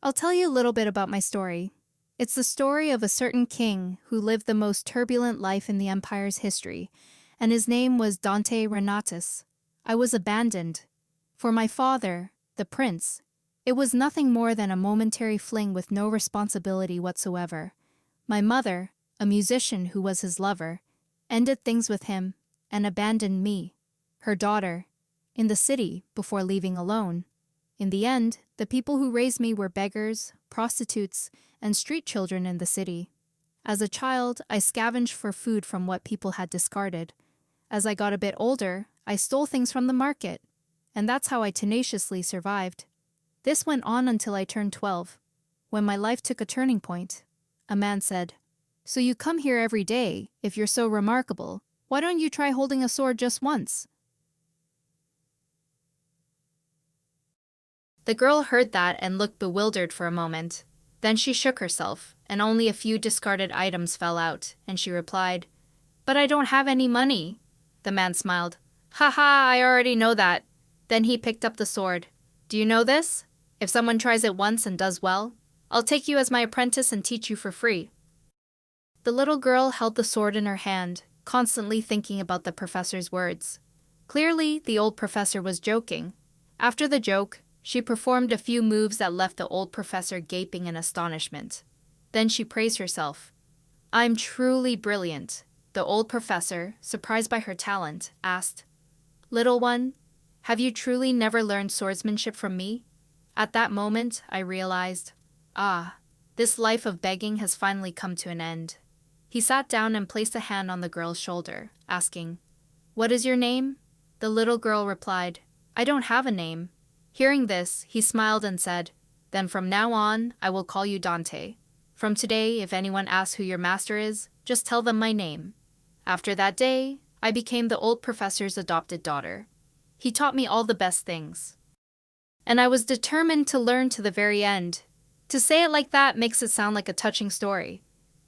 I'll tell you a little bit about my story. It's the story of a certain king who lived the most turbulent life in the empire's history, and his name was Dante Renatus. I was abandoned. For my father, the prince, it was nothing more than a momentary fling with no responsibility whatsoever. My mother, a musician who was his lover, ended things with him and abandoned me, her daughter, in the city before leaving alone. In the end, the people who raised me were beggars, prostitutes, and street children in the city. As a child, I scavenged for food from what people had discarded. As I got a bit older, I stole things from the market, and that's how I tenaciously survived. This went on until I turned 12, when my life took a turning point. A man said, "So you come here every day, if you're so remarkable. Why don't you try holding a sword just once?" The girl heard that and looked bewildered for a moment. Then she shook herself, and only a few discarded items fell out, and she replied, "But I don't have any money." The man smiled. "Ha ha, I already know that." Then he picked up the sword. "Do you know this? If someone tries it once and does well, I'll take you as my apprentice and teach you for free." The little girl held the sword in her hand, constantly thinking about the professor's words. Clearly, the old professor was joking. After the joke, she performed a few moves that left the old professor gaping in astonishment. Then she praised herself. "I'm truly brilliant." The old professor, surprised by her talent, asked, "Little one, have you truly never learned swordsmanship from me?" At that moment, I realized, this life of begging has finally come to an end. He sat down and placed a hand on the girl's shoulder, asking, "What is your name?" The little girl replied, "I don't have a name." Hearing this, he smiled and said, "Then from now on, I will call you Dante. From today, if anyone asks who your master is, just tell them my name." After that day, I became the old professor's adopted daughter. He taught me all the best things. And I was determined to learn to the very end. To say it like that makes it sound like a touching story.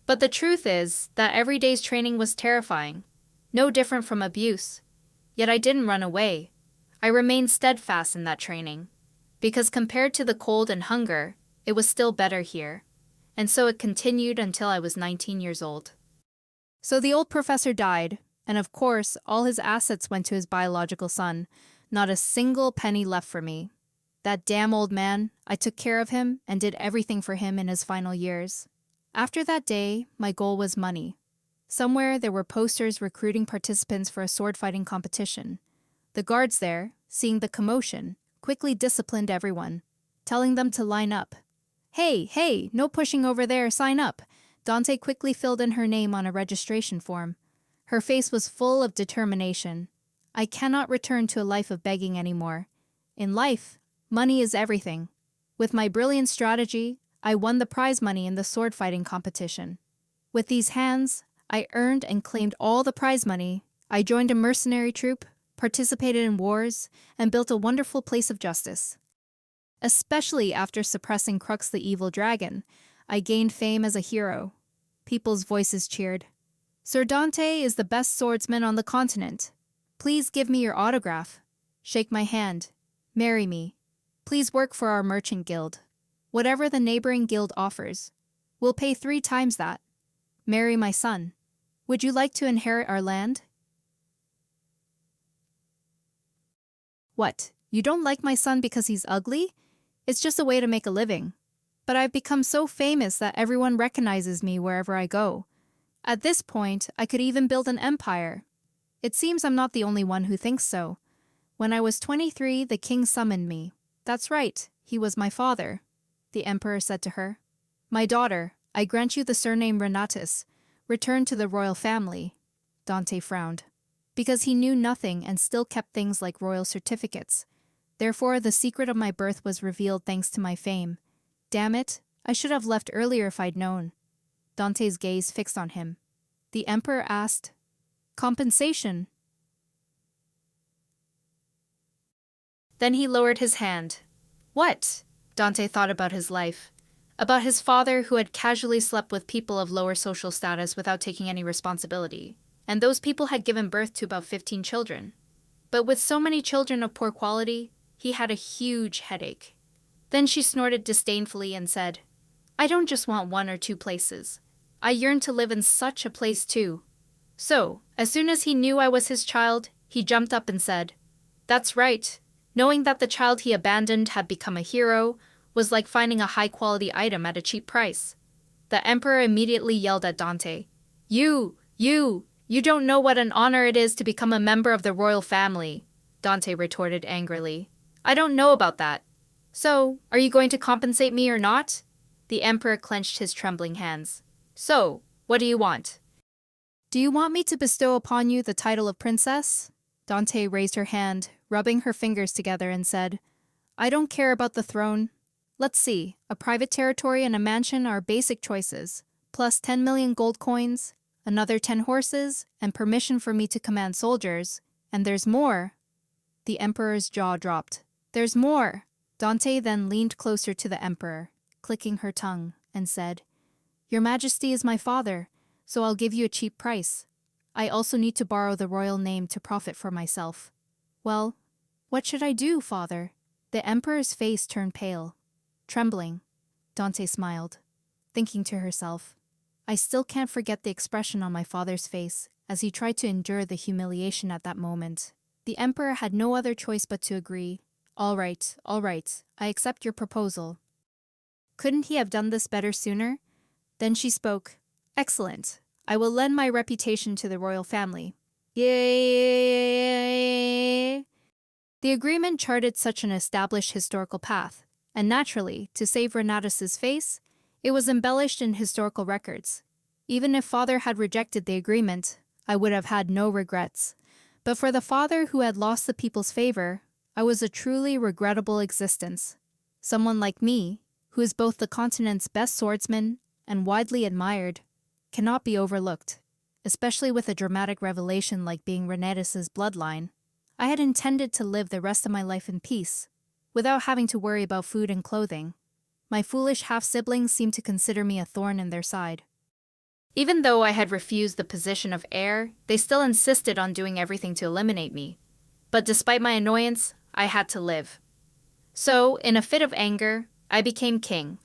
But the truth is that every day's training was terrifying, no different from abuse. Yet I didn't run away. I remained steadfast in that training, because compared to the cold and hunger, it was still better here. And so it continued until I was 19 years old. So the old professor died, and of course, all his assets went to his biological son. Not a single penny left for me. That damn old man, I took care of him and did everything for him in his final years. After that day, my goal was money. Somewhere there were posters recruiting participants for a sword fighting competition. The guards there, seeing the commotion, quickly disciplined everyone, telling them to line up. Hey, no pushing over there, sign up." Dante quickly filled in her name on a registration form. Her face was full of determination. I cannot return to a life of begging anymore. In life, money is everything. With my brilliant strategy, I won the prize money in the sword fighting competition. With these hands, I earned and claimed all the prize money. I joined a mercenary troop, participated in wars, and built a wonderful place of justice. Especially after suppressing Crux the evil dragon, I gained fame as a hero. People's voices cheered. "Sir Dante is the best swordsman on the continent. Please give me your autograph. Shake my hand. Marry me. Please work for our merchant guild. Whatever the neighboring guild offers. We'll pay 3 times that. Marry my son. Would you like to inherit our land?" "What, you don't like my son because he's ugly? It's just a way to make a living. But I've become so famous that everyone recognizes me wherever I go. At this point, I could even build an empire. It seems I'm not the only one who thinks so. When I was 23, the king summoned me. That's right, he was my father." The emperor said to her, "My daughter, I grant you the surname Renatus. Return to the royal family." Dante frowned, because he knew nothing and still kept things like royal certificates. Therefore, the secret of my birth was revealed thanks to my fame. Damn it, I should have left earlier if I'd known. Dante's gaze fixed on him. The emperor asked, "Compensation?" Then he lowered his hand. What? Dante thought about his life. About his father who had casually slept with people of lower social status without taking any responsibility. And those people had given birth to about 15 children. But with so many children of poor quality, he had a huge headache. Then she snorted disdainfully and said, I don't just want one or two places. I yearn to live in such a place too. So, as soon as he knew I was his child, he jumped up and said, That's right. Knowing that the child he abandoned had become a hero was like finding a high-quality item at a cheap price. The emperor immediately yelled at Dante, You don't know what an honor it is to become a member of the royal family, Dante retorted angrily. I don't know about that. So, are you going to compensate me or not? The emperor clenched his trembling hands. So, what do you want? Do you want me to bestow upon you the title of princess? Dante raised her hand, rubbing her fingers together, and said, I don't care about the throne. Let's see, a private territory and a mansion are basic choices, plus 10 million gold coins, another 10 horses, and permission for me to command soldiers. And there's more. The emperor's jaw dropped. There's more. Dante then leaned closer to the emperor, clicking her tongue, and said, Your Majesty is my father, so I'll give you a cheap price. I also need to borrow the royal name to profit for myself. Well, what should I do, father? The emperor's face turned pale. Trembling, Dante smiled, thinking to herself, I still can't forget the expression on my father's face as he tried to endure the humiliation at that moment. The emperor had no other choice but to agree. All right, I accept your proposal. Couldn't he have done this better sooner? Then she spoke. Excellent. I will lend my reputation to the royal family. Yay! The agreement charted such an established historical path, and naturally, to save Renatus's face, it was embellished in historical records. Even if father had rejected the agreement, I would have had no regrets. But for the father who had lost the people's favor, I was a truly regrettable existence. Someone like me, who is both the continent's best swordsman and widely admired, cannot be overlooked, especially with a dramatic revelation like being Renatus's bloodline. I had intended to live the rest of my life in peace, without having to worry about food and clothing. My foolish half-siblings seemed to consider me a thorn in their side. Even though I had refused the position of heir, they still insisted on doing everything to eliminate me. But despite my annoyance, I had to live. So, in a fit of anger, I became king.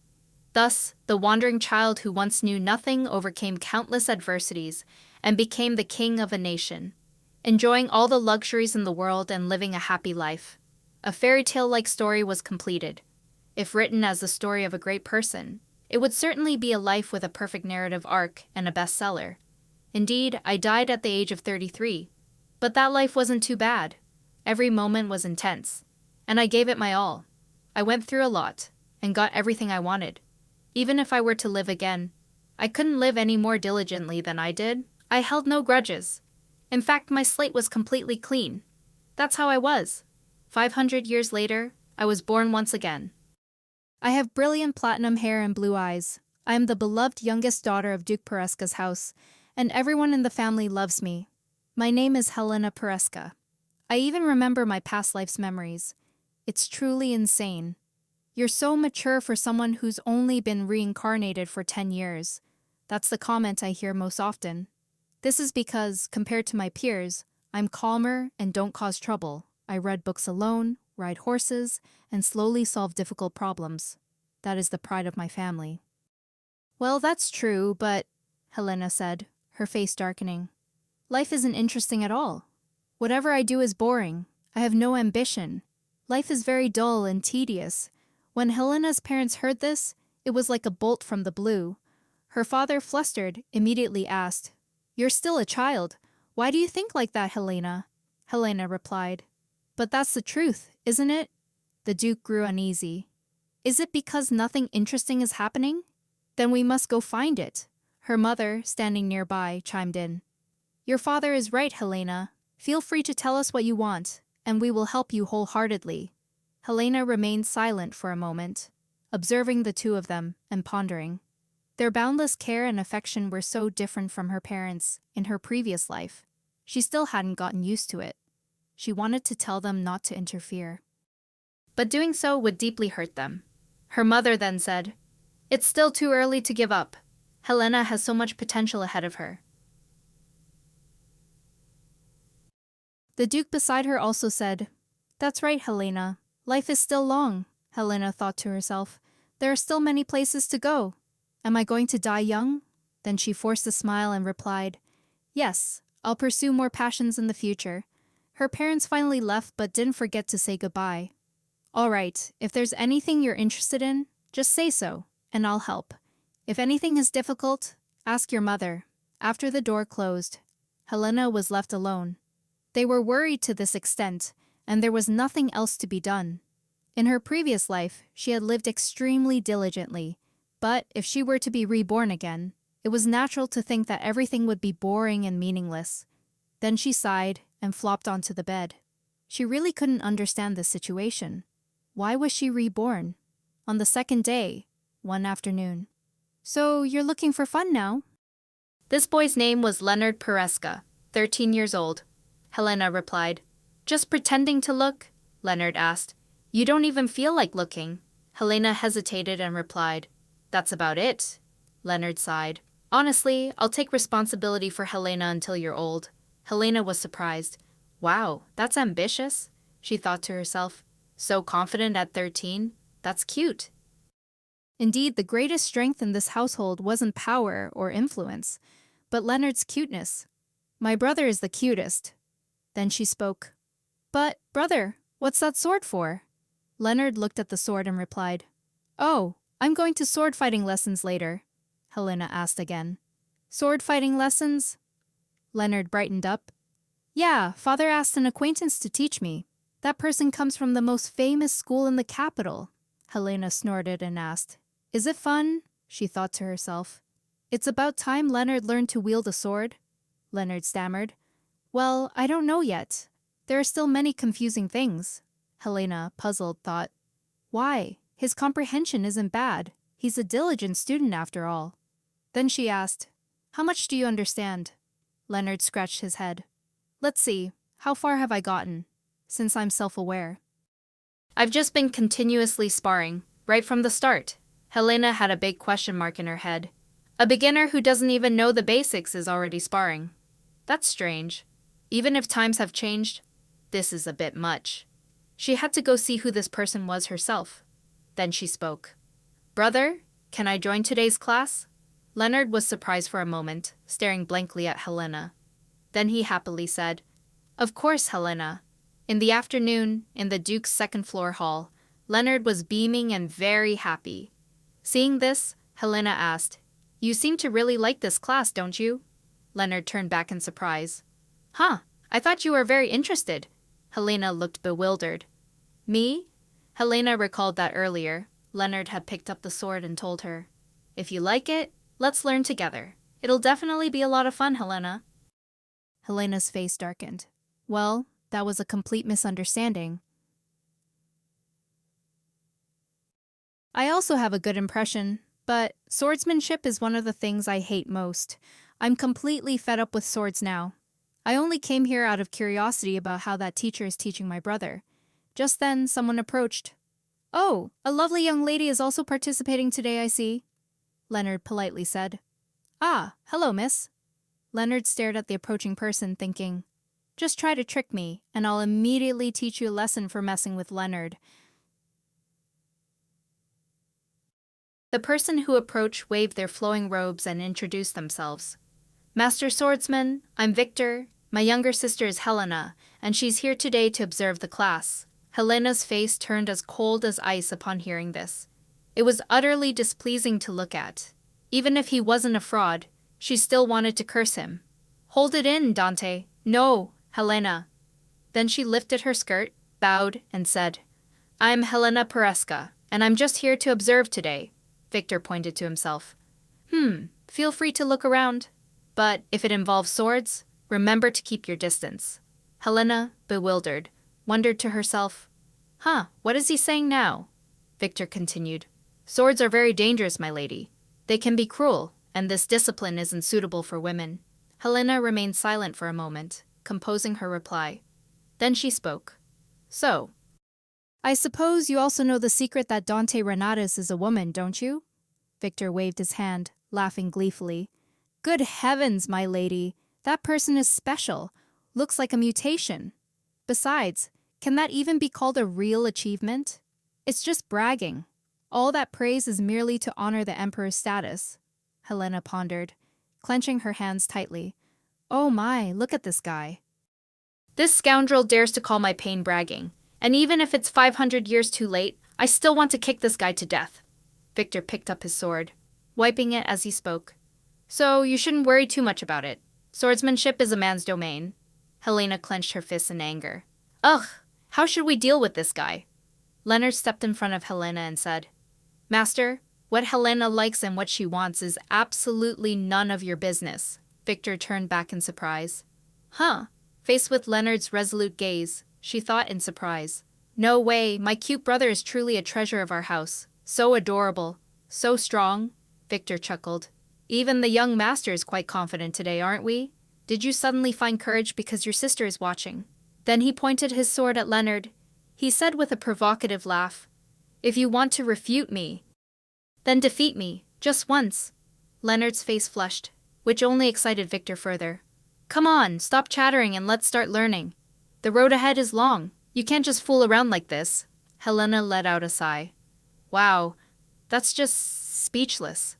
Thus, the wandering child who once knew nothing overcame countless adversities and became the king of a nation, enjoying all the luxuries in the world and living a happy life. A fairy tale-like story was completed. If written as the story of a great person, it would certainly be a life with a perfect narrative arc and a bestseller. Indeed, I died at the age of 33. But that life wasn't too bad. Every moment was intense, and I gave it my all. I went through a lot, and got everything I wanted. Even if I were to live again, I couldn't live any more diligently than I did. I held no grudges. In fact, my slate was completely clean. That's how I was. 500 years later, I was born once again. I have brilliant platinum hair and blue eyes. I am the beloved youngest daughter of Duke Peresca's house, and everyone in the family loves me. My name is Helena Peresca. I even remember my past life's memories. It's truly insane. You're so mature for someone who's only been reincarnated for 10 years. That's the comment I hear most often. This is because, compared to my peers, I'm calmer and don't cause trouble. I read books alone, ride horses, and slowly solve difficult problems. That is the pride of my family. Well, that's true, but, Helena said, her face darkening. Life isn't interesting at all. Whatever I do is boring. I have no ambition. Life is very dull and tedious. When Helena's parents heard this, it was like a bolt from the blue. Her father, flustered, immediately asked, You're still a child. Why do you think like that, Helena? Helena replied, But that's the truth, isn't it? The Duke grew uneasy. Is it because nothing interesting is happening? Then we must go find it. Her mother, standing nearby, chimed in. Your father is right, Helena. Feel free to tell us what you want, and we will help you wholeheartedly. Helena remained silent for a moment, observing the two of them and pondering. Their boundless care and affection were so different from her parents in her previous life. She still hadn't gotten used to it. She wanted to tell them not to interfere. But doing so would deeply hurt them. Her mother then said, It's still too early to give up. Helena has so much potential ahead of her. The Duke beside her also said, That's right, Helena. Life is still long. Helena thought to herself. There are still many places to go. Am I going to die young? Then she forced a smile and replied, Yes, I'll pursue more passions in the future. Her parents finally left but didn't forget to say goodbye. All right, if there's anything you're interested in, just say so, and I'll help. If anything is difficult, ask your mother. After the door closed, Helena was left alone. They were worried to this extent, and there was nothing else to be done. In her previous life, she had lived extremely diligently, but if she were to be reborn again, it was natural to think that everything would be boring and meaningless. Then she sighed and flopped onto the bed. She really couldn't understand this situation. Why was she reborn? On the second day, one afternoon. So you're looking for fun now? This boy's name was Leonard Pereska, 13 years old. Helena replied. Just pretending to look? Leonard asked. You don't even feel like looking. Helena hesitated and replied. That's about it. Leonard sighed. Honestly, I'll take responsibility for Helena until you're old. Helena was surprised. Wow, that's ambitious, she thought to herself. So confident at 13? That's cute. Indeed, the greatest strength in this household wasn't power or influence, but Leonard's cuteness. My brother is the cutest. Then she spoke. But, brother, what's that sword for? Leonard looked at the sword and replied. Oh, I'm going to sword fighting lessons later, Helena asked again. Sword fighting lessons? Leonard brightened up. Yeah, father asked an acquaintance to teach me. That person comes from the most famous school in the capital. Helena snorted and asked. Is it fun? She thought to herself. It's about time Leonard learned to wield a sword, Leonard stammered. Well, I don't know yet. There are still many confusing things, Helena, puzzled, thought. Why? His comprehension isn't bad. He's a diligent student after all. Then she asked, How much do you understand? Leonard scratched his head. Let's see, how far have I gotten? Since I'm self-aware. I've just been continuously sparring, right from the start. Helena had a big question mark in her head. A beginner who doesn't even know the basics is already sparring. That's strange. Even if times have changed, this is a bit much. She had to go see who this person was herself. Then she spoke. Brother, can I join today's class? Leonard was surprised for a moment, staring blankly at Helena. Then he happily said, Of course, Helena. In the afternoon, in the Duke's second-floor hall, Leonard was beaming and very happy. Seeing this, Helena asked, You seem to really like this class, don't you? Leonard turned back in surprise. Huh, I thought you were very interested. Helena looked bewildered. Me? Helena recalled that earlier, Leonard had picked up the sword and told her, If you like it, let's learn together. It'll definitely be a lot of fun, Helena. Helena's face darkened. Well, that was a complete misunderstanding. I also have a good impression, but swordsmanship is one of the things I hate most. I'm completely fed up with swords now. I only came here out of curiosity about how that teacher is teaching my brother. Just then, someone approached. Oh, a lovely young lady is also participating today, I see, Leonard politely said. Ah, hello, miss. Leonard stared at the approaching person, thinking, Just try to trick me, and I'll immediately teach you a lesson for messing with Leonard. The person who approached waved their flowing robes and introduced themselves. Master Swordsman, I'm Victor. My younger sister is Helena, and she's here today to observe the class. Helena's face turned as cold as ice upon hearing this. It was utterly displeasing to look at. Even if he wasn't a fraud, she still wanted to curse him. Hold it in, Dante. No, Helena. Then she lifted her skirt, bowed, and said, I'm Helena Pereska, and I'm just here to observe today. Victor pointed to himself. Feel free to look around. But if it involves swords, remember to keep your distance. Helena, bewildered, wondered to herself, what is he saying now? Victor continued, Swords are very dangerous, my lady. They can be cruel, and this discipline isn't suitable for women. Helena remained silent for a moment, composing her reply. Then she spoke. So, I suppose you also know the secret that Dante Renatus is a woman, don't you? Victor waved his hand, laughing gleefully. Good heavens, my lady, that person is special. Looks like a mutation. Besides, can that even be called a real achievement? It's just bragging. All that praise is merely to honor the emperor's status, Helena pondered, clenching her hands tightly. Oh my, look at this guy. This scoundrel dares to call my pain bragging, and even if it's 500 years too late, I still want to kick this guy to death. Victor picked up his sword, wiping it as he spoke. So you shouldn't worry too much about it. Swordsmanship is a man's domain. Helena clenched her fists in anger. Ugh, how should we deal with this guy? Leonard stepped in front of Helena and said, Master, what Helena likes and what she wants is absolutely none of your business. Victor turned back in surprise. Huh? Faced with Leonard's resolute gaze, she thought in surprise. No way, my cute brother is truly a treasure of our house. So adorable. So strong. Victor chuckled. Even the young master is quite confident today, aren't we? Did you suddenly find courage because your sister is watching? Then he pointed his sword at Leonard. He said with a provocative laugh, If you want to refute me, then defeat me, just once. Leonard's face flushed, which only excited Victor further. Come on, stop chattering and let's start learning. The road ahead is long. You can't just fool around like this. Helena let out a sigh. Wow, that's just speechless.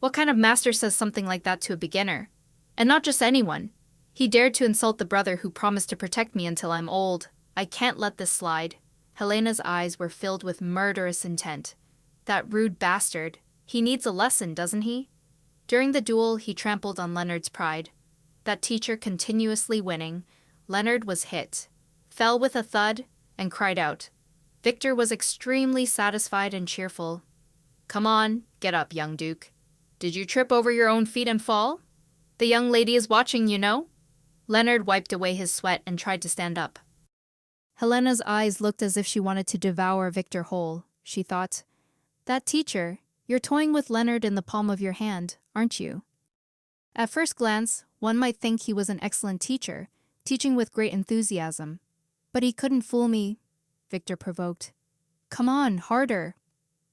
What kind of master says something like that to a beginner? And not just anyone. He dared to insult the brother who promised to protect me until I'm old. I can't let this slide. Helena's eyes were filled with murderous intent. That rude bastard. He needs a lesson, doesn't he? During the duel, he trampled on Leonard's pride. That teacher continuously winning, Leonard was hit, fell with a thud, and cried out. Victor was extremely satisfied and cheerful. Come on, get up, young Duke. Did you trip over your own feet and fall? The young lady is watching, you know. Leonard wiped away his sweat and tried to stand up. Helena's eyes looked as if she wanted to devour Victor whole. She thought, That teacher, you're toying with Leonard in the palm of your hand, aren't you? At first glance, one might think he was an excellent teacher, teaching with great enthusiasm. But he couldn't fool me, Victor provoked. Come on, harder.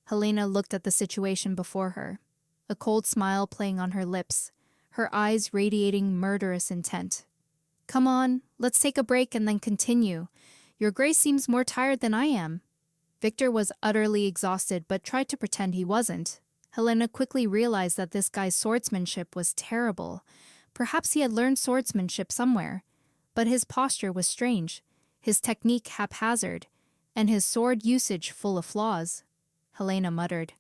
Helena looked at the situation before her, a cold smile playing on her lips, her eyes radiating murderous intent. Come on, let's take a break and then continue. Your Grace seems more tired than I am. Victor was utterly exhausted but tried to pretend he wasn't. Helena quickly realized that this guy's swordsmanship was terrible. Perhaps he had learned swordsmanship somewhere, but his posture was strange, his technique haphazard, and his sword usage full of flaws. Helena muttered,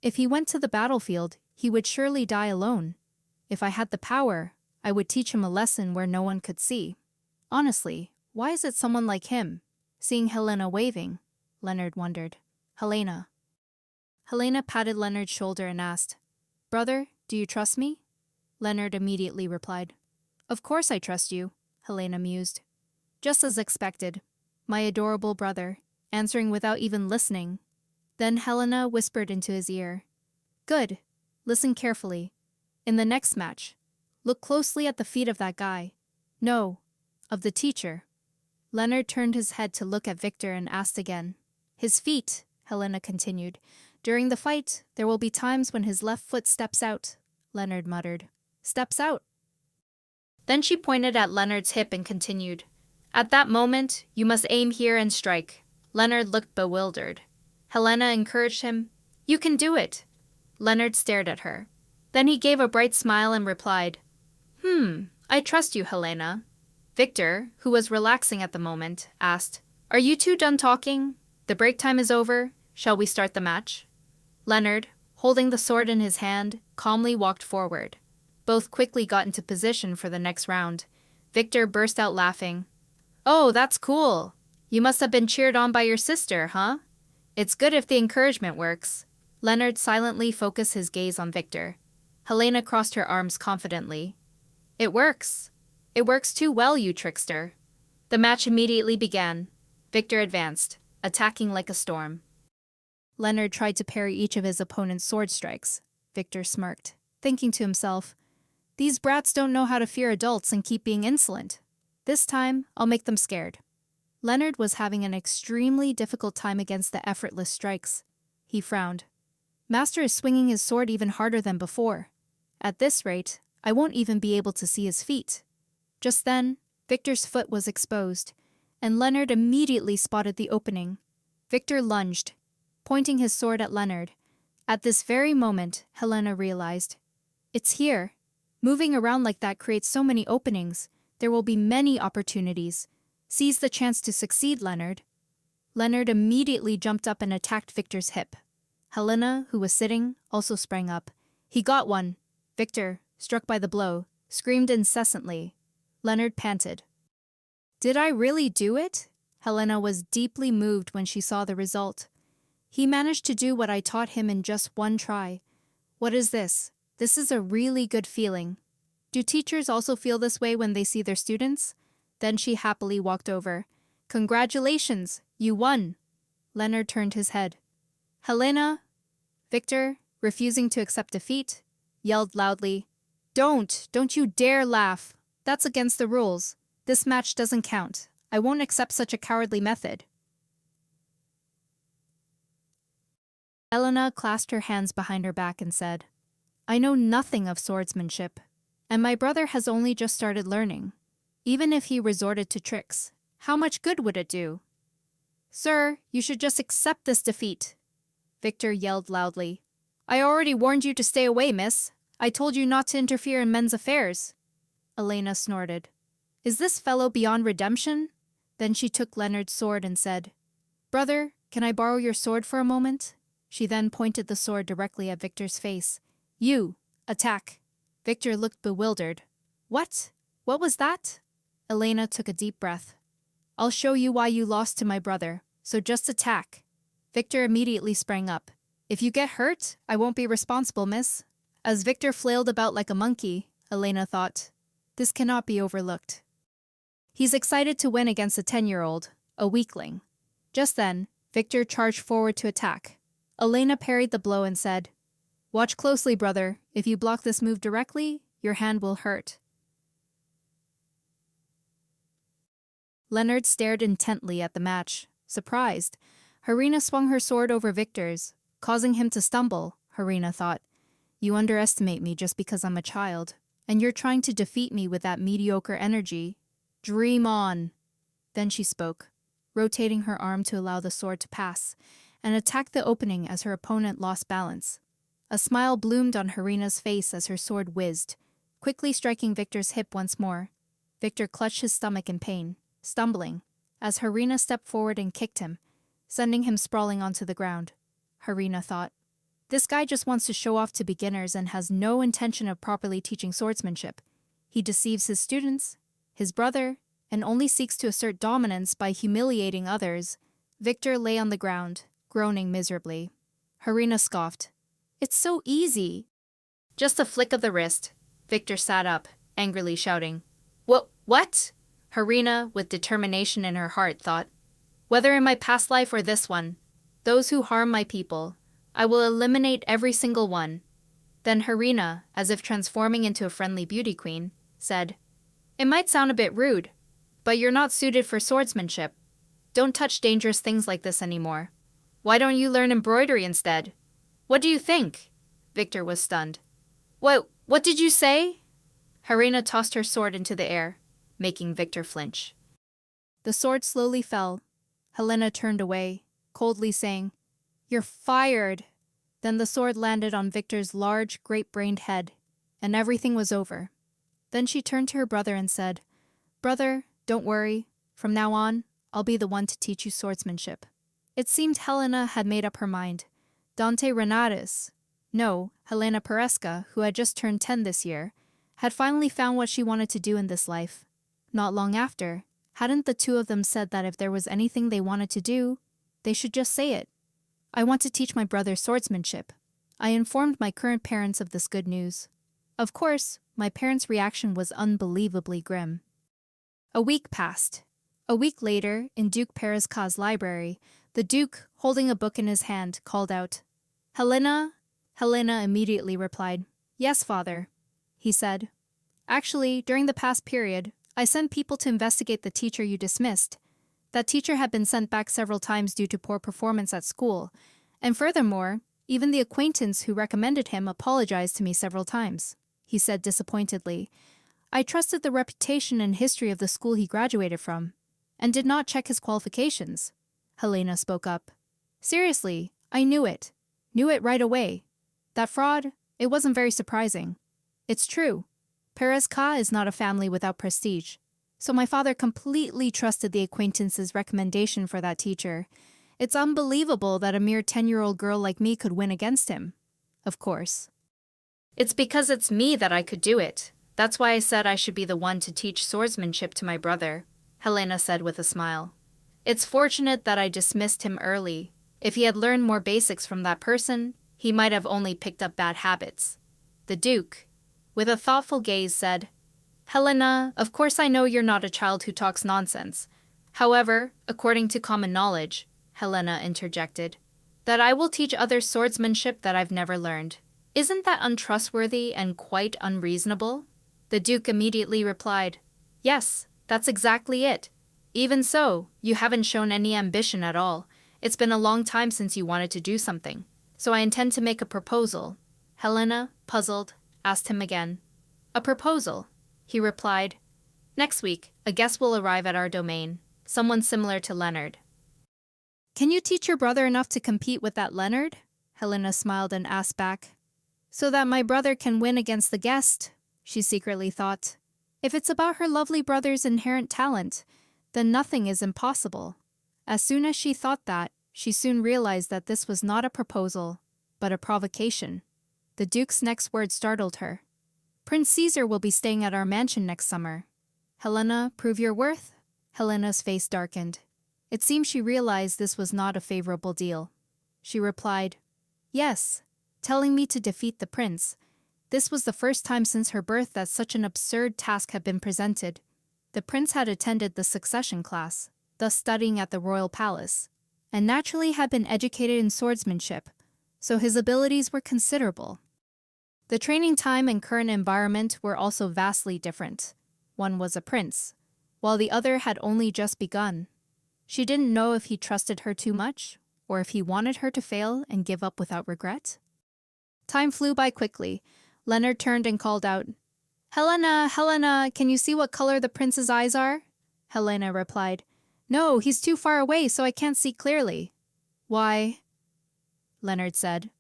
If he went to the battlefield, he would surely die alone. If I had the power, I would teach him a lesson where no one could see. Honestly, why is it someone like him? Seeing Helena waving, Leonard wondered. Helena. Helena patted Leonard's shoulder and asked, Brother, do you trust me? Leonard immediately replied, Of course I trust you, Helena mused. Just as expected, my adorable brother, answering without even listening. Then Helena whispered into his ear, Good, listen carefully. In the next match, look closely at the feet of that guy. No, of the teacher. Leonard turned his head to look at Victor and asked again. His feet, Helena continued. During the fight, there will be times when his left foot steps out, Leonard muttered. Steps out. Then she pointed at Leonard's hip and continued. At that moment, you must aim here and strike. Leonard looked bewildered. Helena encouraged him. You can do it. Leonard stared at her. Then he gave a bright smile and replied, I trust you, Helena. Victor, who was relaxing at the moment, asked, Are you two done talking? The break time is over. Shall we start the match? Leonard, holding the sword in his hand, calmly walked forward. Both quickly got into position for the next round. Victor burst out laughing. Oh, that's cool. You must have been cheered on by your sister, huh? It's good if the encouragement works. Leonard silently focused his gaze on Victor. Helena crossed her arms confidently. It works. It works too well, you trickster. The match immediately began. Victor advanced, attacking like a storm. Leonard tried to parry each of his opponent's sword strikes. Victor smirked, thinking to himself, These brats don't know how to fear adults and keep being insolent. This time, I'll make them scared. Leonard was having an extremely difficult time against the effortless strikes. He frowned. Master is swinging his sword even harder than before. At this rate, I won't even be able to see his feet. Just then, Victor's foot was exposed, and Leonard immediately spotted the opening. Victor lunged, pointing his sword at Leonard. At this very moment, Helena realized. It's here. Moving around like that creates so many openings. There will be many opportunities. Seize the chance to succeed, Leonard. Leonard immediately jumped up and attacked Victor's hip. Helena, who was sitting, also sprang up. He got one. Victor, struck by the blow, screamed incessantly. Leonard panted. Did I really do it? Helena was deeply moved when she saw the result. He managed to do what I taught him in just one try. What is this? This is a really good feeling. Do teachers also feel this way when they see their students? Then she happily walked over. Congratulations, you won. Leonard turned his head. Helena? Victor, refusing to accept defeat, yelled loudly. Don't you dare laugh. That's against the rules. This match doesn't count. I won't accept such a cowardly method. Helena clasped her hands behind her back and said, I know nothing of swordsmanship, and my brother has only just started learning. Even if he resorted to tricks, how much good would it do? Sir, you should just accept this defeat. Victor yelled loudly. I already warned you to stay away, miss. I told you not to interfere in men's affairs. Helena snorted. Is this fellow beyond redemption? Then she took Leonard's sword and said, Brother, can I borrow your sword for a moment? She then pointed the sword directly at Victor's face. You, attack. Victor looked bewildered. What? What was that? Helena took a deep breath. I'll show you why you lost to my brother, so just attack. Victor immediately sprang up. If you get hurt, I won't be responsible, miss. As Victor flailed about like a monkey, Helena thought, this cannot be overlooked. He's excited to win against a 10-year-old, a weakling. Just then, Victor charged forward to attack. Helena parried the blow and said, Watch closely, brother. If you block this move directly, your hand will hurt. Leonard stared intently at the match, surprised. Helena swung her sword over Victor's, causing him to stumble, Helena thought. You underestimate me just because I'm a child, and you're trying to defeat me with that mediocre energy. Dream on. Then she spoke, rotating her arm to allow the sword to pass, and attacked the opening as her opponent lost balance. A smile bloomed on Helena's face as her sword whizzed, quickly striking Victor's hip once more. Victor clutched his stomach in pain, stumbling, as Helena stepped forward and kicked him, sending him sprawling onto the ground. Helena thought, this guy just wants to show off to beginners and has no intention of properly teaching swordsmanship. He deceives his students, his brother, and only seeks to assert dominance by humiliating others. Victor lay on the ground, groaning miserably. Helena scoffed. It's so easy. Just a flick of the wrist. Victor sat up, angrily shouting. What? Helena, with determination in her heart, thought. Whether in my past life or this one, those who harm my people, I will eliminate every single one. Then Helena, as if transforming into a friendly beauty queen, said, It might sound a bit rude, but you're not suited for swordsmanship. Don't touch dangerous things like this anymore. Why don't you learn embroidery instead? What do you think? Victor was stunned. What did you say? Helena tossed her sword into the air, making Victor flinch. The sword slowly fell. Helena turned away, coldly saying, You're fired. Then the sword landed on Victor's large, great-brained head, and everything was over. Then she turned to her brother and said, Brother, don't worry. From now on, I'll be the one to teach you swordsmanship. It seemed Helena had made up her mind. Dante Renatus, no, Helena Peresca, who had just turned 10 this year, had finally found what she wanted to do in this life. Not long after, hadn't the two of them said that if there was anything they wanted to do, they should just say it? I want to teach my brother swordsmanship. I informed my current parents of this good news. Of course, my parents' reaction was unbelievably grim. A week passed. A week later, in Duke Peresca's library, the Duke, holding a book in his hand, called out, Helena? Helena immediately replied, Yes, father, he said. Actually, during the past period, I sent people to investigate the teacher you dismissed. That teacher had been sent back several times due to poor performance at school, and furthermore, even the acquaintance who recommended him apologized to me several times, he said disappointedly. I trusted the reputation and history of the school he graduated from, and did not check his qualifications. Helena spoke up. Seriously, I knew it. Knew it right away. That fraud, it wasn't very surprising. It's true. Perez Ka is not a family without prestige. So my father completely trusted the acquaintance's recommendation for that teacher. It's unbelievable that a mere 10-year-old girl like me could win against him. Of course. It's because it's me that I could do it. That's why I said I should be the one to teach swordsmanship to my brother, Helena said with a smile. It's fortunate that I dismissed him early. If he had learned more basics from that person, he might have only picked up bad habits. The Duke, with a thoughtful gaze, said, Helena, of course I know you're not a child who talks nonsense. However, according to common knowledge, Helena interjected, that I will teach others swordsmanship that I've never learned. Isn't that untrustworthy and quite unreasonable? The Duke immediately replied, Yes, that's exactly it. Even so, you haven't shown any ambition at all. It's been a long time since you wanted to do something. So I intend to make a proposal. Helena, puzzled, asked him again. A proposal? He replied. Next week, a guest will arrive at our domain, someone similar to Leonard. Can you teach your brother enough to compete with that Leonard? Helena smiled and asked back. So that my brother can win against the guest, she secretly thought. If it's about her lovely brother's inherent talent, then nothing is impossible. As soon as she thought that, she soon realized that this was not a proposal, but a provocation. The Duke's next words startled her. Prince Caesar will be staying at our mansion next summer. Helena, prove your worth? Helena's face darkened. It seemed she realized this was not a favorable deal. She replied, Yes, telling me to defeat the prince. This was the first time since her birth that such an absurd task had been presented. The prince had attended the succession class, thus studying at the royal palace, and naturally had been educated in swordsmanship, so his abilities were considerable. The training time and current environment were also vastly different. One was a prince, while the other had only just begun. She didn't know if he trusted her too much, or if he wanted her to fail and give up without regret. Time flew by quickly. Leonard turned and called out, Helena, Helena, can you see what color the prince's eyes are? Helena replied, No, he's too far away, so I can't see clearly. Why? Leonard said,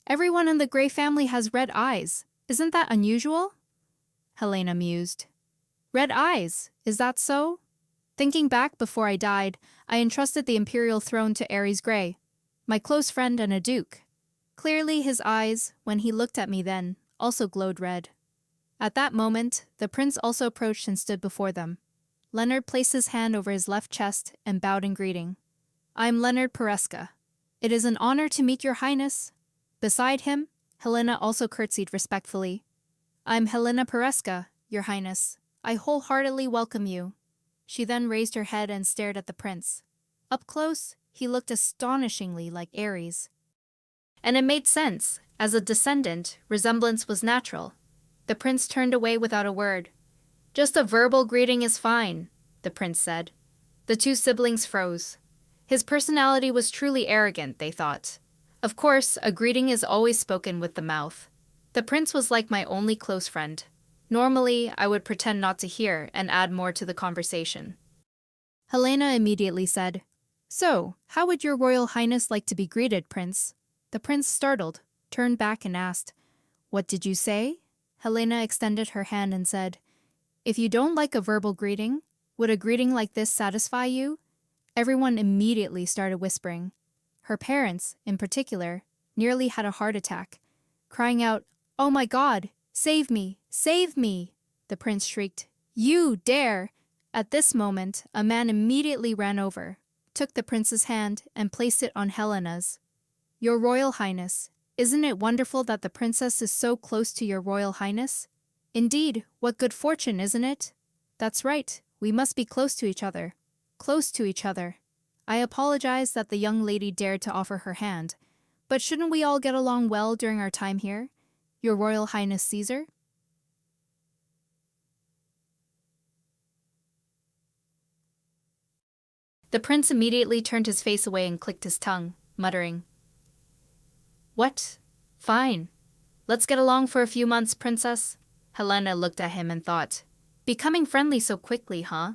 Everyone in the Grey family has red eyes. Isn't that unusual? Helena mused. Red eyes, is that so? Thinking back before I died, I entrusted the imperial throne to Ares Grey, my close friend and a duke. Clearly his eyes, when he looked at me then, also glowed red. At that moment, the prince also approached and stood before them. Leonard placed his hand over his left chest and bowed in greeting. I am Leonard Pereska. It is an honor to meet your highness. Beside him, Helena also curtsied respectfully. I am Helena Pereska, your highness. I wholeheartedly welcome you. She then raised her head and stared at the prince. Up close, he looked astonishingly like Ares. And it made sense. As a descendant, resemblance was natural. The prince turned away without a word. Just a verbal greeting is fine, the prince said. The two siblings froze. His personality was truly arrogant, they thought. Of course, a greeting is always spoken with the mouth. The prince was like my only close friend. Normally, I would pretend not to hear and add more to the conversation. Helena immediately said, So, how would your royal highness like to be greeted, prince? The prince, startled, turned back and asked, What did you say? Helena extended her hand and said, If you don't like a verbal greeting, would a greeting like this satisfy you? Everyone immediately started whispering. Her parents, in particular, nearly had a heart attack, crying out, Oh my God, save me, save me! The prince shrieked, You dare! At this moment, a man immediately ran over, took the prince's hand, and placed it on Helena's. Your Royal Highness, isn't it wonderful that the princess is so close to your Royal Highness? Indeed, what good fortune, isn't it? That's right, we must be close to each other. Close to each other. I apologize that the young lady dared to offer her hand, but shouldn't we all get along well during our time here? Your Royal Highness Caesar? The prince immediately turned his face away and clicked his tongue, muttering, What? Fine. Let's get along for a few months, princess. Helena looked at him and thought, Becoming friendly so quickly, huh?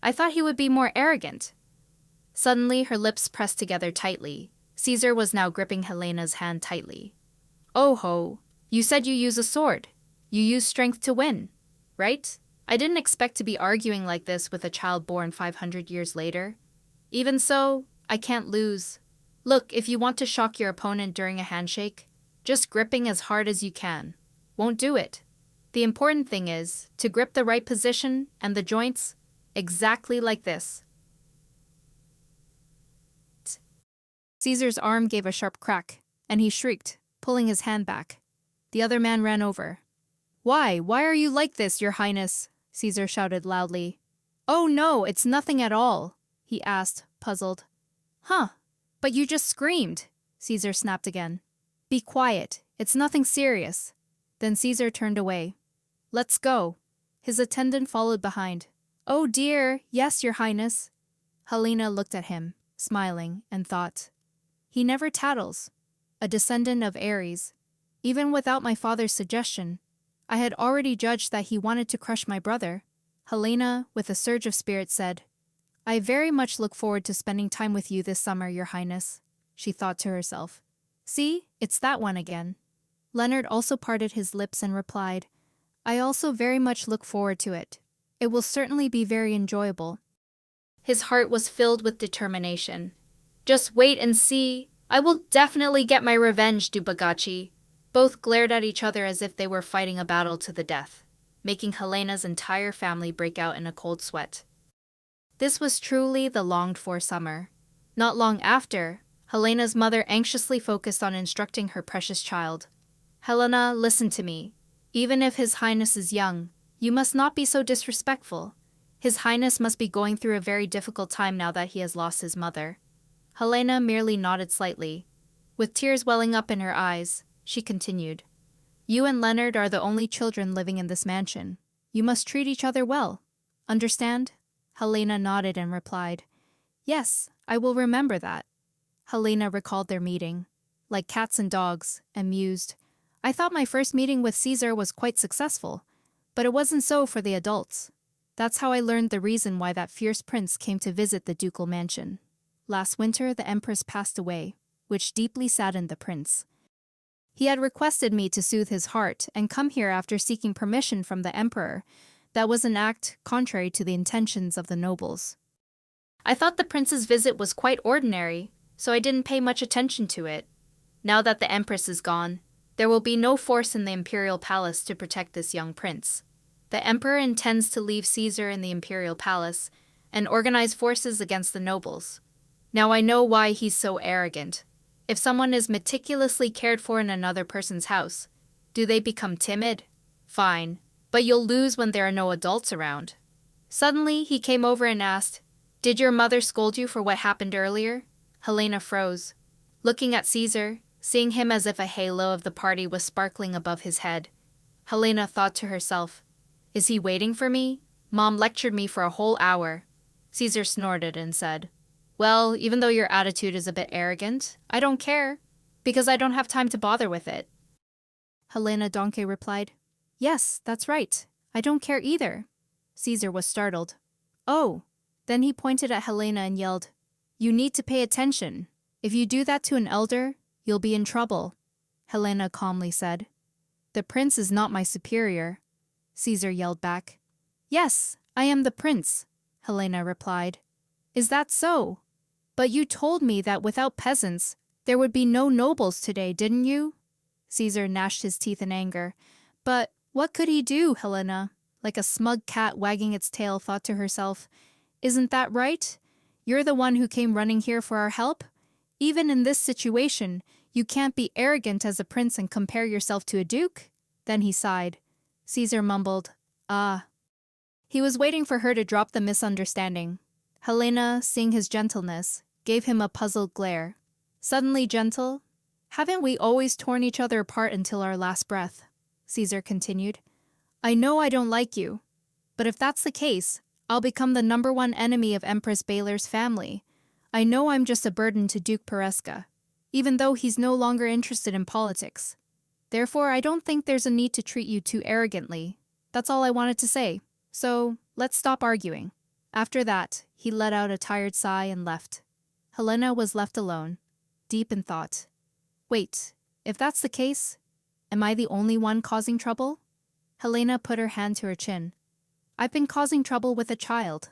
I thought he would be more arrogant. Suddenly, her lips pressed together tightly. Caesar was now gripping Helena's hand tightly. Oh ho, you said you use a sword. You use strength to win, right? I didn't expect to be arguing like this with a child born 500 years later. Even so, I can't lose. Look, if you want to shock your opponent during a handshake, just gripping as hard as you can won't do it. The important thing is to grip the right position and the joints exactly like this. Caesar's arm gave a sharp crack, and he shrieked, pulling his hand back. The other man ran over. Why are you like this, Your Highness? Caesar shouted loudly. Oh no, it's nothing at all, he asked, puzzled. Huh, but you just screamed, Caesar snapped again. Be quiet, it's nothing serious. Then Caesar turned away. Let's go. His attendant followed behind. Oh dear, yes, Your Highness. Helena looked at him, smiling, and thought, he never tattles. A descendant of Ares. Even without my father's suggestion, I had already judged that he wanted to crush my brother. Helena, with a surge of spirit, said, I very much look forward to spending time with you this summer, Your Highness, she thought to herself. See, it's that one again. Leonard also parted his lips and replied, I also very much look forward to it. It will certainly be very enjoyable. His heart was filled with determination. Just wait and see. I will definitely get my revenge, Dubagachi. Both glared at each other as if they were fighting a battle to the death, making Helena's entire family break out in a cold sweat. This was truly the longed-for summer. Not long after, Helena's mother anxiously focused on instructing her precious child. Helena, listen to me. Even if His Highness is young, you must not be so disrespectful. His Highness must be going through a very difficult time now that he has lost his mother. Helena merely nodded slightly. With tears welling up in her eyes, she continued, You and Leonard are the only children living in this mansion. You must treat each other well. Understand? Helena nodded and replied, Yes, I will remember that. Helena recalled their meeting, like cats and dogs, and mused, I thought my first meeting with Caesar was quite successful, but it wasn't so for the adults. That's how I learned the reason why that fierce prince came to visit the ducal mansion. Last winter, the empress passed away, which deeply saddened the prince. He had requested me to soothe his heart and come here after seeking permission from the emperor. That was an act contrary to the intentions of the nobles. I thought the prince's visit was quite ordinary, so I didn't pay much attention to it. Now that the empress is gone, there will be no force in the imperial palace to protect this young prince. The emperor intends to leave Caesar in the imperial palace and organize forces against the nobles. Now I know why he's so arrogant. If someone is meticulously cared for in another person's house, do they become timid? Fine, but you'll lose when there are no adults around. Suddenly, he came over and asked, Did your mother scold you for what happened earlier? Helena froze, looking at Caesar, seeing him as if a halo of the party was sparkling above his head. Helena thought to herself, Is he waiting for me? Mom lectured me for a whole hour. Caesar snorted and said, Well, even though your attitude is a bit arrogant, I don't care, because I don't have time to bother with it. Helena Donkey replied, Yes, that's right. I don't care either. Caesar was startled. Oh, then he pointed at Helena and yelled, You need to pay attention. If you do that to an elder, you'll be in trouble. Helena calmly said, The prince is not my superior. Caesar yelled back. Yes, I am the prince, Helena replied. Is that so? But you told me that without peasants, there would be no nobles today, didn't you? Caesar gnashed his teeth in anger. But what could he do, Helena? Like a smug cat wagging its tail, thought to herself, Isn't that right? You're the one who came running here for our help? Even in this situation, you can't be arrogant as a prince and compare yourself to a duke? Then he sighed. Caesar mumbled, Ah. He was waiting for her to drop the misunderstanding. Helena, seeing his gentleness, gave him a puzzled glare. Suddenly gentle? Haven't we always torn each other apart until our last breath? Caesar continued. I know I don't like you, but if that's the case, I'll become the #1 enemy of Empress Baylor's family. I know I'm just a burden to Duke Peresca, even though he's no longer interested in politics. Therefore, I don't think there's a need to treat you too arrogantly. That's all I wanted to say. So, let's stop arguing. After that, he let out a tired sigh and left. Helena was left alone. deep in thought. Wait, if that's the case, am I the only one causing trouble? Helena put her hand to her chin. I've been causing trouble with a child.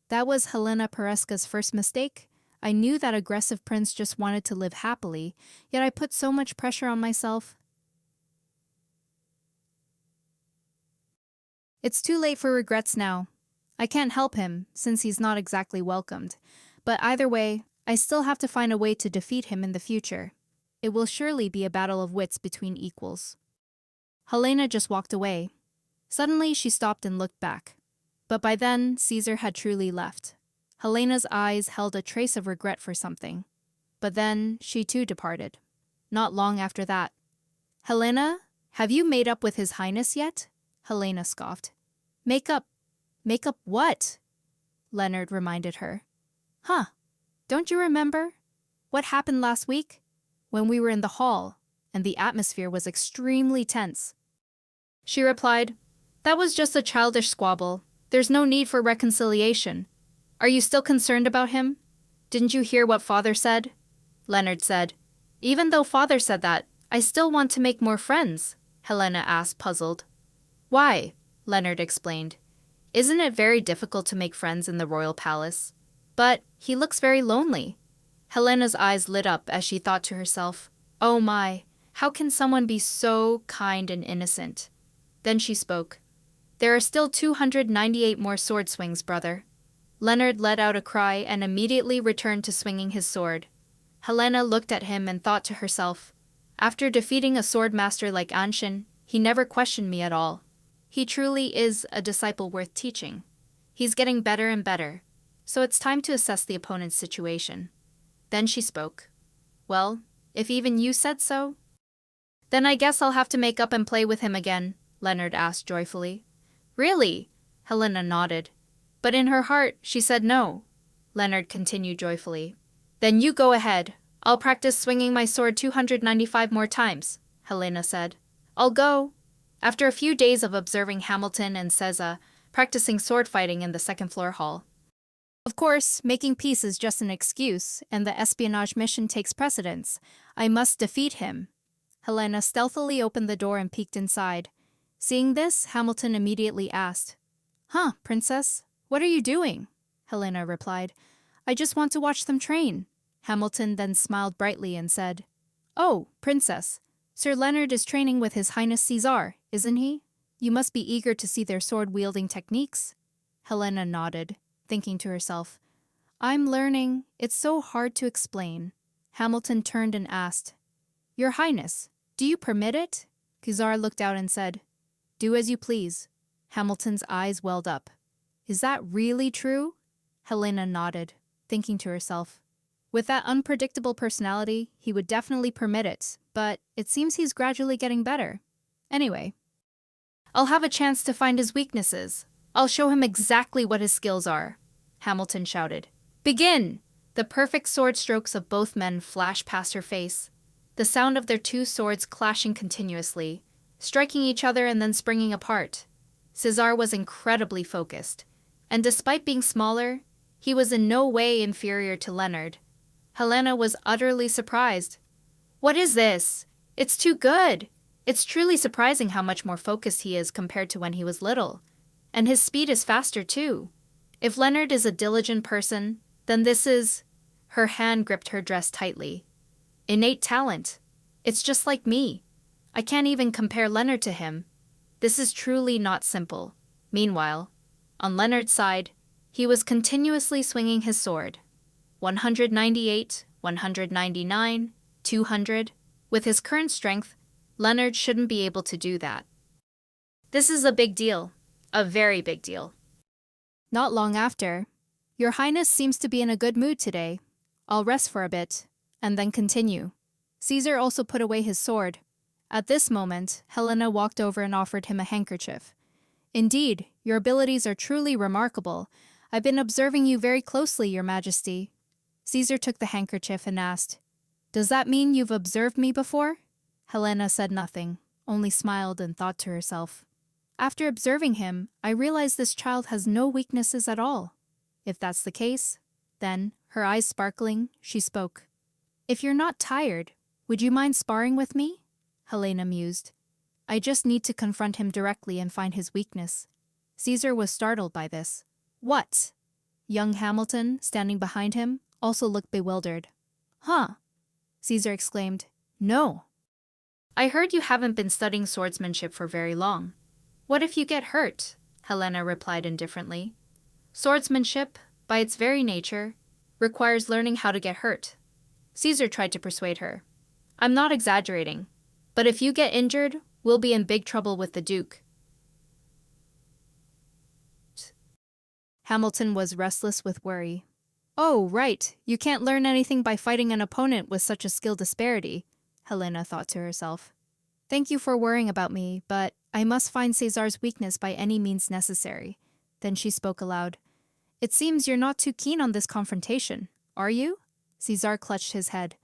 That was Helena Pereska's first mistake. I knew that aggressive prince just wanted to live happily, yet I put so much pressure on myself. It's too late for regrets now. I can't help him, since he's not exactly welcomed. But either way, I still have to find a way to defeat him in the future. It will surely be a battle of wits between equals. Helena just walked away. Suddenly she stopped and looked back. But by then, Caesar had truly left. Helena's eyes held a trace of regret for something. But then, she too departed. Not long after that. Helena, have you made up with His Highness yet? Helena scoffed. Make up? Make up what? Leonard reminded her. Huh, don't you remember? What happened last week? When we were in the hall, and the atmosphere was extremely tense. She replied, That was just a childish squabble. There's no need for reconciliation. Are you still concerned about him? Didn't you hear what Father said? Leonard said, Even though Father said that, I still want to make more friends, Helena asked, puzzled. Why? Leonard explained. Isn't it very difficult to make friends in the royal palace? But he looks very lonely. Helena's eyes lit up as she thought to herself, Oh my, how can someone be so kind and innocent? Then she spoke. There are still 298 more sword swings, brother. Leonard let out a cry and immediately returned to swinging his sword. Helena looked at him and thought to herself, After defeating a sword master like Anshin, he never questioned me at all. He truly is a disciple worth teaching. He's getting better and better, so it's time to assess the opponent's situation. Then she spoke. Well, if even you said so? Then I guess I'll have to make up and play with him again, Leonard asked joyfully. Really? Helena nodded. But in her heart, she said no. Leonard continued joyfully. Then you go ahead. I'll practice swinging my sword 295 more times, Helena said. I'll go. After a few days of observing Hamilton and Seza practicing sword fighting in the second-floor hall. Of course, making peace is just an excuse, and the espionage mission takes precedence. I must defeat him. Helena stealthily opened the door and peeked inside. Seeing this, Hamilton immediately asked, Huh, princess, what are you doing? Helena replied, I just want to watch them train. Hamilton then smiled brightly and said, Oh, princess, Sir Leonard is training with His Highness Caesar, isn't he? You must be eager to see their sword-wielding techniques. Helena nodded, thinking to herself, I'm learning. It's so hard to explain. Hamilton turned and asked, Your Highness, do you permit it? Caesar looked out and said, Do as you please. Hamilton's eyes welled up. Is that really true? Helena nodded, thinking to herself, With that unpredictable personality, he would definitely permit it, but it seems he's gradually getting better. Anyway, I'll have a chance to find his weaknesses. I'll show him exactly what his skills are, Hamilton shouted. Begin! The perfect sword strokes of both men flashed past her face, the sound of their two swords clashing continuously, striking each other and then springing apart. Caesar was incredibly focused, and despite being smaller, he was in no way inferior to Leonard. Helena was utterly surprised. What is this? It's too good! It's truly surprising how much more focused he is compared to when he was little. And his speed is faster too. If Leonard is a diligent person, then this is... Her hand gripped her dress tightly. Innate talent. It's just like me. I can't even compare Leonard to him. This is truly not simple. Meanwhile, on Leonard's side, he was continuously swinging his sword. 198, 199, 200. With his current strength, Leonard shouldn't be able to do that. This is a big deal. A very big deal. Not long after, Your Highness seems to be in a good mood today. I'll rest for a bit, and then continue. Caesar also put away his sword. At this moment, Helena walked over and offered him a handkerchief. Indeed, your abilities are truly remarkable. I've been observing you very closely, Your Majesty. Caesar took the handkerchief and asked, Does that mean you've observed me before? Helena said nothing, only smiled and thought to herself, After observing him, I realize this child has no weaknesses at all. If that's the case, then, her eyes sparkling, she spoke. If you're not tired, would you mind sparring with me? Helena mused. I just need to confront him directly and find his weakness. Caesar was startled by this. What? Young Hamilton, standing behind him, also looked bewildered. Huh? Caesar exclaimed. No. I heard you haven't been studying swordsmanship for very long. What if you get hurt? Helena replied indifferently. Swordsmanship, by its very nature, requires learning how to get hurt. Caesar tried to persuade her. I'm not exaggerating, but if you get injured, we'll be in big trouble with the Duke. Hamilton was restless with worry. Oh, right, you can't learn anything by fighting an opponent with such a skill disparity, Helena thought to herself. Thank you for worrying about me, but I must find Caesar's weakness by any means necessary. Then she spoke aloud. It seems you're not too keen on this confrontation, are you? Caesar clutched his head.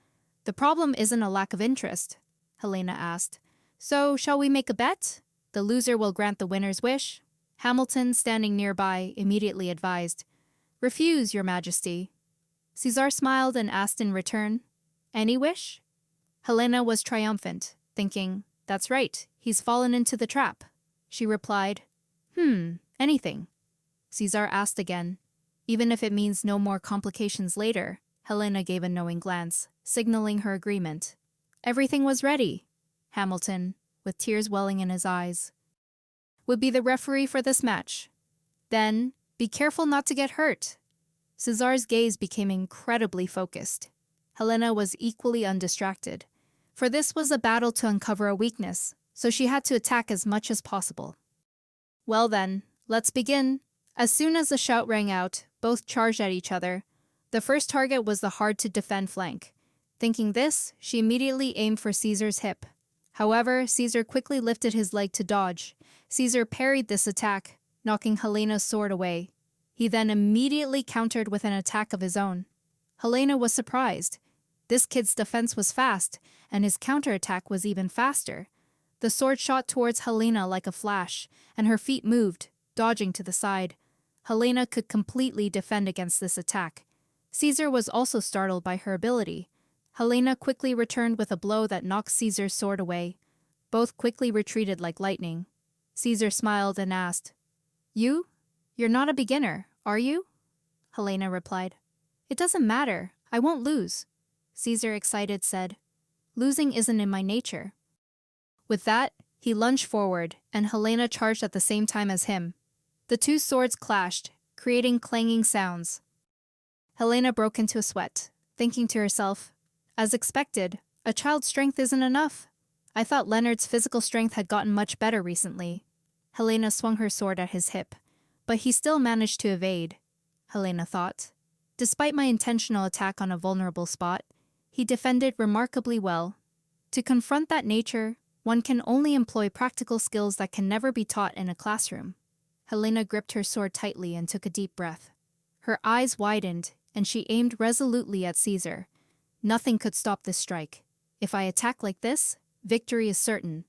The problem isn't a lack of interest, Helena asked. So, shall we make a bet? The loser will grant the winner's wish. Hamilton, standing nearby, immediately advised. Refuse, your majesty. Caesar smiled and asked in return, Any wish? Helena was triumphant, thinking, That's right, he's fallen into the trap. She replied, Anything. Caesar asked again. Even if it means no more complications later, Helena gave a knowing glance, signaling her agreement. Everything was ready. Hamilton, with tears welling in his eyes, would be the referee for this match. Then, be careful not to get hurt. Caesar's gaze became incredibly focused. Helena was equally undistracted, for this was a battle to uncover a weakness, so she had to attack as much as possible. Well then, let's begin. As soon as the shout rang out, both charged at each other. The first target was the hard-to-defend flank. Thinking this, she immediately aimed for Caesar's hip. However, Caesar quickly lifted his leg to dodge. Caesar parried this attack, knocking Helena's sword away. He then immediately countered with an attack of his own. Helena was surprised. This kid's defense was fast, and his counterattack was even faster. The sword shot towards Helena like a flash, and her feet moved, dodging to the side. Helena could completely defend against this attack. Caesar was also startled by her ability. Helena quickly returned with a blow that knocked Caesar's sword away. Both quickly retreated like lightning. Caesar smiled and asked, You? You're not a beginner, are you? Helena replied, It doesn't matter. I won't lose. Caesar, excited, said, Losing isn't in my nature. With that, he lunged forward, and Helena charged at the same time as him. The two swords clashed, creating clanging sounds. Helena broke into a sweat, thinking to herself, As expected, a child's strength isn't enough. I thought Leonard's physical strength had gotten much better recently. Helena swung her sword at his hip, but he still managed to evade, Helena thought. Despite my intentional attack on a vulnerable spot, he defended remarkably well. To confront that nature, one can only employ practical skills that can never be taught in a classroom. Helena gripped her sword tightly and took a deep breath. Her eyes widened, and she aimed resolutely at Caesar. Nothing could stop this strike. If I attack like this, victory is certain.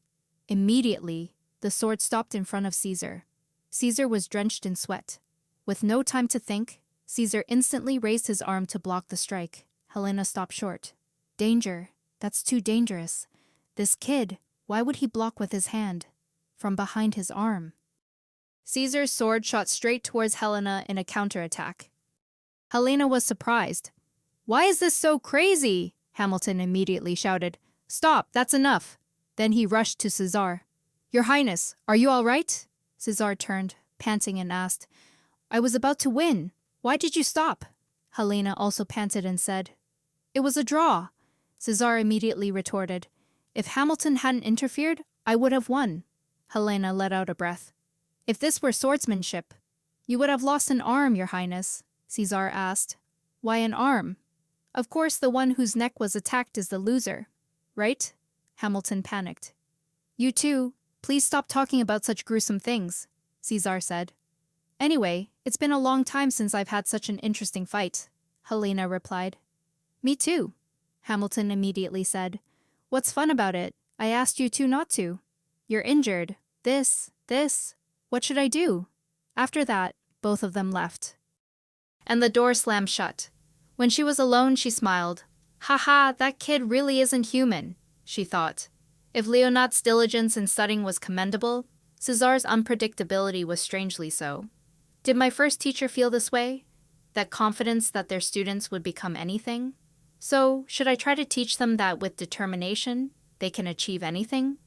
Immediately, the sword stopped in front of Caesar. Caesar was drenched in sweat. With no time to think, Caesar instantly raised his arm to block the strike. Helena stopped short. Danger. That's too dangerous. This kid, why would he block with his hand? From behind his arm. Caesar's sword shot straight towards Helena in a counterattack. Helena was surprised. Why is this so crazy? Hamilton immediately shouted. Stop, that's enough. Then he rushed to Caesar. Your Highness, are you all right? Caesar turned, panting, and asked. I was about to win. Why did you stop? Helena also panted and said. It was a draw. Caesar immediately retorted. If Hamilton hadn't interfered, I would have won. Helena let out a breath. If this were swordsmanship, you would have lost an arm, Your Highness, Caesar asked. Why an arm? Of course the one whose neck was attacked is the loser, right? Hamilton panicked. You too, please stop talking about such gruesome things, Caesar said. Anyway, it's been a long time since I've had such an interesting fight, Helena replied. Me too, Hamilton immediately said. What's fun about it? I asked you two not to. You're injured. This. What should I do? After that, both of them left. And the door slammed shut. When she was alone, she smiled. Haha, that kid really isn't human, she thought. If Leonard's diligence in studying was commendable, Cesar's unpredictability was strangely so. Did my first teacher feel this way? That confidence that their students would become anything? So, should I try to teach them that with determination, they can achieve anything?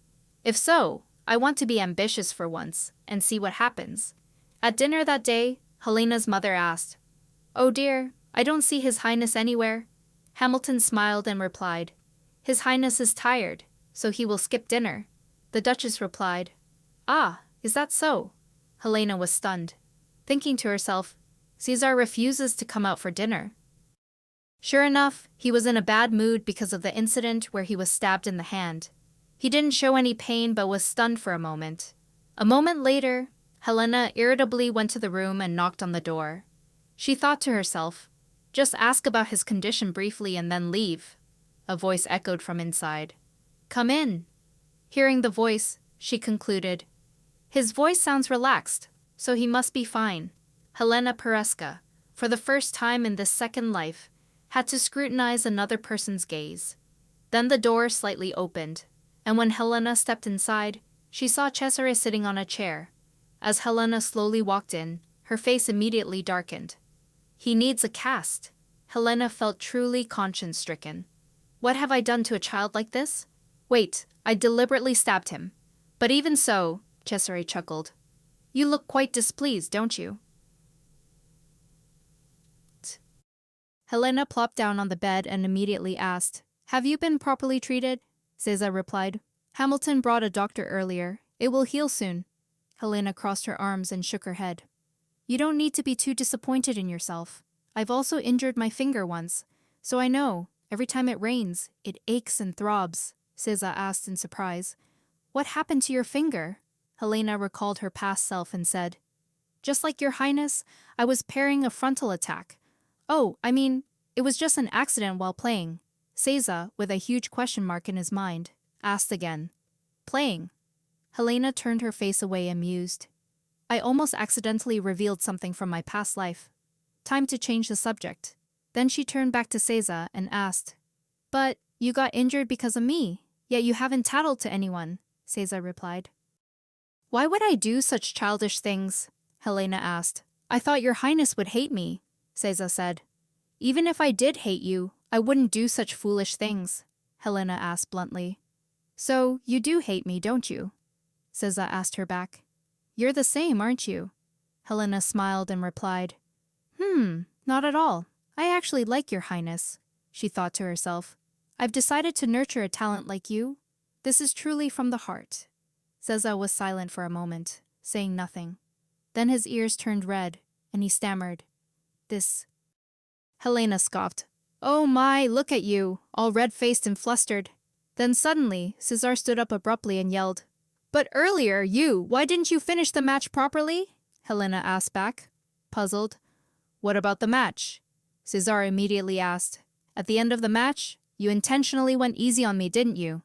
If so, I want to be ambitious for once and see what happens. At dinner that day, Helena's mother asked, "Oh dear, I don't see His Highness anywhere." Hamilton smiled and replied, "His Highness is tired, so he will skip dinner." The Duchess replied, "Ah, is that so?" Helena was stunned, thinking to herself, Caesar refuses to come out for dinner. Sure enough, he was in a bad mood because of the incident where he was stabbed in the hand. He didn't show any pain but was stunned for a moment. A moment later, Helena irritably went to the room and knocked on the door. She thought to herself, "Just ask about his condition briefly and then leave." A voice echoed from inside. "Come in." Hearing the voice, she concluded, "His voice sounds relaxed, so he must be fine." Helena Peresca, for the first time in this second life, had to scrutinize another person's gaze. Then the door slightly opened, and when Helena stepped inside, she saw Cesare sitting on a chair. As Helena slowly walked in, her face immediately darkened. He needs a cast. Helena felt truly conscience-stricken. What have I done to a child like this? Wait, I deliberately stabbed him. But even so, Cesare chuckled. You look quite displeased, don't you? Helena plopped down on the bed and immediately asked, "Have you been properly treated?" Caesar replied, "Hamilton brought a doctor earlier. It will heal soon." Helena crossed her arms and shook her head. "You don't need to be too disappointed in yourself. I've also injured my finger once, so I know, every time it rains, it aches and throbs." Caesar asked in surprise, "What happened to your finger?" Helena recalled her past self and said, "Just like your Highness, I was parrying a frontal attack. Oh, I mean, it was just an accident while playing." Caesar, with a huge question mark in his mind, asked again, "Playing?" Helena turned her face away amused. "I almost accidentally revealed something from my past life. Time to change the subject." Then she turned back to Caesar and asked, "But you got injured because of me, yet you haven't tattled to anyone," Caesar replied. "Why would I do such childish things?" Helena asked. "I thought your Highness would hate me," Caesar said. "Even if I did hate you, I wouldn't do such foolish things," Helena asked bluntly. "So, you do hate me, don't you?" Caesar asked her back. "You're the same, aren't you?" Helena smiled and replied, Not at all. I actually like your Highness," she thought to herself. "I've decided to nurture a talent like you. This is truly from the heart." Caesar was silent for a moment, saying nothing. Then his ears turned red, and he stammered, "This..." Helena scoffed. "Oh my, look at you, all red-faced and flustered." Then suddenly, Caesar stood up abruptly and yelled, "But earlier, why didn't you finish the match properly?" Helena asked back, puzzled. "What about the match?" Caesar immediately asked. "At the end of the match, you intentionally went easy on me, didn't you?"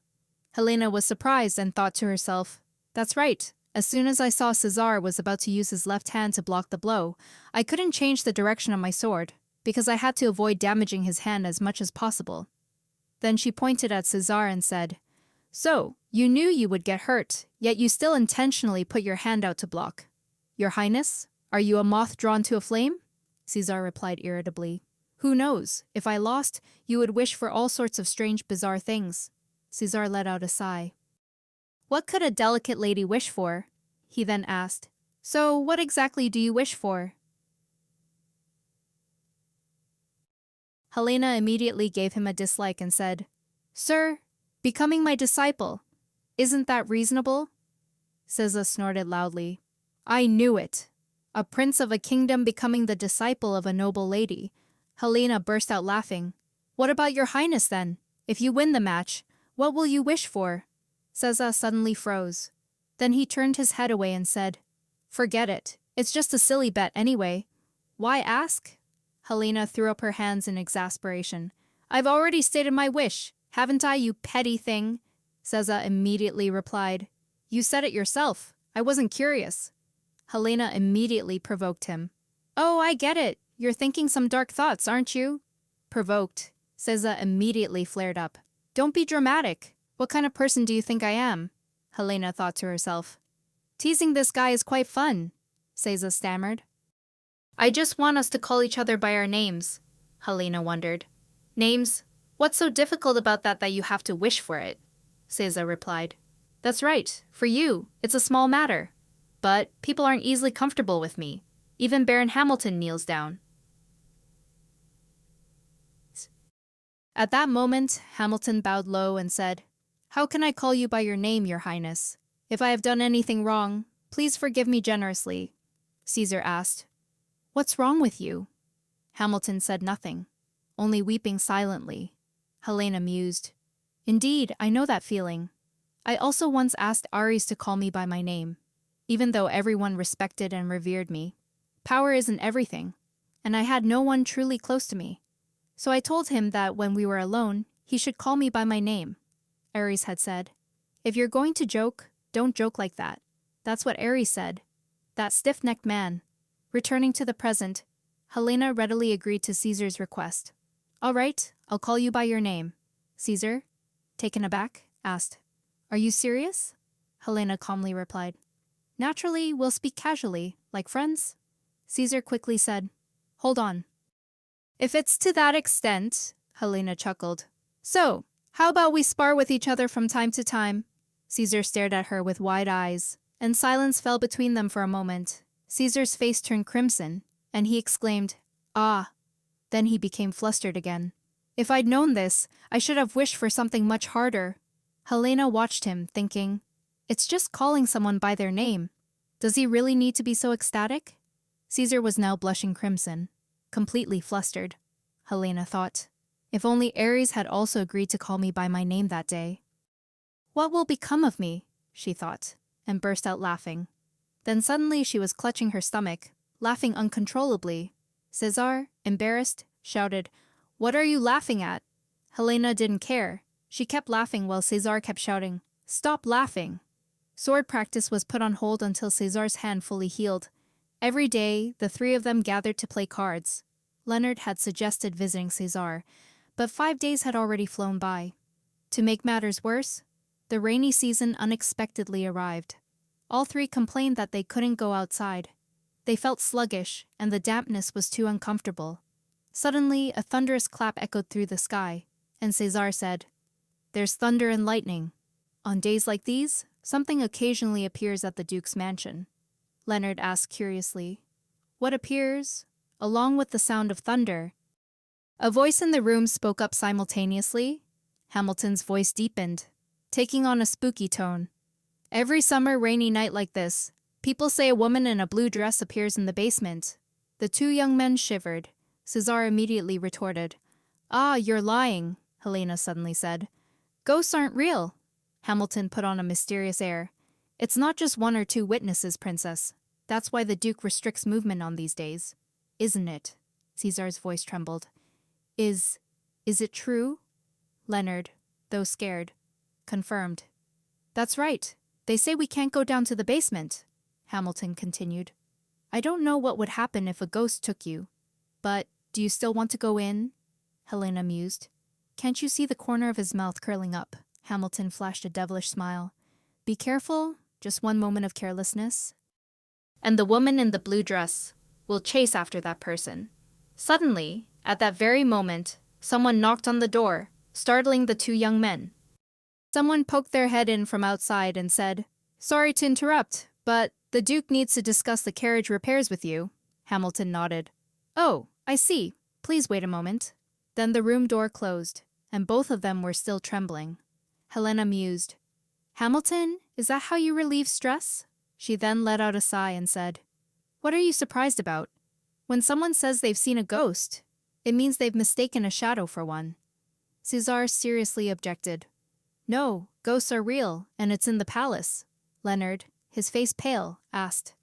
Helena was surprised and thought to herself, "That's right. As soon as I saw Caesar was about to use his left hand to block the blow, I couldn't change the direction of my sword, because I had to avoid damaging his hand as much as possible." Then she pointed at Caesar and said, "So, you knew you would get hurt, yet you still intentionally put your hand out to block. Your Highness, are you a moth drawn to a flame?" Caesar replied irritably. "Who knows, if I lost, you would wish for all sorts of strange, bizarre things." Caesar let out a sigh. "What could a delicate lady wish for?" he then asked. "So, what exactly do you wish for?" Helena immediately gave him a dislike and said, "Sir, becoming my disciple. Isn't that reasonable?" Caesar snorted loudly. "I knew it. A prince of a kingdom becoming the disciple of a noble lady." Helena burst out laughing. "What about your Highness then? If you win the match, what will you wish for?" Caesar suddenly froze. Then he turned his head away and said, "Forget it. It's just a silly bet anyway. Why ask?" Helena threw up her hands in exasperation. "I've already stated my wish, haven't I, you petty thing?" Caesar immediately replied, "You said it yourself. I wasn't curious." Helena immediately provoked him. "Oh, I get it. You're thinking some dark thoughts, aren't you?" Provoked, Seiza immediately flared up. Don't be dramatic. What kind of person do you think I am? Helena thought to herself. Teasing this guy is quite fun, Seiza stammered. I just want us to call each other by our names, Helena wondered. Names? What's so difficult about that you have to wish for it? Seiza replied. That's right, for you, it's a small matter. But people aren't easily comfortable with me. Even Baron Hamilton kneels down. At that moment, Hamilton bowed low and said, How can I call you by your name, your highness? If I have done anything wrong, please forgive me generously. Caesar asked, What's wrong with you? Hamilton said nothing, only weeping silently. Helena mused, Indeed, I know that feeling. I also once asked Ares to call me by my name, even though everyone respected and revered me. Power isn't everything, and I had no one truly close to me. So I told him that when we were alone, he should call me by my name. Ares had said, If you're going to joke, don't joke like that. That's what Ares said. That stiff-necked man. Returning to the present, Helena readily agreed to Caesar's request. All right, I'll call you by your name. Caesar, taken aback, asked, Are you serious? Helena calmly replied, Naturally, we'll speak casually, like friends. Caesar quickly said, Hold on. If it's to that extent, Helena chuckled. So, how about we spar with each other from time to time? Caesar stared at her with wide eyes, and silence fell between them for a moment. Caesar's face turned crimson, and he exclaimed, Ah! Then he became flustered again. If I'd known this, I should have wished for something much harder. Helena watched him, thinking, It's just calling someone by their name. Does he really need to be so ecstatic? Caesar was now blushing crimson, completely flustered. Helena thought, If only Ares had also agreed to call me by my name that day. What will become of me? She thought, and burst out laughing. Then suddenly she was clutching her stomach, laughing uncontrollably. Caesar, embarrassed, shouted, What are you laughing at? Helena didn't care. She kept laughing while Caesar kept shouting, Stop laughing! Sword practice was put on hold until Caesar's hand fully healed. Every day, the three of them gathered to play cards. Leonard had suggested visiting Caesar, but 5 days had already flown by. To make matters worse, the rainy season unexpectedly arrived. All three complained that they couldn't go outside. They felt sluggish, and the dampness was too uncomfortable. Suddenly, a thunderous clap echoed through the sky, and Caesar said, There's thunder and lightning. On days like these, something occasionally appears at the Duke's mansion. Leonard asked curiously, What appears? Along with the sound of thunder. A voice in the room spoke up simultaneously. Hamilton's voice deepened, taking on a spooky tone. Every summer rainy night like this, people say a woman in a blue dress appears in the basement. The two young men shivered. Caesar immediately retorted, Ah, you're lying, Helena suddenly said. Ghosts aren't real. Hamilton put on a mysterious air. It's not just 1 or 2 witnesses, Princess. That's why the Duke restricts movement on these days. Isn't it? Caesar's voice trembled. Is it true? Leonard, though scared, confirmed. That's right. They say we can't go down to the basement, Hamilton continued. I don't know what would happen if a ghost took you. But, do you still want to go in? Helena mused. Can't you see the corner of his mouth curling up? Hamilton flashed a devilish smile. Be careful, just one moment of carelessness. And the woman in the blue dress will chase after that person. Suddenly, at that very moment, someone knocked on the door, startling the two young men. Someone poked their head in from outside and said, Sorry to interrupt, but the Duke needs to discuss the carriage repairs with you. Hamilton nodded. Oh, I see. Please wait a moment. Then the room door closed, and both of them were still trembling. Helena mused. Hamilton, is that how you relieve stress? She then let out a sigh and said, What are you surprised about? When someone says they've seen a ghost, it means they've mistaken a shadow for one. Caesar seriously objected. No, ghosts are real, and it's in the palace. Leonard, his face pale, asked.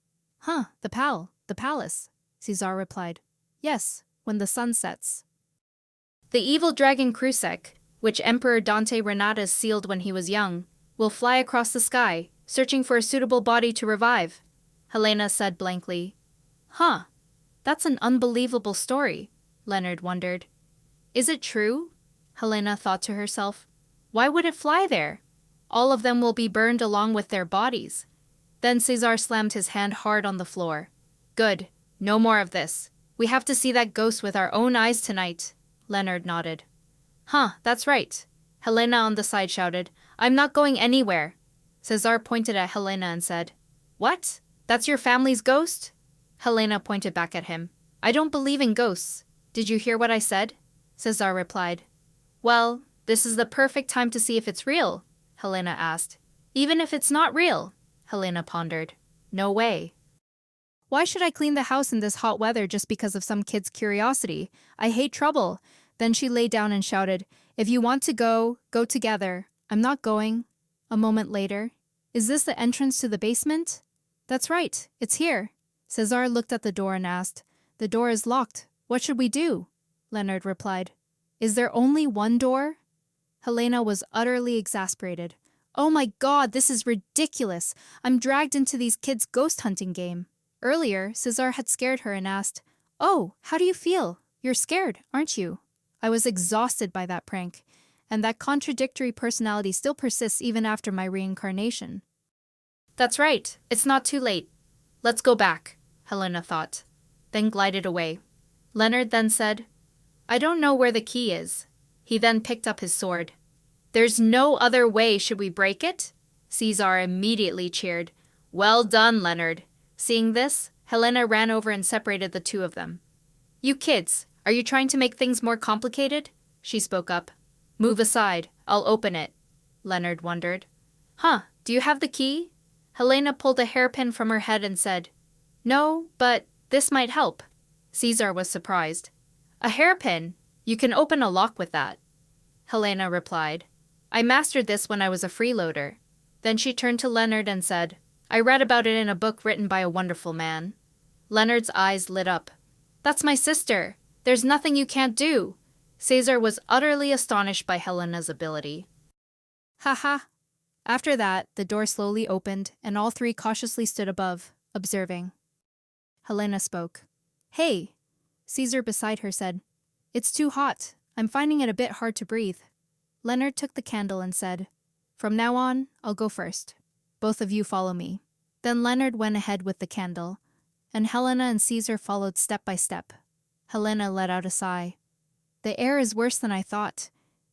The palace, Caesar replied. Yes, when the sun sets. The evil dragon Krusek, which Emperor Dante Renatus sealed when he was young, will fly across the sky, searching for a suitable body to revive, Helena said blankly. That's an unbelievable story, Leonard wondered. Is it true? Helena thought to herself. Why would it fly there? All of them will be burned along with their bodies. Then Cesar slammed his hand hard on the floor. Good. No more of this. We have to see that ghost with our own eyes tonight. Leonard nodded. Huh, that's right. Helena on the side shouted. I'm not going anywhere. Cesar pointed at Helena and said, What? That's your family's ghost? Helena pointed back at him. I don't believe in ghosts. Did you hear what I said? Cesar replied. Well, this is the perfect time to see if it's real, Helena asked. Even if it's not real, Helena pondered. No way. Why should I clean the house in this hot weather just because of some kid's curiosity? I hate trouble. Then she lay down and shouted, If you want to go, go together. I'm not going. A moment later, Is this the entrance to the basement? That's right, it's here. Cesar looked at the door and asked, The door is locked. What should we do? Leonard replied, Is there only one door? Helena was utterly exasperated. Oh my God, this is ridiculous. I'm dragged into these kids' ghost hunting game. Earlier, Cesar had scared her and asked, Oh, how do you feel? You're scared, aren't you? I was exhausted by that prank, and that contradictory personality still persists even after my reincarnation. That's right, it's not too late. Let's go back, Helena thought, then glided away. Leonard then said, I don't know where the key is. He then picked up his sword. There's no other way, should we break it? Cesar immediately cheered. Well done, Leonard. Seeing this, Helena ran over and separated the two of them. You kids, are you trying to make things more complicated? She spoke up. Move aside, I'll open it. Leonard wondered. Huh, do you have the key? Helena pulled a hairpin from her head and said, No, but this might help. Cesar was surprised. A hairpin? You can open a lock with that. Helena replied. I mastered this when I was a freeloader. Then she turned to Leonard and said, I read about it in a book written by a wonderful man. Leonard's eyes lit up. That's my sister. There's nothing you can't do. Cesar was utterly astonished by Helena's ability. Ha. After that, the door slowly opened, and all three cautiously stood above, observing. Helena spoke. Hey. Cesar beside her said, It's too hot. I'm finding it a bit hard to breathe. Leonard took the candle and said, From now on, I'll go first. Both of you follow me. Then Leonard went ahead with the candle, and Helena and Cesar followed step by step. Helena let out a sigh. The air is worse than I thought.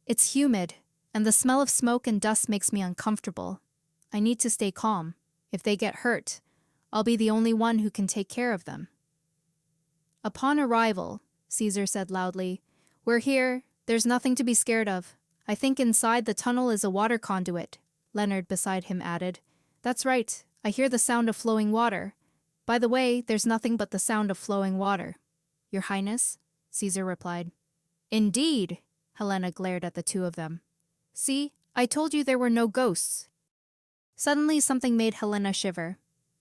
It's humid, and the smell of smoke and dust makes me uncomfortable. I need to stay calm. If they get hurt, I'll be the only one who can take care of them. Upon arrival, Cesar said loudly, We're here. There's nothing to be scared of. I think inside the tunnel is a water conduit. Leonard beside him added, That's right. I hear the sound of flowing water. By the way, there's nothing but the sound of flowing water. Your Highness? Cesar replied. Indeed, Helena glared at the two of them. See, I told you there were no ghosts. Suddenly something made Helena shiver.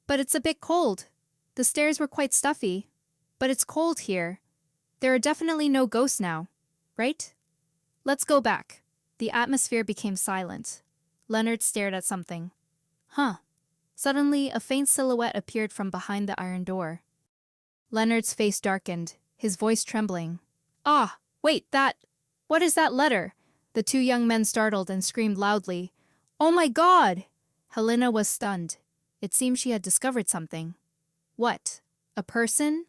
But it's a bit cold. The stairs were quite stuffy. But it's cold here. There are definitely no ghosts now, right? Let's go back. The atmosphere became silent. Leonard stared at something. Huh. Suddenly, a faint silhouette appeared from behind the iron door. Leonard's face darkened, his voice trembling. Ah, wait, what is that letter? The two young men startled and screamed loudly. Oh my God! Helena was stunned. It seemed she had discovered something. What? A person?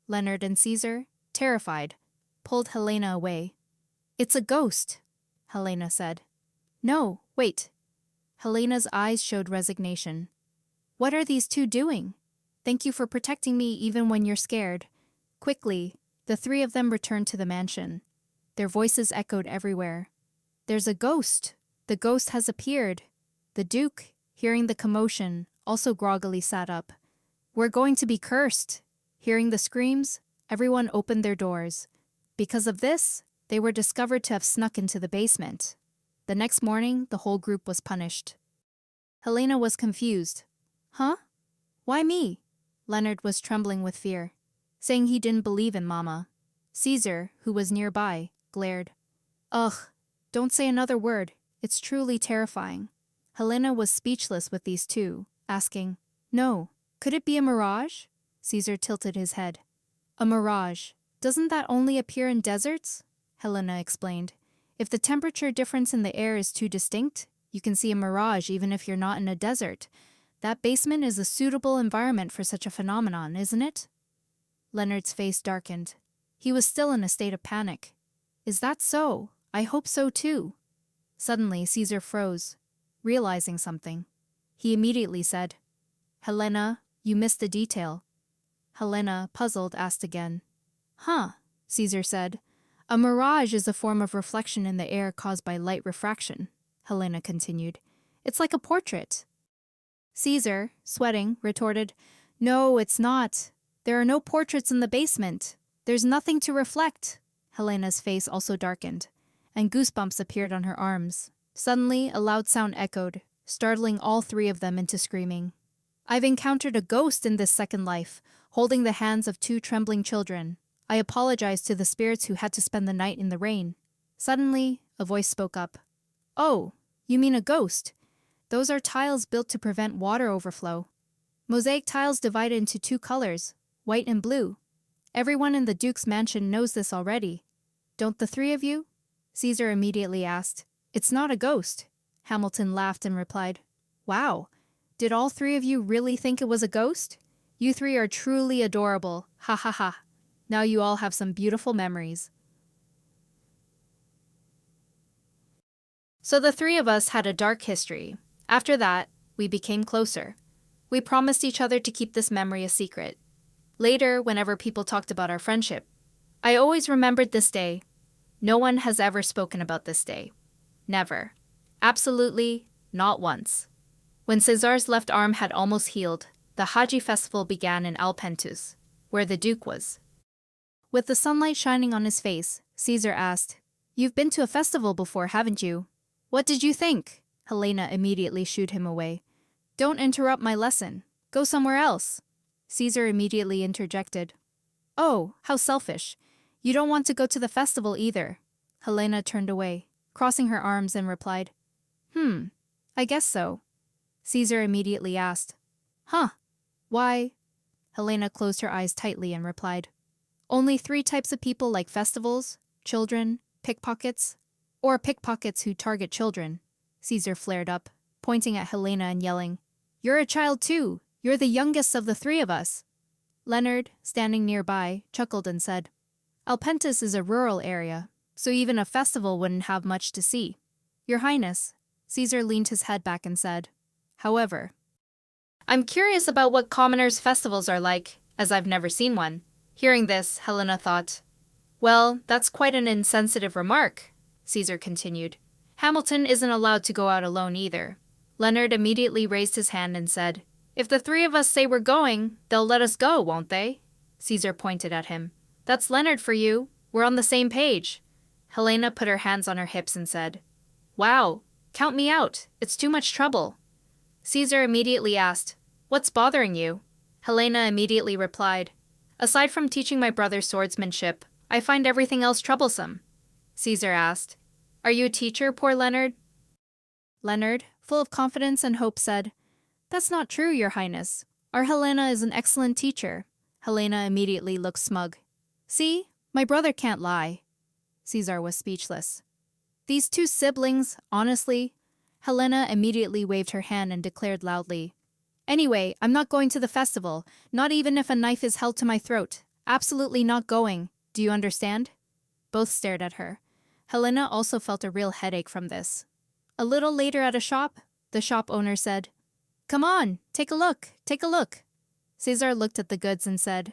Leonard and Cesar, terrified, pulled Helena away. It's a ghost, Helena said. No, wait. Helena's eyes showed resignation. What are these two doing? Thank you for protecting me even when you're scared. Quickly, the three of them returned to the mansion. Their voices echoed everywhere. There's a ghost. The ghost has appeared. The Duke, hearing the commotion, also groggily sat up. We're going to be cursed. Hearing the screams, everyone opened their doors. Because of this, they were discovered to have snuck into the basement. The next morning, the whole group was punished. Helena was confused. Huh? Why me? Leonard was trembling with fear, saying he didn't believe in Mama. Cesar, who was nearby, glared. Ugh, don't say another word. It's truly terrifying. Helena was speechless with these two, asking, No, could it be a mirage? Cesar tilted his head. A mirage. Doesn't that only appear in deserts? Helena explained. If the temperature difference in the air is too distinct, you can see a mirage even if you're not in a desert. That basement is a suitable environment for such a phenomenon, isn't it? Leonard's face darkened. He was still in a state of panic. Is that so? I hope so too. Suddenly, Caesar froze, realizing something. He immediately said, Helena, you missed a detail. Helena, puzzled, asked again. Huh, Caesar said. A mirage is a form of reflection in the air caused by light refraction, Helena continued. It's like a portrait. Caesar, sweating, retorted, No, it's not. There are no portraits in the basement. There's nothing to reflect. Helena's face also darkened, and goosebumps appeared on her arms. Suddenly, a loud sound echoed, startling all three of them into screaming. I've encountered a ghost in this second life, holding the hands of two trembling children. I apologize to the spirits who had to spend the night in the rain. Suddenly, a voice spoke up. Oh, you mean a ghost? Those are tiles built to prevent water overflow. Mosaic tiles divided into two colors, white and blue. Everyone in the Duke's mansion knows this already. Don't the three of you? Caesar immediately asked. It's not a ghost. Hamilton laughed and replied, Wow, did all three of you really think it was a ghost? You three are truly adorable, ha ha ha. Now you all have some beautiful memories. So the three of us had a dark history. After that, we became closer. We promised each other to keep this memory a secret. Later, whenever people talked about our friendship, I always remembered this day. No one has ever spoken about this day. Never. Absolutely not once. When Cesar's left arm had almost healed, the Haji festival began in Alpentus, where the Duke was. With the sunlight shining on his face, Caesar asked, You've been to a festival before, haven't you? What did you think? Helena immediately shooed him away. Don't interrupt my lesson. Go somewhere else. Caesar immediately interjected. Oh, how selfish. You don't want to go to the festival either. Helena turned away, crossing her arms, and replied, I guess so. Caesar immediately asked, Huh, why? Helena closed her eyes tightly and replied, Only 3 types of people like festivals, children, pickpockets, or pickpockets who target children. Caesar flared up, pointing at Helena and yelling, You're a child too. You're the youngest of the 3 of us. Leonard, standing nearby, chuckled and said, Alpentus is a rural area, so even a festival wouldn't have much to see. Your Highness, Caesar leaned his head back and said, However, I'm curious about what commoners' festivals are like, as I've never seen one. Hearing this, Helena thought, Well, that's quite an insensitive remark, Caesar continued. Hamilton isn't allowed to go out alone either. Leonard immediately raised his hand and said, If the 3 of us say we're going, they'll let us go, won't they? Caesar pointed at him. That's Leonard for you. We're on the same page. Helena put her hands on her hips and said, Wow, count me out. It's too much trouble. Caesar immediately asked, What's bothering you? Helena immediately replied, Aside from teaching my brother swordsmanship, I find everything else troublesome. Caesar asked, Are you a teacher, poor Leonard? Leonard, full of confidence and hope, said, That's not true, Your Highness. Our Helena is an excellent teacher. Helena immediately looked smug. See, my brother can't lie. Caesar was speechless. These 2 siblings, honestly. Helena immediately waved her hand and declared loudly, Anyway, I'm not going to the festival, not even if a knife is held to my throat. Absolutely not going. Do you understand? Both stared at her. Helena also felt a real headache from this. A little later at a shop, the shop owner said, Come on, take a look, take a look. Caesar looked at the goods and said,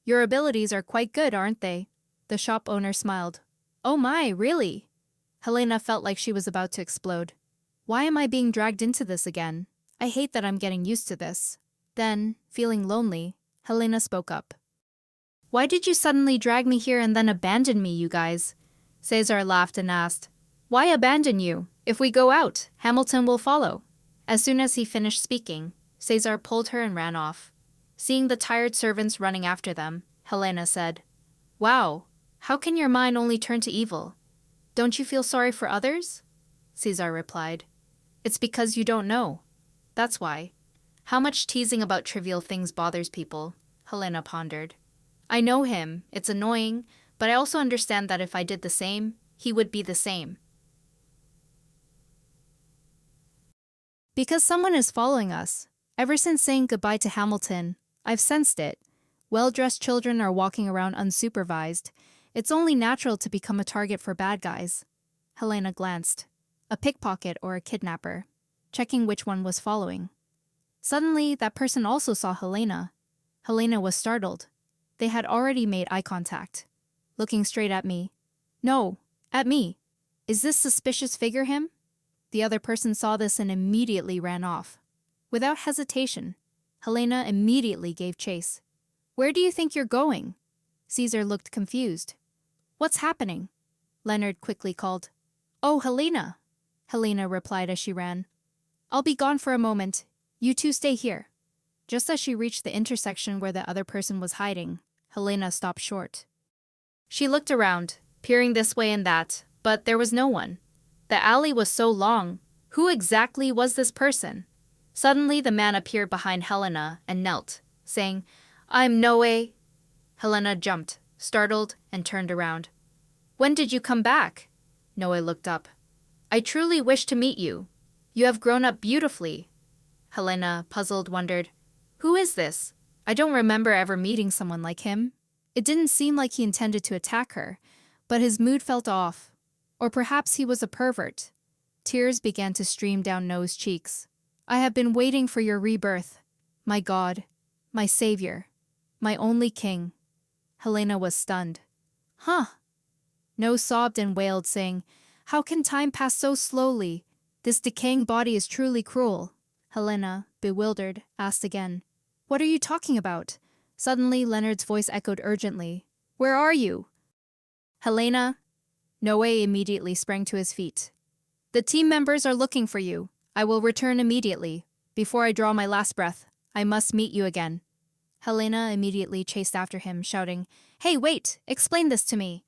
Your abilities are quite good, aren't they? The shop owner smiled. Oh my, really? Helena felt like she was about to explode. Why am I being dragged into this again? I hate that I'm getting used to this. Then, feeling lonely, Helena spoke up. Why did you suddenly drag me here and then abandon me, you guys? Caesar laughed and asked, Why abandon you? If we go out, Hamilton will follow. As soon as he finished speaking, Caesar pulled her and ran off. Seeing the tired servants running after them, Helena said, Wow, how can your mind only turn to evil? Don't you feel sorry for others? Caesar replied, It's because you don't know. That's why. How much teasing about trivial things bothers people, Helena pondered. I know him, it's annoying, but I also understand that if I did the same, he would be the same. Because someone is following us. Ever since saying goodbye to Hamilton, I've sensed it. Well-dressed children are walking around unsupervised. It's only natural to become a target for bad guys. Helena glanced. A pickpocket or a kidnapper, checking which one was following. Suddenly, that person also saw Helena. Helena was startled. They had already made eye contact. Looking straight at me. No, at me. Is this suspicious figure him? The other person saw this and immediately ran off. Without hesitation, Helena immediately gave chase. Where do you think you're going? Caesar looked confused. What's happening? Leonard quickly called. Oh, Helena. Helena replied as she ran. I'll be gone for a moment. You two stay here. Just as she reached the intersection where the other person was hiding, Helena stopped short. She looked around, peering this way and that, but there was no one. The alley was so long. Who exactly was this person? Suddenly the man appeared behind Helena and knelt, saying, I'm Noe. Helena jumped, startled, and turned around. When did you come back? Noe looked up. I truly wish to meet you. You have grown up beautifully. Helena, puzzled, wondered, who is this? I don't remember ever meeting someone like him. It didn't seem like he intended to attack her, but his mood felt off. Or perhaps he was a pervert. Tears began to stream down Noe's cheeks. I have been waiting for your rebirth. My God, my savior, my only king. Helena was stunned. Huh? Noe sobbed and wailed, saying, how can time pass so slowly? This decaying body is truly cruel. Helena, bewildered, asked again, what are you talking about? Suddenly, Leonard's voice echoed urgently. Where are you? Helena. Noe immediately sprang to his feet. The team members are looking for you. I will return immediately. Before I draw my last breath, I must meet you again. Helena immediately chased after him, shouting, Hey, wait! Explain this to me!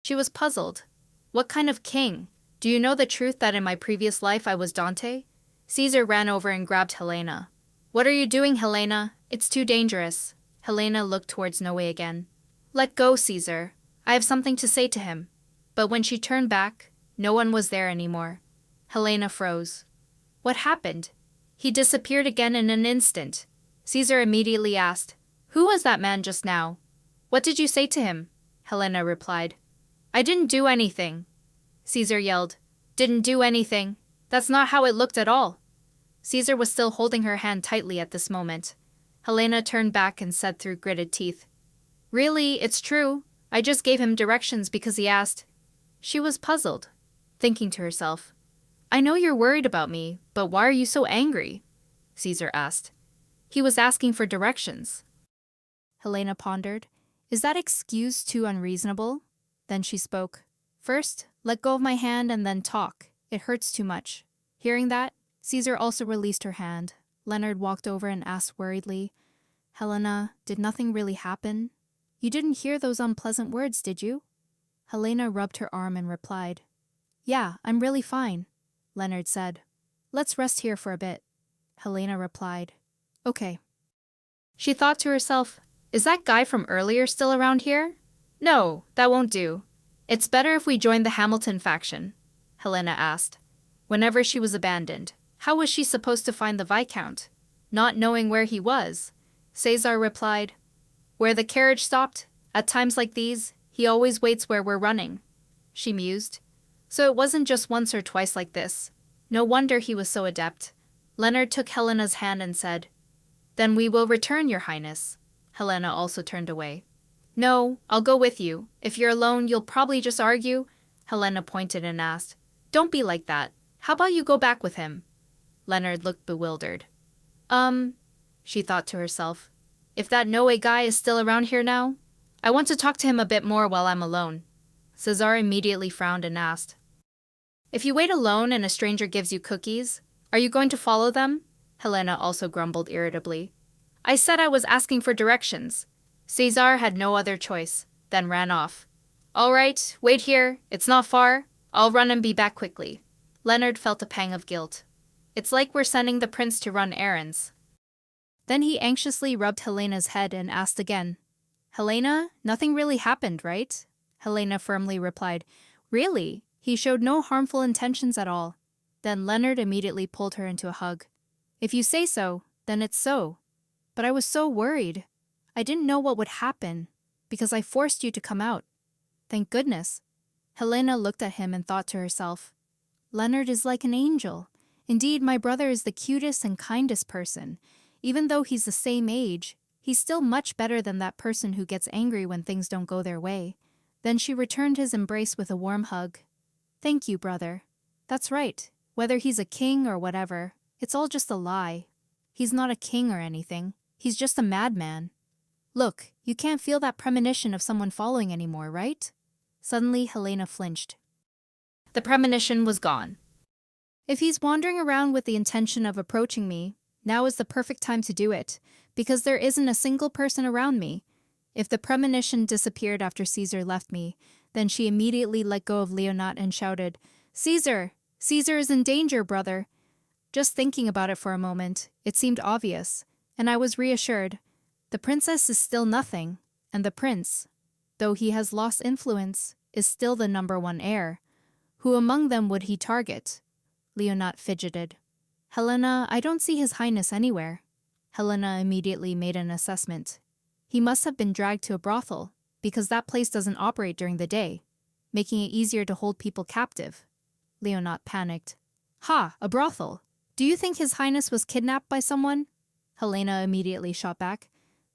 She was puzzled. What kind of king? Do you know the truth that in my previous life I was Dante? Caesar ran over and grabbed Helena. What are you doing, Helena? It's too dangerous. Helena looked towards Noe again. Let go, Caesar. I have something to say to him. But when she turned back, no one was there anymore. Helena froze. What happened? He disappeared again in an instant. Caesar immediately asked, Who was that man just now? What did you say to him? Helena replied, I didn't do anything. Caesar yelled, Didn't do anything. That's not how it looked at all. Caesar was still holding her hand tightly at this moment. Helena turned back and said through gritted teeth, Really, it's true. I just gave him directions because he asked. She was puzzled, thinking to herself, I know you're worried about me, but why are you so angry? Caesar asked. He was asking for directions. Helena pondered. Is that excuse too unreasonable? Then she spoke. First, let go of my hand and then talk. It hurts too much. Hearing that, Caesar also released her hand. Leonard walked over and asked worriedly, Helena, did nothing really happen? You didn't hear those unpleasant words, did you? Helena rubbed her arm and replied, Yeah, I'm really fine. Leonard said, Let's rest here for a bit. Helena replied, Okay. She thought to herself, Is that guy from earlier still around here? No, that won't do. It's better if we join the Hamilton faction, Helena asked. Whenever she was abandoned, how was she supposed to find the Viscount? Not knowing where he was, Caesar replied, Where the carriage stopped, at times like these, he always waits where we're running. She mused. So it wasn't just once or twice like this. No wonder he was so adept. Leonard took Helena's hand and said, Then we will return, Your Highness. Helena also turned away. No, I'll go with you. If you're alone, you'll probably just argue. Helena pointed and asked, Don't be like that. How about you go back with him? Leonard looked bewildered. She thought to herself. If that Noe guy is still around here now, I want to talk to him a bit more while I'm alone. Caesar immediately frowned and asked, If you wait alone and a stranger gives you cookies, are you going to follow them? Helena also grumbled irritably. I said I was asking for directions. Caesar had no other choice, then ran off. All right, wait here. It's not far. I'll run and be back quickly. Leonard felt a pang of guilt. It's like we're sending the prince to run errands. Then he anxiously rubbed Helena's head and asked again, Helena, nothing really happened, right? Helena firmly replied, Really? He showed no harmful intentions at all. Then Leonard immediately pulled her into a hug. If you say so, then it's so. But I was so worried. I didn't know what would happen, because I forced you to come out. Thank goodness. Helena looked at him and thought to herself, Leonard is like an angel. Indeed, my brother is the cutest and kindest person. Even though he's the same age, he's still much better than that person who gets angry when things don't go their way. Then she returned his embrace with a warm hug. Thank you, brother. That's right. Whether he's a king or whatever, it's all just a lie. He's not a king or anything. He's just a madman. Look, you can't feel that premonition of someone following anymore, right? Suddenly, Helena flinched. The premonition was gone. If he's wandering around with the intention of approaching me, now is the perfect time to do it, because there isn't a single person around me. If the premonition disappeared after Caesar left me, then she immediately let go of Leonard and shouted, Caesar! Caesar is in danger, brother! Just thinking about it for a moment, it seemed obvious, and I was reassured. The princess is still nothing, and the prince, though he has lost influence, is still the #1 heir. Who among them would he target? Leonard fidgeted. Helena, I don't see His Highness anywhere. Helena immediately made an assessment. He must have been dragged to a brothel, because that place doesn't operate during the day, making it easier to hold people captive. Leonard panicked. Ha, a brothel. Do you think His Highness was kidnapped by someone? Helena immediately shot back.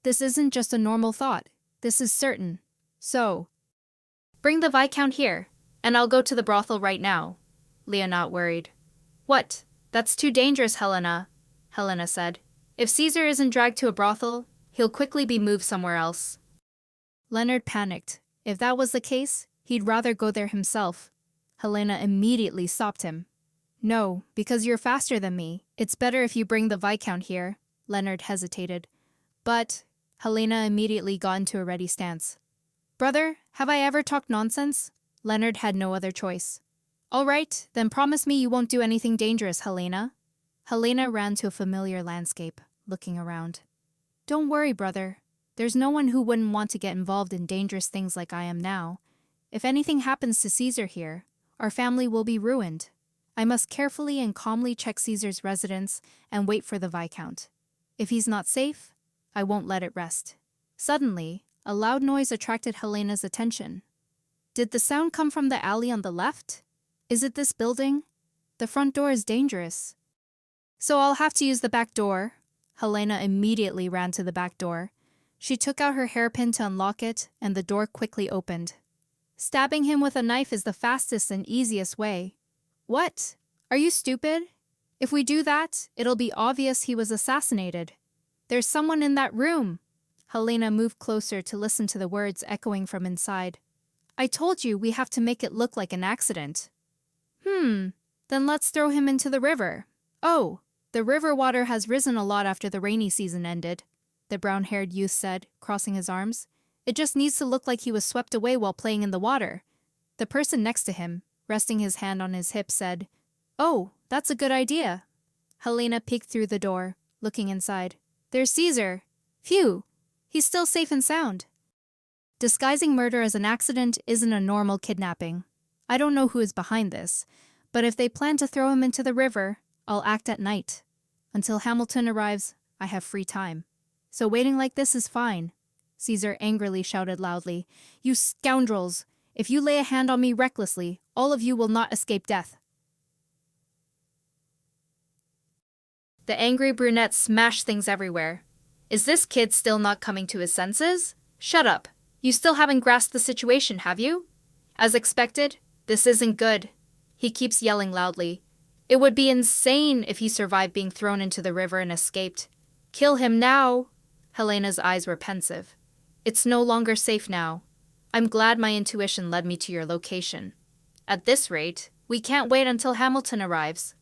This isn't just a normal thought. This is certain. So, bring the Viscount here, and I'll go to the brothel right now. Leonard worried. What? That's too dangerous, Helena, Helena said. If Caesar isn't dragged to a brothel, he'll quickly be moved somewhere else. Leonard panicked. If that was the case, he'd rather go there himself. Helena immediately stopped him. No, because you're faster than me. It's better if you bring the Viscount here. Leonard hesitated. But Helena immediately got into a ready stance. Brother, have I ever talked nonsense? Leonard had no other choice. All right, then promise me you won't do anything dangerous, Helena. Helena ran to a familiar landscape, looking around. Don't worry, brother. There's no one who wouldn't want to get involved in dangerous things like I am now. If anything happens to Caesar here, our family will be ruined. I must carefully and calmly check Caesar's residence and wait for the Viscount. If he's not safe, I won't let it rest. Suddenly, a loud noise attracted Helena's attention. Did the sound come from the alley on the left? Is it this building? The front door is dangerous. So I'll have to use the back door. Helena immediately ran to the back door. She took out her hairpin to unlock it, and the door quickly opened. Stabbing him with a knife is the fastest and easiest way. What? Are you stupid? If we do that, it'll be obvious he was assassinated. There's someone in that room. Helena moved closer to listen to the words echoing from inside. I told you we have to make it look like an accident. Then let's throw him into the river. Oh, the river water has risen a lot after the rainy season ended, the brown-haired youth said, crossing his arms. It just needs to look like he was swept away while playing in the water. The person next to him, resting his hand on his hip, said, Oh, that's a good idea. Helena peeked through the door, looking inside. There's Caesar. Phew, he's still safe and sound. Disguising murder as an accident isn't a normal kidnapping. I don't know who is behind this, but if they plan to throw him into the river, I'll act at night. Until Hamilton arrives, I have free time. So waiting like this is fine. Caesar angrily shouted loudly, You scoundrels! If you lay a hand on me recklessly, all of you will not escape death. The angry brunette smashed things everywhere. Is this kid still not coming to his senses? Shut up. You still haven't grasped the situation, have you? As expected, this isn't good. He keeps yelling loudly. It would be insane if he survived being thrown into the river and escaped. Kill him now. Helena's eyes were pensive. It's no longer safe now. I'm glad my intuition led me to your location. At this rate, we can't wait until Hamilton arrives,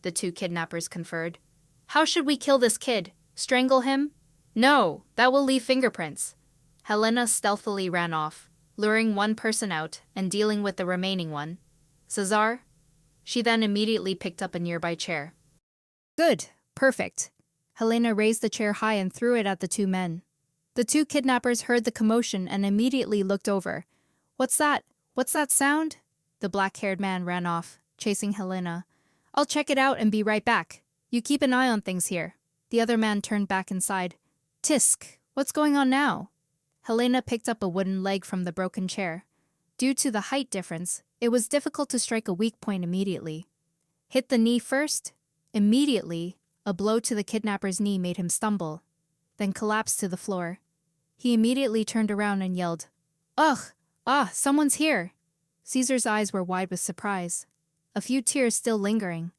the two kidnappers conferred. How should we kill this kid? Strangle him? No, that will leave fingerprints. Helena stealthily ran off, luring one person out and dealing with the remaining one. Cesar? She then immediately picked up a nearby chair. Good. Perfect. Helena raised the chair high and threw it at the two men. The two kidnappers heard the commotion and immediately looked over. What's that? What's that sound? The black-haired man ran off, chasing Helena. I'll check it out and be right back. You keep an eye on things here. The other man turned back inside. Tisk, what's going on now? Helena picked up a wooden leg from the broken chair. Due to the height difference, it was difficult to strike a weak point immediately. Hit the knee first. Immediately, a blow to the kidnapper's knee made him stumble, then collapsed to the floor. He immediately turned around and yelled, Ugh! Someone's here! Caesar's eyes were wide with surprise, a few tears still lingering.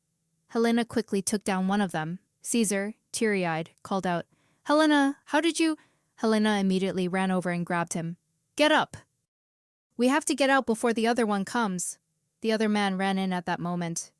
Helena quickly took down one of them. Caesar, teary-eyed, called out, Helena, how did you… Helena immediately ran over and grabbed him. Get up! We have to get out before the other one comes. The other man ran in at that moment.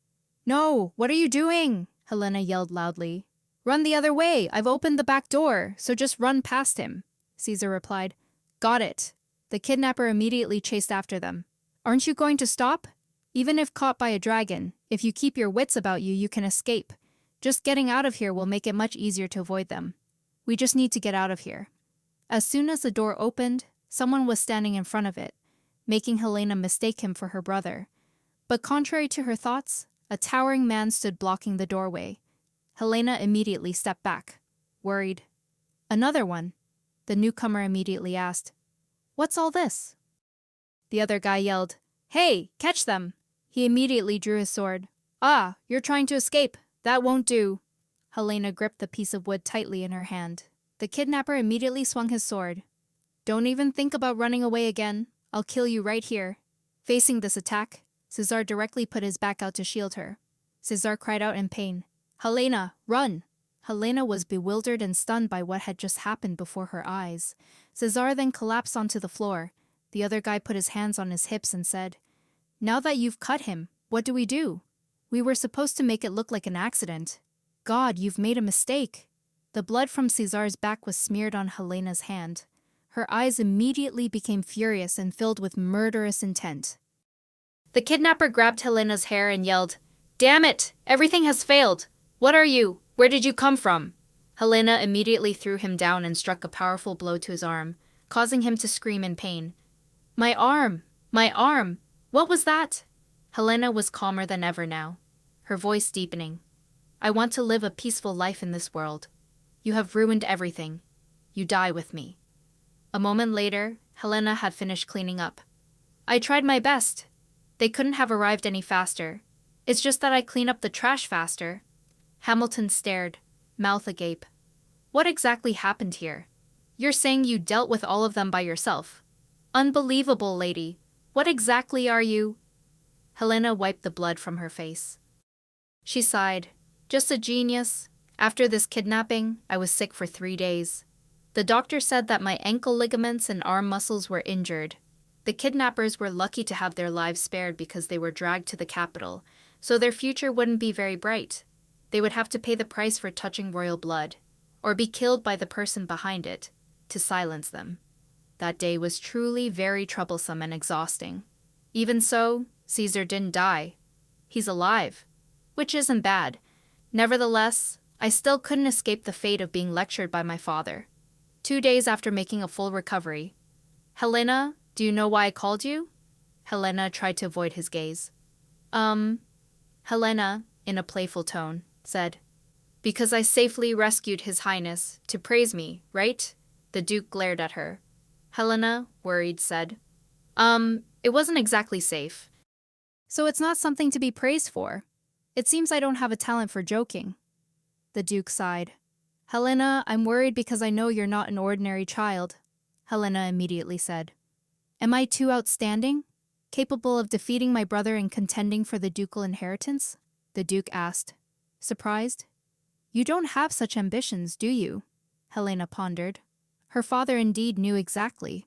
No, what are you doing? Helena yelled loudly. Run the other way, I've opened the back door, so just run past him. Caesar replied. Got it. The kidnapper immediately chased after them. Aren't you going to stop? Even if caught by a dragon, if you keep your wits about you, you can escape. Just getting out of here will make it much easier to avoid them. We just need to get out of here. As soon as the door opened, someone was standing in front of it, making Helena mistake him for her brother. But contrary to her thoughts, a towering man stood blocking the doorway. Helena immediately stepped back, worried. Another one? The newcomer immediately asked. What's all this? The other guy yelled, Hey, catch them! He immediately drew his sword. You're trying to escape. That won't do. Helena gripped the piece of wood tightly in her hand. The kidnapper immediately swung his sword. Don't even think about running away again. I'll kill you right here. Facing this attack, Cesar directly put his back out to shield her. Cesar cried out in pain. Helena, run! Helena was bewildered and stunned by what had just happened before her eyes. Cesar then collapsed onto the floor. The other guy put his hands on his hips and said, Now that you've cut him, what do we do? We were supposed to make it look like an accident. God, you've made a mistake. The blood from Cesar's back was smeared on Helena's hand. Her eyes immediately became furious and filled with murderous intent. The kidnapper grabbed Helena's hair and yelled, Damn it! Everything has failed! What are you? Where did you come from? Helena immediately threw him down and struck a powerful blow to his arm, causing him to scream in pain. My arm! My arm! What was that? Helena was calmer than ever now, her voice deepening. I want to live a peaceful life in this world. You have ruined everything. You die with me. A moment later, Helena had finished cleaning up. I tried my best. They couldn't have arrived any faster. It's just that I clean up the trash faster. Hamilton stared, mouth agape. What exactly happened here? You're saying you dealt with all of them by yourself. Unbelievable, lady. What exactly are you? Helena wiped the blood from her face. She sighed. Just a genius. After this kidnapping, I was sick for 3 days. The doctor said that my ankle ligaments and arm muscles were injured. The kidnappers were lucky to have their lives spared because they were dragged to the capital, so their future wouldn't be very bright. They would have to pay the price for touching royal blood, or be killed by the person behind it, to silence them. That day was truly very troublesome and exhausting. Even so, Caesar didn't die. He's alive, which isn't bad. Nevertheless, I still couldn't escape the fate of being lectured by my father. 2 days after making a full recovery. Helena, do you know why I called you? Helena tried to avoid his gaze. Helena, in a playful tone, said, Because I safely rescued His Highness, to praise me, right? The Duke glared at her. Helena, worried, said, It wasn't exactly safe. So it's not something to be praised for. It seems I don't have a talent for joking. The Duke sighed. Helena, I'm worried because I know you're not an ordinary child. Helena immediately said. Am I too outstanding? Capable of defeating my brother and contending for the ducal inheritance? The Duke asked. Surprised? You don't have such ambitions, do you? Helena pondered. Her father indeed knew exactly.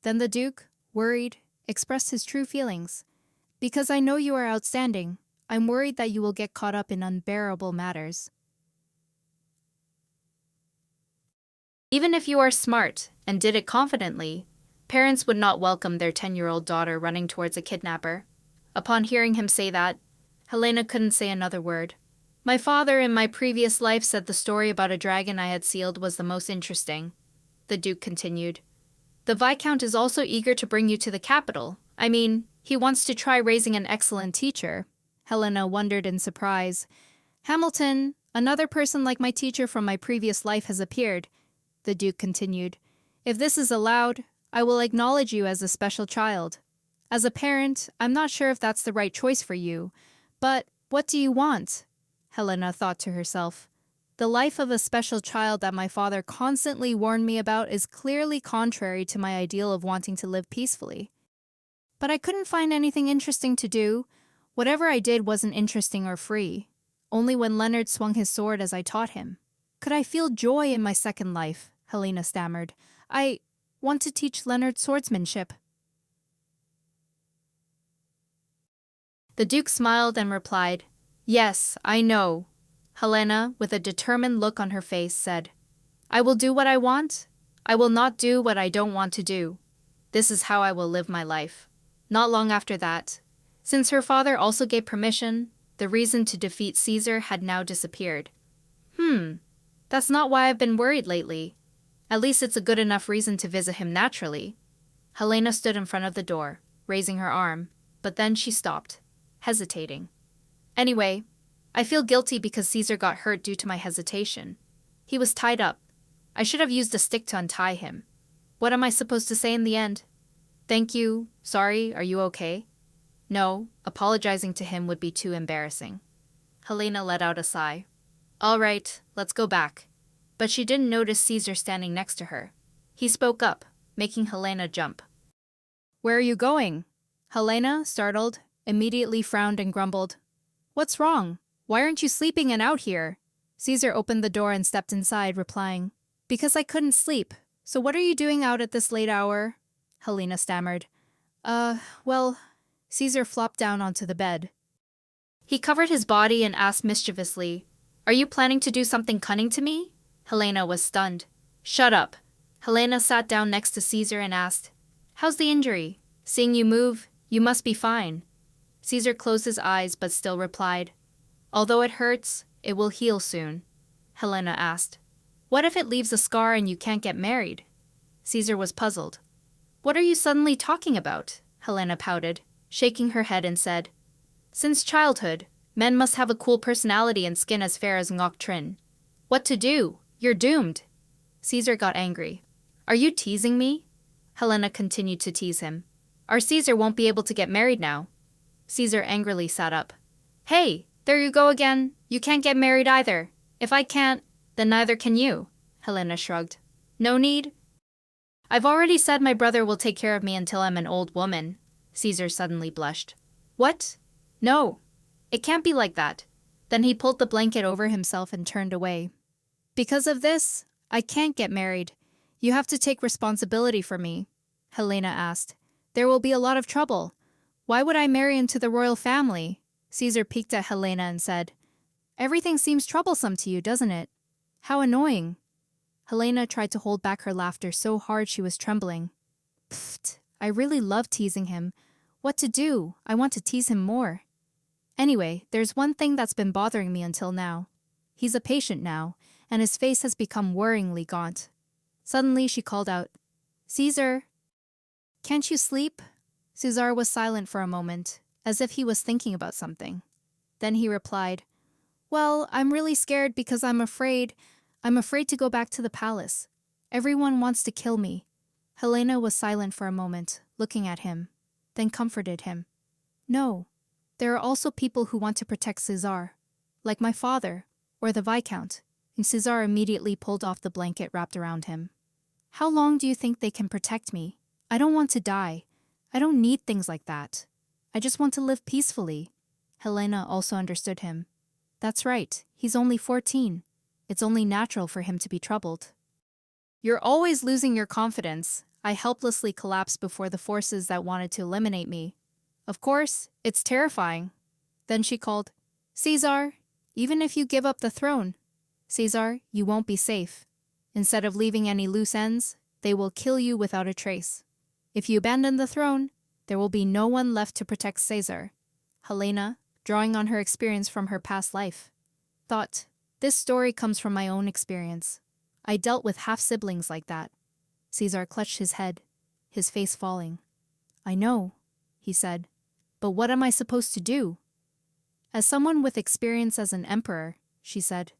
Then the Duke, worried, expressed his true feelings. Because I know you are outstanding, I'm worried that you will get caught up in unbearable matters. Even if you are smart and did it confidently, parents would not welcome their 10-year-old daughter running towards a kidnapper. Upon hearing him say that, Helena couldn't say another word. My father in my previous life said the story about a dragon I had sealed was the most interesting. the Duke continued. The Viscount is also eager to bring you to the capital. I mean, he wants to try raising an excellent teacher. Helena wondered in surprise. Hamilton, another person like my teacher from my previous life has appeared, the Duke continued. If this is allowed, I will acknowledge you as a special child. As a parent, I'm not sure if that's the right choice for you, but what do you want? Helena thought to herself. The life of a special child that my father constantly warned me about is clearly contrary to my ideal of wanting to live peacefully. But I couldn't find anything interesting to do. Whatever I did wasn't interesting or free. Only when Leonard swung his sword as I taught him. Could I feel joy in my second life? Helena stammered. I want to teach Leonard swordsmanship. The Duke smiled and replied, Yes, I know. Helena, with a determined look on her face, said, I will do what I want. I will not do what I don't want to do. This is how I will live my life. Not long after that, since her father also gave permission, the reason to defeat Caesar had now disappeared. That's not why I've been worried lately. At least it's a good enough reason to visit him naturally. Helena stood in front of the door, raising her arm, but then she stopped, hesitating. Anyway, I feel guilty because Caesar got hurt due to my hesitation. He was tied up. I should have used a stick to untie him. What am I supposed to say in the end? Thank you, sorry, are you okay? No, apologizing to him would be too embarrassing. Helena let out a sigh. All right, let's go back. But she didn't notice Caesar standing next to her. He spoke up, making Helena jump. Where are you going? Helena, startled, immediately frowned and grumbled. What's wrong? Why aren't you sleeping and out here? Caesar opened the door and stepped inside, replying, Because I couldn't sleep. So what are you doing out at this late hour? Helena stammered. Well, Caesar flopped down onto the bed. He covered his body and asked mischievously, Are you planning to do something cunning to me? Helena was stunned. Shut up. Helena sat down next to Caesar and asked, How's the injury? Seeing you move, you must be fine. Caesar closed his eyes but still replied, Although it hurts, it will heal soon. Helena asked, What if it leaves a scar and you can't get married? Caesar was puzzled. What are you suddenly talking about? Helena pouted, shaking her head and said, Since childhood, men must have a cool personality and skin as fair as Ngok Trin. What to do? You're doomed. Caesar got angry. Are you teasing me? Helena continued to tease him. Our Caesar won't be able to get married now. Caesar angrily sat up. Hey, there you go again. You can't get married either. If I can't, then neither can you. Helena shrugged. No need. I've already said my brother will take care of me until I'm an old woman. Caesar suddenly blushed. What? No. It can't be like that. Then he pulled the blanket over himself and turned away. Because of this, I can't get married. You have to take responsibility for me. Helena asked. There will be a lot of trouble. Why would I marry into the royal family? Caesar peeked at Helena and said, Everything seems troublesome to you, doesn't it? How annoying. Helena tried to hold back her laughter so hard she was trembling. Pfft, I really love teasing him. What to do? I want to tease him more. Anyway, there's one thing that's been bothering me until now. He's a patient now, and his face has become worryingly gaunt. Suddenly she called out, Caesar! Can't you sleep? Caesar was silent for a moment, as if he was thinking about something. Then he replied, Well, I'm really scared because I'm afraid to go back to the palace. Everyone wants to kill me. Helena was silent for a moment, looking at him, then comforted him. No, there are also people who want to protect Caesar, like my father, or the Viscount, and Caesar immediately pulled off the blanket wrapped around him. How long do you think they can protect me? I don't want to die. I don't need things like that. I just want to live peacefully. Helena also understood him. That's right, he's only 14. It's only natural for him to be troubled. You're always losing your confidence. I helplessly collapsed before the forces that wanted to eliminate me. Of course, it's terrifying. Then she called, Caesar, even if you give up the throne, Caesar, you won't be safe. Instead of leaving any loose ends, they will kill you without a trace. If you abandon the throne, there will be no one left to protect Caesar. Helena, drawing on her experience from her past life, thought, This story comes from my own experience. I dealt with half-siblings like that. Caesar clutched his head, his face falling. I know, he said. But what am I supposed to do? As someone with experience as an emperor, she said.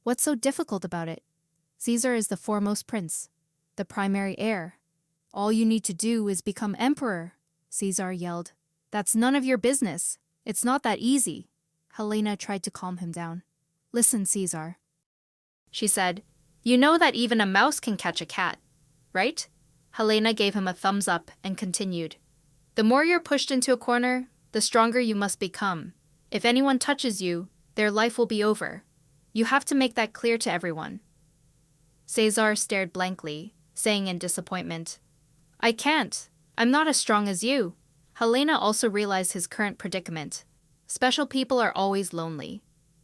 What's so difficult about it? Caesar is the foremost prince, the primary heir. All you need to do is become emperor, Caesar yelled. That's none of your business. It's not that easy. Helena tried to calm him down. Listen, Caesar, she said. You know that even a mouse can catch a cat, right? Helena gave him a thumbs up and continued. The more you're pushed into a corner, the stronger you must become. If anyone touches you, their life will be over. You have to make that clear to everyone. Caesar stared blankly, saying in disappointment, I can't. I'm not as strong as you. Helena also realized his current predicament. Special people are always lonely.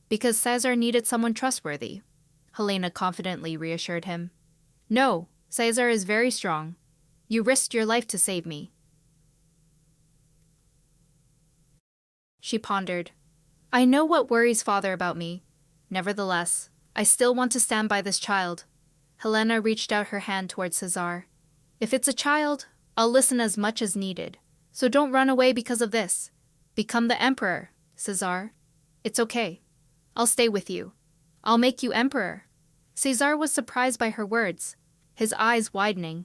Because Caesar needed someone trustworthy. Helena confidently reassured him. No, Caesar is very strong. You risked your life to save me. She pondered. I know what worries father about me. Nevertheless, I still want to stand by this child. Helena reached out her hand towards Caesar. If it's a child, I'll listen as much as needed. So don't run away because of this. Become the emperor, Caesar. It's okay. I'll stay with you. I'll make you emperor. Caesar was surprised by her words, his eyes widening,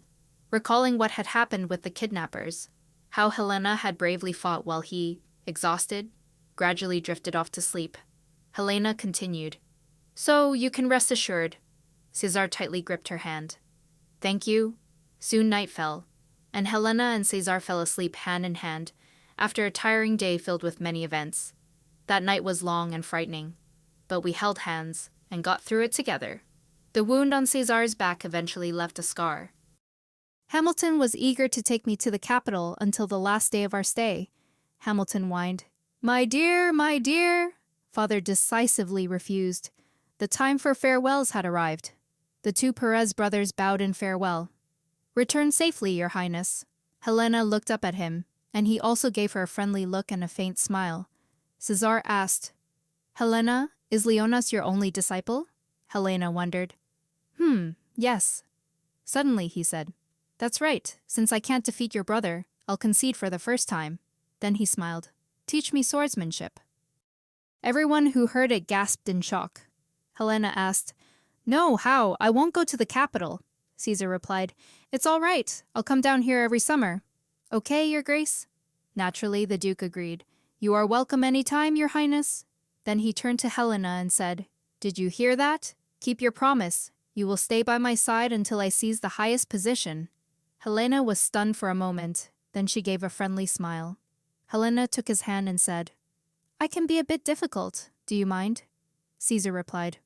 recalling what had happened with the kidnappers, how Helena had bravely fought while he, exhausted, gradually drifted off to sleep. Helena continued. So you can rest assured. Caesar tightly gripped her hand. Thank you. Soon night fell, and Helena and Caesar fell asleep hand in hand after a tiring day filled with many events. That night was long and frightening, but we held hands and got through it together. The wound on Caesar's back eventually left a scar. Hamilton was eager to take me to the capital until the last day of our stay, Hamilton whined. My dear, Father decisively refused. The time for farewells had arrived. The two Perez brothers bowed in farewell. Return safely, Your Highness. Helena looked up at him, and he also gave her a friendly look and a faint smile. Caesar asked, Helena, is Leonas your only disciple? Helena wondered. Yes. Suddenly, he said. That's right, since I can't defeat your brother, I'll concede for the first time. Then he smiled. Teach me swordsmanship. Everyone who heard it gasped in shock. Helena asked, No, how? I won't go to the capital. Caesar replied, It's all right. I'll come down here every summer. Okay, Your Grace? Naturally, the Duke agreed. You are welcome any time, Your Highness. Then he turned to Helena and said, Did you hear that? Keep your promise. You will stay by my side until I seize the highest position. Helena was stunned for a moment. Then she gave a friendly smile. Helena took his hand and said, I can be a bit difficult. Do you mind? Caesar replied,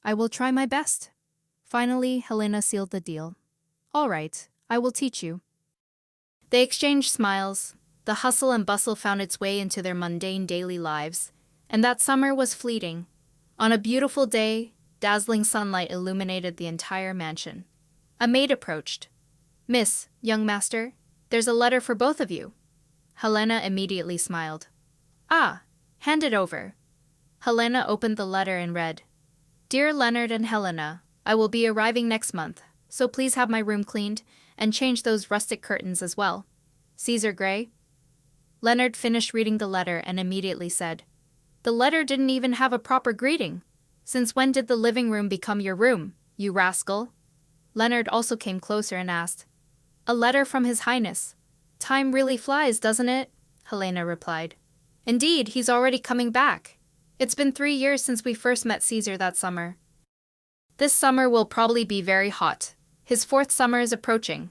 I will try my best. Finally, Helena sealed the deal. All right, I will teach you. They exchanged smiles. The hustle and bustle found its way into their mundane daily lives, and that summer was fleeting. On a beautiful day, dazzling sunlight illuminated the entire mansion. A maid approached. Miss, young master, there's a letter for both of you. Helena immediately smiled. Ah, hand it over. Helena opened the letter and read, Dear Leonard and Helena, I will be arriving next month, so please have my room cleaned and change those rustic curtains as well. Caesar Gray. Leonard finished reading the letter and immediately said, The letter didn't even have a proper greeting. Since when did the living room become your room, you rascal? Leonard also came closer and asked, A letter from His Highness. Time really flies, doesn't it? Helena replied. Indeed, he's already coming back. It's been 3 years since we first met Caesar that summer. This summer will probably be very hot. His 4th summer is approaching.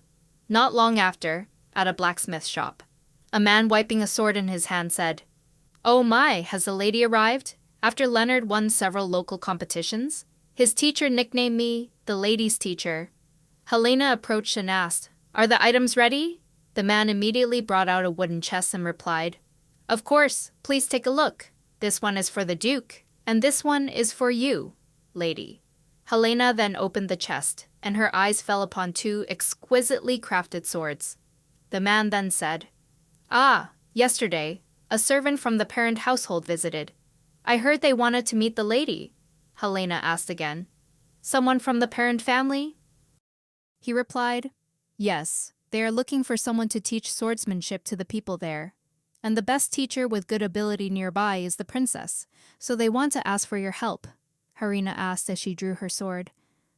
Not long after, at a blacksmith shop, a man wiping a sword in his hand said, Oh my, has the lady arrived? After Leonard won several local competitions, his teacher nicknamed me the ladies' teacher. Helena approached and asked, Are the items ready? The man immediately brought out a wooden chest and replied, Of course, please take a look. This one is for the Duke, and this one is for you, lady. Helena then opened the chest, and her eyes fell upon 2 exquisitely crafted swords. The man then said, Ah, yesterday, a servant from the parent household visited. I heard they wanted to meet the lady. Helena asked again, Someone from the parent family? He replied, Yes, they are looking for someone to teach swordsmanship to the people there. And the best teacher with good ability nearby is the princess, so they want to ask for your help, Helena asked as she drew her sword.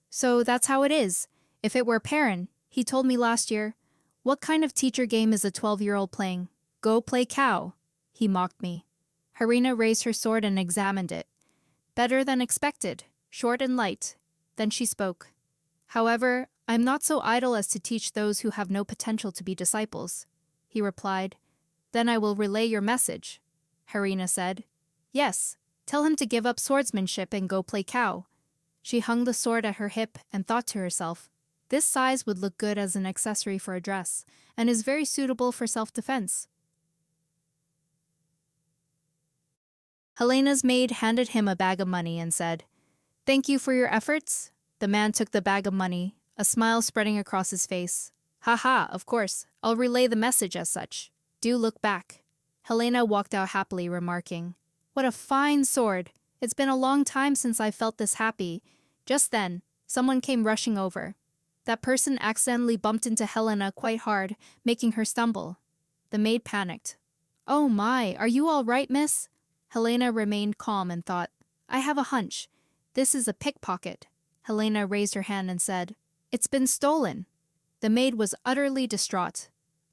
So that's how it is. If it were Perrin, he told me last year, what kind of teacher game is a 12-year-old playing? Go play cow. He mocked me. Helena raised her sword and examined it. Better than expected, short and light. Then she spoke. However, I'm not so idle as to teach those who have no potential to be disciples. He replied. Then I will relay your message. Helena said. Yes, tell him to give up swordsmanship and go play cow. She hung the sword at her hip and thought to herself, this size would look good as an accessory for a dress, and is very suitable for self-defense. Helena's maid handed him a bag of money and said, Thank you for your efforts. The man took the bag of money, a smile spreading across his face. Ha ha, of course, I'll relay the message as such. Do look back. Helena walked out happily, remarking, What a fine sword! It's been a long time since I felt this happy. Just then, someone came rushing over. That person accidentally bumped into Helena quite hard, making her stumble. The maid panicked. Oh my, are you all right, miss? Helena remained calm and thought, I have a hunch. This is a pickpocket. Helena raised her hand and said, It's been stolen. The maid was utterly distraught.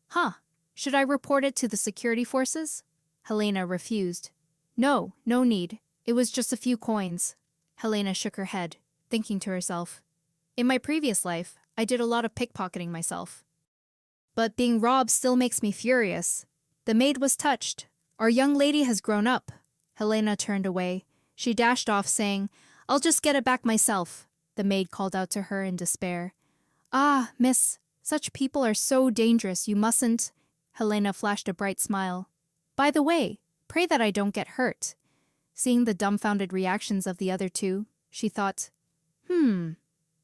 Huh, should I report it to the security forces? Helena refused. No, no need. It was just a few coins. Helena shook her head, thinking to herself, In my previous life, I did a lot of pickpocketing myself. But being robbed still makes me furious. The maid was touched. Our young lady has grown up. Helena turned away. She dashed off, saying, I'll just get it back myself. The maid called out to her in despair. Ah, miss, such people are so dangerous, you mustn't. Helena flashed a bright smile. By the way, pray that I don't get hurt. Seeing the dumbfounded reactions of the other two, she thought,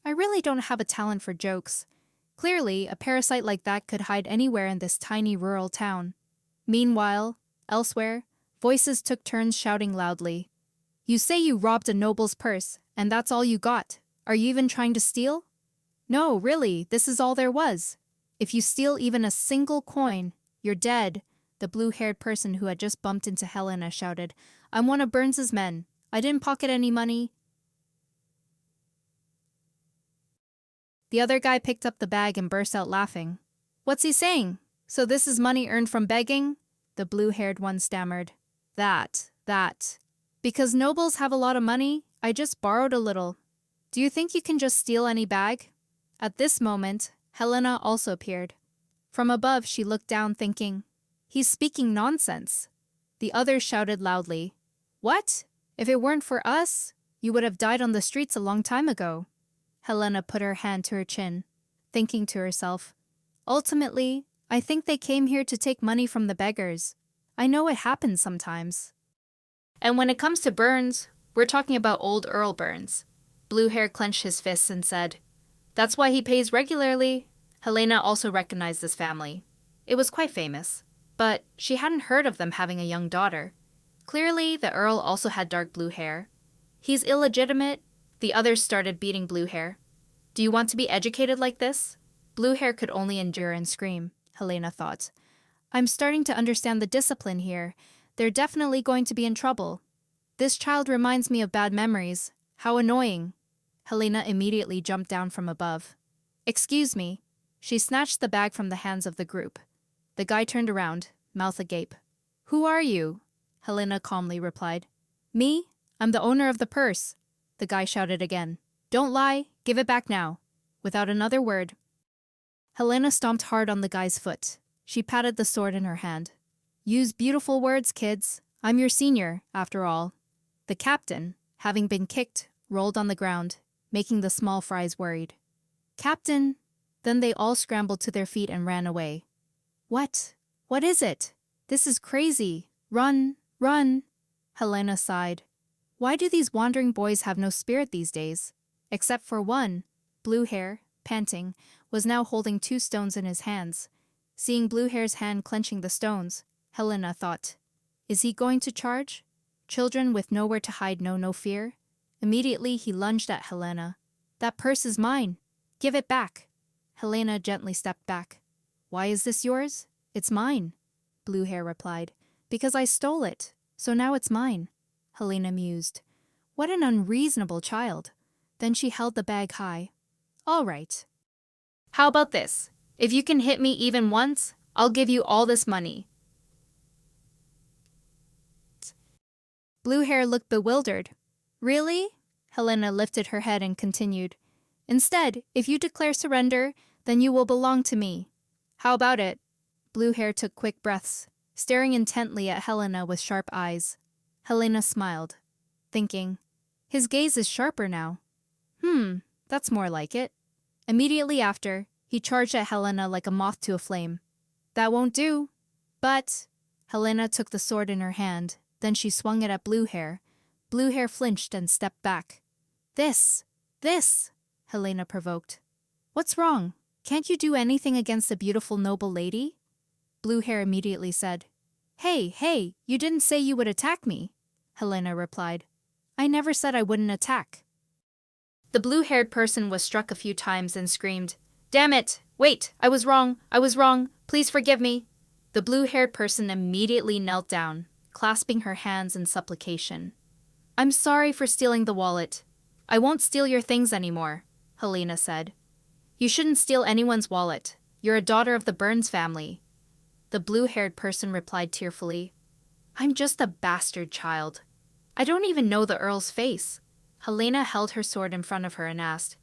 I really don't have a talent for jokes. Clearly, a parasite like that could hide anywhere in this tiny rural town. Meanwhile, elsewhere, voices took turns shouting loudly. You say you robbed a noble's purse, and that's all you got. Are you even trying to steal? No, really, this is all there was. If you steal even a single coin, you're dead. The blue-haired person who had just bumped into Helena shouted, I'm one of Burns's men. I didn't pocket any money. The other guy picked up the bag and burst out laughing. What's he saying? So this is money earned from begging? The blue-haired one stammered. That. Because nobles have a lot of money, I just borrowed a little. Do you think you can just steal any bag? At this moment, Helena also appeared. From above, she looked down thinking, He's speaking nonsense. The others shouted loudly, What? If it weren't for us, you would have died on the streets a long time ago. Helena put her hand to her chin, thinking to herself, Ultimately, I think they came here to take money from the beggars. I know it happens sometimes. And when it comes to Burns, we're talking about old Earl Burns. Blue Hair clenched his fists and said, That's why he pays regularly. Helena also recognized this family. It was quite famous, but she hadn't heard of them having a young daughter. Clearly, the Earl also had dark blue hair. He's illegitimate. The others started beating Blue Hair. Do you want to be educated like this? Blue Hair could only endure and scream, Helena thought. I'm starting to understand the discipline here. They're definitely going to be in trouble. This child reminds me of bad memories. How annoying. Helena immediately jumped down from above. Excuse me. She snatched the bag from the hands of the group. The guy turned around, mouth agape. Who are you? Helena calmly replied. Me? I'm the owner of the purse. The guy shouted again. Don't lie. Give it back now. Without another word. Helena stomped hard on the guy's foot. She patted the sword in her hand. Use beautiful words, kids. I'm your senior, after all. The captain, having been kicked, rolled on the ground, making the small fries worried. Captain! Then they all scrambled to their feet and ran away. What? What is it? This is crazy. Run, run. Helena sighed. Why do these wandering boys have no spirit these days? Except for one. Blue Hair, panting, was now holding 2 stones in his hands. Seeing Blue Hair's hand clenching the stones, Helena thought, Is he going to charge? Children with nowhere to hide know no fear. Immediately he lunged at Helena. That purse is mine. Give it back. Helena gently stepped back. Why is this yours? It's mine, Blue Hair replied. Because I stole it, so now it's mine, Helena mused. What an unreasonable child. Then she held the bag high. All right. How about this? If you can hit me even once, I'll give you all this money. Blue Hair looked bewildered. Really? Helena lifted her head and continued. Instead, if you declare surrender, then you will belong to me. How about it? Blue Hair took quick breaths, staring intently at Helena with sharp eyes. Helena smiled, thinking, his gaze is sharper now. That's more like it. Immediately after, he charged at Helena like a moth to a flame. That won't do. But Helena took the sword in her hand, then she swung it at Blue Hair. Blue Hair flinched and stepped back. This, Helena provoked. What's wrong? Can't you do anything against a beautiful noble lady? Blue Hair immediately said. Hey, you didn't say you would attack me, Helena replied. I never said I wouldn't attack. The blue-haired person was struck a few times and screamed, Damn it! Wait, I was wrong, please forgive me. The blue-haired person immediately knelt down, clasping her hands in supplication. I'm sorry for stealing the wallet. I won't steal your things anymore, Helena said. You shouldn't steal anyone's wallet. You're a daughter of the Burns family. The blue-haired person replied tearfully, I'm just a bastard child. I don't even know the Earl's face. Helena held her sword in front of her and asked,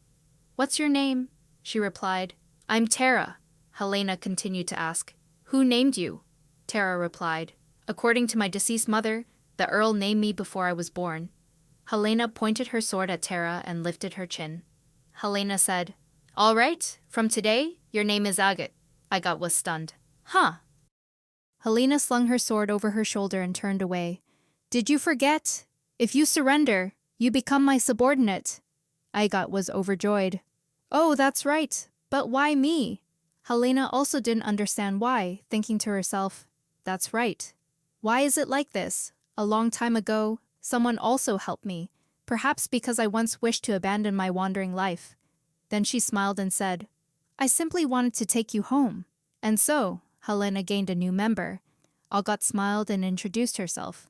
What's your name? She replied, I'm Tara. Helena continued to ask, Who named you? Tara replied, According to my deceased mother, the Earl named me before I was born. Helena pointed her sword at Tara and lifted her chin. Helena said, All right, from today, your name is Agat. Agat was stunned. Huh? Helena slung her sword over her shoulder and turned away. Did you forget? If you surrender, you become my subordinate. Agat was overjoyed. Oh, that's right. But why me? Helena also didn't understand why, thinking to herself, That's right. Why is it like this? A long time ago, someone also helped me, perhaps because I once wished to abandon my wandering life. Then she smiled and said, I simply wanted to take you home. And so, Helena gained a new member. Agat smiled and introduced herself.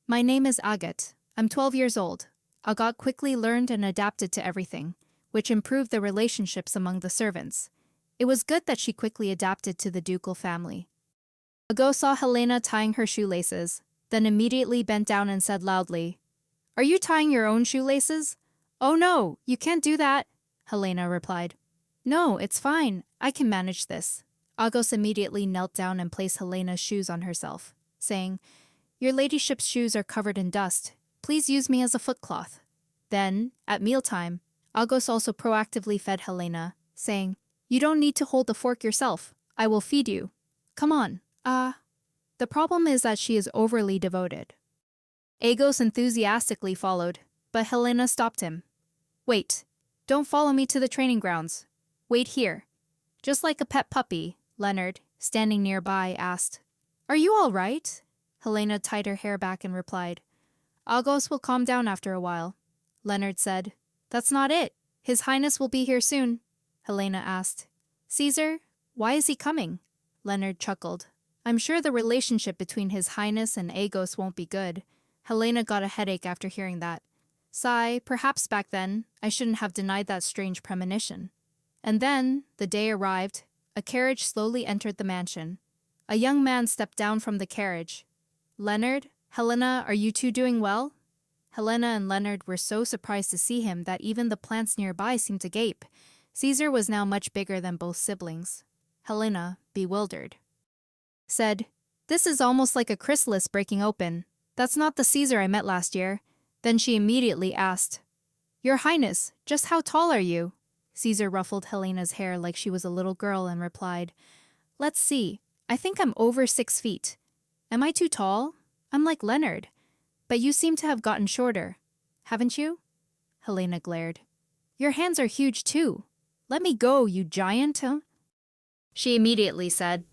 My name is Agat. I'm 12 years old. Agat quickly learned and adapted to everything, which improved the relationships among the servants. It was good that she quickly adapted to the ducal family. Agat saw Helena tying her shoelaces, then immediately bent down and said loudly, Are you tying your own shoelaces? Oh no, you can't do that, Helena replied. No, it's fine. I can manage this. Agos immediately knelt down and placed Helena's shoes on herself, saying, Your ladyship's shoes are covered in dust. Please use me as a footcloth. Then, at mealtime, Agos also proactively fed Helena, saying, You don't need to hold the fork yourself. I will feed you. Come on. The problem is that she is overly devoted. Agos enthusiastically followed, but Helena stopped him. Wait. Don't follow me to the training grounds. Wait here. Just like a pet puppy, Leonard, standing nearby, asked, Are you all right? Helena tied her hair back and replied, Agos will calm down after a while. Leonard said, That's not it. His Highness will be here soon. Helena asked, Caesar, why is he coming? Leonard chuckled. I'm sure the relationship between His Highness and Agos won't be good. Helena got a headache after hearing that. Sigh, perhaps back then, I shouldn't have denied that strange premonition. And then, the day arrived. A carriage slowly entered the mansion. A young man stepped down from the carriage. Leonard, Helena, are you two doing well? Helena and Leonard were so surprised to see him that even the plants nearby seemed to gape. Caesar was now much bigger than both siblings. Helena, bewildered, said, This is almost like a chrysalis breaking open. That's not the Caesar I met last year. Then she immediately asked, Your Highness, just how tall are you? Caesar ruffled Helena's hair like she was a little girl and replied, Let's see, I think I'm over 6 feet. Am I too tall? I'm like Leonard. But you seem to have gotten shorter, haven't you? Helena glared. Your hands are huge too. Let me go, you giant. She immediately said,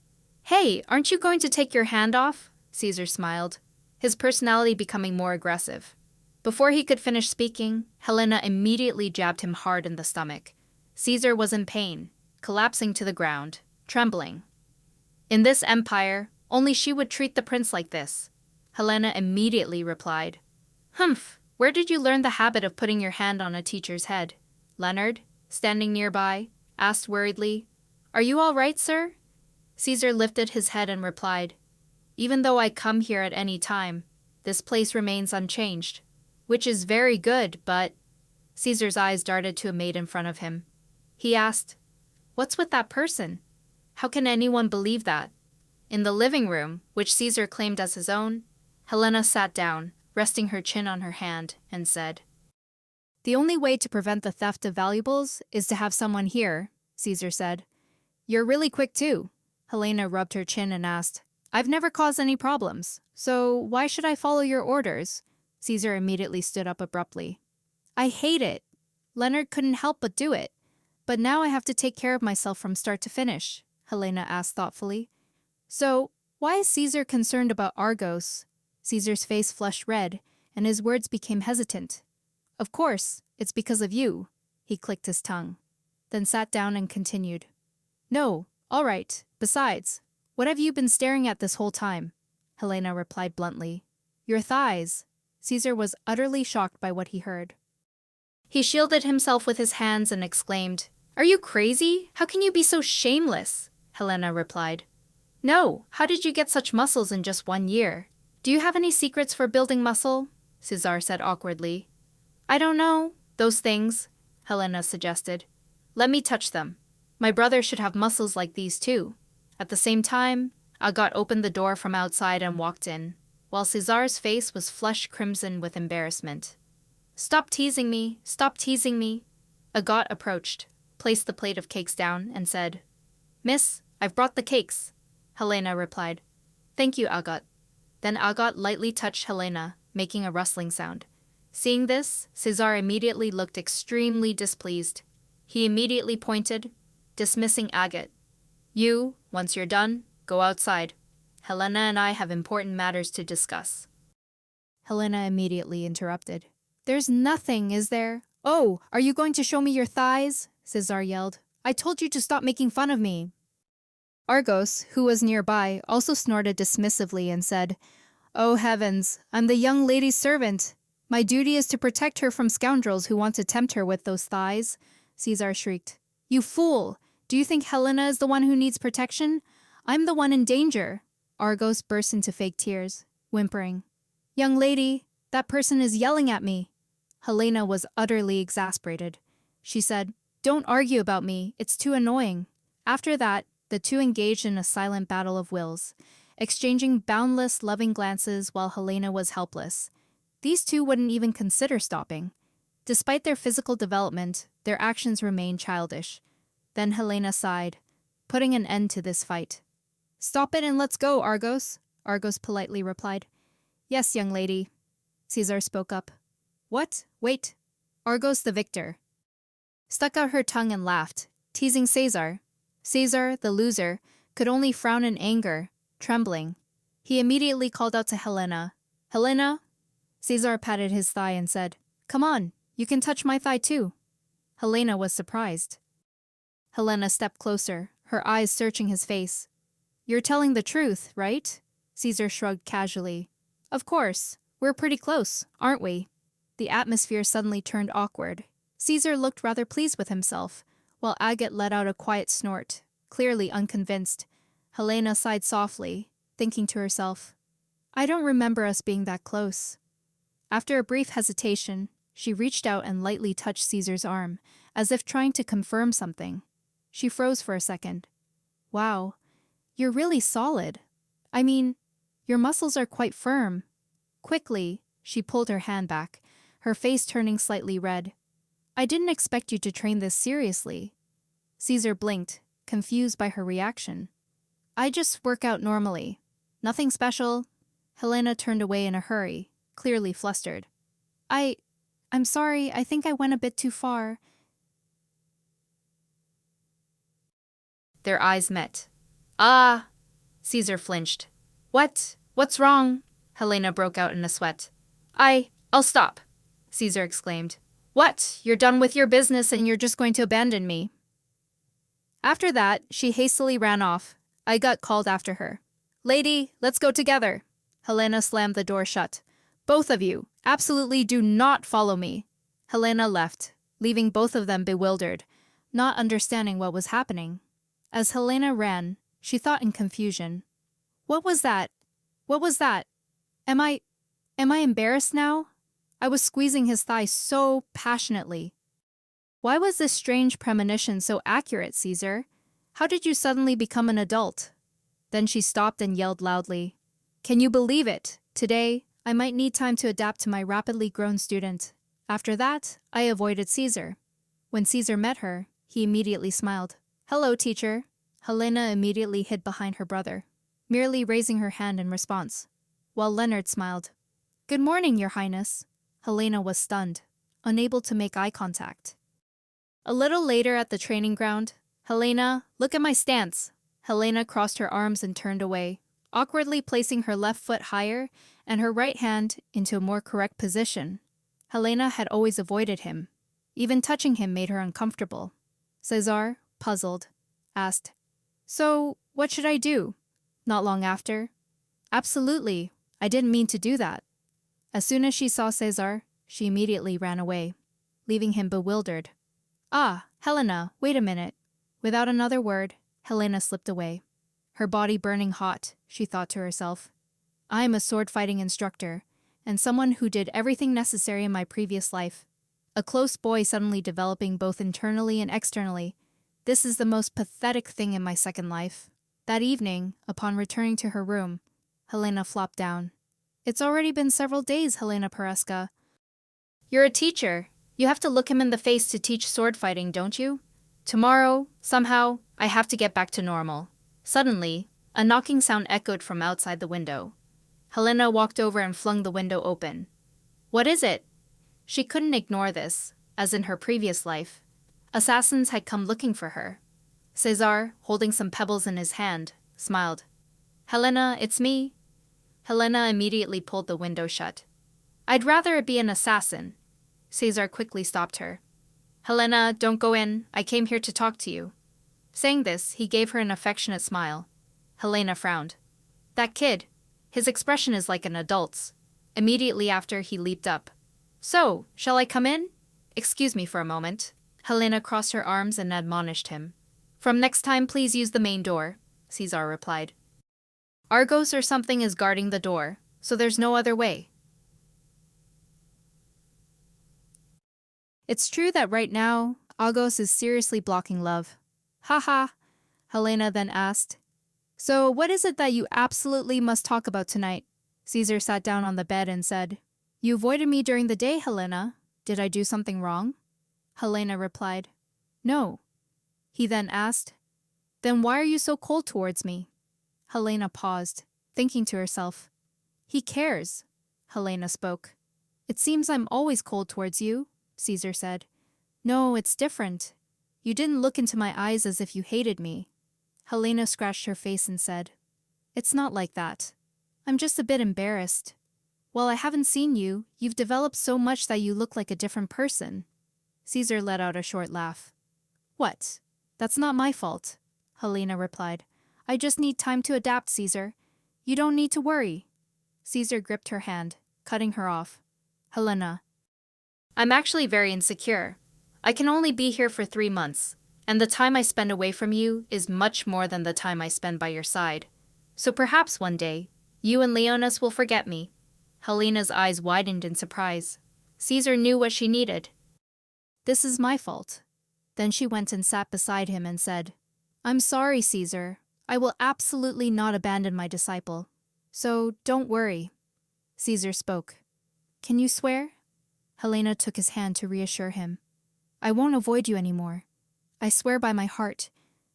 Hey, aren't you going to take your hand off? Caesar smiled, his personality becoming more aggressive. Before he could finish speaking, Helena immediately jabbed him hard in the stomach. Caesar was in pain. collapsing to the ground, trembling. In this empire, only she would treat the prince like this. Helena immediately replied. Humph, where did you learn the habit of putting your hand on a teacher's head? Leonard, standing nearby, asked worriedly. Are you all right, sir? Caesar lifted his head and replied. Even though I come here at any time, this place remains unchanged. Which is very good, but... Caesar's eyes darted to a maid in front of him. He asked, What's with that person? How can anyone believe that? In the living room, which Caesar claimed as his own, Helena sat down, resting her chin on her hand, and said, The only way to prevent the theft of valuables is to have someone here, Caesar said. You're really quick too. Helena rubbed her chin and asked, I've never caused any problems, so why should I follow your orders? Caesar immediately stood up abruptly. I hate it. Leonard couldn't help but do it. But now I have to take care of myself from start to finish, Helena asked thoughtfully. So, why is Caesar concerned about Argos? Caesar's face flushed red, and his words became hesitant. Of course, it's because of you. He clicked his tongue, then sat down and continued. No, all right. Besides, what have you been staring at this whole time? Helena replied bluntly. Your thighs. Caesar was utterly shocked by what he heard. He shielded himself with his hands and exclaimed, Are you crazy? How can you be so shameless? Helena replied. No, how did you get such muscles in just 1 year? Do you have any secrets for building muscle? Caesar said awkwardly. I don't know. Those things, Helena suggested. Let me touch them. My brother should have muscles like these too. At the same time, Agat opened the door from outside and walked in, while Caesar's face was flushed crimson with embarrassment. Stop teasing me, stop teasing me. Agat approached, placed the plate of cakes down, and said, Miss, I've brought the cakes. Helena replied, Thank you, Agat. Then Agat lightly touched Helena, making a rustling sound. Seeing this, Caesar immediately looked extremely displeased. He immediately pointed, dismissing Agat. You, once you're done, go outside. Helena and I have important matters to discuss. Helena immediately interrupted. There's nothing, is there? Oh, are you going to show me your thighs? Caesar yelled. I told you to stop making fun of me. Argos, who was nearby, also snorted dismissively and said, Oh heavens, I'm the young lady's servant. My duty is to protect her from scoundrels who want to tempt her with those thighs. Caesar shrieked. You fool! Do you think Helena is the one who needs protection? I'm the one in danger. Argos burst into fake tears, whimpering. Young lady, that person is yelling at me. Helena was utterly exasperated. She said, Don't argue about me, it's too annoying. After that, the two engaged in a silent battle of wills, exchanging boundless, loving glances while Helena was helpless. These two wouldn't even consider stopping. Despite their physical development, their actions remained childish. Then Helena sighed, putting an end to this fight. Stop it and let's go, Argos, Argos politely replied. Yes, young lady. Caesar spoke up. What? Wait. Argos the victor. Stuck out her tongue and laughed, teasing Caesar. Caesar, the loser, could only frown in anger, trembling. He immediately called out to Helena. Helena? Caesar patted his thigh and said, Come on, you can touch my thigh too. Helena was surprised. Helena stepped closer, her eyes searching his face. You're telling the truth, right? Caesar shrugged casually. Of course, we're pretty close, aren't we? The atmosphere suddenly turned awkward. Caesar looked rather pleased with himself, while Agat let out a quiet snort, clearly unconvinced. Helena sighed softly, thinking to herself, I don't remember us being that close. After a brief hesitation, she reached out and lightly touched Caesar's arm, as if trying to confirm something. She froze for a second. Wow, you're really solid. I mean, your muscles are quite firm. Quickly, she pulled her hand back, her face turning slightly red. I didn't expect you to train this seriously. Caesar blinked, confused by her reaction. I just work out normally. Nothing special. Helena turned away in a hurry, clearly flustered. I'm sorry, I think I went a bit too far. Their eyes met. Ah! Caesar flinched. What? What's wrong? Helena broke out in a sweat. I'll stop, Caesar exclaimed. What? You're done with your business and you're just going to abandon me? After that, she hastily ran off. I got called after her. Lady, let's go together. Helena slammed the door shut. Both of you, absolutely do not follow me. Helena left, leaving both of them bewildered, not understanding what was happening. As Helena ran, she thought in confusion. What was that? What was that? Am I embarrassed now? I was squeezing his thigh so passionately. Why was this strange premonition so accurate, Caesar? How did you suddenly become an adult? Then she stopped and yelled loudly. Can you believe it? Today, I might need time to adapt to my rapidly grown student. After that, I avoided Caesar. When Caesar met her, he immediately smiled. Hello, teacher. Helena immediately hid behind her brother, merely raising her hand in response, while Leonard smiled. Good morning, Your Highness. Helena was stunned, unable to make eye contact. A little later at the training ground, Helena, look at my stance. Helena crossed her arms and turned away, awkwardly placing her left foot higher and her right hand into a more correct position. Helena had always avoided him. Even touching him made her uncomfortable. Cesar, puzzled, asked, So, what should I do? Not long after. Absolutely, I didn't mean to do that. As soon as she saw Cesar, she immediately ran away, leaving him bewildered. Ah, Helena, wait a minute. Without another word, Helena slipped away. Her body burning hot, she thought to herself. I am a sword-fighting instructor, and someone who did everything necessary in my previous life. A close boy suddenly developing both internally and externally. This is the most pathetic thing in my second life. That evening, upon returning to her room, Helena flopped down. It's already been several days, Helena Pereska. You're a teacher. You have to look him in the face to teach sword fighting, don't you? Tomorrow, somehow, I have to get back to normal. Suddenly, a knocking sound echoed from outside the window. Helena walked over and flung the window open. What is it? She couldn't ignore this, as in her previous life. Assassins had come looking for her. Cesar, holding some pebbles in his hand, smiled. Helena, it's me. Helena immediately pulled the window shut. I'd rather it be an assassin. Cesar quickly stopped her. Helena, don't go in. I came here to talk to you. Saying this, he gave her an affectionate smile. Helena frowned. That kid. His expression is like an adult's. Immediately after, he leaped up. So, shall I come in? Excuse me for a moment. Helena crossed her arms and admonished him. From next time, please use the main door, Cesar replied. Argos or something is guarding the door, so there's no other way. It's true that right now, Argos is seriously blocking love. Haha, Helena then asked. So what is it that you absolutely must talk about tonight? Caesar sat down on the bed and said, You avoided me during the day, Helena. Did I do something wrong? Helena replied, No. He then asked, Then why are you so cold towards me? Helena paused, thinking to herself. He cares, Helena spoke. It seems I'm always cold towards you, Caesar said. No, it's different. You didn't look into my eyes as if you hated me. Helena scratched her face and said, It's not like that. I'm just a bit embarrassed. While I haven't seen you, you've developed so much that you look like a different person. Caesar let out a short laugh. What? That's not my fault, Helena replied. I just need time to adapt, Caesar. You don't need to worry. Caesar gripped her hand, cutting her off. Helena. I'm actually very insecure. I can only be here for 3 months, and the time I spend away from you is much more than the time I spend by your side. So perhaps one day, you and Leonis will forget me. Helena's eyes widened in surprise. Caesar knew what she needed. This is my fault. Then she went and sat beside him and said, I'm sorry, Caesar. I will absolutely not abandon my disciple. So don't worry. Caesar spoke. Can you swear? Helena took his hand to reassure him. I won't avoid you anymore. I swear by my heart.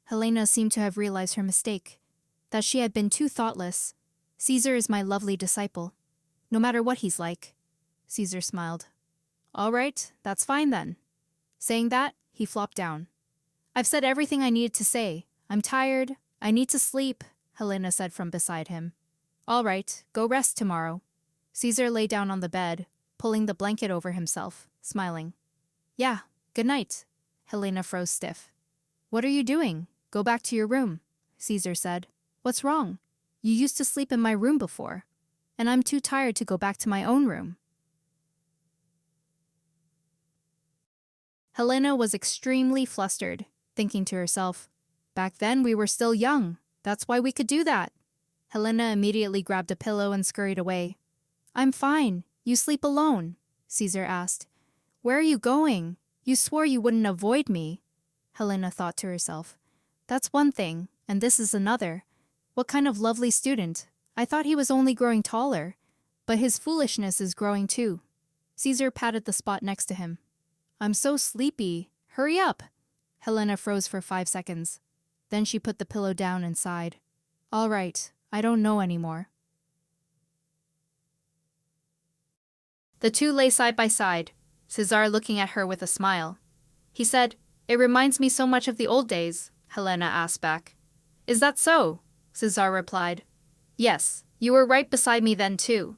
Helena seemed to have realized her mistake, that she had been too thoughtless. Caesar is my lovely disciple, no matter what he's like. Caesar smiled. All right, that's fine then. Saying that, he flopped down. I've said everything I needed to say. I'm tired. I need to sleep, Helena said from beside him. All right, go rest tomorrow. Caesar lay down on the bed, pulling the blanket over himself, smiling. Yeah, good night. Helena froze stiff. What are you doing? Go back to your room, Caesar said. What's wrong? You used to sleep in my room before, and I'm too tired to go back to my own room. Helena was extremely flustered, thinking to herself, back then we were still young. That's why we could do that. Helena immediately grabbed a pillow and scurried away. I'm fine. You sleep alone, Caesar asked. Where are you going? You swore you wouldn't avoid me. Helena thought to herself. That's one thing, and this is another. What kind of lovely student? I thought he was only growing taller, but his foolishness is growing too. Caesar patted the spot next to him. I'm so sleepy. Hurry up. Helena froze for 5 seconds. Then she put the pillow down and sighed. All right, I don't know anymore. The two lay side by side, Caesar looking at her with a smile. He said, It reminds me so much of the old days, Helena asked back. Is that so? Caesar replied. Yes, you were right beside me then too.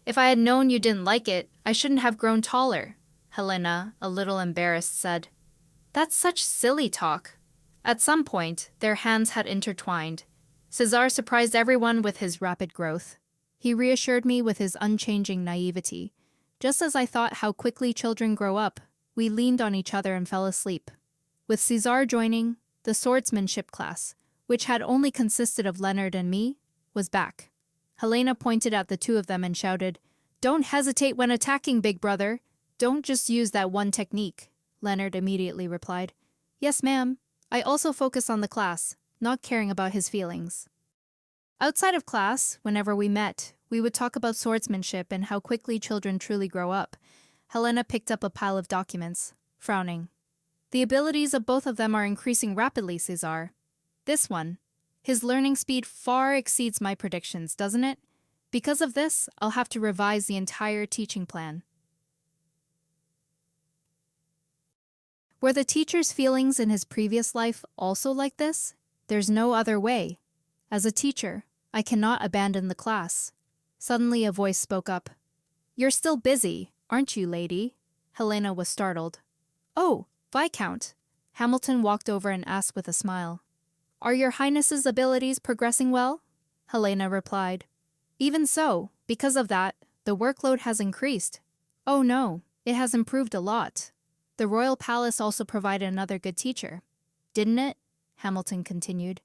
If I had known you didn't like it, I shouldn't have grown taller, Helena, a little embarrassed, said. That's such silly talk. At some point, their hands had intertwined. Caesar surprised everyone with his rapid growth. He reassured me with his unchanging naivety. Just as I thought how quickly children grow up, we leaned on each other and fell asleep. With Caesar joining, the swordsmanship class, which had only consisted of Leonard and me, was back. Helena pointed at the two of them and shouted, Don't hesitate when attacking, big brother. Don't just use that one technique, Leonard immediately replied. Yes, ma'am. I also focus on the class, not caring about his feelings. Outside of class, whenever we met, we would talk about swordsmanship and how quickly children truly grow up. Helena picked up a pile of documents, frowning. The abilities of both of them are increasing rapidly, Caesar. This one, his learning speed far exceeds my predictions, doesn't it? Because of this, I'll have to revise the entire teaching plan. Were the teacher's feelings in his previous life also like this? There's no other way. As a teacher, I cannot abandon the class. Suddenly a voice spoke up. You're still busy, aren't you, lady? Helena was startled. Oh, Viscount. Hamilton walked over and asked with a smile. Are your Highness's abilities progressing well? Helena replied. Even so, because of that, the workload has increased. Oh no, it has improved a lot. The royal palace also provided another good teacher. Didn't it? Hamilton continued.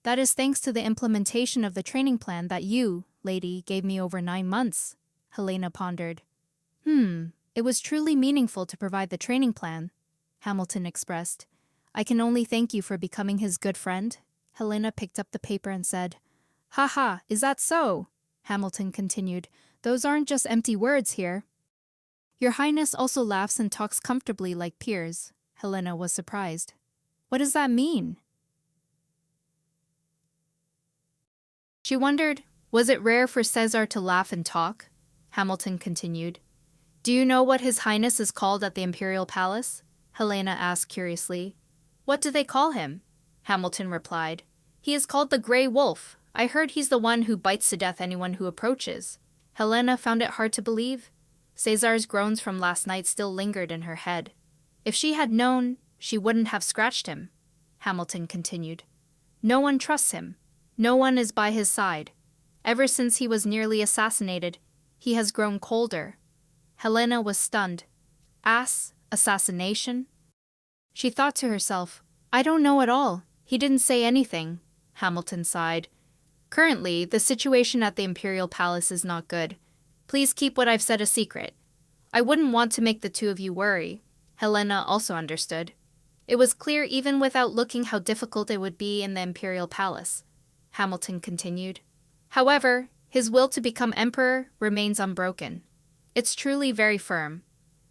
That is thanks to the implementation of the training plan that you, lady, gave me over 9 months. Helena pondered. It was truly meaningful to provide the training plan, Hamilton expressed. I can only thank you for becoming his good friend. Helena picked up the paper and said, Ha, is that so? Hamilton continued. Those aren't just empty words here. Your Highness also laughs and talks comfortably like peers. Helena was surprised. What does that mean? She wondered, was it rare for Caesar to laugh and talk? Hamilton continued. Do you know what His Highness is called at the Imperial Palace? Helena asked curiously. What do they call him? Hamilton replied. He is called the Grey Wolf. I heard he's the one who bites to death anyone who approaches. Helena found it hard to believe. Caesar's groans from last night still lingered in her head. If she had known, she wouldn't have scratched him. Hamilton continued. No one trusts him. No one is by his side. Ever since he was nearly assassinated, he has grown colder. Helena was stunned. Assassination? She thought to herself, I don't know at all. He didn't say anything. Hamilton sighed. Currently, the situation at the Imperial Palace is not good. Please keep what I've said a secret. I wouldn't want to make the two of you worry. Helena also understood. It was clear even without looking how difficult it would be in the Imperial Palace. Hamilton continued. However, his will to become emperor remains unbroken. It's truly very firm.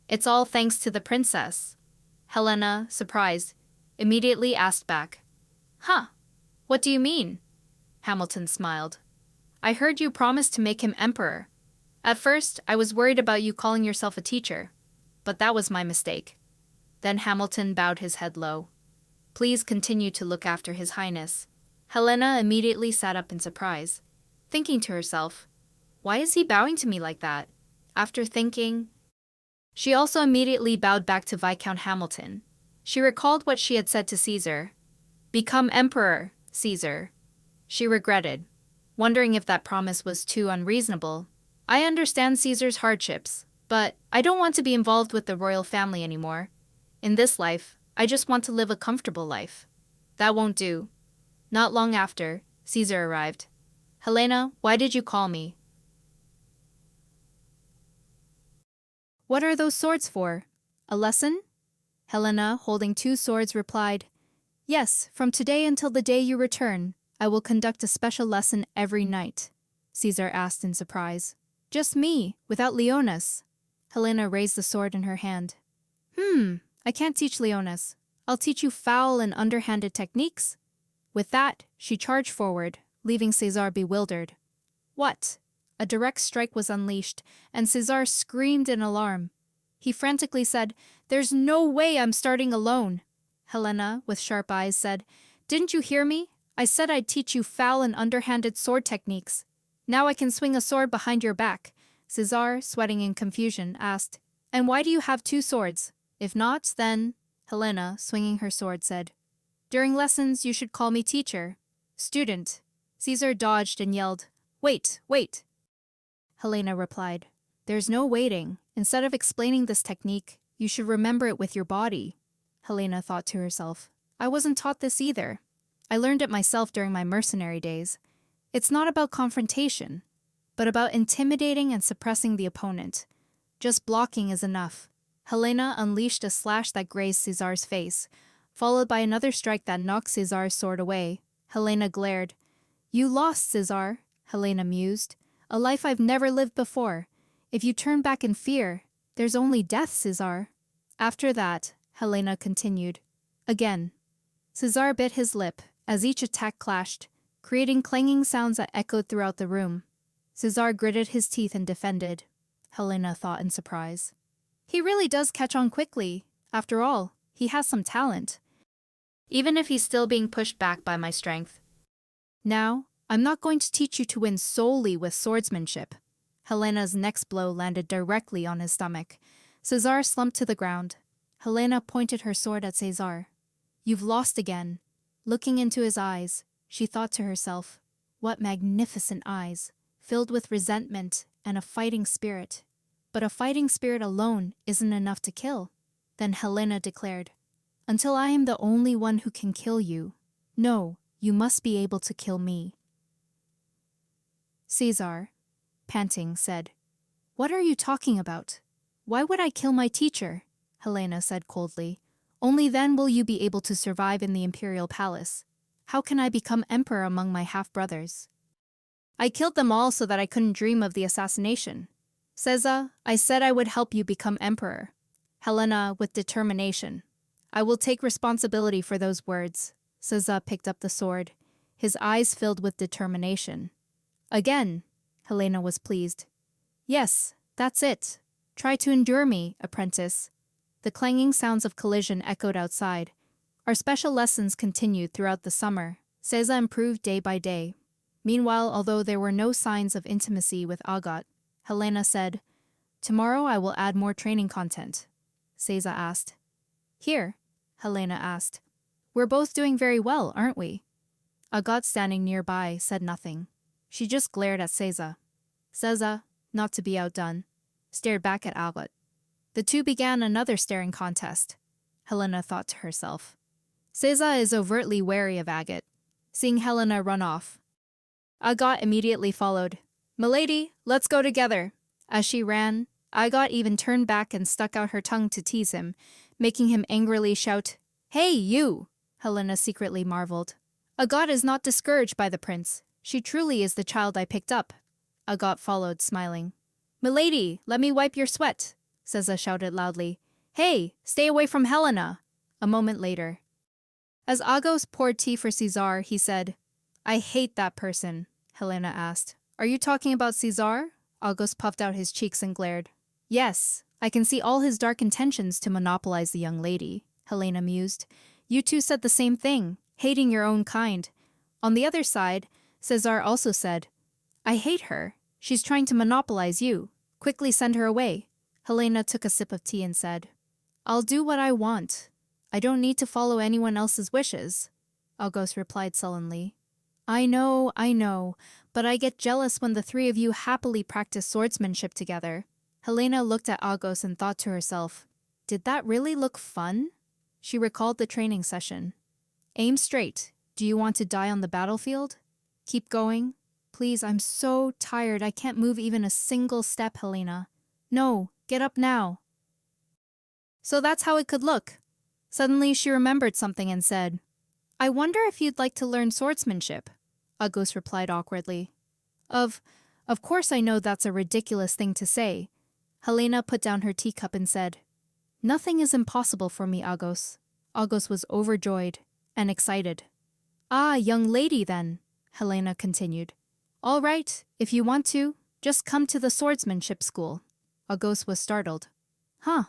It's all thanks to the princess. Helena, surprised, immediately asked back. Huh? What do you mean? Hamilton smiled. I heard you promised to make him emperor. At first, I was worried about you calling yourself a teacher, but that was my mistake. Then Hamilton bowed his head low. Please continue to look after His Highness. Helena immediately sat up in surprise, thinking to herself, why is he bowing to me like that? After thinking, she also immediately bowed back to Viscount Hamilton. She recalled what she had said to Caesar. Become emperor, Caesar. She regretted, wondering if that promise was too unreasonable. I understand Caesar's hardships, but I don't want to be involved with the royal family anymore. In this life, I just want to live a comfortable life. That won't do. Not long after, Caesar arrived. Helena, why did you call me? What are those swords for? A lesson? Helena, holding two swords, replied, Yes, from today until the day you return, I will conduct a special lesson every night. Caesar asked in surprise. Just me, without Leonis. Helena raised the sword in her hand. I can't teach Leonis. I'll teach you foul and underhanded techniques. With that, she charged forward, leaving Caesar bewildered. What? A direct strike was unleashed, and Caesar screamed in alarm. He frantically said, There's no way I'm starting alone. Helena, with sharp eyes, said, Didn't you hear me? I said I'd teach you foul and underhanded sword techniques. Now I can swing a sword behind your back. Caesar, sweating in confusion, asked, And why do you have two swords? If not, then, Helena, swinging her sword, said, During lessons you should call me teacher. Student. Caesar dodged and yelled, Wait, wait. Helena replied, There's no waiting. Instead of explaining this technique, you should remember it with your body. Helena thought to herself, I wasn't taught this either. I learned it myself during my mercenary days. It's not about confrontation, but about intimidating and suppressing the opponent. Just blocking is enough. Helena unleashed a slash that grazed Caesar's face, followed by another strike that knocked Caesar's sword away. Helena glared. You lost, Caesar, Helena mused. A life I've never lived before. If you turn back in fear, there's only death, Caesar. After that, Helena continued. Again. Caesar bit his lip as each attack clashed, creating clanging sounds that echoed throughout the room. Caesar gritted his teeth and defended. Helena thought in surprise. He really does catch on quickly. After all, he has some talent. Even if he's still being pushed back by my strength. Now, I'm not going to teach you to win solely with swordsmanship. Helena's next blow landed directly on his stomach. Caesar slumped to the ground. Helena pointed her sword at Caesar. You've lost again. Looking into his eyes, she thought to herself, what magnificent eyes, filled with resentment and a fighting spirit. But a fighting spirit alone isn't enough to kill. Then Helena declared, Until I am the only one who can kill you. No, you must be able to kill me. Caesar, panting, said, What are you talking about? Why would I kill my teacher? Helena said coldly. Only then will you be able to survive in the imperial palace. How can I become emperor among my half-brothers? I killed them all so that I couldn't dream of the assassination. Caesar, I said I would help you become emperor. Helena, with determination. I will take responsibility for those words. Caesar picked up the sword, his eyes filled with determination. Again, Helena was pleased. Yes, that's it. Try to endure me, apprentice. The clanging sounds of collision echoed outside. Our special lessons continued throughout the summer. Caesar improved day by day. Meanwhile, although there were no signs of intimacy with Agat, Helena said, Tomorrow I will add more training content. Caesar asked. Here, Helena asked. We're both doing very well, aren't we? Agat, standing nearby, said nothing. She just glared at Caesar. Caesar, not to be outdone, stared back at Agat. The two began another staring contest. Helena thought to herself. Caesar is overtly wary of Agat, seeing Helena run off. Agat immediately followed. Milady, let's go together. As she ran, Agat even turned back and stuck out her tongue to tease him, making him angrily shout, Hey, you! Helena secretly marveled. Agat is not discouraged by the prince. She truly is the child I picked up. Agat followed, smiling. Milady, let me wipe your sweat, Caesar shouted loudly. Hey, stay away from Helena! A moment later. As Agos poured tea for Caesar, he said, I hate that person, Helena asked. Are you talking about Caesar? Agos puffed out his cheeks and glared. Yes, I can see all his dark intentions to monopolize the young lady, Helena mused. You two said the same thing, hating your own kind. On the other side, Caesar also said, I hate her. She's trying to monopolize you. Quickly send her away. Helena took a sip of tea and said, I'll do what I want. I don't need to follow anyone else's wishes. August replied sullenly. I know, but I get jealous when the three of you happily practice swordsmanship together. Helena looked at August and thought to herself, did that really look fun? She recalled the training session. Aim straight. Do you want to die on the battlefield? Keep going. Please, I'm so tired I can't move even a single step, Helena. No, get up now. So that's how it could look. Suddenly she remembered something and said, I wonder if you'd like to learn swordsmanship. August replied awkwardly. Of course I know that's a ridiculous thing to say. Helena put down her teacup and said, Nothing is impossible for me, August. August was overjoyed and excited. Ah, young lady then, Helena continued. All right, if you want to, just come to the swordsmanship school. August was startled. Huh.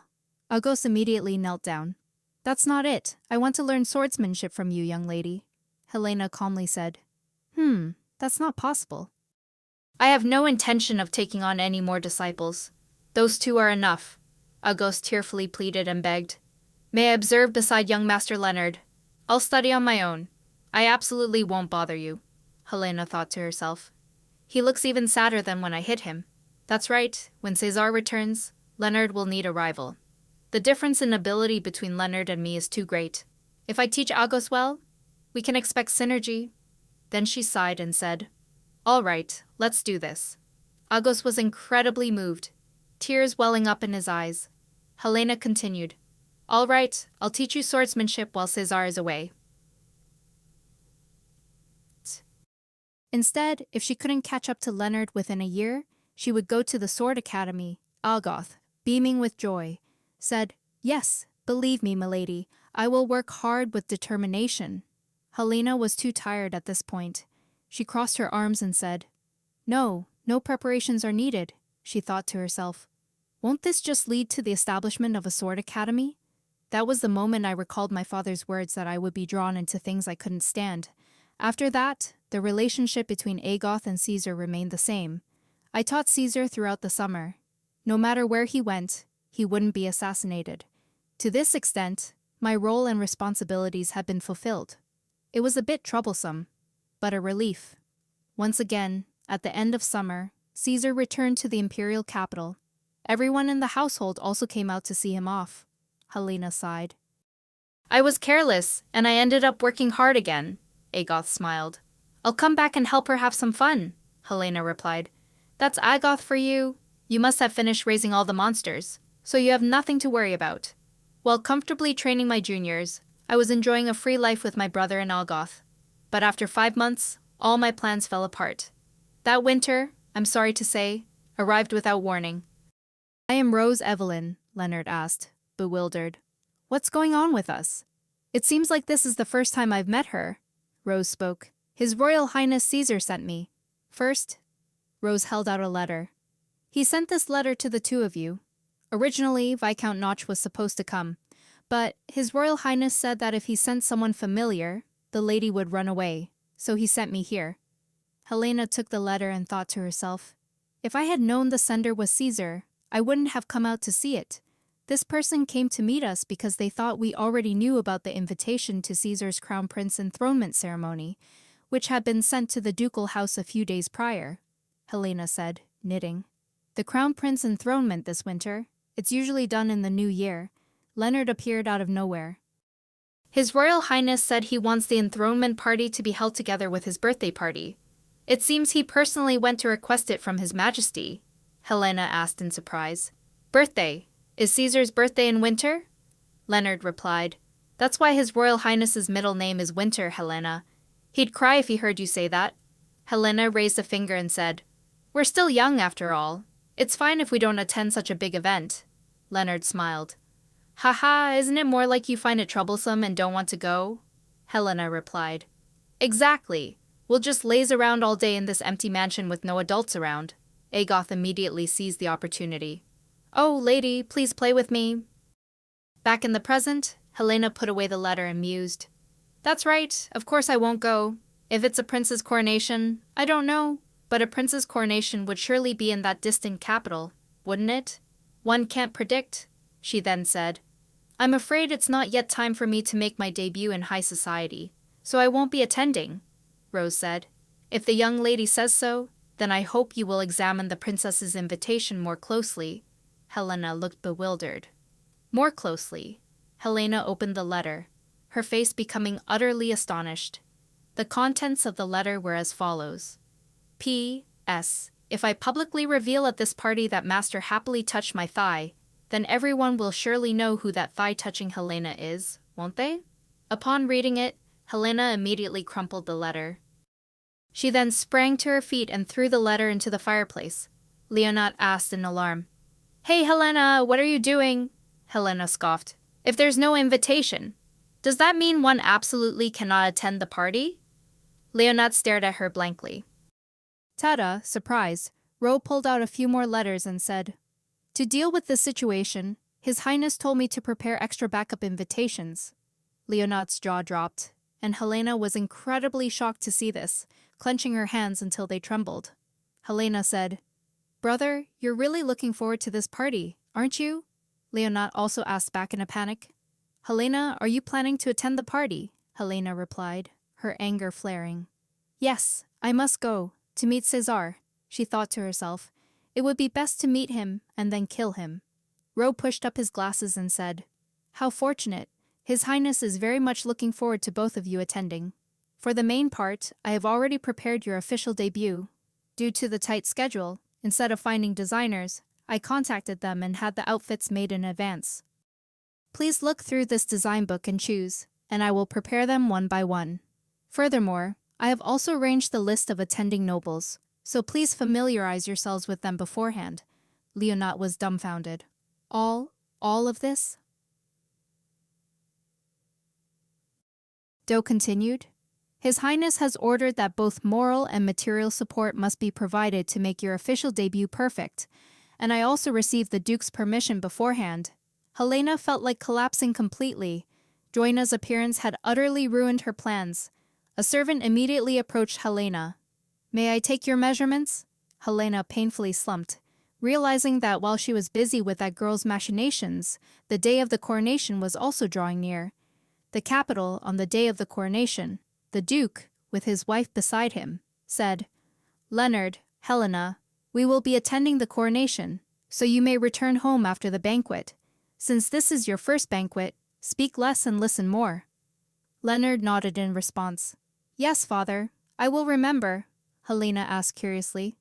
August immediately knelt down. That's not it. I want to learn swordsmanship from you, young lady. Helena calmly said. That's not possible. I have no intention of taking on any more disciples. Those two are enough. August tearfully pleaded and begged. May I observe beside young Master Leonard? I'll study on my own. I absolutely won't bother you, Helena thought to herself. He looks even sadder than when I hit him. That's right, when César returns, Leonard will need a rival. The difference in ability between Leonard and me is too great. If I teach August well, we can expect synergy. Then she sighed and said, All right, let's do this. August was incredibly moved, tears welling up in his eyes. Helena continued, All right, I'll teach you swordsmanship while César is away. Instead, if she couldn't catch up to Leonard within a year, she would go to the Sword Academy. August, beaming with joy, said, Yes, believe me, milady, I will work hard with determination. Helena was too tired at this point. She crossed her arms and said, No preparations are needed, she thought to herself. Won't this just lead to the establishment of a sword academy? That was the moment I recalled my father's words that I would be drawn into things I couldn't stand. After that, the relationship between Agoth and Caesar remained the same. I taught Caesar throughout the summer. No matter where he went, he wouldn't be assassinated. To this extent, my role and responsibilities had been fulfilled. It was a bit troublesome, but a relief. Once again, at the end of summer, Caesar returned to the imperial capital. Everyone in the household also came out to see him off. Helena sighed. I was careless, and I ended up working hard again. Agoth smiled. I'll come back and help her have some fun, Helena replied. That's Agoth for you. You must have finished raising all the monsters, so you have nothing to worry about. While comfortably training my juniors, I was enjoying a free life with my brother in Agoth. But after 5 months, all my plans fell apart. That winter, I'm sorry to say, arrived without warning. I am Rose Evelyn, Leonard asked, bewildered. What's going on with us? It seems like this is the first time I've met her. Rose spoke. His Royal Highness Caesar sent me. First, Rose held out a letter. He sent this letter to the two of you. Originally, Viscount Notch was supposed to come, but His Royal Highness said that if he sent someone familiar, the lady would run away, so he sent me here. Helena took the letter and thought to herself, if I had known the sender was Caesar, I wouldn't have come out to see it. This person came to meet us because they thought we already knew about the invitation to Caesar's crown prince enthronement ceremony, which had been sent to the ducal house a few days prior, Helena said, knitting. The crown prince enthronement this winter. It's usually done in the new year. Leonard appeared out of nowhere. His Royal Highness said he wants the enthronement party to be held together with his birthday party. It seems he personally went to request it from His Majesty, Helena asked in surprise. Birthday? Is Caesar's birthday in winter? Leonard replied. That's why His Royal Highness's middle name is Winter, Helena. He'd cry if he heard you say that. Helena raised a finger and said, We're still young after all. It's fine if we don't attend such a big event. Leonard smiled. Haha, isn't it more like you find it troublesome and don't want to go? Helena replied. Exactly. We'll just laze around all day in this empty mansion with no adults around. Agoth immediately seized the opportunity. Oh, lady, please play with me. Back in the present, Helena put away the letter and mused. That's right, of course I won't go. If it's a prince's coronation, I don't know, but a prince's coronation would surely be in that distant capital, wouldn't it? One can't predict, she then said. I'm afraid it's not yet time for me to make my debut in high society, so I won't be attending, Rose said. If the young lady says so, then I hope you will examine the princess's invitation more closely. Helena looked bewildered. More closely. Helena opened the letter, her face becoming utterly astonished. The contents of the letter were as follows. P.S. If I publicly reveal at this party that Master happily touched my thigh, then everyone will surely know who that thigh-touching Helena is, won't they? Upon reading it, Helena immediately crumpled the letter. She then sprang to her feet and threw the letter into the fireplace. Leonard asked in alarm. Hey, Helena, what are you doing? Helena scoffed. If there's no invitation, does that mean one absolutely cannot attend the party? Leonard stared at her blankly. Tada, surprised, Ro pulled out a few more letters and said, To deal with this situation, His Highness told me to prepare extra backup invitations. Leonard's jaw dropped, and Helena was incredibly shocked to see this, clenching her hands until they trembled. Helena said, Brother, you're really looking forward to this party, aren't you? Leonard also asked back in a panic. Helena, are you planning to attend the party? Helena replied, her anger flaring. Yes, I must go, to meet César, she thought to herself. It would be best to meet him and then kill him. Ro pushed up his glasses and said, How fortunate. His Highness is very much looking forward to both of you attending. For the main part, I have already prepared your official debut. Due to the tight schedule, instead of finding designers, I contacted them and had the outfits made in advance. Please look through this design book and choose, and I will prepare them one by one. Furthermore, I have also arranged the list of attending nobles, so please familiarize yourselves with them beforehand. Leonard was dumbfounded. All of this? Do continued. His Highness has ordered that both moral and material support must be provided to make your official debut perfect, and I also received the Duke's permission beforehand. Helena felt like collapsing completely. Joanna's appearance had utterly ruined her plans. A servant immediately approached Helena. May I take your measurements? Helena painfully slumped, realizing that while she was busy with that girl's machinations, the day of the coronation was also drawing near. The capital, on the day of the coronation, the Duke, with his wife beside him, said, Leonard, Helena, we will be attending the coronation, so you may return home after the banquet. Since this is your first banquet, speak less and listen more. Leonard nodded in response. Yes, father, I will remember, Helena asked curiously.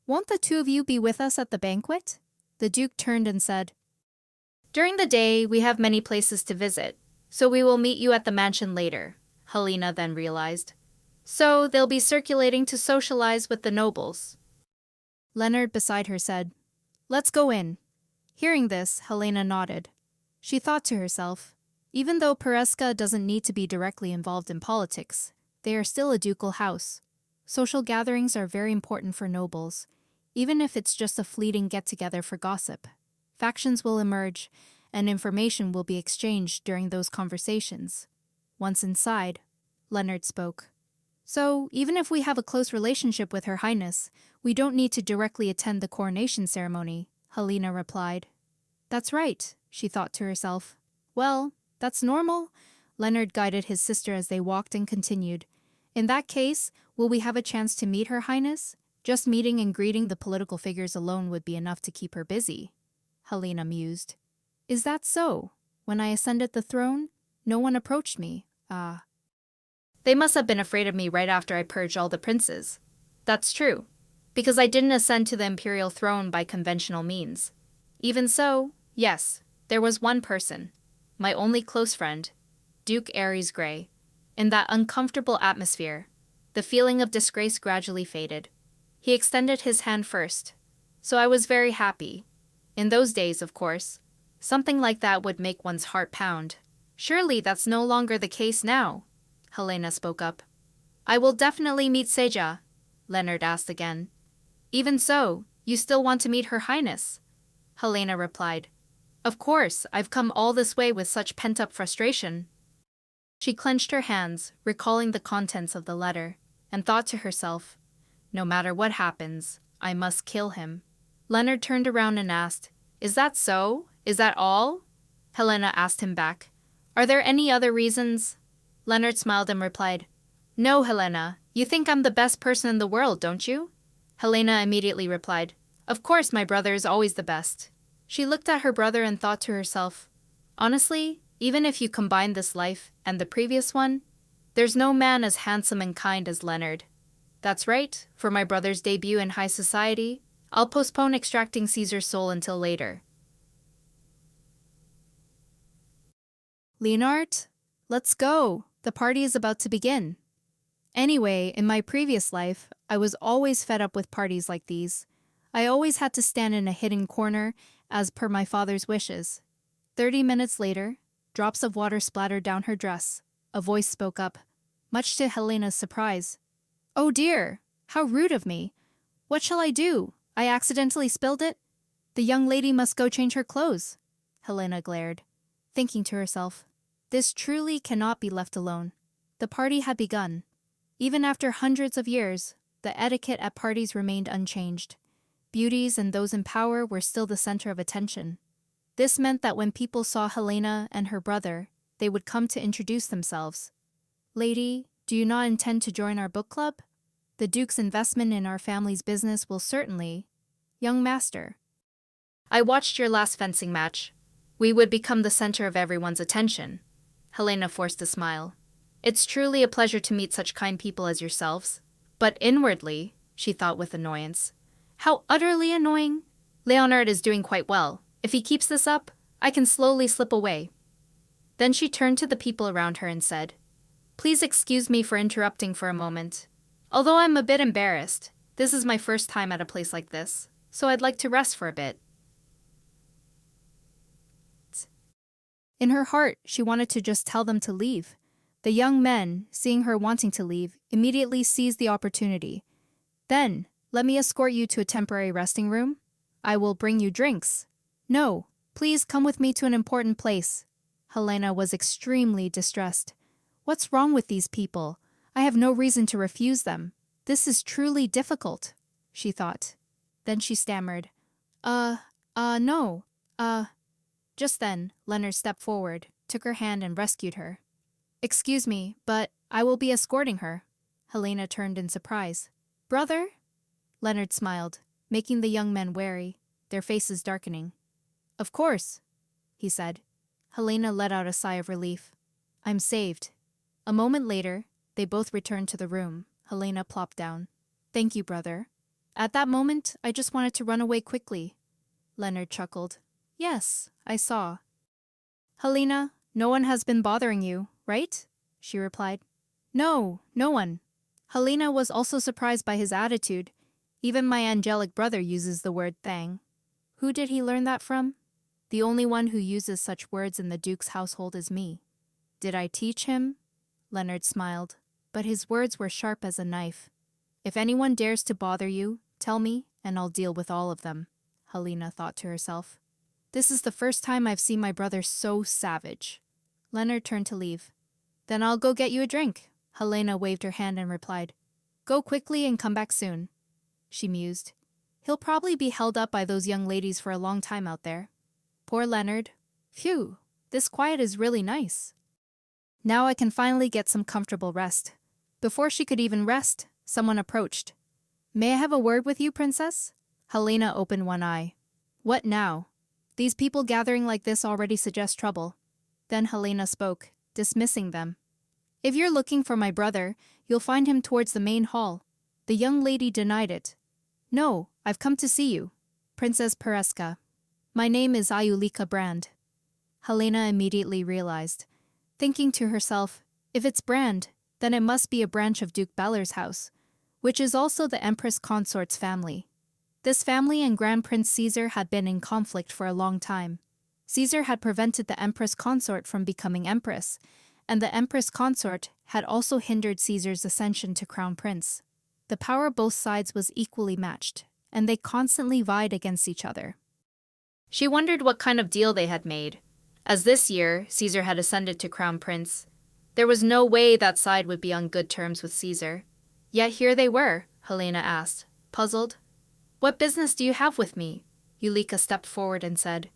Won't the two of you be with us at the banquet? The Duke turned and said, During the day, we have many places to visit, so we will meet you at the mansion later, Helena then realized. So they'll be circulating to socialize with the nobles. Leonard beside her said, Let's go in. Hearing this, Helena nodded. She thought to herself, even though Pereska doesn't need to be directly involved in politics, they are still a ducal house. Social gatherings are very important for nobles, even if it's just a fleeting get-together for gossip. Factions will emerge, and information will be exchanged during those conversations. Once inside, Leonard spoke. So, even if we have a close relationship with Her Highness, we don't need to directly attend the coronation ceremony, Helena replied. That's right, she thought to herself. Well, that's normal. Leonard guided his sister as they walked and continued. In that case, will we have a chance to meet Her Highness? Just meeting and greeting the political figures alone would be enough to keep her busy, Helena mused. Is that so? When I ascended the throne, no one approached me. They must have been afraid of me right after I purged all the princes. That's true, because I didn't ascend to the imperial throne by conventional means. Even so, yes, there was one person, my only close friend, Duke Aries Grey. In that uncomfortable atmosphere, the feeling of disgrace gradually faded. He extended his hand first, so I was very happy. In those days, of course, something like that would make one's heart pound. Surely that's no longer the case now, Helena spoke up. I will definitely meet Seja, Leonard asked again. Even so, you still want to meet Her Highness? Helena replied. Of course, I've come all this way with such pent-up frustration. She clenched her hands, recalling the contents of the letter, and thought to herself, no matter what happens, I must kill him. Leonard turned around and asked, Is that so? Is that all? Helena asked him back, Are there any other reasons? Leonard smiled and replied, "No, Helena, you think I'm the best person in the world, don't you?" Helena immediately replied, "Of course my brother is always the best." She looked at her brother and thought to herself, "Honestly, even if you combine this life and the previous one, there's no man as handsome and kind as Leonard. That's right, for my brother's debut in high society, I'll postpone extracting Caesar's soul until later." "Leonard, let's go. The party is about to begin." Anyway, in my previous life, I was always fed up with parties like these. I always had to stand in a hidden corner, as per my father's wishes. 30 minutes later, drops of water splattered down her dress. A voice spoke up, much to Helena's surprise. "Oh dear, how rude of me. What shall I do? I accidentally spilled it? The young lady must go change her clothes." Helena glared, thinking to herself, "This truly cannot be left alone." The party had begun. Even after hundreds of years, the etiquette at parties remained unchanged. Beauties and those in power were still the center of attention. This meant that when people saw Helena and her brother, they would come to introduce themselves. "Lady, do you not intend to join our book club? The Duke's investment in our family's business will certainly—" "Young master, I watched your last fencing match. We would become the center of everyone's attention." Helena forced a smile. "It's truly a pleasure to meet such kind people as yourselves." But inwardly, she thought with annoyance, "How utterly annoying! Leonard is doing quite well. If he keeps this up, I can slowly slip away." Then she turned to the people around her and said, "Please excuse me for interrupting for a moment. Although I'm a bit embarrassed, this is my first time at a place like this, so I'd like to rest for a bit." In her heart, she wanted to just tell them to leave. The young men, seeing her wanting to leave, immediately seized the opportunity. "Then, let me escort you to a temporary resting room. I will bring you drinks." "No, please come with me to an important place." Helena was extremely distressed. "What's wrong with these people? I have no reason to refuse them. This is truly difficult," she thought. Then she stammered, no. Just then, Leonard stepped forward, took her hand and rescued her. "Excuse me, but I will be escorting her." Helena turned in surprise. "Brother?" Leonard smiled, making the young men wary, their faces darkening. "Of course," he said. Helena let out a sigh of relief. "I'm saved." A moment later, they both returned to the room. Helena plopped down. "Thank you, brother. At that moment, I just wanted to run away quickly." Leonard chuckled. "Yes, I saw." "Helena, no one has been bothering you, right?" she replied. "No, no one." Helena was also surprised by his attitude. Even my angelic brother uses the word thang. Who did he learn that from? The only one who uses such words in the Duke's household is me. Did I teach him? Leonard smiled, but his words were sharp as a knife. "If anyone dares to bother you, tell me, and I'll deal with all of them," Helena thought to herself. "This is the first time I've seen my brother so savage." Leonard turned to leave. "Then I'll go get you a drink." Helena waved her hand and replied, "Go quickly and come back soon." She mused. "He'll probably be held up by those young ladies for a long time out there. Poor Leonard. Phew, this quiet is really nice. Now I can finally get some comfortable rest." Before she could even rest, someone approached. "May I have a word with you, princess?" Helena opened one eye. What now? These people gathering like this already suggest trouble. Then Helena spoke, dismissing them. "If you're looking for my brother, you'll find him towards the main hall." The young lady denied it. "No, I've come to see you. Princess Pereska. My name is Ayulika Brand." Helena immediately realized, thinking to herself, if it's Brand, then it must be a branch of Duke Balor's house, which is also the Empress Consort's family. This family and Grand Prince Caesar had been in conflict for a long time. Caesar had prevented the Empress Consort from becoming Empress, and the Empress Consort had also hindered Caesar's ascension to Crown Prince. The power of both sides was equally matched, and they constantly vied against each other. She wondered what kind of deal they had made. As this year, Caesar had ascended to Crown Prince, there was no way that side would be on good terms with Caesar. Yet here they were, Helena asked, puzzled. "What business do you have with me?" Ulika stepped forward and said,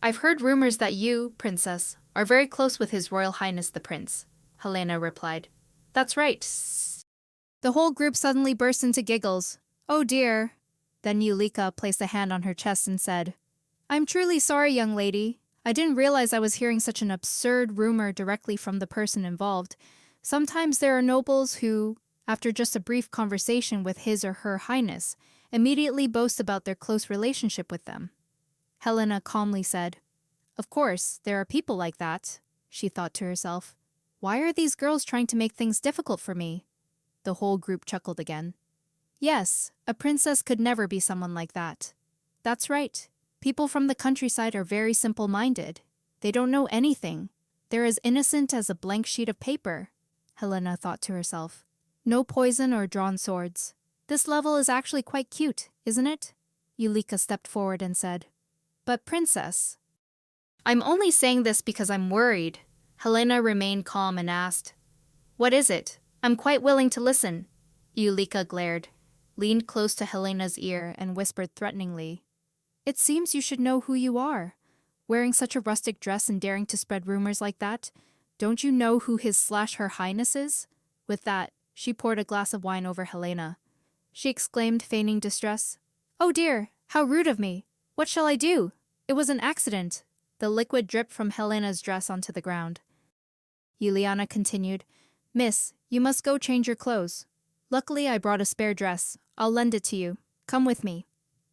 "I've heard rumors that you, princess, are very close with His Royal Highness the Prince." Helena replied. That's right. The whole group suddenly burst into giggles. Oh dear. Then Yulika placed a hand on her chest and said, I'm truly sorry, young lady. I didn't realize I was hearing such an absurd rumor directly from the person involved. Sometimes there are nobles who, after just a brief conversation with his or her highness, immediately boast about their close relationship with them. Helena calmly said, Of course, there are people like that, she thought to herself. Why are these girls trying to make things difficult for me? The whole group chuckled again. Yes, a princess could never be someone like that. That's right. People from the countryside are very simple-minded. They don't know anything. They're as innocent as a blank sheet of paper, Helena thought to herself. No poison or drawn swords. This level is actually quite cute, isn't it? Yulika stepped forward and said, But princess. I'm only saying this because I'm worried. Helena remained calm and asked, What is it? I'm quite willing to listen. Yulika glared, leaned close to Helena's ear and whispered threateningly, It seems you should know who you are. Wearing such a rustic dress and daring to spread rumors like that, don't you know who his/her highness is? With that, she poured a glass of wine over Helena. She exclaimed, feigning distress, Oh dear, how rude of me. What shall I do? It was an accident. The liquid dripped from Helena's dress onto the ground. Yuliana continued, Miss, you must go change your clothes. Luckily I brought a spare dress. I'll lend it to you. Come with me.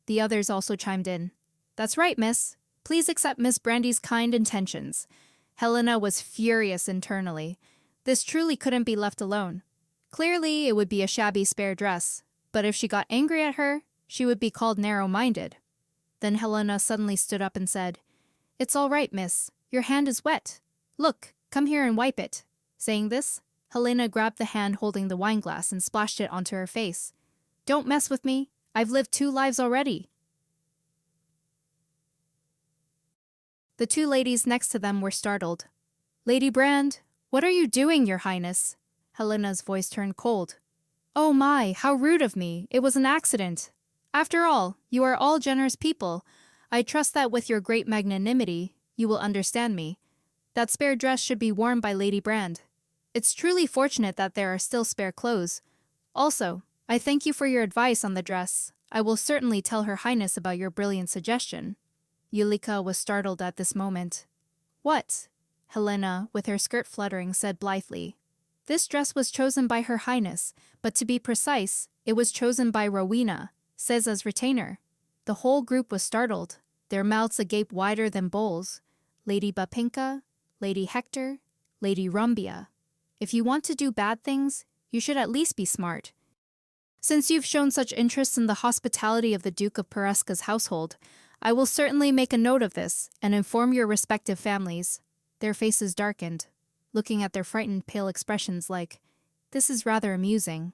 The others also chimed in. That's right, miss. Please accept Miss Brandy's kind intentions. Helena was furious internally. This truly couldn't be left alone. Clearly, it would be a shabby spare dress, but if she got angry at her, she would be called narrow-minded. Then Helena suddenly stood up and said, It's all right, miss. Your hand is wet. Look, come here and wipe it. Saying this, Helena grabbed the hand holding the wineglass and splashed it onto her face. Don't mess with me. I've lived 2 lives already. The 2 ladies next to them were startled. Lady Brand, what are you doing, your highness? Helena's voice turned cold. Oh my, how rude of me. It was an accident. After all, you are all generous people. I trust that with your great magnanimity, you will understand me. That spare dress should be worn by Lady Brand. It's truly fortunate that there are still spare clothes. Also, I thank you for your advice on the dress. I will certainly tell Her Highness about your brilliant suggestion. Yulika was startled at this moment. What? Helena, with her skirt fluttering, said blithely. This dress was chosen by Her Highness, but to be precise, it was chosen by Rowena, Seza's retainer. The whole group was startled, their mouths agape wider than bowls. Lady Bapinka, Lady Hector, Lady Rumbia. If you want to do bad things, you should at least be smart. Since you've shown such interest in the hospitality of the Duke of Pereska's household, I will certainly make a note of this and inform your respective families. Their faces darkened, looking at their frightened, pale expressions like, This is rather amusing.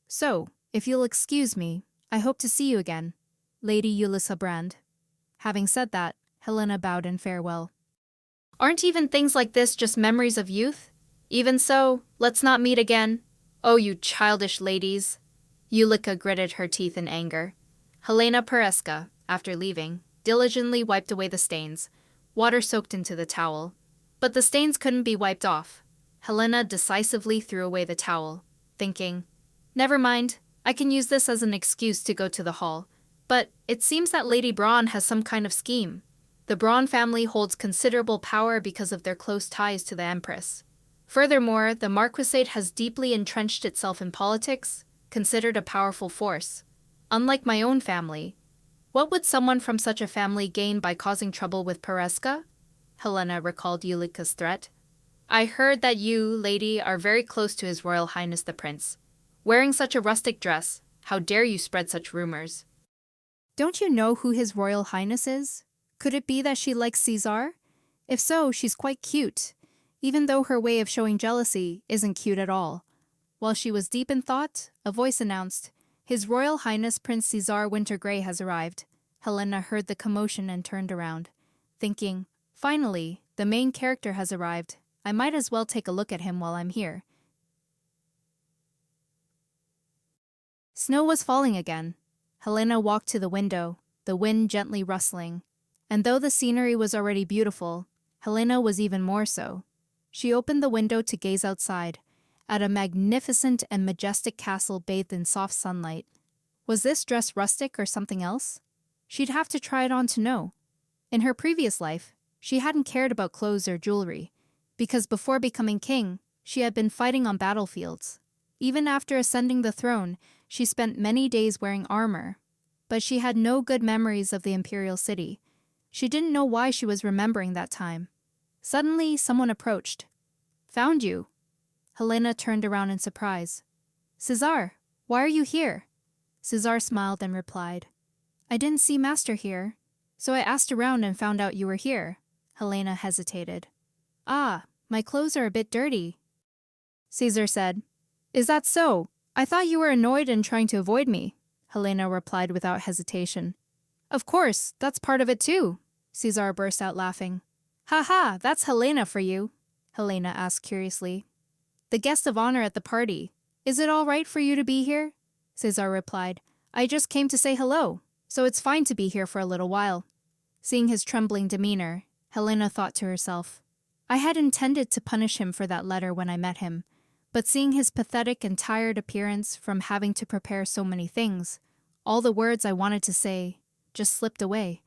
So, if you'll excuse me, I hope to see you again, Lady Yulissa Brand. Having said that, Helena bowed in farewell. Aren't even things like this just memories of youth? Even so, let's not meet again. Oh, you childish ladies. Yulika gritted her teeth in anger. Helena Pereska, after leaving, diligently wiped away the stains. Water soaked into the towel. But the stains couldn't be wiped off. Helena decisively threw away the towel, thinking, Never mind, I can use this as an excuse to go to the hall. But it seems that Lady Braun has some kind of scheme. The Braun family holds considerable power because of their close ties to the Empress. Furthermore, the Marquisate has deeply entrenched itself in politics, considered a powerful force. Unlike my own family, what would someone from such a family gain by causing trouble with Pereska? Helena recalled Yulika's threat. I heard that you, lady, are very close to His Royal Highness the Prince. Wearing such a rustic dress, how dare you spread such rumors? Don't you know who His Royal Highness is? Could it be that she likes Caesar? If so, she's quite cute, even though her way of showing jealousy isn't cute at all. While she was deep in thought, a voice announced, His Royal Highness Prince Caesar Wintergrey has arrived. Helena heard the commotion and turned around, thinking, Finally, the main character has arrived. I might as well take a look at him while I'm here. Snow was falling again. Helena walked to the window, the wind gently rustling. And though the scenery was already beautiful, Helena was even more so. She opened the window to gaze outside, at a magnificent and majestic castle bathed in soft sunlight. Was this dress rustic or something else? She'd have to try it on to know. In her previous life, she hadn't cared about clothes or jewelry, because before becoming king, she had been fighting on battlefields. Even after ascending the throne, she spent many days wearing armor. But she had no good memories of the imperial city. She didn't know why she was remembering that time. Suddenly, someone approached. "Found you." Helena turned around in surprise. "Cesar, why are you here?" Cesar smiled and replied, "I didn't see Master here, so I asked around and found out you were here." Helena hesitated. "Ah, my clothes are a bit dirty." Caesar said, "Is that so? I thought you were annoyed and trying to avoid me." Helena replied without hesitation. "Of course, that's part of it too." Caesar burst out laughing. "Ha ha, that's Helena for you." Helena asked curiously. "The guest of honor at the party. Is it all right for you to be here?" Caesar replied, "I just came to say hello, so it's fine to be here for a little while." Seeing his trembling demeanor, Helena thought to herself, "I had intended to punish him for that letter when I met him, but seeing his pathetic and tired appearance from having to prepare so many things, all the words I wanted to say just slipped away.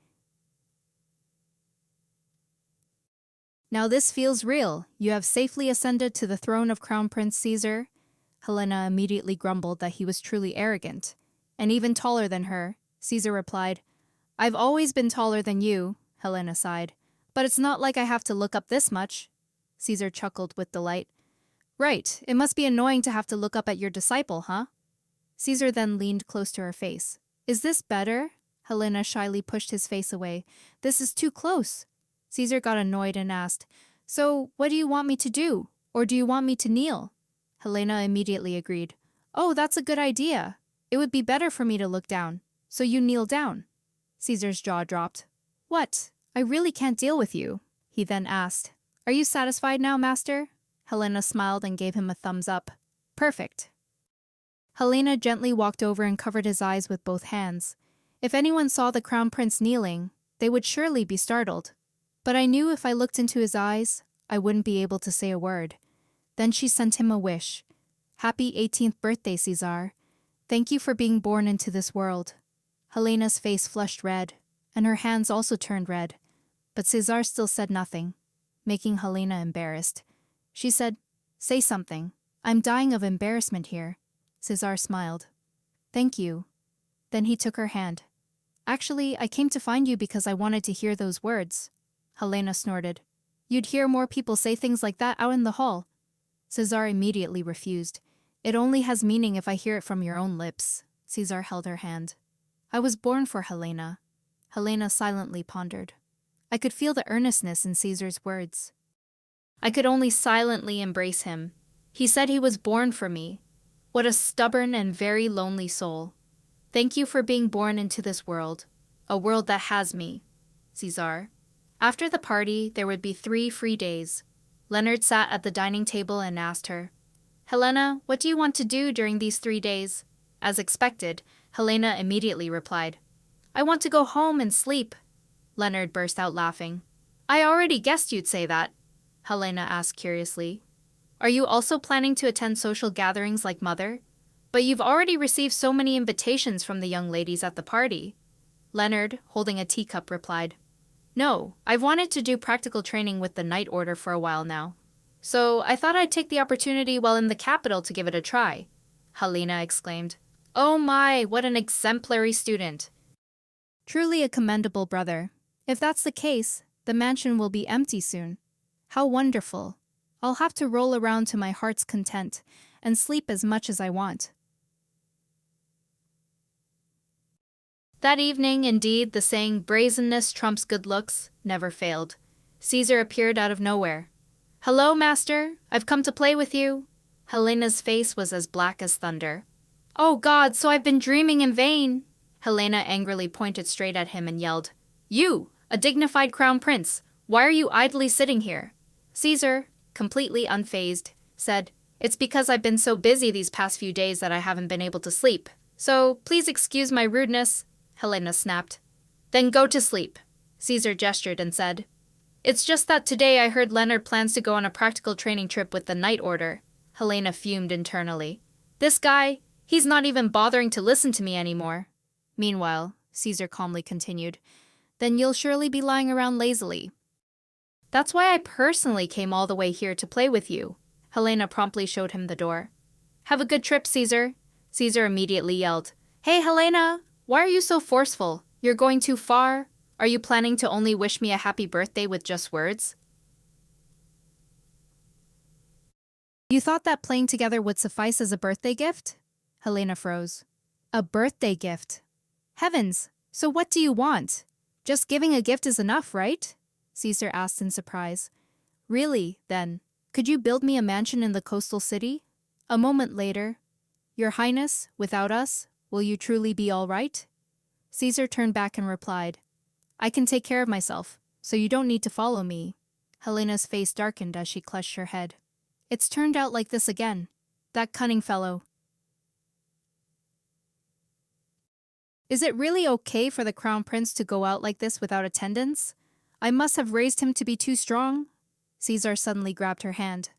Now this feels real. You have safely ascended to the throne of Crown Prince Caesar." Helena immediately grumbled that he was truly arrogant, and even taller than her. Caesar replied, "I've always been taller than you," Helena sighed, "but it's not like I have to look up this much." Caesar chuckled with delight. "Right, it must be annoying to have to look up at your disciple, huh?" Caesar then leaned close to her face. "Is this better?" Helena shyly pushed his face away. "This is too close." Caesar got annoyed and asked, "So, what do you want me to do? Or do you want me to kneel?" Helena immediately agreed. "Oh, that's a good idea. It would be better for me to look down. So you kneel down." Caesar's jaw dropped. "What? I really can't deal with you," he then asked. "Are you satisfied now, Master?" Helena smiled and gave him a thumbs up. "Perfect." Helena gently walked over and covered his eyes with both hands. If anyone saw the crown prince kneeling, they would surely be startled. But I knew if I looked into his eyes, I wouldn't be able to say a word. Then she sent him a wish. "Happy 18th birthday, Caesar. Thank you for being born into this world." Helena's face flushed red, and her hands also turned red. But Caesar still said nothing, making Helena embarrassed. She said, "Say something. I'm dying of embarrassment here." Caesar smiled. "Thank you." Then he took her hand. "Actually, I came to find you because I wanted to hear those words." Helena snorted. "You'd hear more people say things like that out in the hall." Caesar immediately refused. "It only has meaning if I hear it from your own lips." Caesar held her hand. "I was born for Helena." Helena silently pondered. I could feel the earnestness in Caesar's words. I could only silently embrace him. He said he was born for me. What a stubborn and very lonely soul. Thank you for being born into this world, a world that has me, Caesar. After the party, there would be 3 free days. Leonard sat at the dining table and asked her, "Helena, what do you want to do during these 3 days?" As expected, Helena immediately replied, "I want to go home and sleep." Leonard burst out laughing. "I already guessed you'd say that," Helena asked curiously. "Are you also planning to attend social gatherings like Mother? But you've already received so many invitations from the young ladies at the party." Leonard, holding a teacup, replied, "No, I've wanted to do practical training with the Night Order for a while now. So I thought I'd take the opportunity while in the capital to give it a try." Helena exclaimed, "Oh my, what an exemplary student." Truly a commendable brother. If that's the case, the mansion will be empty soon. How wonderful. I'll have to roll around to my heart's content and sleep as much as I want. That evening, indeed, the saying brazenness trumps good looks never failed. Caesar appeared out of nowhere. "Hello, Master. I've come to play with you." Helena's face was as black as thunder. "Oh God, so I've been dreaming in vain." Helena angrily pointed straight at him and yelled, "You, a dignified crown prince, why are you idly sitting here?" Caesar, completely unfazed, said, "It's because I've been so busy these past few days that I haven't been able to sleep. So please excuse my rudeness." Helena snapped. "Then go to sleep." Caesar gestured and said, It's just that today I heard Leonard plans to go on a practical training trip with the Night Order. Helena fumed internally. This guy, he's not even bothering to listen to me anymore. Meanwhile, Caesar calmly continued, then you'll surely be lying around lazily. That's why I personally came all the way here to play with you. Helena promptly showed him the door. Have a good trip, Caesar. Caesar immediately yelled. Hey, Helena, why are you so forceful? You're going too far. Are you planning to only wish me a happy birthday with just words? You thought that playing together would suffice as a birthday gift? Helena froze. A birthday gift? Heavens, so what do you want? Just giving a gift is enough, right? Caesar asked in surprise. Really, then, could you build me a mansion in the coastal city? A moment later, Your Highness, without us, will you truly be all right? Caesar turned back and replied, I can take care of myself, so you don't need to follow me. Helena's face darkened as she clutched her head. It's turned out like this again. That cunning fellow. Is it really okay for the crown prince to go out like this without attendance? I must have raised him to be too strong. Caesar suddenly grabbed her hand.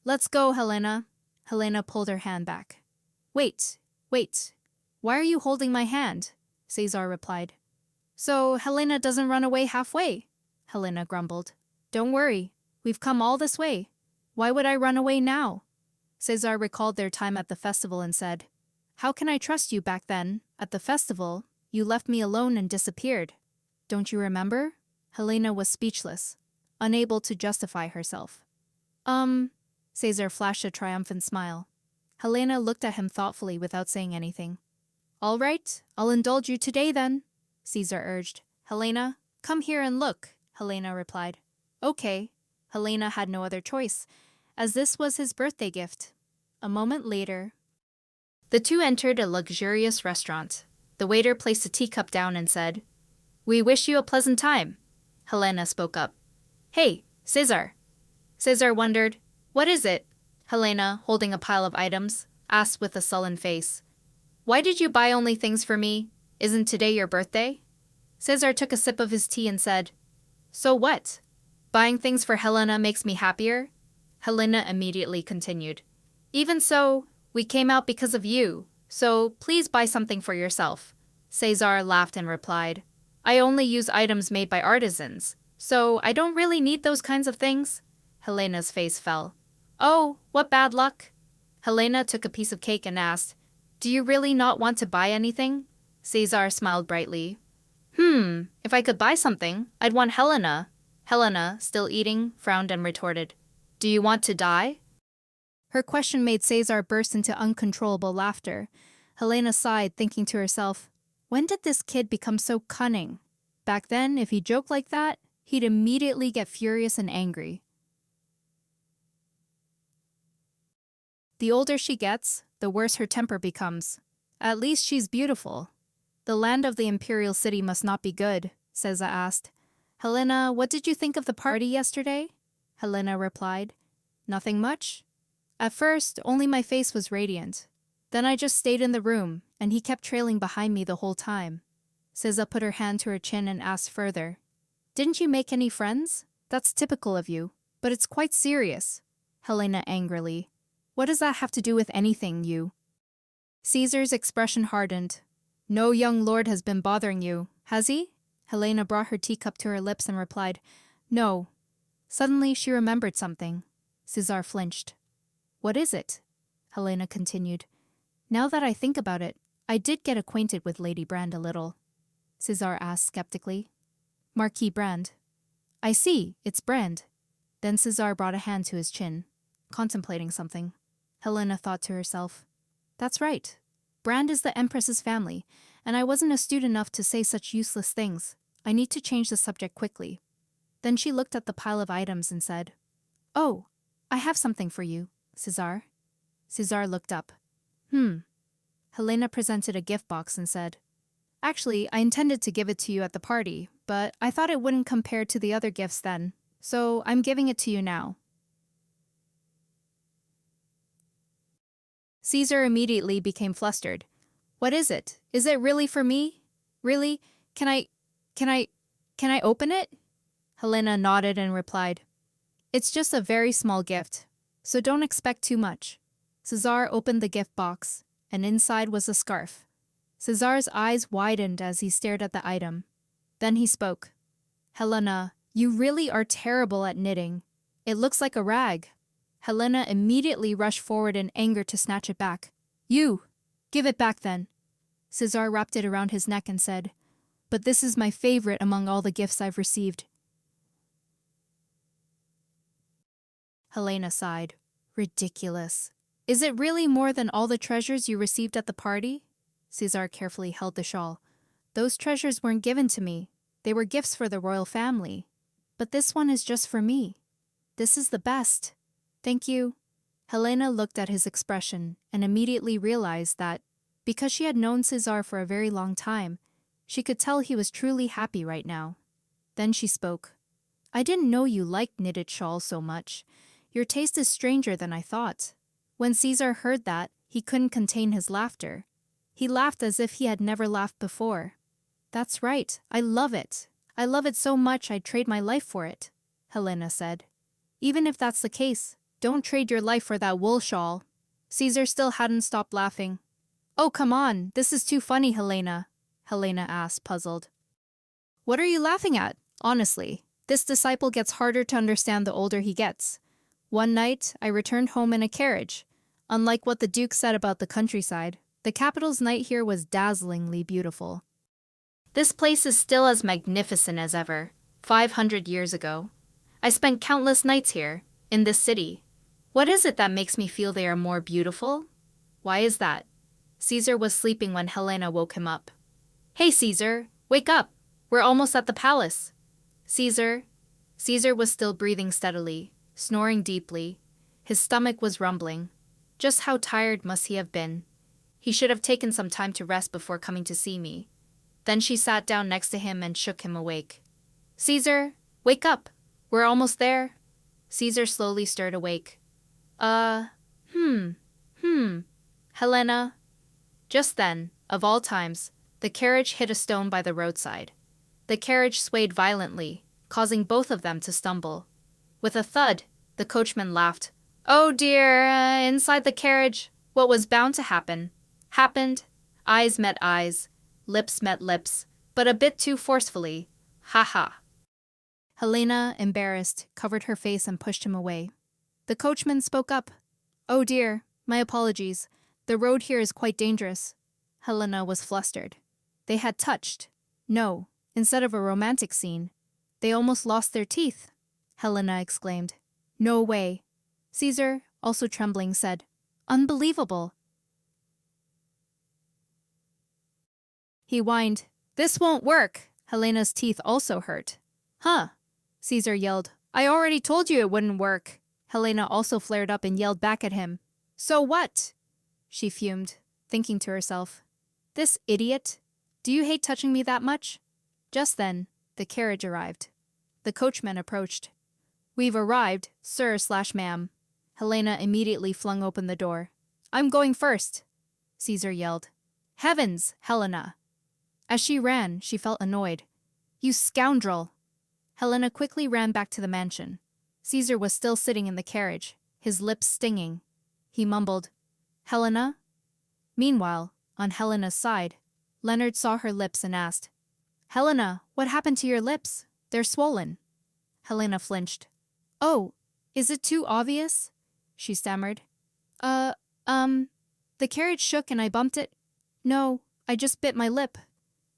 Let's go, Helena. Helena pulled her hand back. Wait. Why are you holding my hand? Caesar replied. So Helena doesn't run away halfway, Helena grumbled. Don't worry, we've come all this way. Why would I run away now? Caesar recalled their time at the festival and said, How can I trust you back then? At the festival, you left me alone and disappeared. Don't you remember? Helena was speechless, unable to justify herself. Caesar flashed a triumphant smile. Helena looked at him thoughtfully without saying anything. All right, I'll indulge you today then, Caesar urged. Helena, come here and look, Helena replied. Okay. Helena had no other choice, as this was his birthday gift. A moment later, the two entered a luxurious restaurant. The waiter placed a teacup down and said, We wish you a pleasant time. Helena spoke up. Hey, Caesar. Caesar wondered, What is it? Helena, holding a pile of items, asked with a sullen face. Why did you buy only things for me? Isn't today your birthday? Caesar took a sip of his tea and said, So what? Buying things for Helena makes me happier? Helena immediately continued. Even so, we came out because of you, so please buy something for yourself. Caesar laughed and replied, I only use items made by artisans, so I don't really need those kinds of things. Helena's face fell. Oh, what bad luck. Helena took a piece of cake and asked, Do you really not want to buy anything? Caesar smiled brightly. If I could buy something, I'd want Helena. Helena, still eating, frowned and retorted, Do you want to die? Her question made Caesar burst into uncontrollable laughter. Helena sighed, thinking to herself, When did this kid become so cunning? Back then, if he joked like that, he'd immediately get furious and angry. The older she gets, the worse her temper becomes. At least she's beautiful. The land of the imperial city must not be good, Caesar asked. Helena, what did you think of the party yesterday? Helena replied, Nothing much. At first, only my face was radiant. Then I just stayed in the room, and he kept trailing behind me the whole time. Caesar put her hand to her chin and asked further, Didn't you make any friends? That's typical of you, but it's quite serious. Helena angrily. What does that have to do with anything, you? Caesar's expression hardened. No young lord has been bothering you, has he? Helena brought her teacup to her lips and replied, No. Suddenly she remembered something. Caesar flinched. What is it? Helena continued. Now that I think about it, I did get acquainted with Lady Brand a little. Caesar asked skeptically. Marquis Brand. I see, it's Brand. Then Caesar brought a hand to his chin, contemplating something. Helena thought to herself, That's right. Brand is the Empress's family, and I wasn't astute enough to say such useless things. I need to change the subject quickly. Then she looked at the pile of items and said, Oh, I have something for you, Caesar. Caesar looked up. Helena presented a gift box and said, Actually, I intended to give it to you at the party, but I thought it wouldn't compare to the other gifts then, so I'm giving it to you now. Caesar immediately became flustered. What is it? Is it really for me? Really? Can I open it? Helena nodded and replied, "It's just a very small gift, so don't expect too much." Cesar opened the gift box, and inside was a scarf. Cesar's eyes widened as he stared at the item. Then he spoke. "Helena, you really are terrible at knitting. It looks like a rag." Helena immediately rushed forward in anger to snatch it back. "You! Give it back then." Cesar wrapped it around his neck and said, "But this is my favorite among all the gifts I've received." Helena sighed. "Ridiculous. Is it really more than all the treasures you received at the party?" Cesar carefully held the shawl. "Those treasures weren't given to me. They were gifts for the royal family. But this one is just for me. This is the best. Thank you." Helena looked at his expression and immediately realized that, because she had known Cesar for a very long time, she could tell he was truly happy right now. Then she spoke. "I didn't know you liked knitted shawls so much. Your taste is stranger than I thought." When Cesar heard that, he couldn't contain his laughter. He laughed as if he had never laughed before. "That's right, I love it. I love it so much I'd trade my life for it," Helena said. "Even if that's the case, don't trade your life for that wool shawl." Cesar still hadn't stopped laughing. "Oh, come on, this is too funny, Helena," Helena asked, puzzled. "What are you laughing at? Honestly, this disciple gets harder to understand the older he gets. One night, I returned home in a carriage. Unlike what the Duke said about the countryside, the capital's night here was dazzlingly beautiful. This place is still as magnificent as ever, 500 years ago. I spent countless nights here, in this city. What is it that makes me feel they are more beautiful? Why is that?" Cesar was sleeping when Helena woke him up. "Hey, Cesar, wake up! We're almost at the palace." Cesar was still breathing steadily, snoring deeply. His stomach was rumbling. Just how tired must he have been? He should have taken some time to rest before coming to see me. Then she sat down next to him and shook him awake. "Cesar, wake up! We're almost there." Cesar slowly stirred awake. Helena." Just then, of all times, the carriage hit a stone by the roadside. The carriage swayed violently, causing both of them to stumble. With a thud, the coachman laughed. "Oh dear, inside the carriage, what was bound to happen, happened. Eyes met eyes, lips met lips, but a bit too forcefully. Ha ha." Helena, embarrassed, covered her face and pushed him away. The coachman spoke up. "Oh dear, my apologies. The road here is quite dangerous." Helena was flustered. They had touched. No, instead of a romantic scene, they almost lost their teeth. Helena exclaimed. "No way." Cesar, also trembling, said, "Unbelievable." He whined, "This won't work." Helena's teeth also hurt. "Huh?" Cesar yelled. "I already told you it wouldn't work." Helena also flared up and yelled back at him. "So what?" She fumed, thinking to herself, "This idiot. Do you hate touching me that much?" Just then, the carriage arrived. The coachman approached. "We've arrived, sir/ma'am." Helena immediately flung open the door. "I'm going first," Cesar yelled. "Heavens, Helena!" As she ran, she felt annoyed. "You scoundrel!" Helena quickly ran back to the mansion. Cesar was still sitting in the carriage, his lips stinging. He mumbled, "Helena?" Meanwhile, on Helena's side, Leonard saw her lips and asked, "Helena, what happened to your lips? They're swollen." Helena flinched. "Oh, is it too obvious?" she stammered. The carriage shook and I bumped it." "No, I just bit my lip."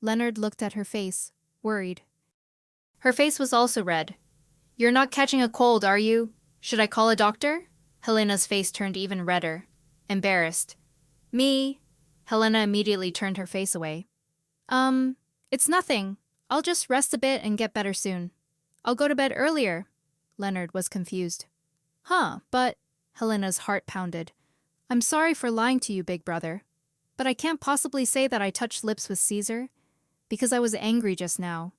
Leonard looked at her face, worried. Her face was also red. "You're not catching a cold, are you? Should I call a doctor?" Helena's face turned even redder, embarrassed. "Me?" Helena immediately turned her face away. It's nothing. I'll just rest a bit and get better soon. I'll go to bed earlier." Leonard was confused. "Huh, but..." Helena's heart pounded. "I'm sorry for lying to you, big brother. But I can't possibly say that I touched lips with Cesar, because I was angry just now.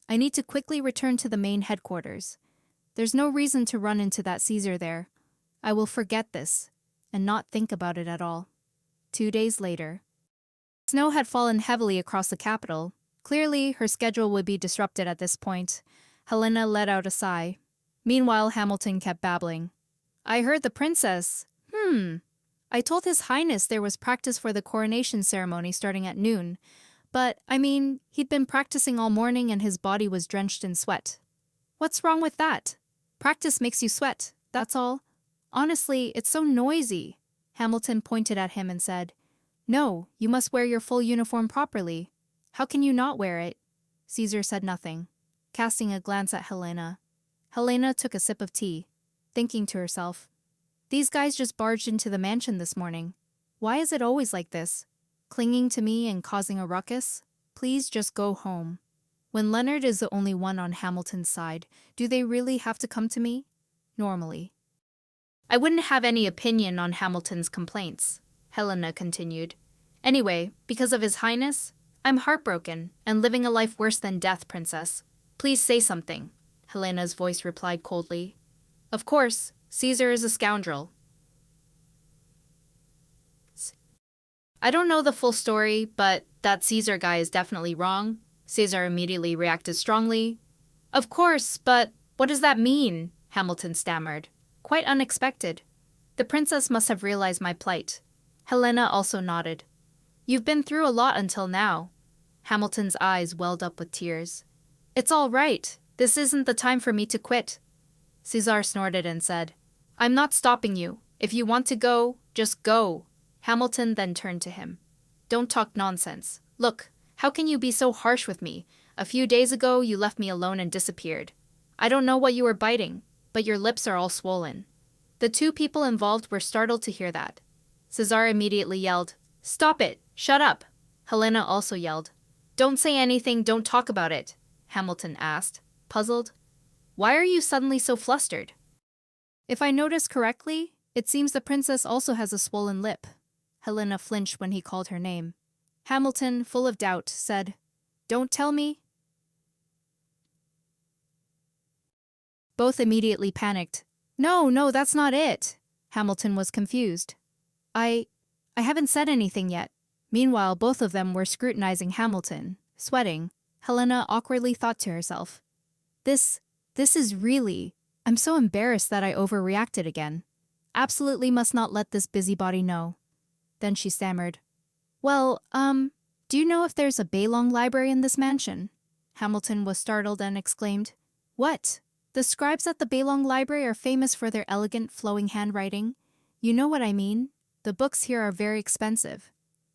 I need to quickly return to the main headquarters. There's no reason to run into that Cesar there. I will forget this, and not think about it at all." 2 days later. Snow had fallen heavily across the capital. Clearly, her schedule would be disrupted at this point. Helena let out a sigh. Meanwhile, Hamilton kept babbling. I heard the princess. I told His Highness there was practice for the coronation ceremony starting at noon. But, he'd been practicing all morning and his body was drenched in sweat. What's wrong with that? Practice makes you sweat, that's all. Honestly, it's so noisy. Hamilton pointed at him and said, No, you must wear your full uniform properly. How can you not wear it? Caesar said nothing, casting a glance at Helena. Helena took a sip of tea, thinking to herself, These guys just barged into the mansion this morning. Why is it always like this? Clinging to me and causing a ruckus? Please just go home. When Leonard is the only one on Hamilton's side, do they really have to come to me? Normally. I wouldn't have any opinion on Hamilton's complaints, Helena continued. Anyway, because of His Highness, I'm heartbroken and living a life worse than death, Princess. Please say something, Helena's voice replied coldly. Of course, Caesar is a scoundrel. I don't know the full story, but that Caesar guy is definitely wrong. Caesar immediately reacted strongly. Of course, but what does that mean? Hamilton stammered. Quite unexpected. The princess must have realized my plight. Helena also nodded. You've been through a lot until now. Hamilton's eyes welled up with tears. It's all right. This isn't the time for me to quit. Caesar snorted and said, I'm not stopping you. If you want to go, just go. Hamilton then turned to him. Don't talk nonsense. Look, how can you be so harsh with me? A few days ago, you left me alone and disappeared. I don't know what you were biting, but your lips are all swollen. The two people involved were startled to hear that. Caesar immediately yelled, Stop it! Shut up! Helena also yelled, Don't say anything, don't talk about it. Hamilton asked, puzzled. Why are you suddenly so flustered? If I noticed correctly, it seems the princess also has a swollen lip. Helena flinched when he called her name. Hamilton, full of doubt, said, Don't tell me. Both immediately panicked. No, that's not it. Hamilton was confused. I haven't said anything yet. Meanwhile, both of them were scrutinizing Hamilton, sweating. Helena awkwardly thought to herself, This is really... I'm so embarrassed that I overreacted again. Absolutely must not let this busybody know. Then she stammered, Well, do you know if there's a Bailong library in this mansion? Hamilton was startled and exclaimed, What? The scribes at the Bailong library are famous for their elegant, flowing handwriting. You know what I mean? The books here are very expensive.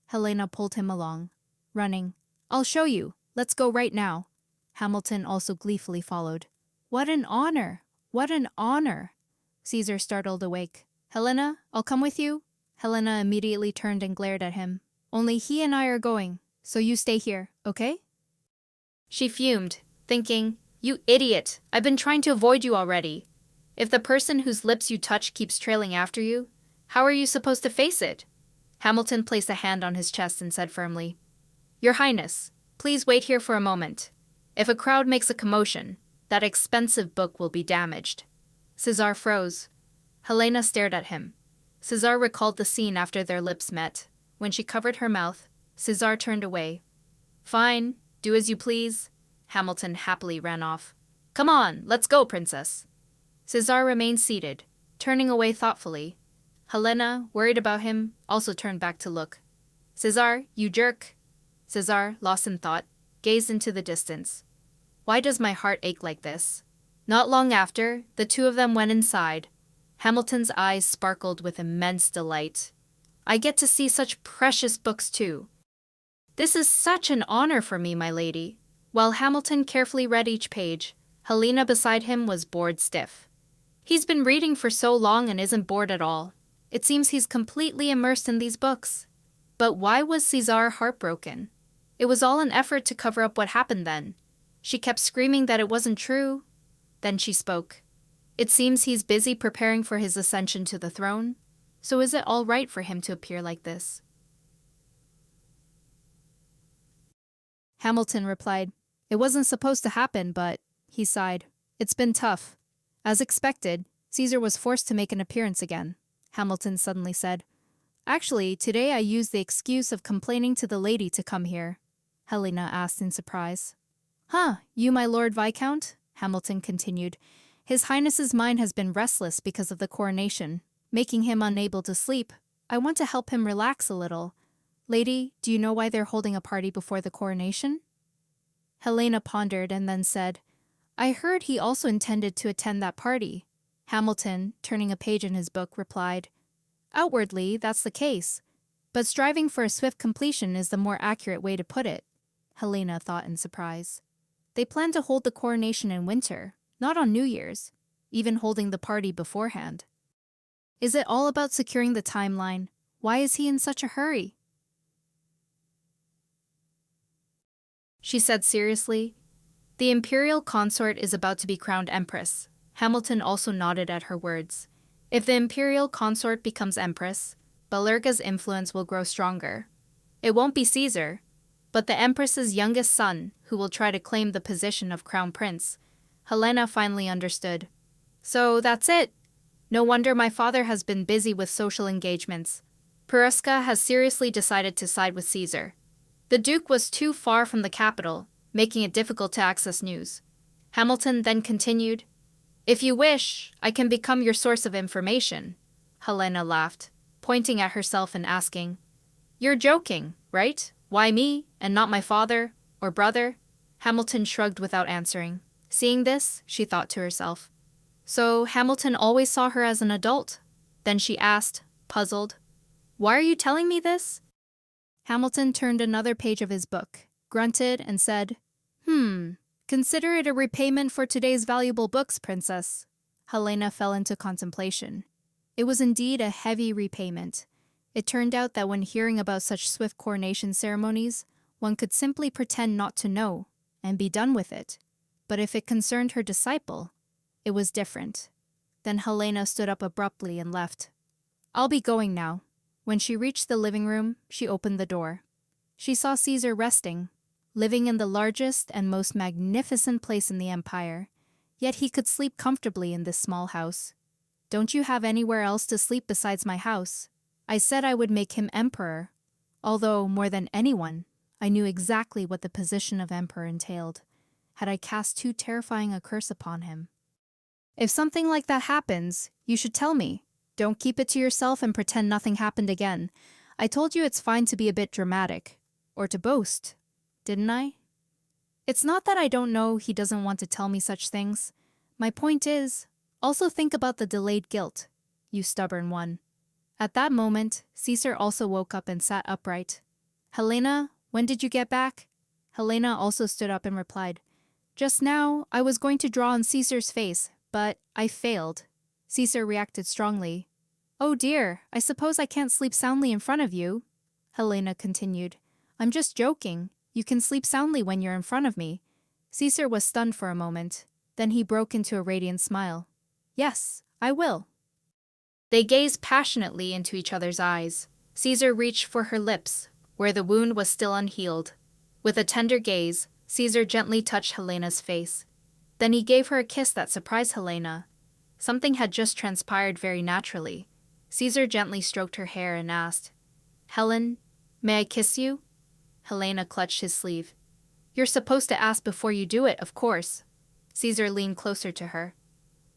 Helena pulled him along, running. I'll show you. Let's go right now. Hamilton also gleefully followed. What an honor! What an honor! Caesar startled awake. Helena, I'll come with you. Helena immediately turned and glared at him. Only he and I are going, so you stay here, okay? She fumed, thinking, You idiot! I've been trying to avoid you already. If the person whose lips you touch keeps trailing after you, how are you supposed to face it? Hamilton placed a hand on his chest and said firmly, Your Highness, please wait here for a moment. If a crowd makes a commotion, that expensive book will be damaged. Caesar froze. Helena stared at him. Caesar recalled the scene after their lips met. When she covered her mouth, Caesar turned away. Fine, do as you please. Hamilton happily ran off. Come on, let's go, princess. Caesar remained seated, turning away thoughtfully. Helena, worried about him, also turned back to look. Caesar, you jerk. Caesar, lost in thought, gazed into the distance. Why does my heart ache like this? Not long after, the two of them went inside. Hamilton's eyes sparkled with immense delight. I get to see such precious books too. This is such an honor for me, my lady. While Hamilton carefully read each page, Helena beside him was bored stiff. He's been reading for so long and isn't bored at all. It seems he's completely immersed in these books. But why was Caesar heartbroken? It was all an effort to cover up what happened then. She kept screaming that it wasn't true. Then she spoke. It seems he's busy preparing for his ascension to the throne. So is it all right for him to appear like this? Hamilton replied, It wasn't supposed to happen, but, he sighed, it's been tough. As expected, Caesar was forced to make an appearance again. Hamilton suddenly said, Actually, today I used the excuse of complaining to the lady to come here. Helena asked in surprise. Huh, you my Lord Viscount? Hamilton continued. His Highness's mind has been restless because of the coronation, making him unable to sleep. I want to help him relax a little. Lady, do you know why they're holding a party before the coronation? Helena pondered and then said, I heard he also intended to attend that party. Hamilton, turning a page in his book, replied, Outwardly, that's the case, but striving for a swift completion is the more accurate way to put it. Helena thought in surprise. They plan to hold the coronation in winter, not on New Year's, even holding the party beforehand. Is it all about securing the timeline? Why is he in such a hurry? She said seriously. The imperial consort is about to be crowned empress. Hamilton also nodded at her words. If the imperial consort becomes empress, Balurga's influence will grow stronger. It won't be Caesar, but the empress's youngest son who will try to claim the position of crown prince. Helena finally understood. So that's it. No wonder my father has been busy with social engagements. Peruska has seriously decided to side with Caesar. The Duke was too far from the capital, making it difficult to access news. Hamilton then continued, If you wish, I can become your source of information. Helena laughed, pointing at herself and asking, You're joking, right? Why me, and not my father or brother? Hamilton shrugged without answering. Seeing this, she thought to herself, So Hamilton always saw her as an adult? Then she asked, puzzled, Why are you telling me this? Hamilton turned another page of his book, grunted, and said, Consider it a repayment for today's valuable books, Princess. Helena fell into contemplation. It was indeed a heavy repayment. It turned out that when hearing about such swift coronation ceremonies, one could simply pretend not to know and be done with it. But if it concerned her disciple, it was different. Then Helena stood up abruptly and left. I'll be going now. When she reached the living room, she opened the door. She saw Caesar resting, living in the largest and most magnificent place in the empire. Yet he could sleep comfortably in this small house. Don't you have anywhere else to sleep besides my house? I said I would make him emperor. Although, more than anyone, I knew exactly what the position of emperor entailed, had I cast too terrifying a curse upon him. If something like that happens, you should tell me. Don't keep it to yourself and pretend nothing happened again. I told you it's fine to be a bit dramatic, or to boast, didn't I? It's not that I don't know he doesn't want to tell me such things. My point is, also think about the delayed guilt, you stubborn one. At that moment, Caesar also woke up and sat upright. Helena, when did you get back? Helena also stood up and replied, Just now, I was going to draw on Caesar's face, but I failed. Caesar reacted strongly. Oh dear, I suppose I can't sleep soundly in front of you. Helena continued, I'm just joking. You can sleep soundly when you're in front of me. Caesar was stunned for a moment. Then he broke into a radiant smile. Yes, I will. They gazed passionately into each other's eyes. Caesar reached for her lips, where the wound was still unhealed. With a tender gaze, Caesar gently touched Helena's face. Then he gave her a kiss that surprised Helena. Something had just transpired very naturally. Caesar gently stroked her hair and asked, Helen, may I kiss you? Helena clutched his sleeve. You're supposed to ask before you do it, of course. Caesar leaned closer to her.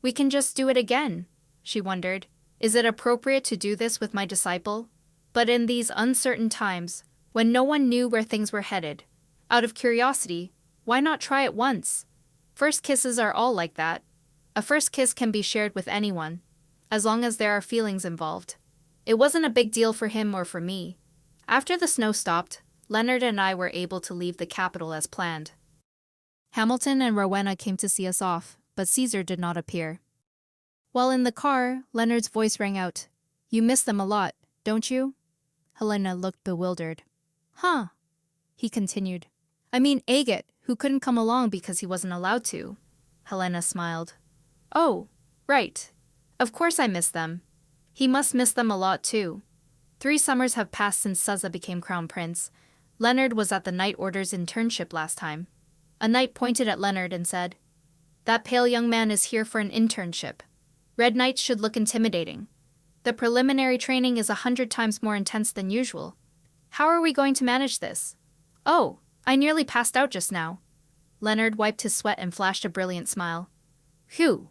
We can just do it again, she wondered. Is it appropriate to do this with my disciple? But in these uncertain times, when no one knew where things were headed, out of curiosity, why not try it once? First kisses are all like that. A first kiss can be shared with anyone, as long as there are feelings involved. It wasn't a big deal for him or for me. After the snow stopped, Leonard and I were able to leave the capital as planned. Hamilton and Rowena came to see us off, but Caesar did not appear. While in the car, Leonard's voice rang out. You miss them a lot, don't you? Helena looked bewildered. Huh, he continued. I mean Agate, who couldn't come along because he wasn't allowed to. Helena smiled. Oh, right. Of course I miss them. He must miss them a lot too. 3 summers have passed since Suzza became crown prince. Leonard was at the Knight Order's internship last time. A knight pointed at Leonard and said, That pale young man is here for an internship. Red Knights should look intimidating. The preliminary training is 100 times more intense than usual. How are we going to manage this? Oh, I nearly passed out just now. Leonard wiped his sweat and flashed a brilliant smile. Phew.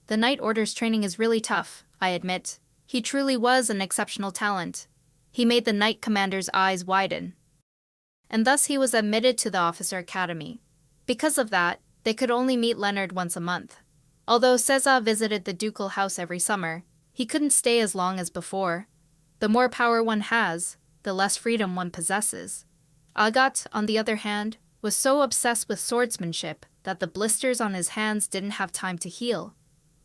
The Knight Order's training is really tough, I admit. He truly was an exceptional talent. He made the Knight Commander's eyes widen. And thus he was admitted to the Officer Academy. Because of that, they could only meet Leonard once a month. Although Caesar visited the ducal house every summer, he couldn't stay as long as before. The more power one has, the less freedom one possesses. Agat, on the other hand, was so obsessed with swordsmanship that the blisters on his hands didn't have time to heal.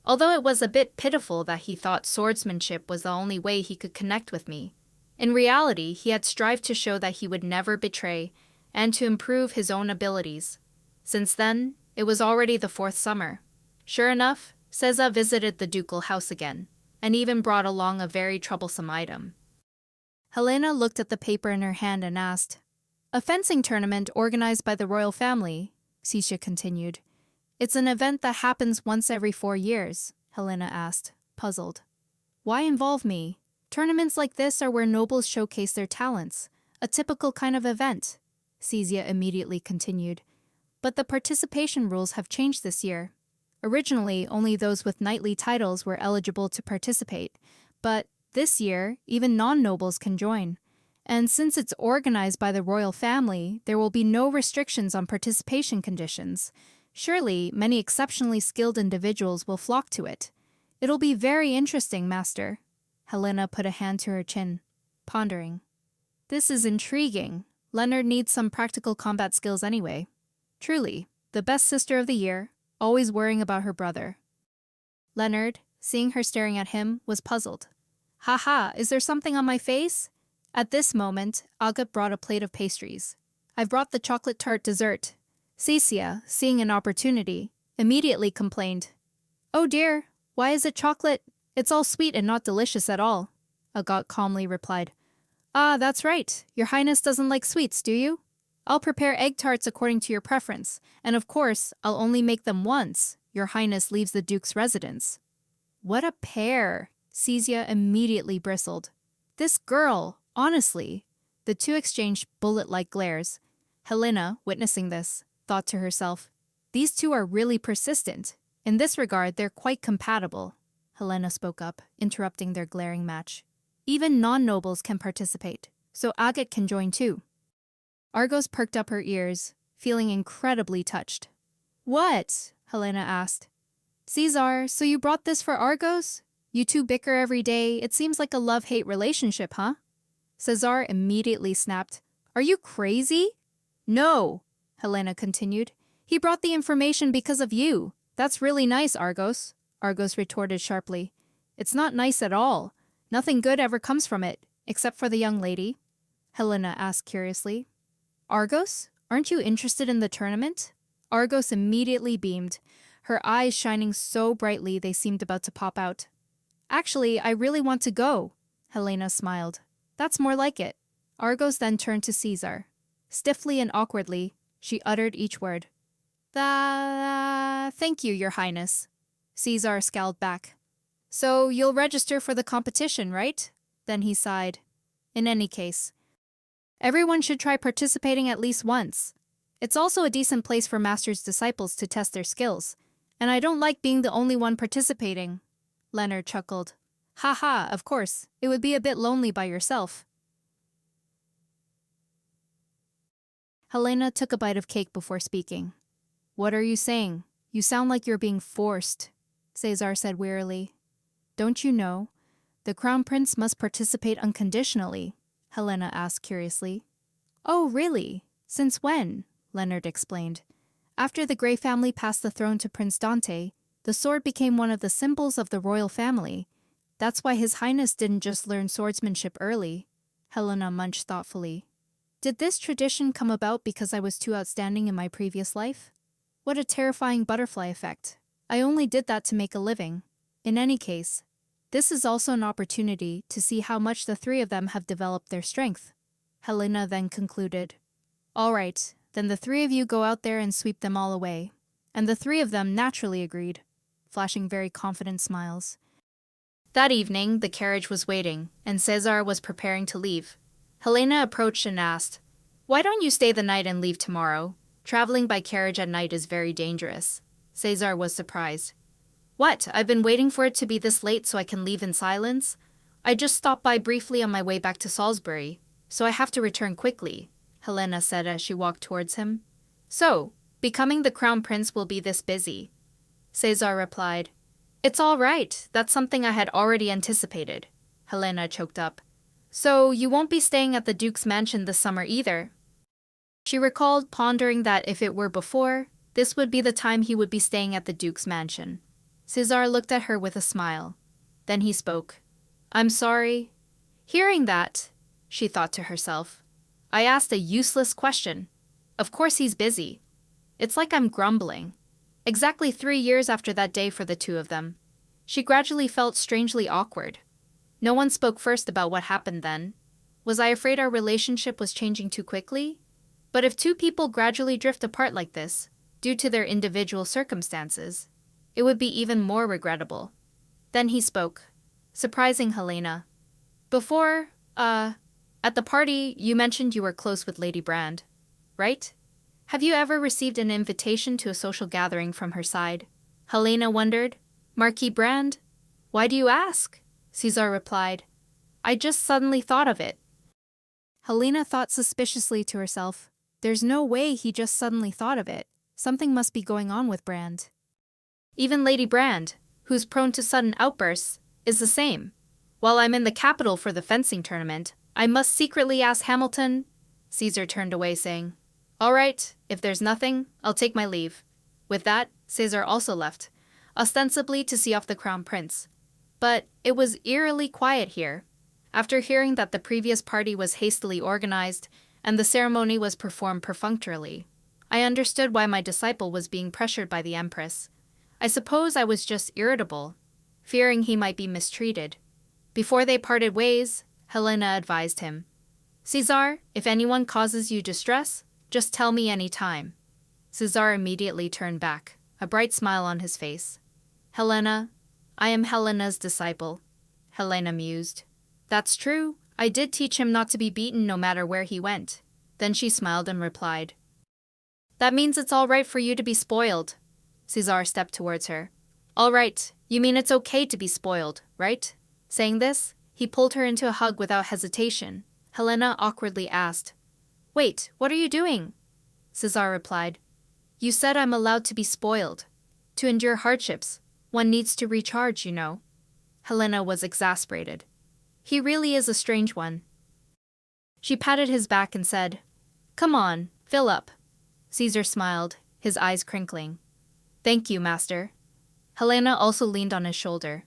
Although it was a bit pitiful that he thought swordsmanship was the only way he could connect with me. In reality, he had strived to show that he would never betray and to improve his own abilities. Since then, it was already the 4th summer. Sure enough, Caesar visited the ducal house again, and even brought along a very troublesome item. Helena looked at the paper in her hand and asked, "A fencing tournament organized by the royal family," Sisha continued. "It's an event that happens once every 4 years," Helena asked, puzzled. "Why involve me? Tournaments like this are where nobles showcase their talents, a typical kind of event," Caesar immediately continued. "But the participation rules have changed this year. Originally, only those with knightly titles were eligible to participate, but this year, even non-nobles can join. And since it's organized by the royal family, there will be no restrictions on participation conditions. Surely, many exceptionally skilled individuals will flock to it. It'll be very interesting, Master." Helena put a hand to her chin, pondering. "This is intriguing. Leonard needs some practical combat skills anyway. Truly, the best sister of the year, always worrying about her brother." Leonard, seeing her staring at him, was puzzled. "Haha, is there something on my face?" At this moment, Agat brought a plate of pastries. "I've brought the chocolate tart dessert." Cecia, seeing an opportunity, immediately complained. "Oh dear, why is it chocolate? It's all sweet and not delicious at all." Agat calmly replied, "Ah, that's right. Your Highness doesn't like sweets, do you? I'll prepare egg tarts according to your preference, and of course, I'll only make them once Your Highness leaves the Duke's residence." What a pair! Cecia immediately bristled. This girl, honestly. The two exchanged bullet-like glares. Helena, witnessing this, thought to herself, "These two are really persistent. In this regard, they're quite compatible." Helena spoke up, interrupting their glaring match. "Even non-nobles can participate, so Agat can join too." Argos perked up her ears, feeling incredibly touched. "What?" Helena asked. "Caesar, so you brought this for Argos? You two bicker every day. It seems like a love-hate relationship, huh?" Caesar immediately snapped. "Are you crazy?" "No," Helena continued. "He brought the information because of you. That's really nice, Argos." Argos retorted sharply. "It's not nice at all. Nothing good ever comes from it, except for the young lady." Helena asked curiously. "Argos, aren't you interested in the tournament?" Argos immediately beamed, her eyes shining so brightly they seemed about to pop out. "Actually, I really want to go." Helena smiled. "That's more like it." Argos then turned to Caesar. Stiffly and awkwardly, she uttered each word. Thank you, Your Highness." Caesar scowled back. "So you'll register for the competition, right?" Then he sighed. "In any case, everyone should try participating at least once. It's also a decent place for Master's disciples to test their skills. And I don't like being the only one participating." Leonard chuckled. "Ha, of course. It would be a bit lonely by yourself." Helena took a bite of cake before speaking. "What are you saying? You sound like you're being forced," Caesar said wearily. "Don't you know? The Crown Prince must participate unconditionally," Helena asked curiously. "Oh, really? Since when?" Leonard explained. "After the Grey family passed the throne to Prince Dante, the sword became one of the symbols of the royal family. That's why His Highness didn't just learn swordsmanship early." Helena munched thoughtfully. "Did this tradition come about because I was too outstanding in my previous life? What a terrifying butterfly effect. I only did that to make a living. In any case, this is also an opportunity to see how much the three of them have developed their strength." Helena then concluded. "All right, then the three of you go out there and sweep them all away." And the three of them naturally agreed, flashing very confident smiles. That evening, the carriage was waiting, and Caesar was preparing to leave. Helena approached and asked, "Why don't you stay the night and leave tomorrow? Traveling by carriage at night is very dangerous. Cesar was surprised. What? I've been waiting for it to be this late so I can leave in silence? I just stopped by briefly on my way back to Salisbury, so I have to return quickly, Helena said as she walked towards him. So, becoming the crown prince will be this busy. Cesar replied. It's all right, that's something I had already anticipated. Helena choked up. So, you won't be staying at the Duke's mansion this summer either? She recalled, pondering that if it were before, this would be the time he would be staying at the Duke's mansion. Cesar looked at her with a smile. Then he spoke. I'm sorry. Hearing that, she thought to herself, I asked a useless question. Of course he's busy. It's like I'm grumbling. Exactly 3 years after that day for the two of them. She gradually felt strangely awkward. No one spoke first about what happened then. Was I afraid our relationship was changing too quickly? But if two people gradually drift apart like this, due to their individual circumstances, it would be even more regrettable. Then he spoke, surprising Helena. Before, at the party, you mentioned you were close with Lady Brand, right? Have you ever received an invitation to a social gathering from her side? Helena wondered. Marquis Brand? Why do you ask? Cesar replied. I just suddenly thought of it. Helena thought suspiciously to herself. There's no way he just suddenly thought of it. Something must be going on with Brand. Even Lady Brand, who's prone to sudden outbursts, is the same. While I'm in the capital for the fencing tournament, I must secretly ask Hamilton. Cesar turned away, saying, All right, if there's nothing, I'll take my leave. With that, Cesar also left, ostensibly to see off the crown prince. But it was eerily quiet here. After hearing that the previous party was hastily organized and the ceremony was performed perfunctorily, I understood why my disciple was being pressured by the Empress. I suppose I was just irritable, fearing he might be mistreated. Before they parted ways, Helena advised him. Cesar, if anyone causes you distress, just tell me any time. Cesar immediately turned back, a bright smile on his face. Helena, I am Helena's disciple. Helena mused. That's true. I did teach him not to be beaten no matter where he went. Then she smiled and replied. That means it's all right for you to be spoiled. Cesar stepped towards her. All right, you mean it's okay to be spoiled, right? Saying this, he pulled her into a hug without hesitation. Helena awkwardly asked, Wait, what are you doing? Cesar replied, You said I'm allowed to be spoiled. To endure hardships, one needs to recharge, you know. Helena was exasperated. He really is a strange one. She patted his back and said, Come on, fill up. Cesar smiled, his eyes crinkling. Thank you, master. Helena also leaned on his shoulder.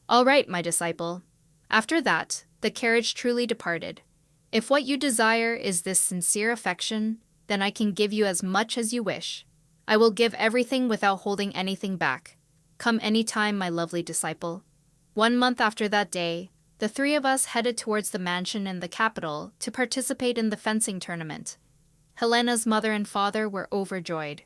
All right, my disciple. After that, the carriage truly departed. If what you desire is this sincere affection, then I can give you as much as you wish. I will give everything without holding anything back. Come any time, my lovely disciple. 1 month after that day, the three of us headed towards the mansion in the capital to participate in the fencing tournament. Helena's mother and father were overjoyed.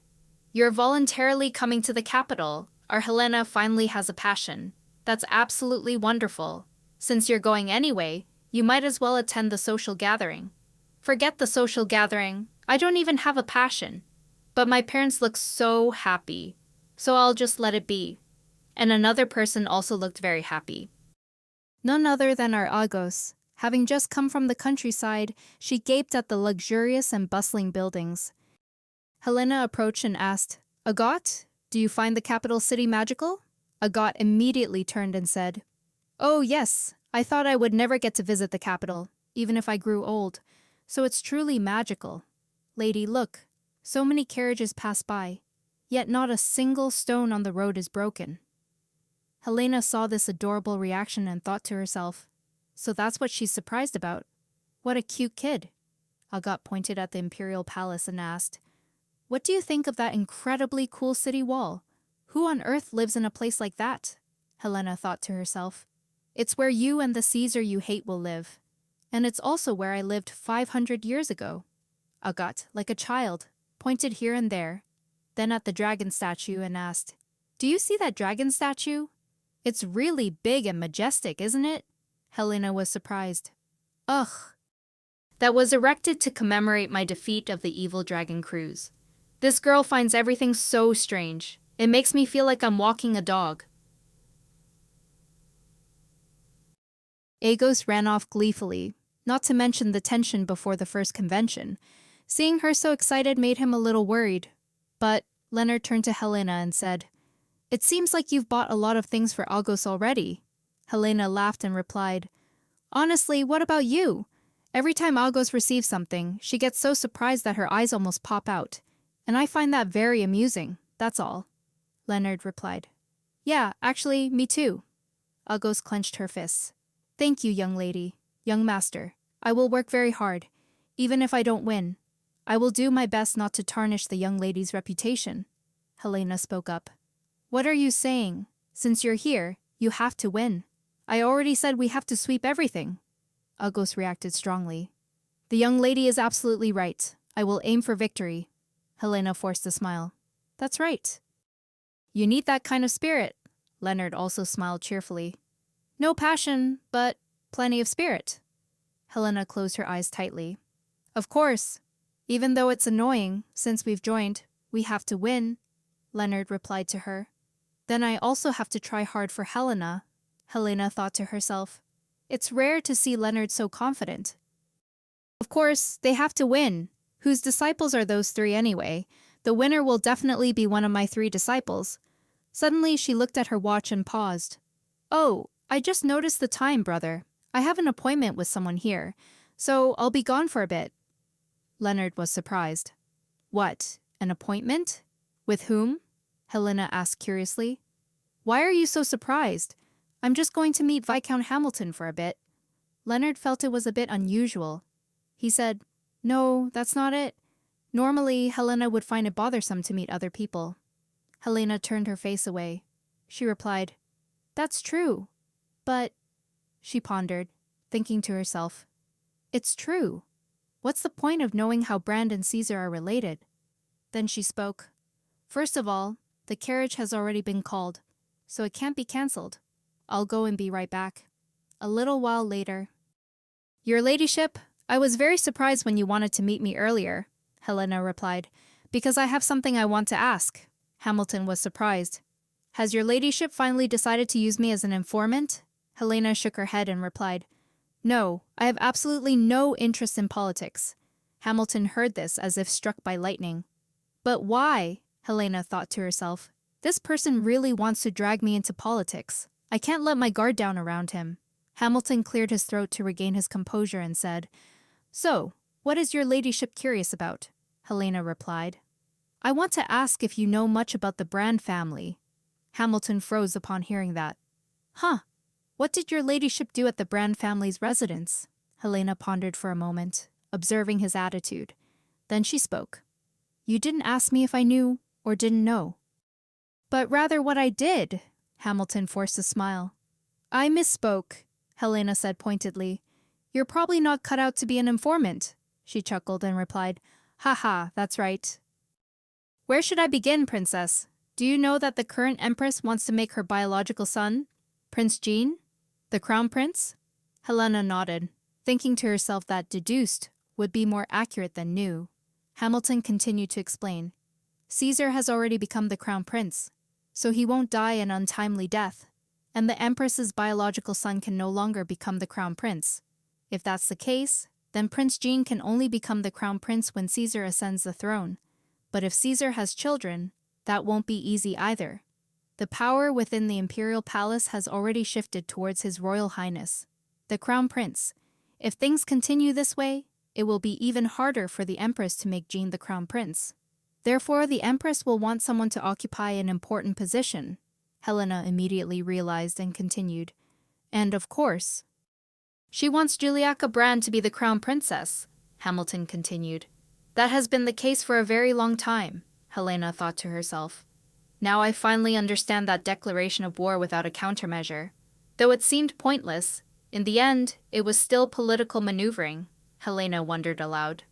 You're voluntarily coming to the capital. Our Helena finally has a passion. That's absolutely wonderful. Since you're going anyway, you might as well attend the social gathering. Forget the social gathering. I don't even have a passion. But my parents look so happy. So I'll just let it be. And another person also looked very happy. None other than our Agos. Having just come from the countryside, she gaped at the luxurious and bustling buildings. Helena approached and asked, Agot, do you find the capital city magical? Agot immediately turned and said, Oh yes, I thought I would never get to visit the capital, even if I grew old, so it's truly magical. Lady, look, so many carriages pass by, yet not a single stone on the road is broken. Helena saw this adorable reaction and thought to herself, so that's what she's surprised about. What a cute kid. Agot pointed at the imperial palace and asked, What do you think of that incredibly cool city wall? Who on earth lives in a place like that? Helena thought to herself. It's where you and the Caesar you hate will live. And it's also where I lived 500 years ago. Agot, like a child, pointed here and there, then at the dragon statue and asked, Do you see that dragon statue? It's really big and majestic, isn't it? Helena was surprised. Ugh. That was erected to commemorate my defeat of the evil dragon crews. This girl finds everything so strange. It makes me feel like I'm walking a dog. Agos ran off gleefully, not to mention the tension before the first convention. Seeing her so excited made him a little worried. But Leonard turned to Helena and said, "It seems like you've bought a lot of things for Agos already." Helena laughed and replied, "Honestly, what about you? Every time Agos receives something, she gets so surprised that her eyes almost pop out. And I find that very amusing, that's all." Leonard replied, "Yeah, actually, me too." Agos clenched her fists. "Thank you, young lady, young master. I will work very hard, even if I don't win. I will do my best not to tarnish the young lady's reputation." Helena spoke up. "What are you saying? Since you're here, you have to win. I already said we have to sweep everything." Agos reacted strongly. "The young lady is absolutely right. I will aim for victory." Helena forced a smile. "That's right." "You need that kind of spirit." Leonard also smiled cheerfully. "No passion, but plenty of spirit." Helena closed her eyes tightly. "Of course. Even though it's annoying, since we've joined, we have to win," Leonard replied to her. "Then I also have to try hard for Helena," Helena thought to herself. It's rare to see Leonard so confident. Of course, they have to win. Whose disciples are those three anyway? The winner will definitely be one of my 3 disciples. Suddenly she looked at her watch and paused. "Oh, I just noticed the time, brother. I have an appointment with someone here, so I'll be gone for a bit." Leonard was surprised. "What, an appointment? With whom?" Helena asked curiously. "Why are you so surprised? I'm just going to meet Viscount Hamilton for a bit." Leonard felt it was a bit unusual. He said, "No, that's not it. Normally, Helena would find it bothersome to meet other people." Helena turned her face away. She replied, "That's true. But," she pondered, thinking to herself, "it's true. What's the point of knowing how Brand and Caesar are related?" Then she spoke. "First of all, the carriage has already been called, so it can't be cancelled. I'll go and be right back." A little while later. "Your ladyship, I was very surprised when you wanted to meet me earlier," Helena replied, "because I have something I want to ask." Hamilton was surprised. "Has your ladyship finally decided to use me as an informant?" Helena shook her head and replied, "No, I have absolutely no interest in politics." Hamilton heard this as if struck by lightning. "But why?" Helena thought to herself. "This person really wants to drag me into politics. I can't let my guard down around him." Hamilton cleared his throat to regain his composure and said, "So, what is your ladyship curious about?" Helena replied, "I want to ask if you know much about the Brand family." Hamilton froze upon hearing that. "Huh, what did your ladyship do at the Brand family's residence?" Helena pondered for a moment, observing his attitude. Then she spoke. "You didn't ask me if I knew or didn't know." "But rather what I did," Hamilton forced a smile. "I misspoke," Helena said pointedly. "You're probably not cut out to be an informant." She chuckled and replied, "Ha ha, that's right." "Where should I begin, princess? Do you know that the current empress wants to make her biological son, Prince Jean, the crown prince?" Helena nodded, thinking to herself that deduced would be more accurate than knew. Hamilton continued to explain. "Caesar has already become the crown prince, so he won't die an untimely death, and the empress's biological son can no longer become the crown prince. If that's the case, then Prince Jean can only become the crown prince when Caesar ascends the throne. But if Caesar has children, that won't be easy either. The power within the imperial palace has already shifted towards His Royal Highness, the crown prince. If things continue this way, it will be even harder for the empress to make Jean the crown prince. Therefore, the empress will want someone to occupy an important position," Helena immediately realized and continued. "And of course, she wants Juliaca Brand to be the crown princess," Hamilton continued. "That has been the case for a very long time," Helena thought to herself. "Now I finally understand that declaration of war without a countermeasure. Though it seemed pointless, in the end, it was still political maneuvering," Helena wondered aloud.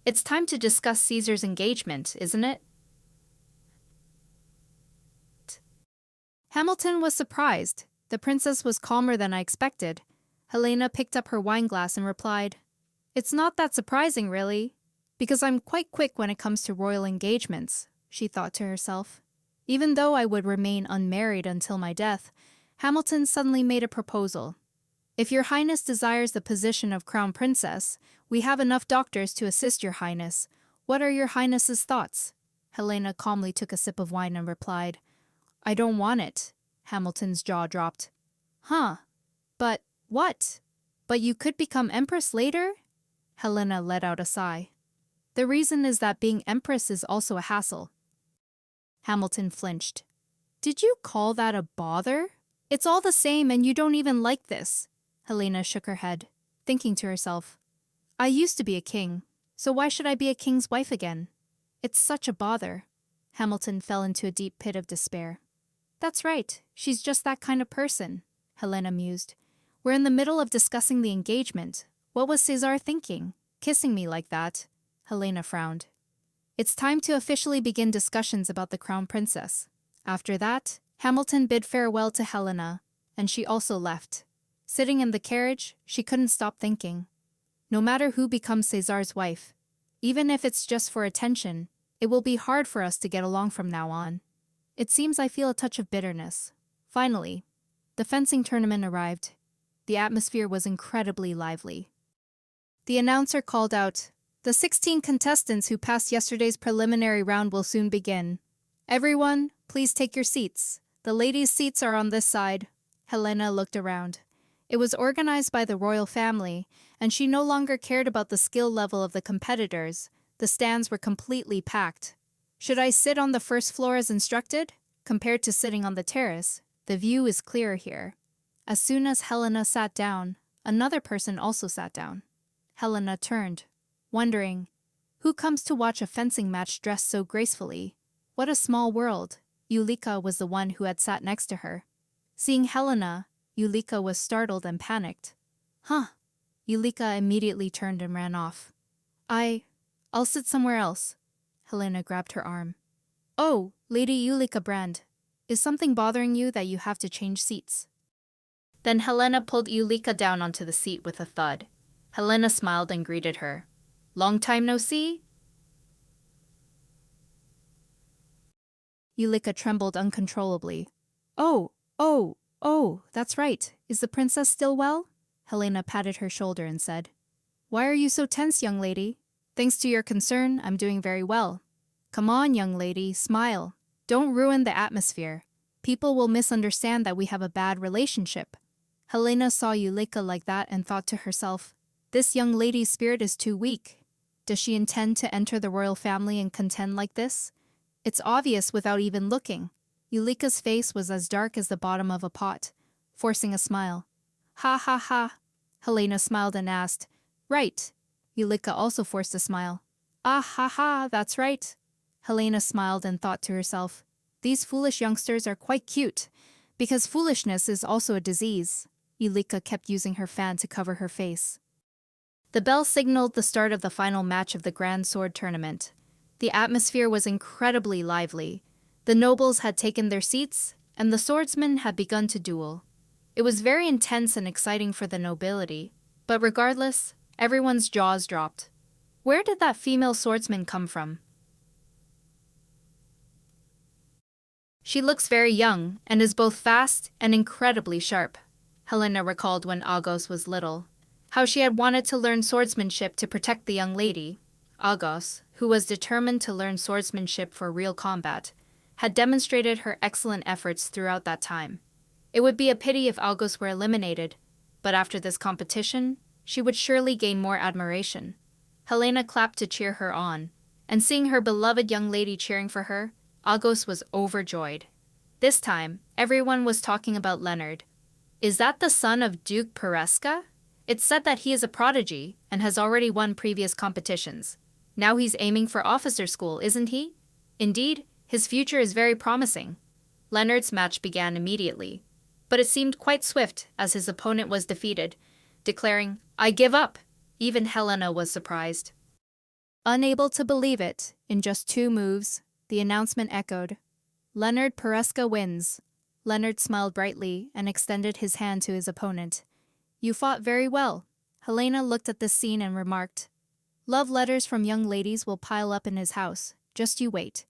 "It's time to discuss Caesar's engagement, isn't it?" Hamilton was surprised. The princess was calmer than I expected. Helena picked up her wineglass and replied, "It's not that surprising, really. Because I'm quite quick when it comes to royal engagements, she thought to herself. Even though I would remain unmarried until my death, Hamilton suddenly made a proposal. If your highness desires the position of crown princess, we have enough doctors to assist your highness. What are your highness's thoughts? Helena calmly took a sip of wine and replied, I don't want it. Hamilton's jaw dropped. Huh. But what? But you could become empress later? Helena let out a sigh. The reason is that being empress is also a hassle. Hamilton flinched. Did you call that a bother? It's all the same and you don't even like this. Helena shook her head, thinking to herself, I used to be a king, so why should I be a king's wife again? It's such a bother. Hamilton fell into a deep pit of despair. That's right, she's just that kind of person, Helena mused. We're in the middle of discussing the engagement. What was César thinking? Kissing me like that? Helena frowned. It's time to officially begin discussions about the crown princess. After that, Hamilton bid farewell to Helena, and she also left. Sitting in the carriage, she couldn't stop thinking. No matter who becomes César's wife, even if it's just for attention, it will be hard for us to get along from now on. It seems I feel a touch of bitterness. Finally, the fencing tournament arrived. The atmosphere was incredibly lively. The announcer called out, The 16 contestants who passed yesterday's preliminary round will soon begin. Everyone, please take your seats. The ladies' seats are on this side. Helena looked around. It was organized by the royal family, and she no longer cared about the skill level of the competitors. The stands were completely packed. Should I sit on the first floor as instructed? Compared to sitting on the terrace, the view is clearer here. As soon as Helena sat down, another person also sat down. Helena turned, wondering, who comes to watch a fencing match dressed so gracefully? What a small world. Ulika was the one who had sat next to her. Seeing Helena, Ulika was startled and panicked. Huh. Ulika immediately turned and ran off. I'll sit somewhere else. Helena grabbed her arm. Oh, Lady Ulika Brand, is something bothering you that you have to change seats? Then Helena pulled Ulika down onto the seat with a thud. Helena smiled and greeted her. Long time no see? Ulika trembled uncontrollably. Oh, that's right. Is the princess still well? Helena patted her shoulder and said, Why are you so tense, young lady? Thanks to your concern, I'm doing very well. Come on, young lady, smile. Don't ruin the atmosphere. People will misunderstand that we have a bad relationship. Helena saw Ulika like that and thought to herself, This young lady's spirit is too weak. Does she intend to enter the royal family and contend like this? It's obvious without even looking. Ulika's face was as dark as the bottom of a pot, forcing a smile. Ha ha ha. Helena smiled and asked, Right. Ulika also forced a smile. Ah ha ha, that's right. Helena smiled and thought to herself, These foolish youngsters are quite cute, because foolishness is also a disease. Ulika kept using her fan to cover her face. The bell signaled the start of the final match of the Grand Sword Tournament. The atmosphere was incredibly lively. The nobles had taken their seats, and the swordsmen had begun to duel. It was very intense and exciting for the nobility, but regardless, everyone's jaws dropped. Where did that female swordsman come from? She looks very young, and is both fast and incredibly sharp. Helena recalled when Agos was little, how she had wanted to learn swordsmanship to protect the young lady. Agos, who was determined to learn swordsmanship for real combat, had demonstrated her excellent efforts throughout that time. It would be a pity if Agos were eliminated, but after this competition, she would surely gain more admiration. Helena clapped to cheer her on, and seeing her beloved young lady cheering for her, Agos was overjoyed. This time, everyone was talking about Leonard. Is that the son of Duke Pereska? It's said that he is a prodigy and has already won previous competitions. Now he's aiming for officer school, isn't he? Indeed, his future is very promising. Leonard's match began immediately, but it seemed quite swift as his opponent was defeated, declaring, I give up. Even Helena was surprised. Unable to believe it, in just 2 moves, the announcement echoed. Leonard Pereska wins. Leonard smiled brightly and extended his hand to his opponent. You fought very well. Helena looked at this scene and remarked, Love letters from young ladies will pile up in his house, just you wait.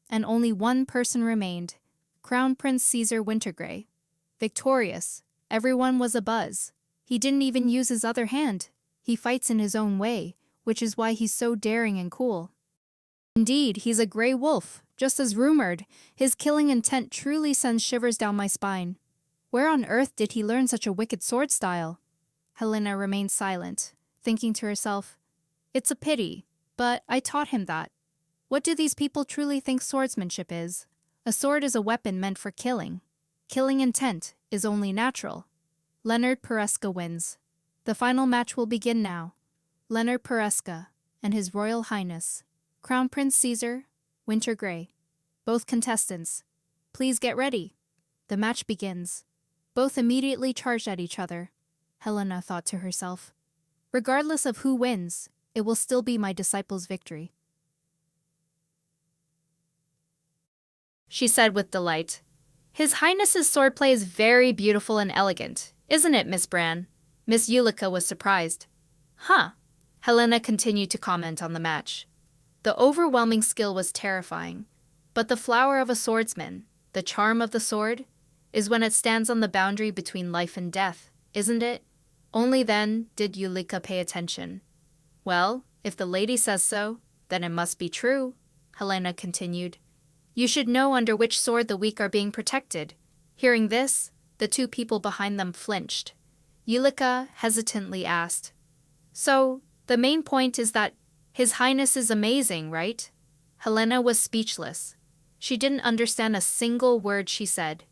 And only one person remained, Crown Prince Caesar Wintergrey. Victorious, everyone was abuzz. He didn't even use his other hand. He fights in his own way, which is why he's so daring and cool. Indeed, he's a grey wolf, just as rumored. His killing intent truly sends shivers down my spine. Where on earth did he learn such a wicked sword style? Helena remained silent, thinking to herself, it's a pity, but I taught him that. What do these people truly think swordsmanship is? A sword is a weapon meant for killing. Killing intent is only natural. Leonard Pereska wins. The final match will begin now. Leonard Pereska and His Royal Highness, Crown Prince Caesar Wintergrey. Both contestants, please get ready. The match begins. Both immediately charged at each other. Helena thought to herself, regardless of who wins, it will still be my disciple's victory. She said with delight, His Highness's swordplay is very beautiful and elegant, isn't it, Miss Bran? Miss Ulika was surprised. Huh. Helena continued to comment on the match. The overwhelming skill was terrifying, but the flower of a swordsman, the charm of the sword, is when it stands on the boundary between life and death, isn't it? Only then did Ulika pay attention. Well, if the lady says so, then it must be true, Helena continued. You should know under which sword the weak are being protected. Hearing this, the two people behind them flinched. Ulika hesitantly asked, So, the main point is that His Highness is amazing, right? Helena was speechless. She didn't understand a single word she said,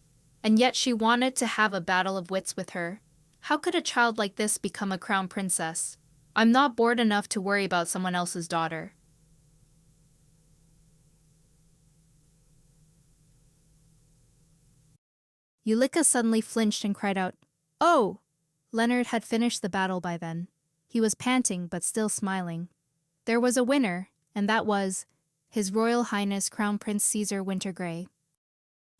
and yet she wanted to have a battle of wits with her. How could a child like this become a crown princess? I'm not bored enough to worry about someone else's daughter. Ulika suddenly flinched and cried out, Oh! Leonard had finished the battle by then. He was panting but still smiling. There was a winner, and that was His Royal Highness Crown Prince Caesar Wintergrey.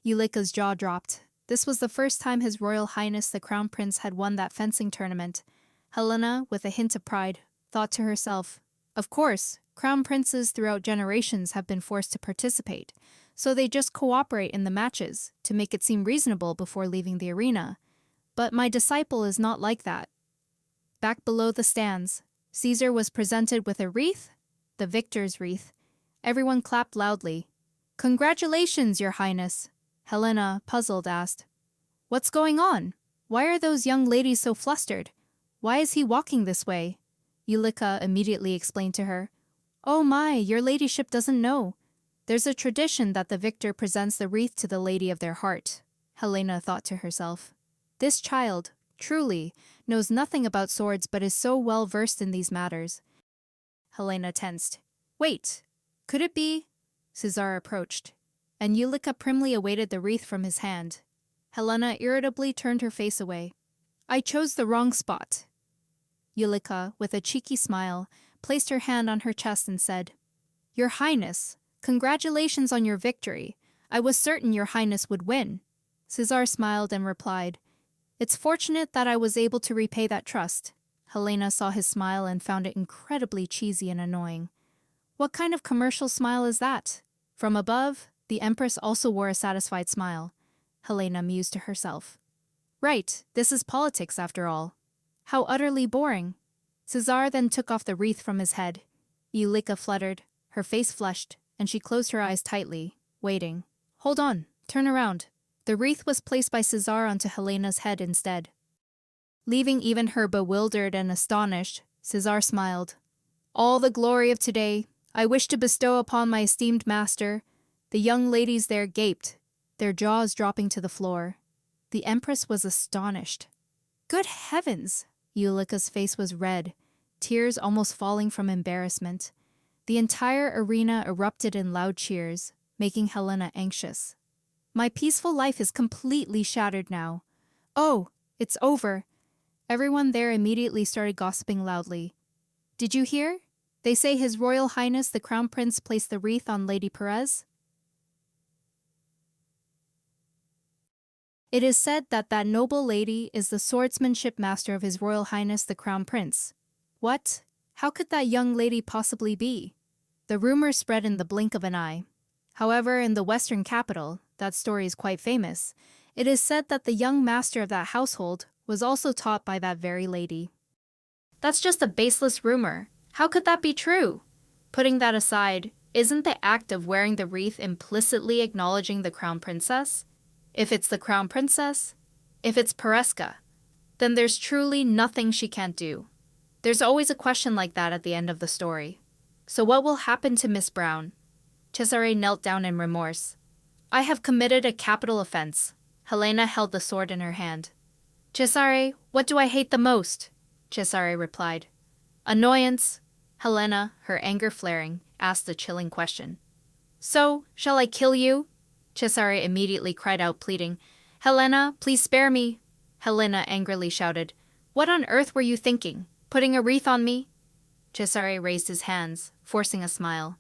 Ulika's jaw dropped. This was the first time His Royal Highness the Crown Prince had won that fencing tournament. Helena, with a hint of pride, thought to herself, Of course, Crown Princes throughout generations have been forced to participate, so they just cooperate in the matches to make it seem reasonable before leaving the arena. But my disciple is not like that. Back below the stands, Caesar was presented with a wreath, the victor's wreath. Everyone clapped loudly. Congratulations, Your Highness, Helena, puzzled, asked. What's going on? Why are those young ladies so flustered? Why is he walking this way? Ulika immediately explained to her. Oh my, your ladyship doesn't know. There's a tradition that the victor presents the wreath to the lady of their heart, Helena thought to herself. This child, truly, knows nothing about swords but is so well versed in these matters. Helena tensed. Wait, could it be? Caesar approached, and Ulika primly awaited the wreath from his hand. Helena irritably turned her face away. I chose the wrong spot. Ulika, with a cheeky smile, placed her hand on her chest and said, Your Highness, congratulations on your victory. I was certain Your Highness would win. Caesar smiled and replied, It's fortunate that I was able to repay that trust. Helena saw his smile and found it incredibly cheesy and annoying. What kind of commercial smile is that? From above, the Empress also wore a satisfied smile. Helena mused to herself. Right, this is politics after all. How utterly boring. Caesar then took off the wreath from his head. Ulika fluttered, her face flushed, and she closed her eyes tightly, waiting. Hold on, turn around. The wreath was placed by Caesar onto Helena's head instead. Leaving even her bewildered and astonished, Caesar smiled. All the glory of today, I wish to bestow upon my esteemed master. The young ladies there gaped, their jaws dropping to the floor. The Empress was astonished. Good heavens! Ulika's face was red, tears almost falling from embarrassment. The entire arena erupted in loud cheers, making Helena anxious. My peaceful life is completely shattered now. Oh, it's over. Everyone there immediately started gossiping loudly. Did you hear? They say His Royal Highness the Crown Prince placed the wreath on Lady Perez. It is said that that noble lady is the swordsmanship master of His Royal Highness the Crown Prince. What? How could that young lady possibly be? The rumor spread in the blink of an eye. However, in the Western capital, that story is quite famous. It is said that the young master of that household was also taught by that very lady. That's just a baseless rumor. How could that be true? Putting that aside, isn't the act of wearing the wreath implicitly acknowledging the crown princess? If it's the crown princess, if it's Pereska, then there's truly nothing she can't do. There's always a question like that at the end of the story. So what will happen to Miss Brown? Cesare knelt down in remorse. I have committed a capital offense. Helena held the sword in her hand. Cesare, what do I hate the most? Cesare replied. Annoyance. Helena, her anger flaring, asked a chilling question. So, shall I kill you? Cesare immediately cried out, pleading. Helena, please spare me. Helena angrily shouted. What on earth were you thinking? Putting a wreath on me? Cesare raised his hands, forcing a smile.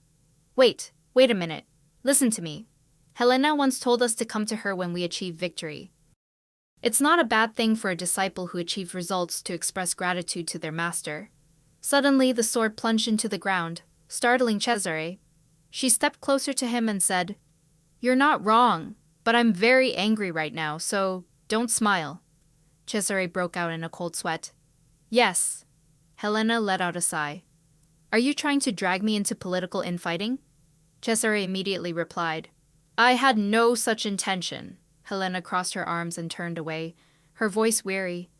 Wait a minute. Listen to me. Helena once told us to come to her when we achieve victory. It's not a bad thing for a disciple who achieved results to express gratitude to their master. Suddenly, the sword plunged into the ground, startling Cesare. She stepped closer to him and said, You're not wrong, but I'm very angry right now, so don't smile. Cesare broke out in a cold sweat. Yes. Helena let out a sigh. Are you trying to drag me into political infighting? Cesare immediately replied. I had no such intention. Helena crossed her arms and turned away, her voice weary.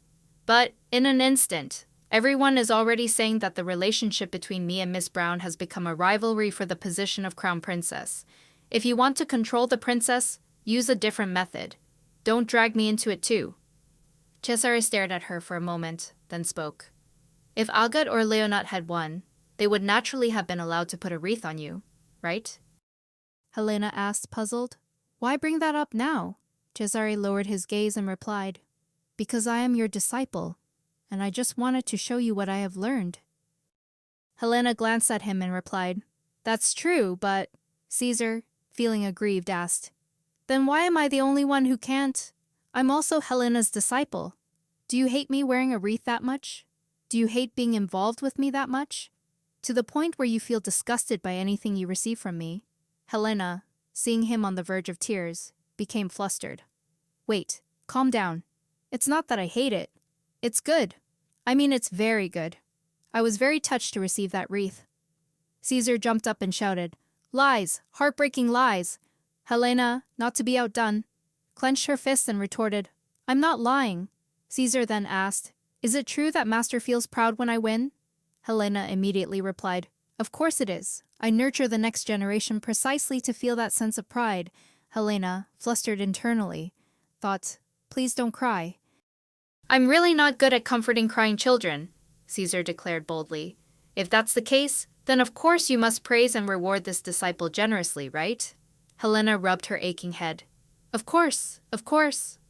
But, in an instant, everyone is already saying that the relationship between me and Miss Brown has become a rivalry for the position of Crown Princess. If you want to control the princess, use a different method. Don't drag me into it too. Cesare stared at her for a moment, then spoke. If Agat or Leonat had won, they would naturally have been allowed to put a wreath on you, right? Helena asked, puzzled. Why bring that up now? Cesare lowered his gaze and replied, Because I am your disciple, and I just wanted to show you what I have learned. Helena glanced at him and replied, That's true, but... Caesar, feeling aggrieved, asked, Then why am I the only one who can't? I'm also Helena's disciple. Do you hate me wearing a wreath that much? Do you hate being involved with me that much? To the point where you feel disgusted by anything you receive from me? Helena, seeing him on the verge of tears, became flustered. Wait, calm down. It's not that I hate it. It's good. I mean, it's very good. I was very touched to receive that wreath. Caesar jumped up and shouted, Lies! Heartbreaking lies! Helena, not to be outdone, clenched her fists and retorted, I'm not lying. Caesar then asked, Is it true that Master feels proud when I win? Helena immediately replied, Of course it is. I nurture the next generation precisely to feel that sense of pride. Helena, flustered internally, thought, Please don't cry. I'm really not good at comforting crying children, Caesar declared boldly. If that's the case, then of course you must praise and reward this disciple generously, right? Helena rubbed her aching head. Of course,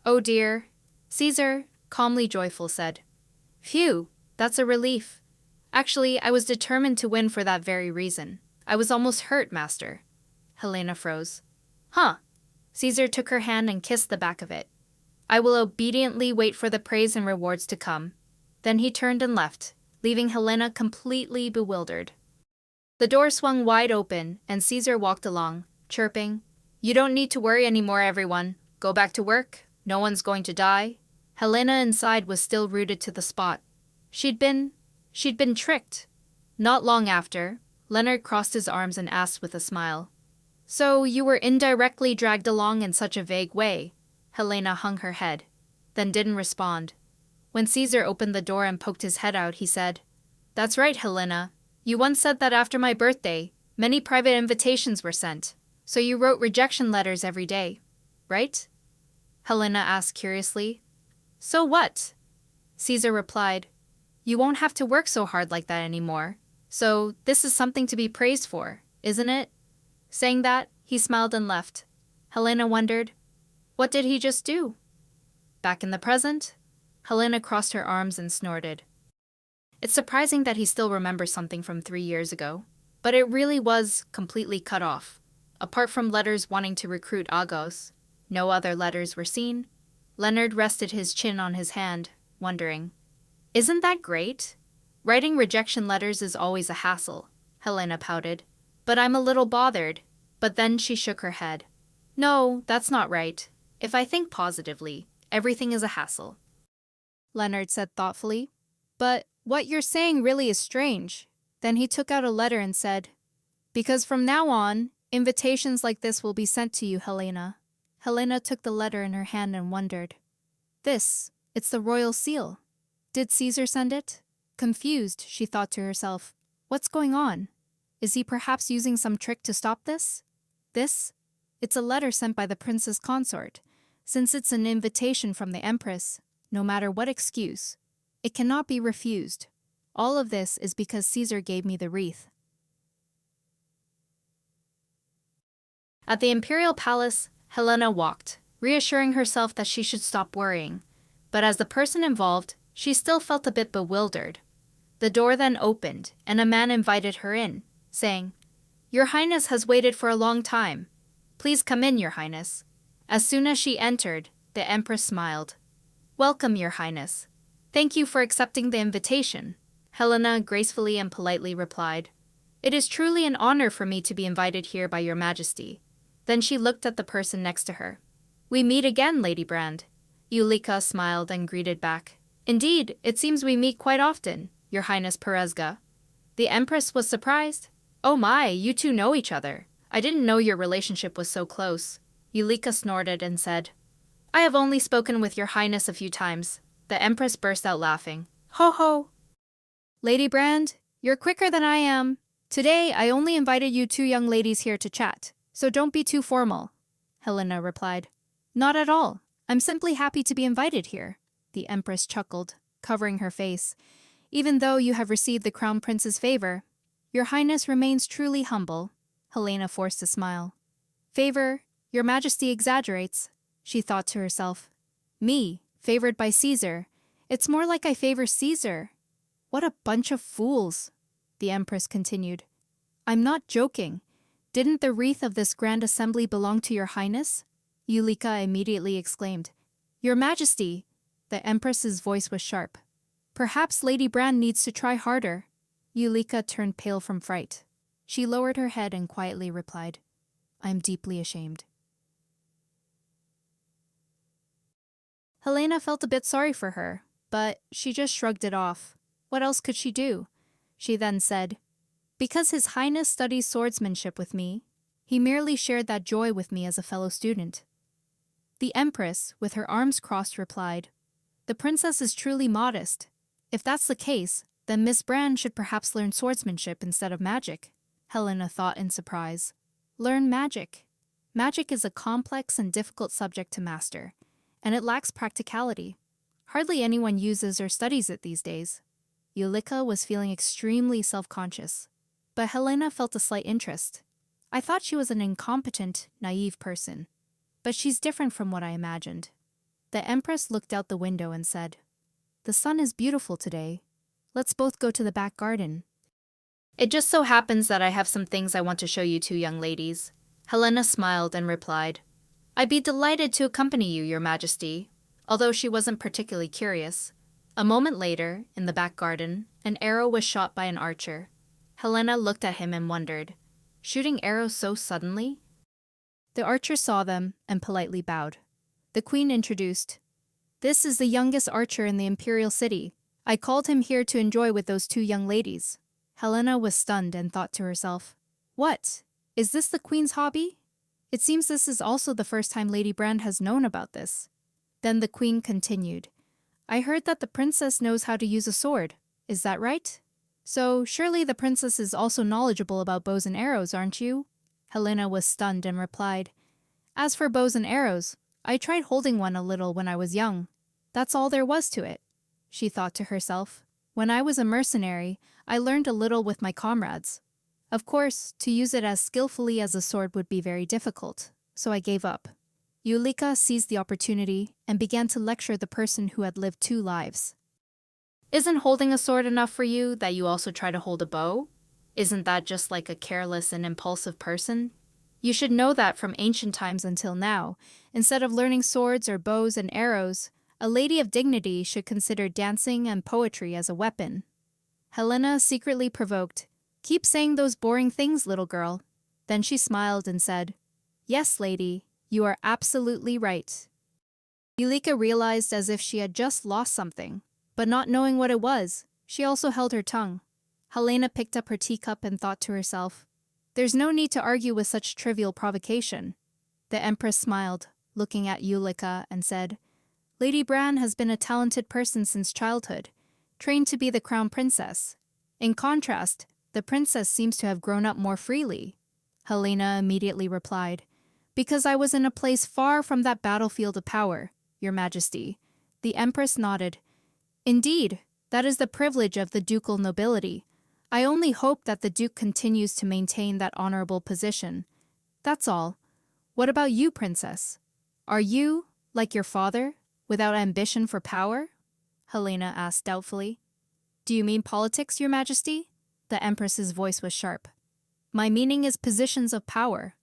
oh dear. Caesar, calmly joyful, said, Phew, that's a relief. Actually, I was determined to win for that very reason. I was almost hurt, Master. Helena froze. Huh. Caesar took her hand and kissed the back of it. I will obediently wait for the praise and rewards to come. Then he turned and left, leaving Helena completely bewildered. The door swung wide open, and Caesar walked along, chirping, You don't need to worry anymore, everyone. Go back to work. No one's going to die. Helena inside was still rooted to the spot. She'd been tricked. Not long after, Leonard crossed his arms and asked with a smile, So you were indirectly dragged along in such a vague way? Helena hung her head, then didn't respond. When Caesar opened the door and poked his head out, he said, That's right, Helena. You once said that after my birthday, many private invitations were sent, so you wrote rejection letters every day, right? Helena asked curiously. So what? Caesar replied, You won't have to work so hard like that anymore, so this is something to be praised for, isn't it? Saying that, he smiled and left. Helena wondered, What did he just do? Back in the present, Helena crossed her arms and snorted. It's surprising that he still remembers something from 3 years ago, but it really was completely cut off. Apart from letters wanting to recruit Agos, no other letters were seen. Leonard rested his chin on his hand, wondering, Isn't that great? Writing rejection letters is always a hassle, Helena pouted. But I'm a little bothered. But then she shook her head. No, that's not right. If I think positively, everything is a hassle. Leonard said thoughtfully. But what you're saying really is strange. Then he took out a letter and said, Because from now on, invitations like this will be sent to you, Helena. Helena took the letter in her hand and wondered. It's the royal seal. Did Caesar send it? Confused, she thought to herself. What's going on? Is he perhaps using some trick to stop this? It's a letter sent by the prince's consort. Since it's an invitation from the empress, no matter what excuse, it cannot be refused. All of this is because Caesar gave me the wreath. At the imperial palace, Helena walked, reassuring herself that she should stop worrying. But as the person involved, she still felt a bit bewildered. The door then opened, and a man invited her in, saying, Your Highness has waited for a long time. Please come in, Your Highness. As soon as she entered, the Empress smiled. Welcome, Your Highness. Thank you for accepting the invitation. Helena gracefully and politely replied. It is truly an honor for me to be invited here by Your Majesty. Then she looked at the person next to her. We meet again, Lady Brand. Yulika smiled and greeted back. Indeed, it seems we meet quite often, Your Highness Perezga. The Empress was surprised. Oh my, you two know each other. I didn't know your relationship was so close. Yulika snorted and said, I have only spoken with Your Highness a few times. The Empress burst out laughing. Ho ho! Lady Brand, you're quicker than I am. Today, I only invited you two young ladies here to chat, so don't be too formal. Helena replied. Not at all. I'm simply happy to be invited here. The Empress chuckled, covering her face. Even though you have received the Crown Prince's favor, Your Highness remains truly humble. Helena forced a smile. Favor, Your Majesty exaggerates, she thought to herself. Me, favored by Caesar. It's more like I favor Caesar. What a bunch of fools, the Empress continued. I'm not joking. Didn't the wreath of this grand assembly belong to Your Highness? Yulika immediately exclaimed. Your Majesty! The Empress's voice was sharp. Perhaps Lady Brand needs to try harder. Yulika turned pale from fright. She lowered her head and quietly replied, I am deeply ashamed. Helena felt a bit sorry for her, but she just shrugged it off. What else could she do? She then said, Because His Highness studies swordsmanship with me, he merely shared that joy with me as a fellow student. The Empress, with her arms crossed, replied, The princess is truly modest. If that's the case, then Miss Brand should perhaps learn swordsmanship instead of magic. Helena thought in surprise. Learn magic. Magic is a complex and difficult subject to master, and it lacks practicality. Hardly anyone uses or studies it these days. Yulika was feeling extremely self-conscious, but Helena felt a slight interest. I thought she was an incompetent, naive person, but she's different from what I imagined. The Empress looked out the window and said, The sun is beautiful today. Let's both go to the back garden. It just so happens that I have some things I want to show you two young ladies. Helena smiled and replied, I'd be delighted to accompany you, Your Majesty, although she wasn't particularly curious. A moment later, in the back garden, an arrow was shot by an archer. Helena looked at him and wondered, shooting arrows so suddenly? The archer saw them and politely bowed. The queen introduced, This is the youngest archer in the imperial city. I called him here to enjoy with those two young ladies. Helena was stunned and thought to herself, What? Is this the queen's hobby? It seems this is also the first time Lady Brand has known about this. Then the queen continued, I heard that the princess knows how to use a sword. Is that right? So surely the princess is also knowledgeable about bows and arrows, aren't you? Helena was stunned and replied, As for bows and arrows, I tried holding one a little when I was young. That's all there was to it. She thought to herself, When I was a mercenary, I learned a little with my comrades. Of course, to use it as skillfully as a sword would be very difficult, so I gave up. Yulika seized the opportunity and began to lecture the person who had lived two lives. Isn't holding a sword enough for you that you also try to hold a bow? Isn't that just like a careless and impulsive person? You should know that from ancient times until now, instead of learning swords or bows and arrows, a lady of dignity should consider dancing and poetry as a weapon. Helena, secretly provoked. Keep saying those boring things, little girl. Then she smiled and said, Yes, lady, you are absolutely right. Yulika realized as if she had just lost something, but not knowing what it was, she also held her tongue. Helena picked up her teacup and thought to herself, There's no need to argue with such trivial provocation. The Empress smiled, looking at Yulika, and said, Lady Bran has been a talented person since childhood, trained to be the crown princess. In contrast, the princess seems to have grown up more freely. Helena immediately replied, Because I was in a place far from that battlefield of power, Your Majesty. The Empress nodded. Indeed, that is the privilege of the ducal nobility. I only hope that the Duke continues to maintain that honorable position. That's all. What about you, Princess? Are you, like your father, without ambition for power? Helena asked doubtfully. Do you mean politics, Your Majesty? The Empress's voice was sharp. My meaning is positions of power.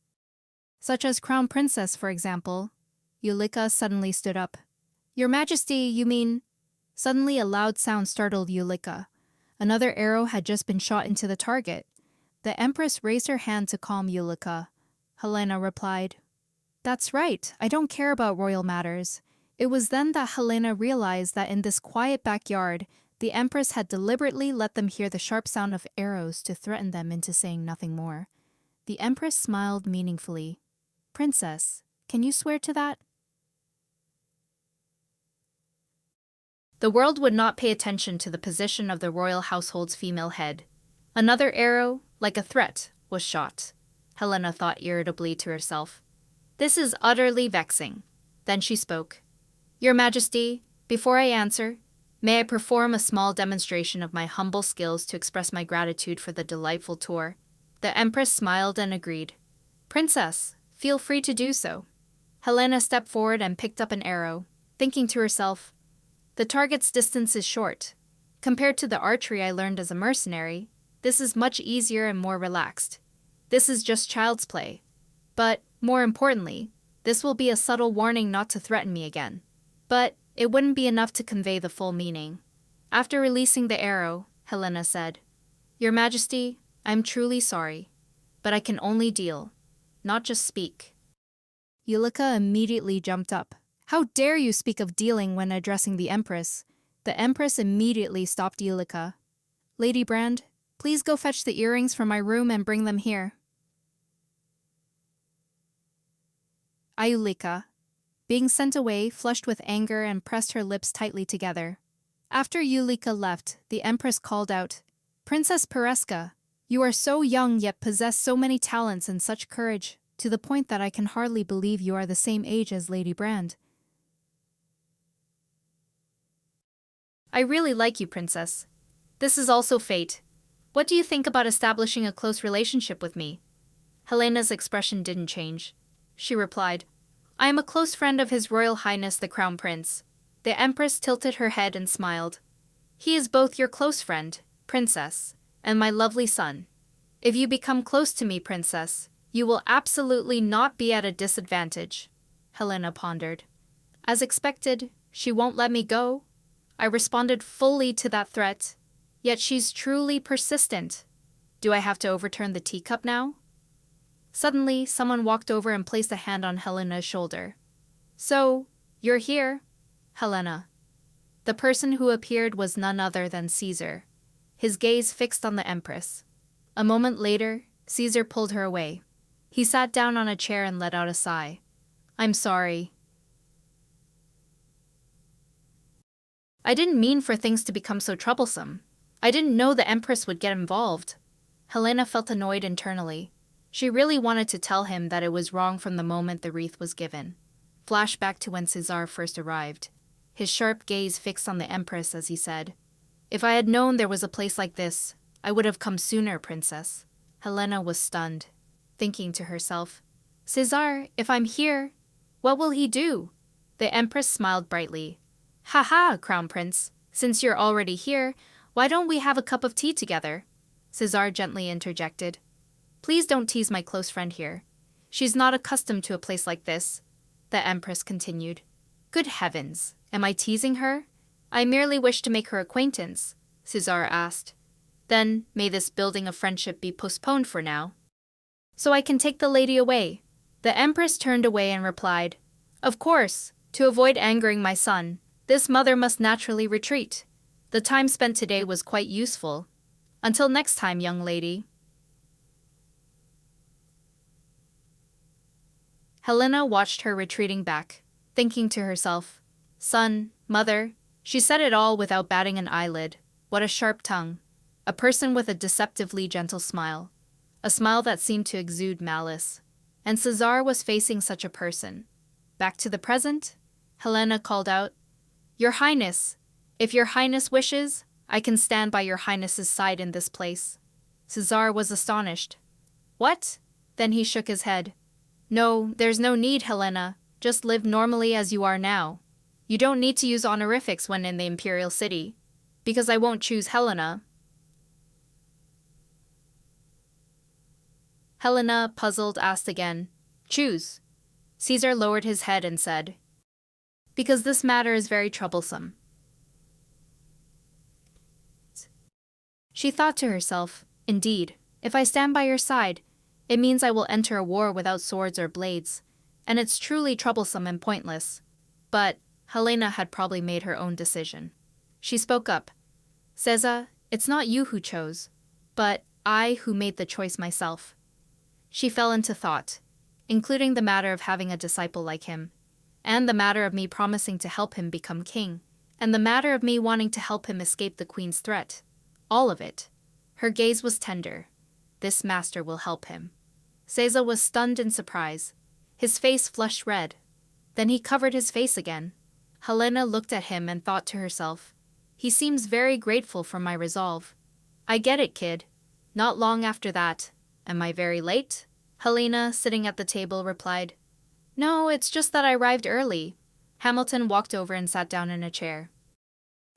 Such as Crown Princess, for example. Yulika suddenly stood up. Your Majesty, you mean... Suddenly a loud sound startled Yulika. Another arrow had just been shot into the target. The Empress raised her hand to calm Yulika. Helena replied, That's right, I don't care about royal matters. It was then that Helena realized that in this quiet backyard, the Empress had deliberately let them hear the sharp sound of arrows to threaten them into saying nothing more. The Empress smiled meaningfully. Princess, can you swear to that? The world would not pay attention to the position of the royal household's female head. Another arrow, like a threat, was shot. Helena thought irritably to herself. This is utterly vexing. Then she spoke. Your Majesty, before I answer, may I perform a small demonstration of my humble skills to express my gratitude for the delightful tour? The Empress smiled and agreed. Princess, feel free to do so. Helena stepped forward and picked up an arrow, thinking to herself, the target's distance is short. Compared to the archery I learned as a mercenary, this is much easier and more relaxed. This is just child's play. But, more importantly, this will be a subtle warning not to threaten me again. But it wouldn't be enough to convey the full meaning. After releasing the arrow, Helena said, Your Majesty, I'm truly sorry, but I can only deal, not just speak. Yulika immediately jumped up. How dare you speak of dealing when addressing the Empress? The Empress immediately stopped Yulika. Lady Brand, please go fetch the earrings from my room and bring them here. Yulika, being sent away, flushed with anger and pressed her lips tightly together. After Yulika left, the Empress called out, Princess Pereska, you are so young yet possess so many talents and such courage, to the point that I can hardly believe you are the same age as Lady Brand. I really like you, Princess. This is also fate. What do you think about establishing a close relationship with me? Helena's expression didn't change. She replied, I am a close friend of His Royal Highness the Crown Prince. The Empress tilted her head and smiled. He is both your close friend, Princess, and my lovely son. If you become close to me, Princess, you will absolutely not be at a disadvantage. Helena pondered. As expected, she won't let me go. I responded fully to that threat, yet she's truly persistent. Do I have to overturn the teacup now? Suddenly, someone walked over and placed a hand on Helena's shoulder. So, you're here, Helena. The person who appeared was none other than Caesar, his gaze fixed on the Empress. A moment later, Caesar pulled her away. He sat down on a chair and let out a sigh. I'm sorry. I didn't mean for things to become so troublesome. I didn't know the Empress would get involved. Helena felt annoyed internally. She really wanted to tell him that it was wrong from the moment the wreath was given. Flashback to when Caesar first arrived. His sharp gaze fixed on the Empress as he said, If I had known there was a place like this, I would have come sooner, Princess. Helena was stunned, thinking to herself, Caesar, if I'm here, what will he do? The Empress smiled brightly. Ha ha, Crown Prince. Since you're already here, why don't we have a cup of tea together? Caesar gently interjected. Please don't tease my close friend here. She's not accustomed to a place like this. The Empress continued. Good heavens, am I teasing her? I merely wish to make her acquaintance, Caesar asked. Then may this building of friendship be postponed for now, so I can take the lady away." The empress turned away and replied, "Of course, to avoid angering my son, this mother must naturally retreat. The time spent today was quite useful. Until next time, young lady." Helena watched her retreating back, thinking to herself, "Son, mother," she said it all without batting an eyelid. What a sharp tongue. A person with a deceptively gentle smile. A smile that seemed to exude malice. And Cesar was facing such a person. Back to the present, Helena called out, "Your Highness, if your Highness wishes, I can stand by your Highness's side in this place." Cesar was astonished. "What?" Then he shook his head. "No, there's no need, Helena. Just live normally as you are now. You don't need to use honorifics when in the Imperial City, because I won't choose Helena." Helena, puzzled, asked again, "Choose?" Caesar lowered his head and said, "Because this matter is very troublesome." She thought to herself, "Indeed, if I stand by your side, it means I will enter a war without swords or blades, and it's truly troublesome and pointless." But Helena had probably made her own decision. She spoke up, "Caesar, it's not you who chose, but I who made the choice myself." She fell into thought, including the matter of having a disciple like him, and the matter of me promising to help him become king, and the matter of me wanting to help him escape the queen's threat. All of it. Her gaze was tender. This master will help him. Caesar was stunned in surprise. His face flushed red. Then he covered his face again. Helena looked at him and thought to herself, "He seems very grateful for my resolve. I get it, kid." Not long after that, "Am I very late?" Helena, sitting at the table, replied, "No, it's just that I arrived early." Hamilton walked over and sat down in a chair.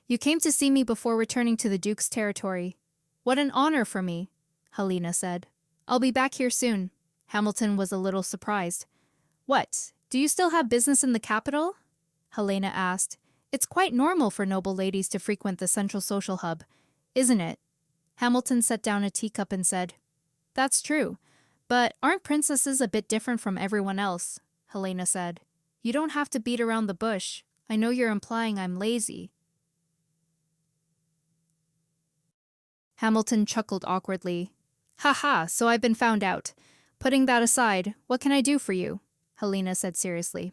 "You came to see me before returning to the Duke's territory. What an honor for me," Helena said. "I'll be back here soon." Hamilton was a little surprised. "What, do you still have business in the capital?" Helena asked. "It's quite normal for noble ladies to frequent the central social hub, isn't it?" Hamilton set down a teacup and said, "That's true, but aren't princesses a bit different from everyone else?" Helena said. "You don't have to beat around the bush. I know you're implying I'm lazy." Hamilton chuckled awkwardly. "Ha ha, so I've been found out. Putting that aside, what can I do for you?" Helena said seriously.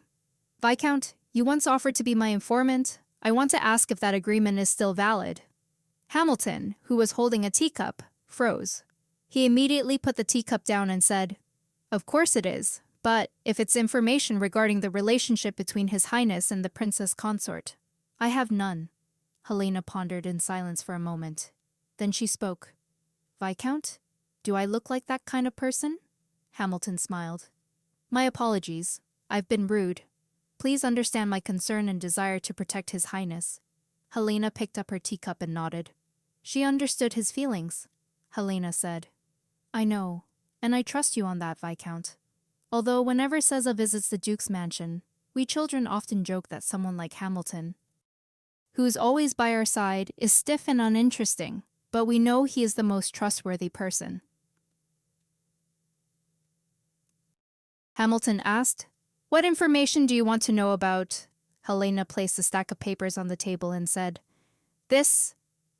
"Viscount, you once offered to be my informant. I want to ask if that agreement is still valid." Hamilton, who was holding a teacup, froze. He immediately put the teacup down and said, "Of course it is, but if it's information regarding the relationship between His Highness and the princess consort, I have none." Helena pondered in silence for a moment. Then she spoke. "Viscount, do I look like that kind of person?" Hamilton smiled. "My apologies. I've been rude. Please understand my concern and desire to protect His Highness." Helena picked up her teacup and nodded. She understood his feelings. Helena said, "I know, and I trust you on that, Viscount. Although whenever Caesar visits the Duke's mansion, we children often joke that someone like Hamilton, who's always by our side, is stiff and uninteresting, but we know he is the most trustworthy person." Hamilton asked, "What information do you want to know about?" Helena placed a stack of papers on the table and said, This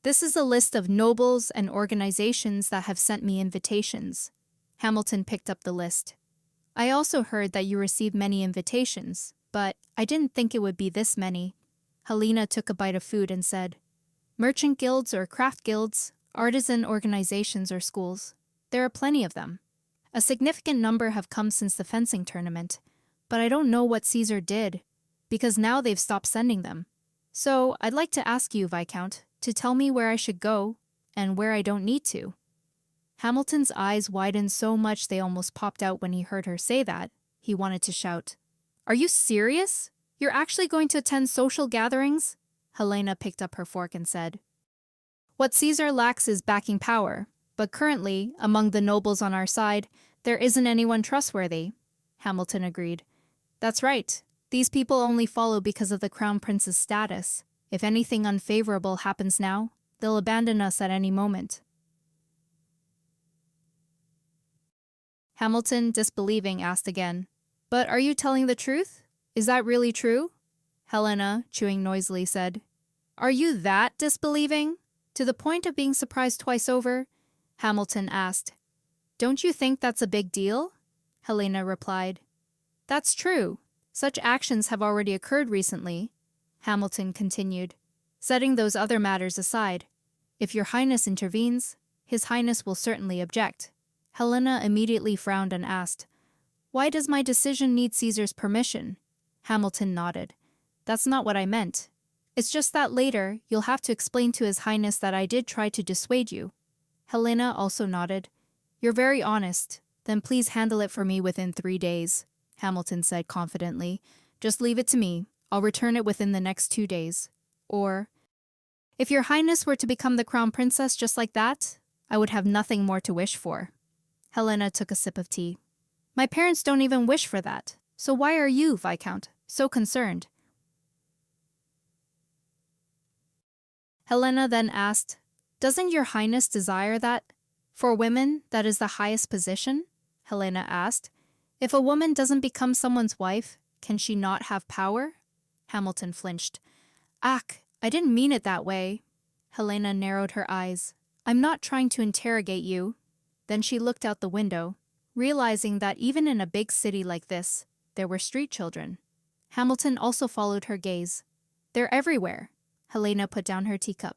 is a list of nobles and organizations that have sent me invitations." Hamilton picked up the list. "I also heard that you received many invitations, but I didn't think it would be this many." Helena took a bite of food and said, "Merchant guilds or craft guilds, artisan organizations or schools. There are plenty of them. A significant number have come since the fencing tournament, but I don't know what Caesar did, because now they've stopped sending them. So I'd like to ask you, Viscount, to tell me where I should go and where I don't need to." Hamilton's eyes widened so much they almost popped out when he heard her say that. He wanted to shout, "Are you serious? You're actually going to attend social gatherings?" Helena picked up her fork and said, "What Caesar lacks is backing power, but currently, among the nobles on our side, there isn't anyone trustworthy." Hamilton agreed. "That's right. These people only follow because of the crown prince's status. If anything unfavorable happens now, they'll abandon us at any moment." Hamilton, disbelieving, asked again. But are you telling the truth? Is that really true? Helena, chewing noisily, said. Are you that disbelieving? To the point of being surprised twice over? Hamilton asked. Don't you think that's a big deal? Helena replied. That's true. Such actions have already occurred recently. Hamilton continued. Setting those other matters aside, if your Highness intervenes, His Highness will certainly object. Helena immediately frowned and asked, Why does my decision need Caesar's permission? Hamilton nodded. That's not what I meant. It's just that later, you'll have to explain to His Highness that I did try to dissuade you. Helena also nodded. You're very honest. Then please handle it for me within 3 days, Hamilton said confidently. Just leave it to me. I'll return it within the next 2 days. Or, if your Highness were to become the crown princess just like that, I would have nothing more to wish for. Helena took a sip of tea. My parents don't even wish for that. So why are you, Viscount, so concerned? Helena then asked, Doesn't your Highness desire that? For women, that is the highest position? Helena asked. If a woman doesn't become someone's wife, can she not have power? Hamilton flinched. Ach, I didn't mean it that way. Helena narrowed her eyes. I'm not trying to interrogate you. Then she looked out the window, realizing that even in a big city like this, there were street children. Hamilton also followed her gaze. They're everywhere. Helena put down her teacup.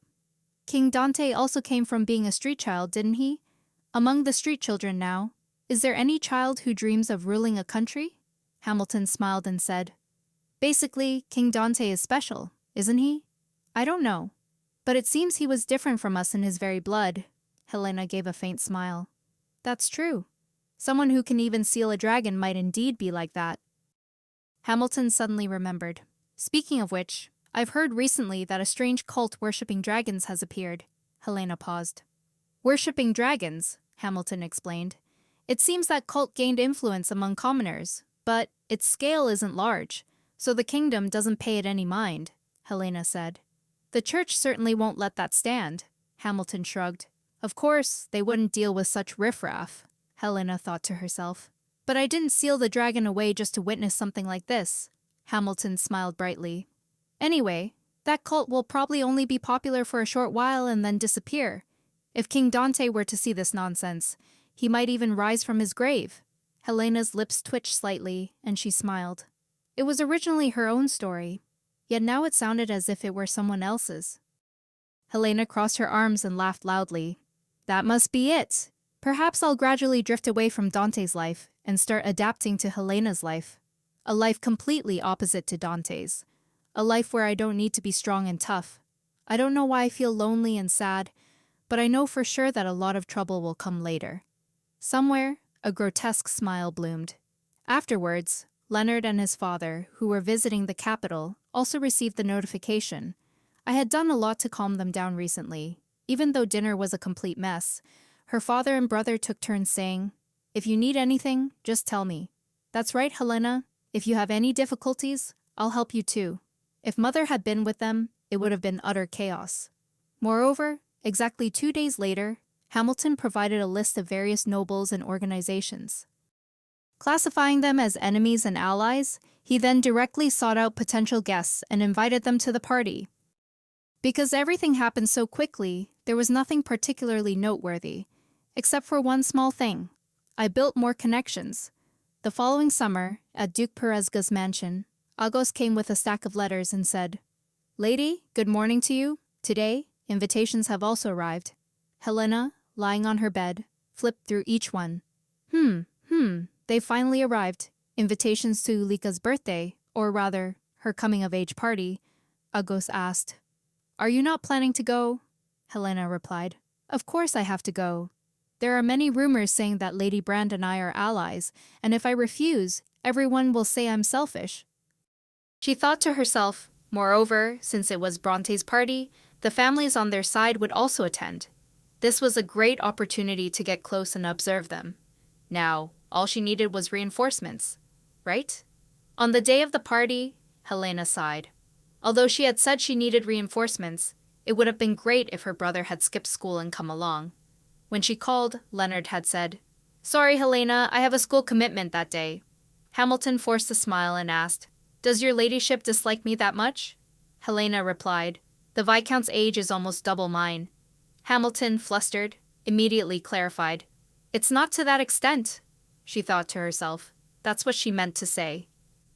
King Dante also came from being a street child, didn't he? Among the street children now, is there any child who dreams of ruling a country? Hamilton smiled and said, Basically, King Dante is special, isn't he? I don't know. But it seems he was different from us in his very blood. Helena gave a faint smile. That's true. Someone who can even seal a dragon might indeed be like that. Hamilton suddenly remembered. Speaking of which, I've heard recently that a strange cult worshipping dragons has appeared. Helena paused. Worshipping dragons, Hamilton explained. It seems that cult gained influence among commoners, but its scale isn't large, so the kingdom doesn't pay it any mind, Helena said. The church certainly won't let that stand, Hamilton shrugged. Of course, they wouldn't deal with such riffraff, Helena thought to herself. But I didn't seal the dragon away just to witness something like this. Hamilton smiled brightly. Anyway, that cult will probably only be popular for a short while and then disappear. If King Dante were to see this nonsense, he might even rise from his grave. Helena's lips twitched slightly, and she smiled. It was originally her own story, yet now it sounded as if it were someone else's. Helena crossed her arms and laughed loudly. That must be it. Perhaps I'll gradually drift away from Dante's life and start adapting to Helena's life. A life completely opposite to Dante's. A life where I don't need to be strong and tough. I don't know why I feel lonely and sad, but I know for sure that a lot of trouble will come later. Somewhere, a grotesque smile bloomed. Afterwards, Leonard and his father, who were visiting the capital, also received the notification. I had done a lot to calm them down recently. Even though dinner was a complete mess, her father and brother took turns saying, If you need anything, just tell me. That's right, Helena. If you have any difficulties, I'll help you too. If Mother had been with them, it would have been utter chaos. Moreover, exactly 2 days later, Hamilton provided a list of various nobles and organizations. Classifying them as enemies and allies, he then directly sought out potential guests and invited them to the party. Because everything happened so quickly, there was nothing particularly noteworthy, except for one small thing. I built more connections. The following summer, at Duke Perezga's mansion, Agos came with a stack of letters and said, Lady, good morning to you. Today, invitations have also arrived. Helena, lying on her bed, flipped through each one. They finally arrived. Invitations to Ulika's birthday, or rather, her coming-of-age party, Agos asked. Are you not planning to go? Helena replied. Of course I have to go. There are many rumors saying that Lady Brand and I are allies, and if I refuse, everyone will say I'm selfish. She thought to herself, moreover, since it was Bronte's party, the families on their side would also attend. This was a great opportunity to get close and observe them. Now, all she needed was reinforcements, right? On the day of the party, Helena sighed. Although she had said she needed reinforcements, it would have been great if her brother had skipped school and come along. When she called, Leonard had said, Sorry, Helena, I have a school commitment that day. Hamilton forced a smile and asked, Does your ladyship dislike me that much? Helena replied, The Viscount's age is almost double mine. Hamilton, flustered, immediately clarified, It's not to that extent, she thought to herself. That's what she meant to say.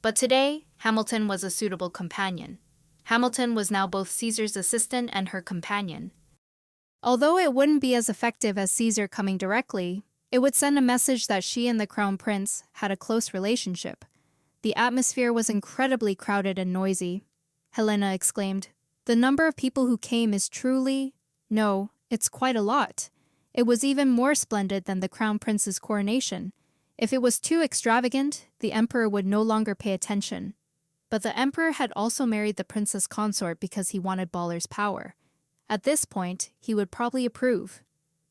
But today, Hamilton was a suitable companion. Hamilton was now both Caesar's assistant and her companion. Although it wouldn't be as effective as Caesar coming directly, it would send a message that she and the crown prince had a close relationship. The atmosphere was incredibly crowded and noisy. Helena exclaimed, The number of people who came is truly... No, it's quite a lot. It was even more splendid than the crown prince's coronation. If it was too extravagant, the emperor would no longer pay attention. But the emperor had also married the princess consort because he wanted Balor's power. At this point, he would probably approve.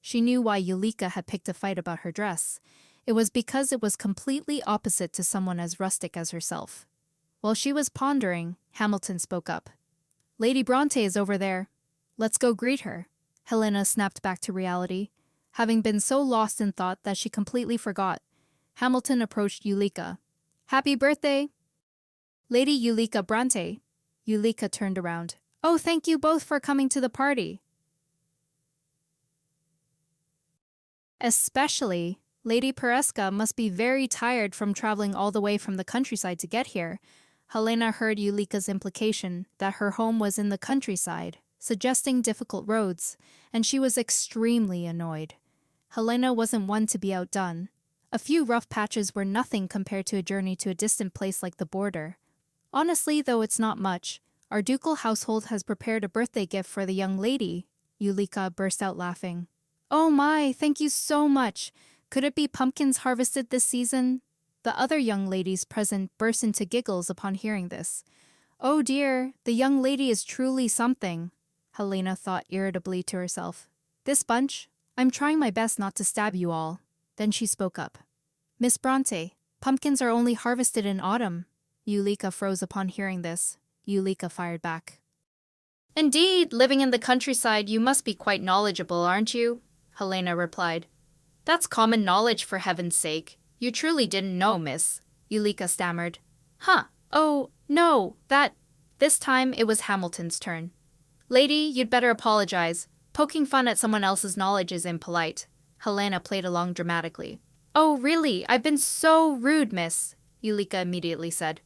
She knew why Yulika had picked a fight about her dress. It was because it was completely opposite to someone as rustic as herself. While she was pondering, Hamilton spoke up. Lady Bronte is over there. Let's go greet her. Helena snapped back to reality, having been so lost in thought that she completely forgot. Hamilton approached Yulika. Happy birthday! Lady Yulika Bronte. Yulika turned around. Oh, thank you both for coming to the party. Especially, Lady Pereska must be very tired from traveling all the way from the countryside to get here. Helena heard Yulika's implication that her home was in the countryside, suggesting difficult roads, and she was extremely annoyed. Helena wasn't one to be outdone. A few rough patches were nothing compared to a journey to a distant place like the border. Honestly, though it's not much, our ducal household has prepared a birthday gift for the young lady. Yulika burst out laughing. Oh my, thank you so much. Could it be pumpkins harvested this season? The other young ladies present burst into giggles upon hearing this. Oh dear, the young lady is truly something, Helena thought irritably to herself. This bunch? I'm trying my best not to stab you all. Then she spoke up. Miss Bronte, pumpkins are only harvested in autumn. Yulika froze upon hearing this. Yulika fired back. Indeed, living in the countryside, you must be quite knowledgeable, aren't you? Helena replied. That's common knowledge, for heaven's sake. You truly didn't know, miss. Yulika stammered. Huh, oh, no, This time it was Hamilton's turn. Lady, you'd better apologize. Poking fun at someone else's knowledge is impolite. Helena played along dramatically. Oh, really? I've been so rude, miss, Yulika immediately said.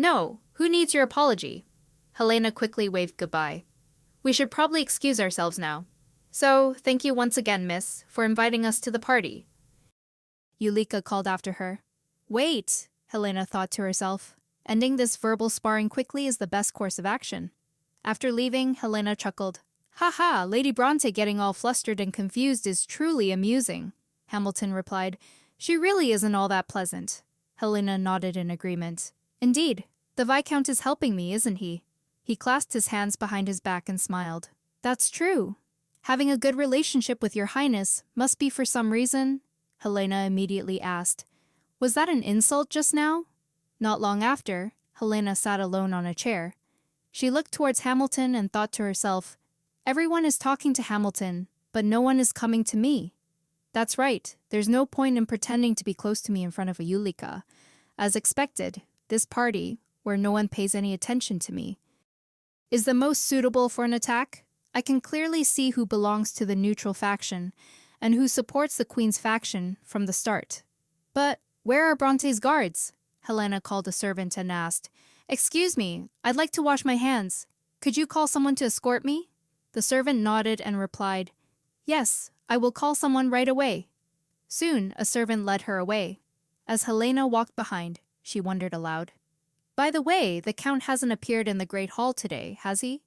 No. Who needs your apology? Helena quickly waved goodbye. We should probably excuse ourselves now. So, thank you once again, miss, for inviting us to the party. Yulika called after her. Wait, Helena thought to herself. Ending this verbal sparring quickly is the best course of action. After leaving, Helena chuckled. Ha, Lady Bronte getting all flustered and confused is truly amusing. Hamilton replied. She really isn't all that pleasant. Helena nodded in agreement. Indeed, the Viscount is helping me, isn't he? He clasped his hands behind his back and smiled. That's true. Having a good relationship with your highness must be for some reason? Helena immediately asked. Was that an insult just now? Not long after, Helena sat alone on a chair. She looked towards Hamilton and thought to herself, Everyone is talking to Hamilton, but no one is coming to me. That's right, there's no point in pretending to be close to me in front of a Yulika. As expected, this party, where no one pays any attention to me, is the most suitable for an attack. I can clearly see who belongs to the neutral faction, and who supports the Queen's faction from the start. But where are Bronte's guards? Helena called a servant and asked, Excuse me, I'd like to wash my hands. Could you call someone to escort me? The servant nodded and replied, Yes, I will call someone right away. Soon, a servant led her away. As Helena walked behind, she wondered aloud. By the way, the Count hasn't appeared in the Great Hall today, has he?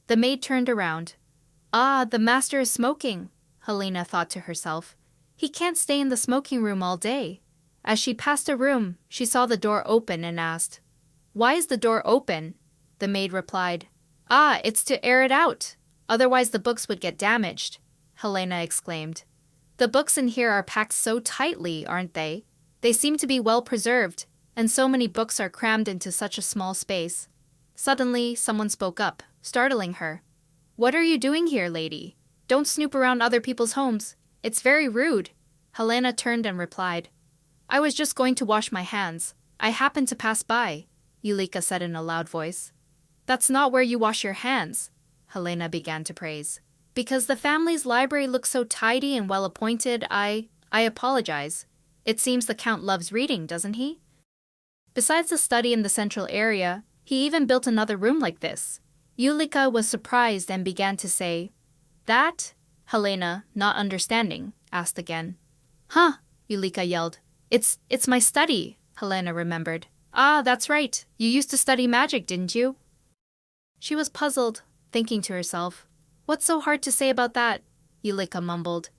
The maid turned around. Ah, the master is smoking, Helena thought to herself. He can't stay in the smoking room all day. As she passed a room, she saw the door open and asked, Why is the door open? The maid replied, Ah, it's to air it out. Otherwise the books would get damaged, Helena exclaimed. The books in here are packed so tightly, aren't they? They seem to be well preserved, and so many books are crammed into such a small space. Suddenly, someone spoke up, startling her. What are you doing here, lady? Don't snoop around other people's homes. It's very rude. Helena turned and replied. I was just going to wash my hands. I happened to pass by, Yulika said in a loud voice. That's not where you wash your hands, Helena began to praise. Because the family's library looks so tidy and well-appointed, I apologize. It seems the Count loves reading, doesn't he? Besides the study in the central area, he even built another room like this. Yulika was surprised and began to say, That? Helena, not understanding, asked again. Huh, Yulika yelled. It's my study, Helena remembered. Ah, that's right. You used to study magic, didn't you? She was puzzled, thinking to herself, What's so hard to say about that? Yulika mumbled.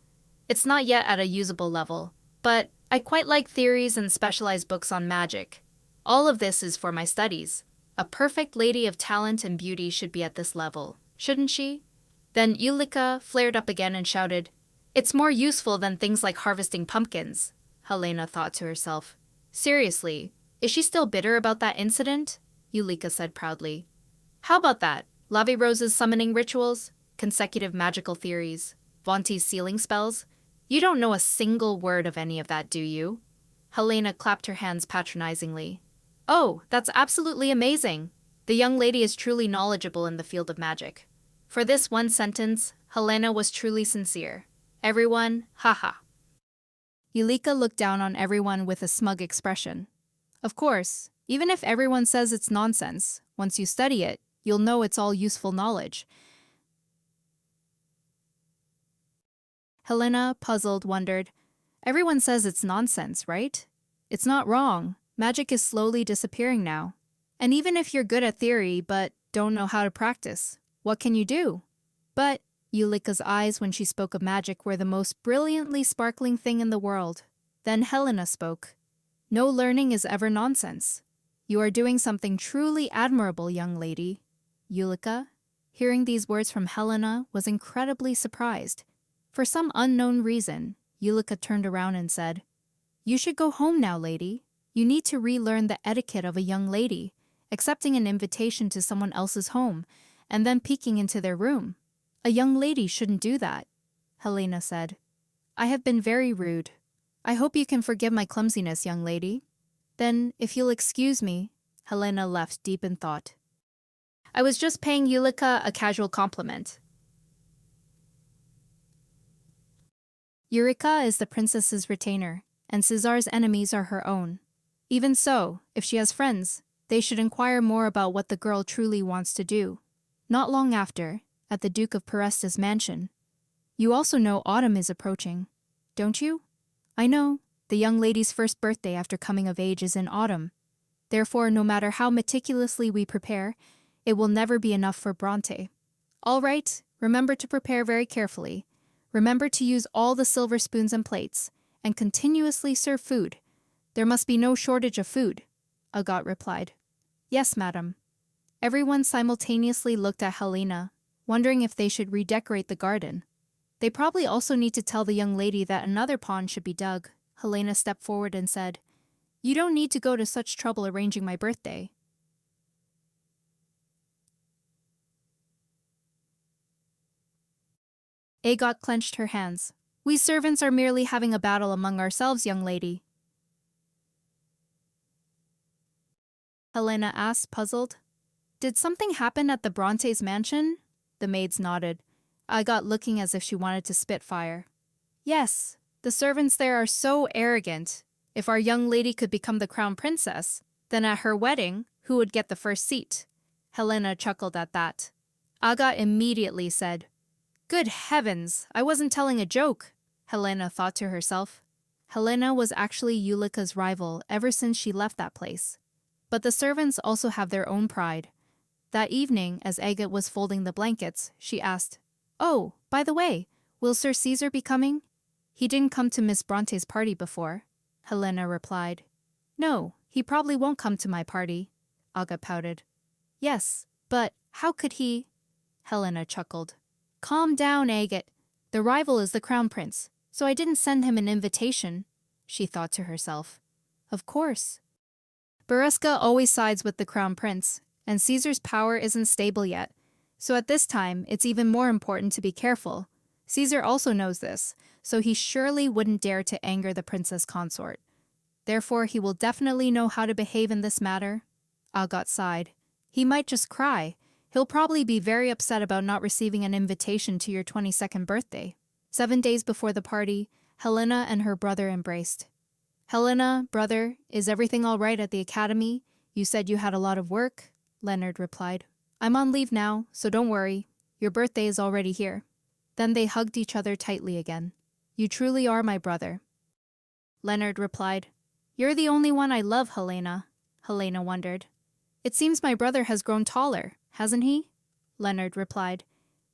It's not yet at a usable level, but I quite like theories and specialized books on magic. All of this is for my studies. A perfect lady of talent and beauty should be at this level, shouldn't she? Then Yulika flared up again and shouted, It's more useful than things like harvesting pumpkins, Helena thought to herself. Seriously, is she still bitter about that incident? Yulika said proudly. How about that? Lavi Rose's summoning rituals, consecutive magical theories, Vonti's sealing spells? You don't know a single word of any of that, do you? Helena clapped her hands patronizingly. Oh, that's absolutely amazing. The young lady is truly knowledgeable in the field of magic. For this one sentence, Helena was truly sincere. Everyone, haha. Yulika looked down on everyone with a smug expression. Of course, even if everyone says it's nonsense, once you study it, you'll know it's all useful knowledge. Helena, puzzled, wondered, Everyone says it's nonsense, right? It's not wrong. Magic is slowly disappearing now. And even if you're good at theory but don't know how to practice, what can you do? But Yulika's eyes when she spoke of magic were the most brilliantly sparkling thing in the world. Then Helena spoke. No learning is ever nonsense. You are doing something truly admirable, young lady. Yulika, hearing these words from Helena, was incredibly surprised. For some unknown reason, Yulika turned around and said, You should go home now, lady. You need to relearn the etiquette of a young lady, accepting an invitation to someone else's home, and then peeking into their room. A young lady shouldn't do that, Helena said. I have been very rude. I hope you can forgive my clumsiness, young lady. Then, if you'll excuse me, Helena left deep in thought. I was just paying Yulika a casual compliment. Eureka is the princess's retainer, and Cesar's enemies are her own. Even so, if she has friends, they should inquire more about what the girl truly wants to do. Not long after, at the Duke of Peresta's mansion. You also know autumn is approaching, don't you? I know, the young lady's first birthday after coming of age is in autumn. Therefore, no matter how meticulously we prepare, it will never be enough for Bronte. All right, remember to prepare very carefully. Remember to use all the silver spoons and plates, and continuously serve food. There must be no shortage of food, Agat replied. Yes, madam. Everyone simultaneously looked at Helena, wondering if they should redecorate the garden. They probably also need to tell the young lady that another pond should be dug. Helena stepped forward and said, You don't need to go to such trouble arranging my birthday. Agat clenched her hands. We servants are merely having a battle among ourselves, young lady. Helena asked, puzzled. Did something happen at the Bronte's mansion? The maids nodded, Agat looking as if she wanted to spit fire. Yes, the servants there are so arrogant. If our young lady could become the crown princess, then at her wedding, who would get the first seat? Helena chuckled at that. Agat immediately said, Good heavens, I wasn't telling a joke, Helena thought to herself. Helena was actually Yulika's rival ever since she left that place. But the servants also have their own pride. That evening, as Agat was folding the blankets, she asked, Oh, by the way, will Sir Caesar be coming? He didn't come to Miss Bronte's party before, Helena replied. No, he probably won't come to my party, Agat pouted. Yes, but how could he? Helena chuckled. Calm down, Agat. The rival is the crown prince, so I didn't send him an invitation, she thought to herself. Of course. Bereska always sides with the crown prince, and Caesar's power isn't stable yet, so at this time it's even more important to be careful. Caesar also knows this, so he surely wouldn't dare to anger the princess consort. Therefore, he will definitely know how to behave in this matter. Agat sighed. He might just cry. He'll probably be very upset about not receiving an invitation to your 22nd birthday. 7 days before the party, Helena and her brother embraced. Helena, brother, is everything all right at the academy? You said you had a lot of work, Leonard replied. I'm on leave now, so don't worry. Your birthday is already here. Then they hugged each other tightly again. You truly are my brother. Leonard replied. You're the only one I love, Helena. Helena wondered. It seems my brother has grown taller, hasn't he? Leonard replied.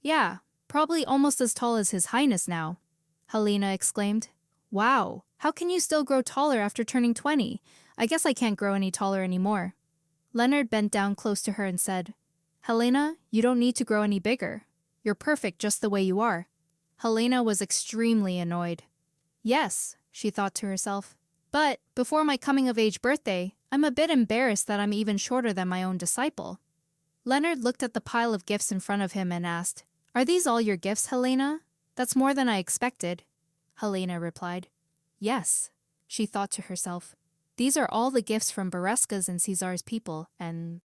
Yeah, probably almost as tall as His Highness now. Helena exclaimed. Wow, how can you still grow taller after turning 20? I guess I can't grow any taller anymore. Leonard bent down close to her and said, Helena, you don't need to grow any bigger. You're perfect just the way you are. Helena was extremely annoyed. Yes, she thought to herself. But before my coming-of-age birthday, I'm a bit embarrassed that I'm even shorter than my own disciple. Leonard looked at the pile of gifts in front of him and asked, Are these all your gifts, Helena? That's more than I expected. Helena replied. Yes, she thought to herself. These are all the gifts from Beresca's and Caesar's people, and...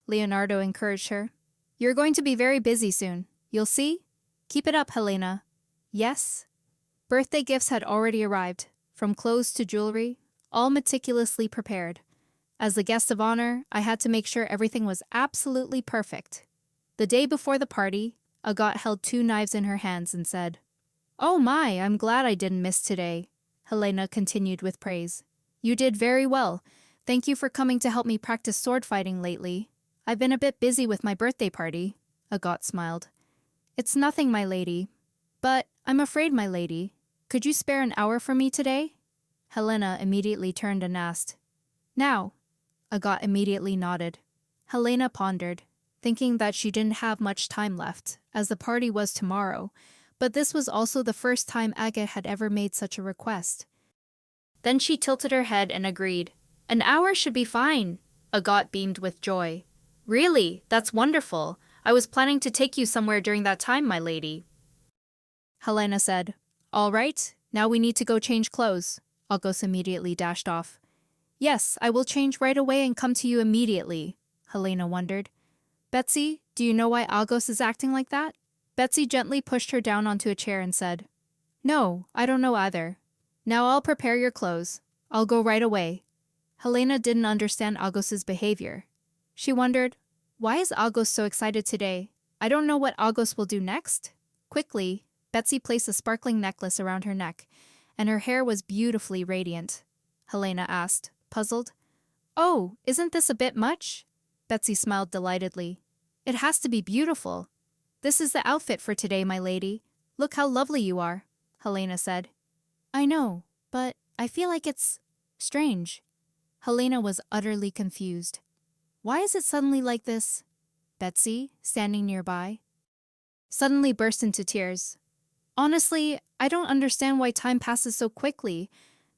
Leonardo encouraged her. You're going to be very busy soon. You'll see? Keep it up, Helena. Yes. Birthday gifts had already arrived, from clothes to jewelry, all meticulously prepared. As the guest of honor, I had to make sure everything was absolutely perfect. The day before the party, Agat held 2 knives in her hands and said, Oh my, I'm glad I didn't miss today. Helena continued with praise. You did very well. Thank you for coming to help me practice sword fighting lately. I've been a bit busy with my birthday party. Agat smiled. It's nothing, my lady. But I'm afraid, my lady. Could you spare an hour for me today? Helena immediately turned and asked. Now. Agat immediately nodded. Helena pondered, thinking that she didn't have much time left, as the party was tomorrow, but this was also the first time Agat had ever made such a request. Then she tilted her head and agreed. An hour should be fine. Agat beamed with joy. Really? That's wonderful. I was planning to take you somewhere during that time, my lady. Helena said. All right, now we need to go change clothes. Agos immediately dashed off. Yes, I will change right away and come to you immediately, Helena wondered. Betsy, do you know why Agos is acting like that? Betsy gently pushed her down onto a chair and said, No, I don't know either. Now I'll prepare your clothes. I'll go right away. Helena didn't understand Agos's behavior. She wondered, why is Agos so excited today? I don't know what Agos will do next. Quickly, Betsy placed a sparkling necklace around her neck, and her hair was beautifully radiant. Helena asked, puzzled. Oh, isn't this a bit much? Betsy smiled delightedly. It has to be beautiful. This is the outfit for today, my lady. Look how lovely you are, Helena said. I know, but I feel like it's strange. Helena was utterly confused. Why is it suddenly like this? Betsy, standing nearby, suddenly burst into tears. Honestly, I don't understand why time passes so quickly.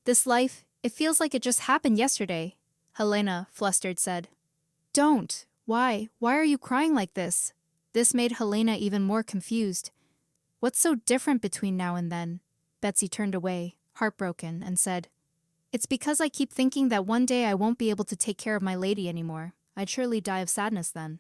This life, it feels like it just happened yesterday, Helena, flustered, said. Don't. Why? Why are you crying like this? This made Helena even more confused. What's so different between now and then? Betsy turned away, heartbroken, and said, It's because I keep thinking that one day I won't be able to take care of my lady anymore. I'd surely die of sadness then.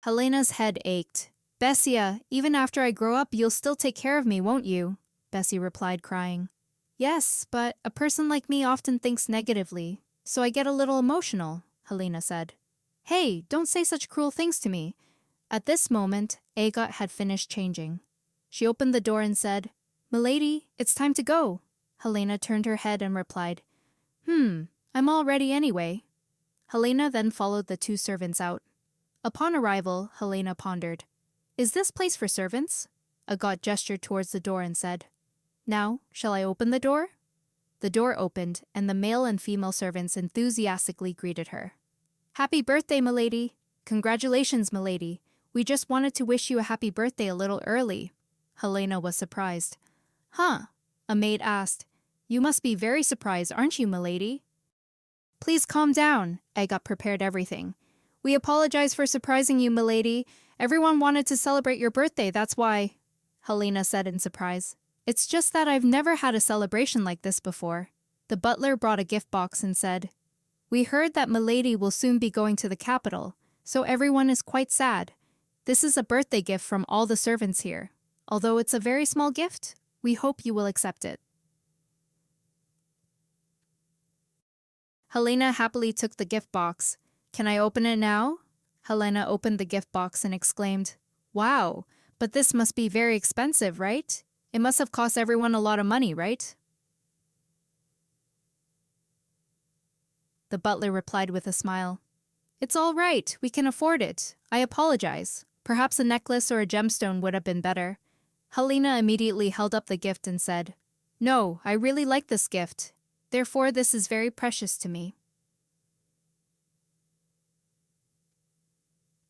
Helena's head ached. Bessia, even after I grow up, you'll still take care of me, won't you? Bessie replied, crying. Yes, but a person like me often thinks negatively, so I get a little emotional, Helena said. Hey, don't say such cruel things to me. At this moment, Agat had finished changing. She opened the door and said, Milady, it's time to go. Helena turned her head and replied, I'm all ready anyway. Helena then followed the 2 servants out. Upon arrival, Helena pondered, Is this place for servants? Agat gestured towards the door and said, Now, shall I open the door? The door opened, and the male and female servants enthusiastically greeted her. Happy birthday, milady! Congratulations, milady! We just wanted to wish you a happy birthday a little early. Helena was surprised. Huh? A maid asked. You must be very surprised, aren't you, milady? Please calm down. Agat prepared everything. We apologize for surprising you, milady. Everyone wanted to celebrate your birthday, that's why, Helena said in surprise. It's just that I've never had a celebration like this before. The butler brought a gift box and said, We heard that Milady will soon be going to the capital, so everyone is quite sad. This is a birthday gift from all the servants here. Although it's a very small gift, we hope you will accept it. Helena happily took the gift box. Can I open it now? Helena opened the gift box and exclaimed, Wow, but this must be very expensive, right? It must have cost everyone a lot of money, right? The butler replied with a smile. It's all right, we can afford it. I apologize. Perhaps a necklace or a gemstone would have been better. Helena immediately held up the gift and said, No, I really like this gift. Therefore, this is very precious to me.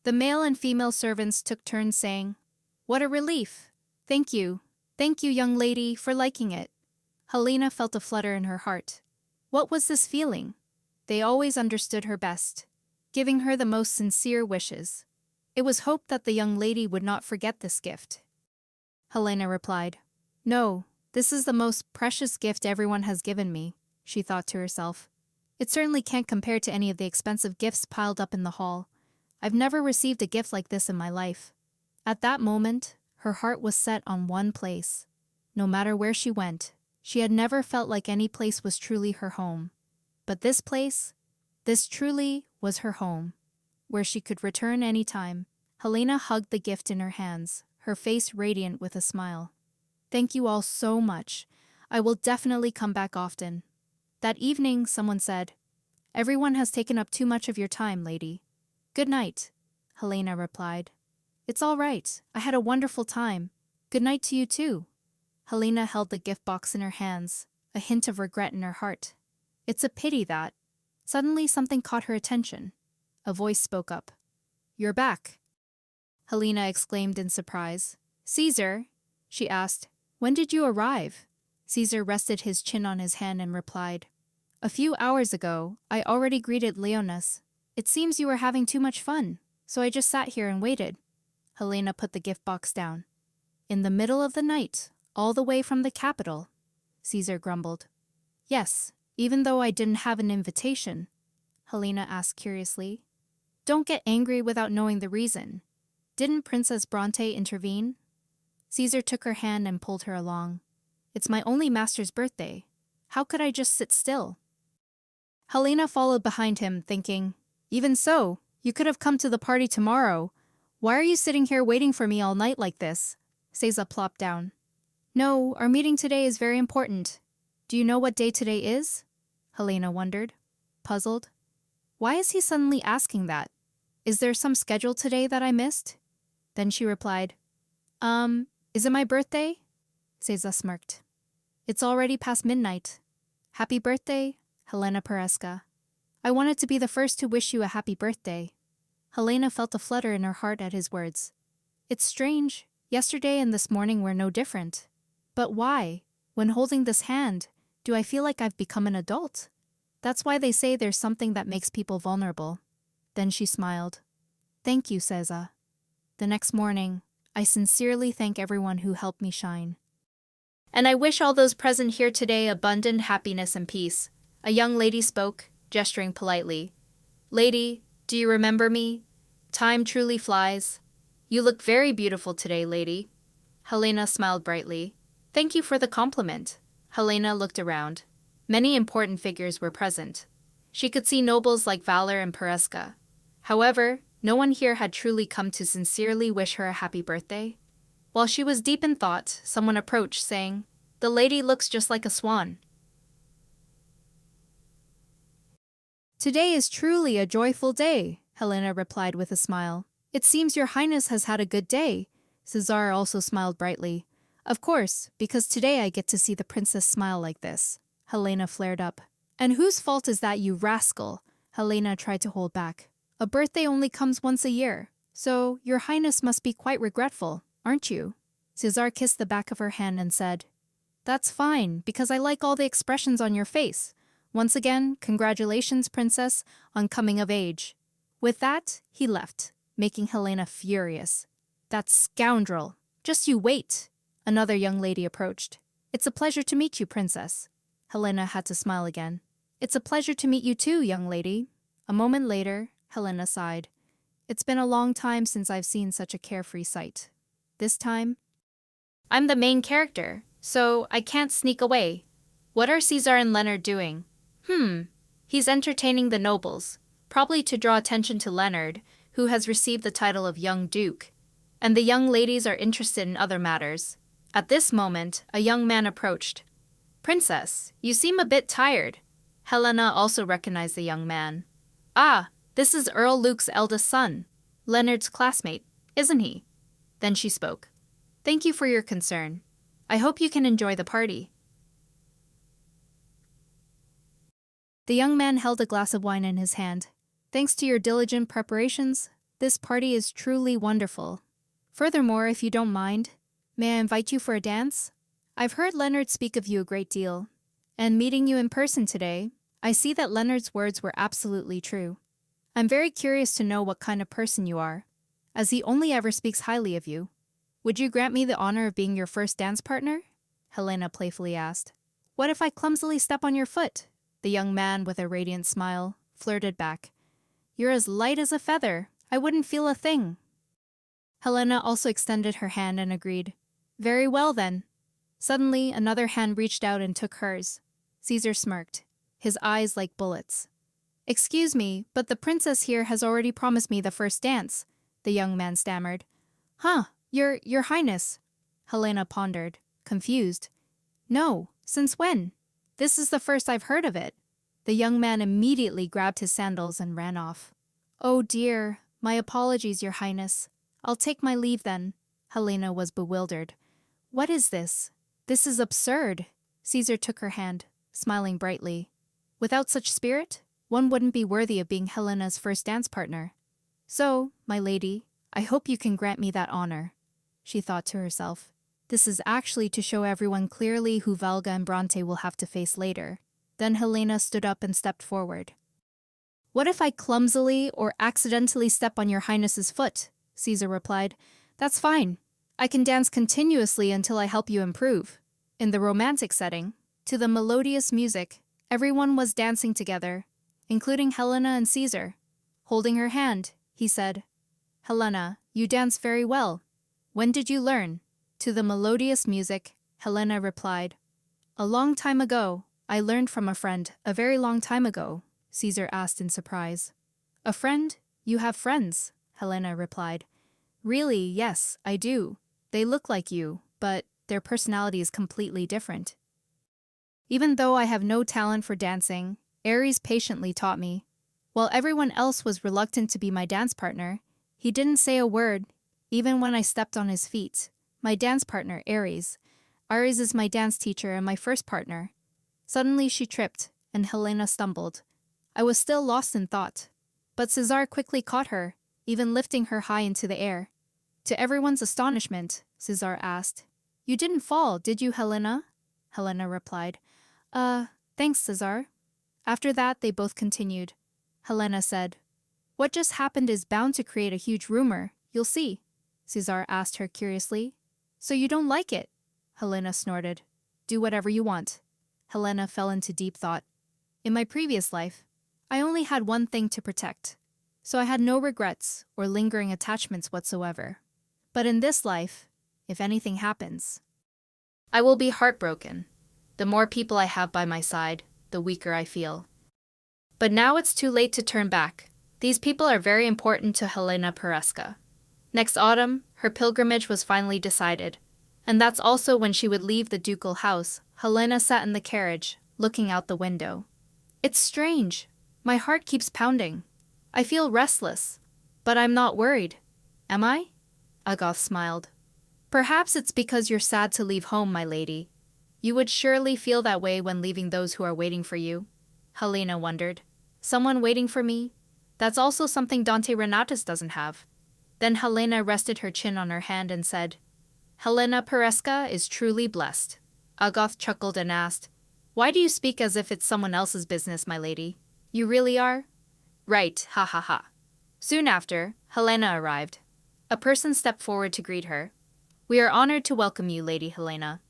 The male and female servants took turns saying, What a relief. Thank you, young lady, for liking it. Helena felt a flutter in her heart. What was this feeling? They always understood her best, giving her the most sincere wishes. It was hoped that the young lady would not forget this gift. Helena replied, No, this is the most precious gift everyone has given me, she thought to herself. It certainly can't compare to any of the expensive gifts piled up in the hall. I've never received a gift like this in my life. At that moment, her heart was set on one place. No matter where she went, she had never felt like any place was truly her home. But this place, this truly was her home, where she could return any time. Helena hugged the gift in her hands, her face radiant with a smile. Thank you all so much. I will definitely come back often. That evening, someone said, Everyone has taken up too much of your time, lady. Good night, Helena replied. It's all right. I had a wonderful time. Good night to you too. Helena held the gift box in her hands, a hint of regret in her heart. It's a pity that. Suddenly something caught her attention. A voice spoke up. You're back. Helena exclaimed in surprise. Caesar? She asked. When did you arrive? Caesar rested his chin on his hand and replied. A few hours ago, I already greeted Leonis. It seems you were having too much fun, so I just sat here and waited. Helena put the gift box down. In the middle of the night, all the way from the capital, Caesar grumbled. Yes, even though I didn't have an invitation, Helena asked curiously. Don't get angry without knowing the reason. Didn't Princess Bronte intervene? Caesar took her hand and pulled her along. It's my only master's birthday. How could I just sit still? Helena followed behind him, thinking, Even so, you could have come to the party tomorrow. Why are you sitting here waiting for me all night like this? Caesar plopped down. No, our meeting today is very important. Do you know what day today is? Helena wondered, puzzled. Why is he suddenly asking that? Is there some schedule today that I missed? Then she replied, Is it my birthday? Caesar smirked. It's already past midnight. Happy birthday, Helena Peresca. I wanted to be the first to wish you a happy birthday. Helena felt a flutter in her heart at his words. It's strange. Yesterday and this morning were no different. But why, when holding this hand, do I feel like I've become an adult? That's why they say there's something that makes people vulnerable. Then she smiled. Thank you, Caesar. The next morning, I sincerely thank everyone who helped me shine. And I wish all those present here today abundant happiness and peace. A young lady spoke, gesturing politely. Lady, do you remember me? Time truly flies. You look very beautiful today, lady. Helena smiled brightly. Thank you for the compliment. Helena looked around. Many important figures were present. She could see nobles like Valor and Peresca. However, no one here had truly come to sincerely wish her a happy birthday. While she was deep in thought, someone approached, saying, The lady looks just like a swan. Today is truly a joyful day, Helena replied with a smile. It seems your highness has had a good day. Caesar also smiled brightly. Of course, because today I get to see the princess smile like this. Helena flared up. And whose fault is that, you rascal? Helena tried to hold back. A birthday only comes once a year, so your highness must be quite regretful, aren't you? Caesar kissed the back of her hand and said, That's fine, because I like all the expressions on your face. Once again, congratulations, princess, on coming of age. With that, he left, making Helena furious. That scoundrel! Just you wait! Another young lady approached. It's a pleasure to meet you, princess. Helena had to smile again. It's a pleasure to meet you too, young lady. A moment later, Helena sighed. It's been a long time since I've seen such a carefree sight. This time, I'm the main character, so I can't sneak away. What are Caesar and Leonard doing? He's entertaining the nobles, probably to draw attention to Leonard, who has received the title of young duke. And the young ladies are interested in other matters. At this moment, a young man approached. Princess, you seem a bit tired. Helena also recognized the young man. Ah, this is Earl Luke's eldest son, Leonard's classmate, isn't he? Then she spoke. Thank you for your concern. I hope you can enjoy the party. The young man held a glass of wine in his hand. Thanks to your diligent preparations, this party is truly wonderful. Furthermore, if you don't mind, may I invite you for a dance? I've heard Leonard speak of you a great deal, and meeting you in person today, I see that Leonard's words were absolutely true. I'm very curious to know what kind of person you are, as he only ever speaks highly of you. Would you grant me the honor of being your first dance partner? Helena playfully asked. What if I clumsily step on your foot? The young man, with a radiant smile, flirted back. You're as light as a feather. I wouldn't feel a thing. Helena also extended her hand and agreed. Very well, then. Suddenly, another hand reached out and took hers. Caesar smirked, his eyes like bullets. Excuse me, but the princess here has already promised me the first dance, the young man stammered. Huh, your highness. Helena pondered, confused. No, since when? This is the first I've heard of it. The young man immediately grabbed his sandals and ran off. Oh dear, my apologies, your highness. I'll take my leave then. Helena was bewildered. What is this? This is absurd. Caesar took her hand, smiling brightly. Without such spirit, one wouldn't be worthy of being Helena's first dance partner. So, my lady, I hope you can grant me that honor. She thought to herself. This is actually to show everyone clearly who Valga and Bronte will have to face later. Then Helena stood up and stepped forward. What if I clumsily or accidentally step on your highness's foot? Caesar replied. That's fine. I can dance continuously until I help you improve. In the romantic setting, to the melodious music, everyone was dancing together, including Helena and Caesar. Holding her hand, he said, Helena, you dance very well. When did you learn? To the melodious music, Helena replied, A long time ago. I learned from a friend, a very long time ago, Caesar asked in surprise. A friend? You have friends, Helena replied. Really, yes, I do. They look like you, but their personality is completely different. Even though I have no talent for dancing, Ares patiently taught me. While everyone else was reluctant to be my dance partner, he didn't say a word, even when I stepped on his feet. My dance partner, Ares. Ares is my dance teacher and my first partner. Suddenly she tripped, and Helena stumbled. I was still lost in thought. But Caesar quickly caught her, even lifting her high into the air. To everyone's astonishment, Caesar asked, You didn't fall, did you, Helena? Helena replied, Thanks, Caesar. After that, they both continued. Helena said, What just happened is bound to create a huge rumor, you'll see. Caesar asked her curiously. So you don't like it? Helena snorted. Do whatever you want. Helena fell into deep thought. In my previous life, I only had one thing to protect, so I had no regrets or lingering attachments whatsoever. But in this life, if anything happens, I will be heartbroken. The more people I have by my side, the weaker I feel. But now it's too late to turn back. These people are very important to Helena Peresca. Next autumn, her pilgrimage was finally decided, and that's also when she would leave the ducal house. Helena sat in the carriage, looking out the window. It's strange. My heart keeps pounding. I feel restless, but I'm not worried. Am I? Agoth smiled. Perhaps it's because you're sad to leave home, my lady. You would surely feel that way when leaving those who are waiting for you. Helena wondered. Someone waiting for me? That's also something Dante Renatus doesn't have. Then Helena rested her chin on her hand and said, Helena Peresca is truly blessed. Agoth chuckled and asked, Why do you speak as if it's someone else's business, my lady? You really are? Right, ha ha ha. Soon after, Helena arrived. A person stepped forward to greet her. "We are honored to welcome you, Lady Helena."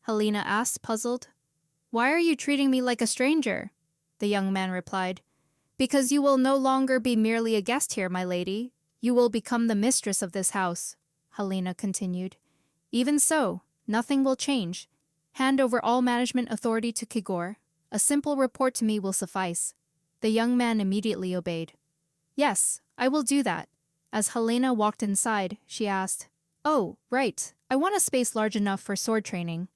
Helena asked, puzzled. "Why are you treating me like a stranger?" The young man replied. "Because you will no longer be merely a guest here, my lady. You will become the mistress of this house," Helena continued. "Even so, nothing will change. Hand over all management authority to Kigor. A simple report to me will suffice." The young man immediately obeyed. "Yes, I will do that." As Helena walked inside, she asked, "Oh, right, I want a space large enough for sword training."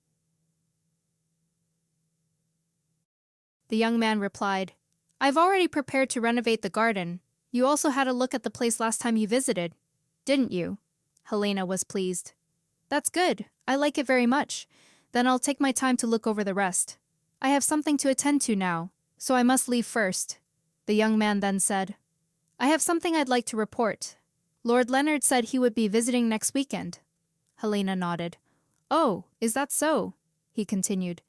The young man replied, "I've already prepared to renovate the garden. You also had a look at the place last time you visited, didn't you?" Helena was pleased. "That's good. I like it very much. Then I'll take my time to look over the rest. I have something to attend to now, so I must leave first." The young man then said, "I have something I'd like to report. Lord Leonard said he would be visiting next weekend." Helena nodded. "Oh, is that so?" he continued.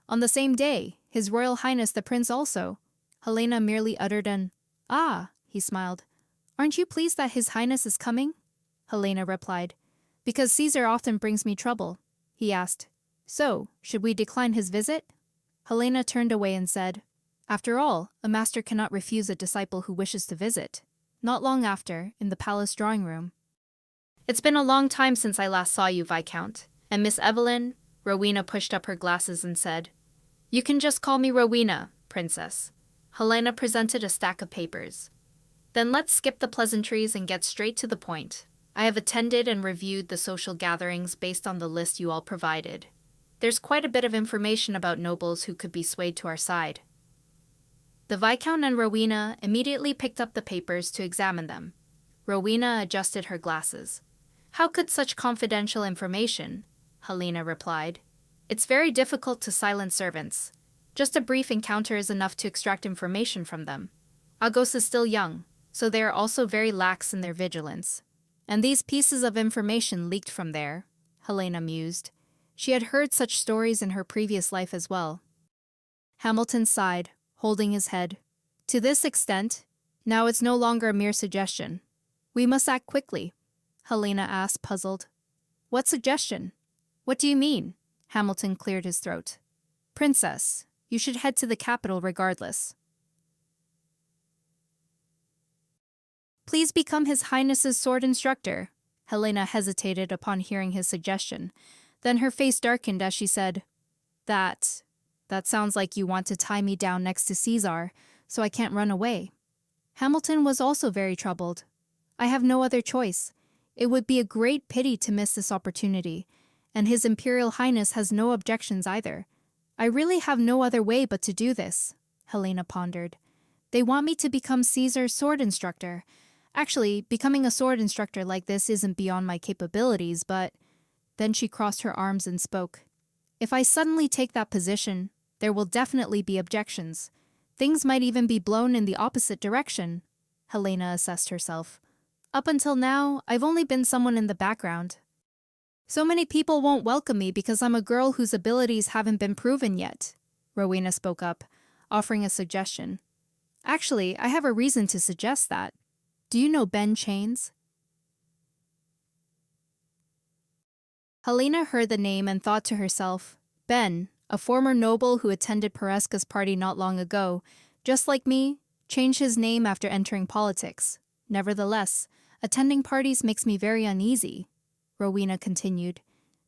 "On the same day, His Royal Highness the Prince also." Helena merely uttered an, "Ah," he smiled. "Aren't you pleased that His Highness is coming?" Helena replied, "Because Caesar often brings me trouble." He asked, "So, should we decline his visit?" Helena turned away and said, "After all, a master cannot refuse a disciple who wishes to visit." Not long after, in the palace drawing room. "It's been a long time since I last saw you, Viscount. And Miss Evelyn," Rowena pushed up her glasses and said, "You can just call me Rowena, Princess." Helena presented a stack of papers. "Then let's skip the pleasantries and get straight to the point. I have attended and reviewed the social gatherings based on the list you all provided. There's quite a bit of information about nobles who could be swayed to our side." The Viscount and Rowena immediately picked up the papers to examine them. Rowena adjusted her glasses. "How could such confidential information?" Helena replied. "It's very difficult to silence servants. Just a brief encounter is enough to extract information from them. Agos is still young, so they are also very lax in their vigilance. And these pieces of information leaked from there," Helena mused. She had heard such stories in her previous life as well. Hamilton sighed, holding his head. "To this extent, now it's no longer a mere suggestion. We must act quickly," Helena asked, puzzled. "What suggestion? What do you mean?" Hamilton cleared his throat. "Princess, you should head to the capital regardless. Please become His Highness's sword instructor." Helena hesitated upon hearing his suggestion. Then her face darkened as she said, That sounds like you want to tie me down next to Caesar, so I can't run away." Hamilton was also very troubled. "I have no other choice. It would be a great pity to miss this opportunity, and His Imperial Highness has no objections either. I really have no other way but to do this," Helena pondered. "They want me to become Caesar's sword instructor. Actually, becoming a sword instructor like this isn't beyond my capabilities, but—" Then she crossed her arms and spoke. "If I suddenly take that position, there will definitely be objections. Things might even be blown in the opposite direction." Helena assessed herself. "Up until now, I've only been someone in the background. So many people won't welcome me because I'm a girl whose abilities haven't been proven yet." Rowena spoke up, offering a suggestion. "Actually, I have a reason to suggest that. Do you know Ben Chains?" Helena heard the name and thought to herself, Ben, a former noble who attended Pereska's party not long ago, just like me, changed his name after entering politics. Nevertheless, attending parties makes me very uneasy," Rowena continued,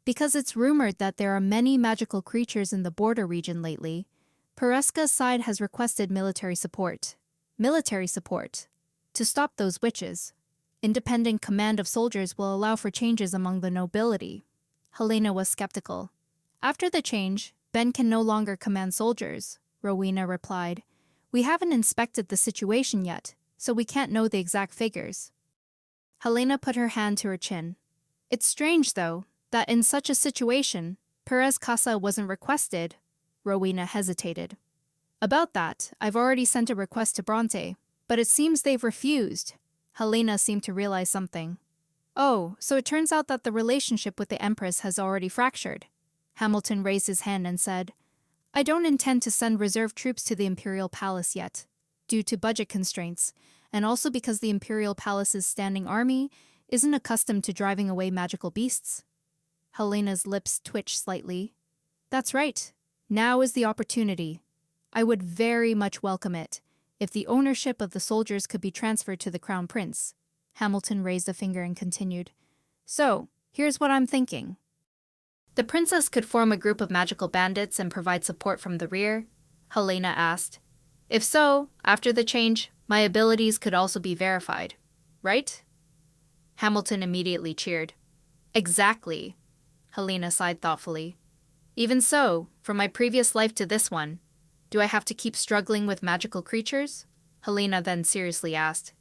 "because it's rumored that there are many magical creatures in the border region lately. Pereska's side has requested military support. Military support. To stop those witches. Independent command of soldiers will allow for changes among the nobility." Helena was skeptical. "After the change, Ben can no longer command soldiers," Rowena replied. "We haven't inspected the situation yet, so we can't know the exact figures." Helena put her hand to her chin. "It's strange, though, that in such a situation, Perez Casa wasn't requested." Rowena hesitated. "About that, I've already sent a request to Bronte, but it seems they've refused." Helena seemed to realize something. "Oh, so it turns out that the relationship with the Empress has already fractured." Hamilton raised his hand and said, "I don't intend to send reserve troops to the Imperial Palace yet, due to budget constraints, and also because the Imperial Palace's standing army isn't accustomed to driving away magical beasts. Helena's lips twitched slightly. That's right. Now is the opportunity. I would very much welcome it if the ownership of the soldiers could be transferred to the Crown Prince. Hamilton raised a finger and continued. So, here's what I'm thinking. The princess could form a group of magical bandits and provide support from the rear, Helena asked. If so, after the change, my abilities could also be verified, right? Hamilton immediately cheered. Exactly, Helena sighed thoughtfully. Even so, from my previous life to this one, do I have to keep struggling with magical creatures? Helena then seriously asked.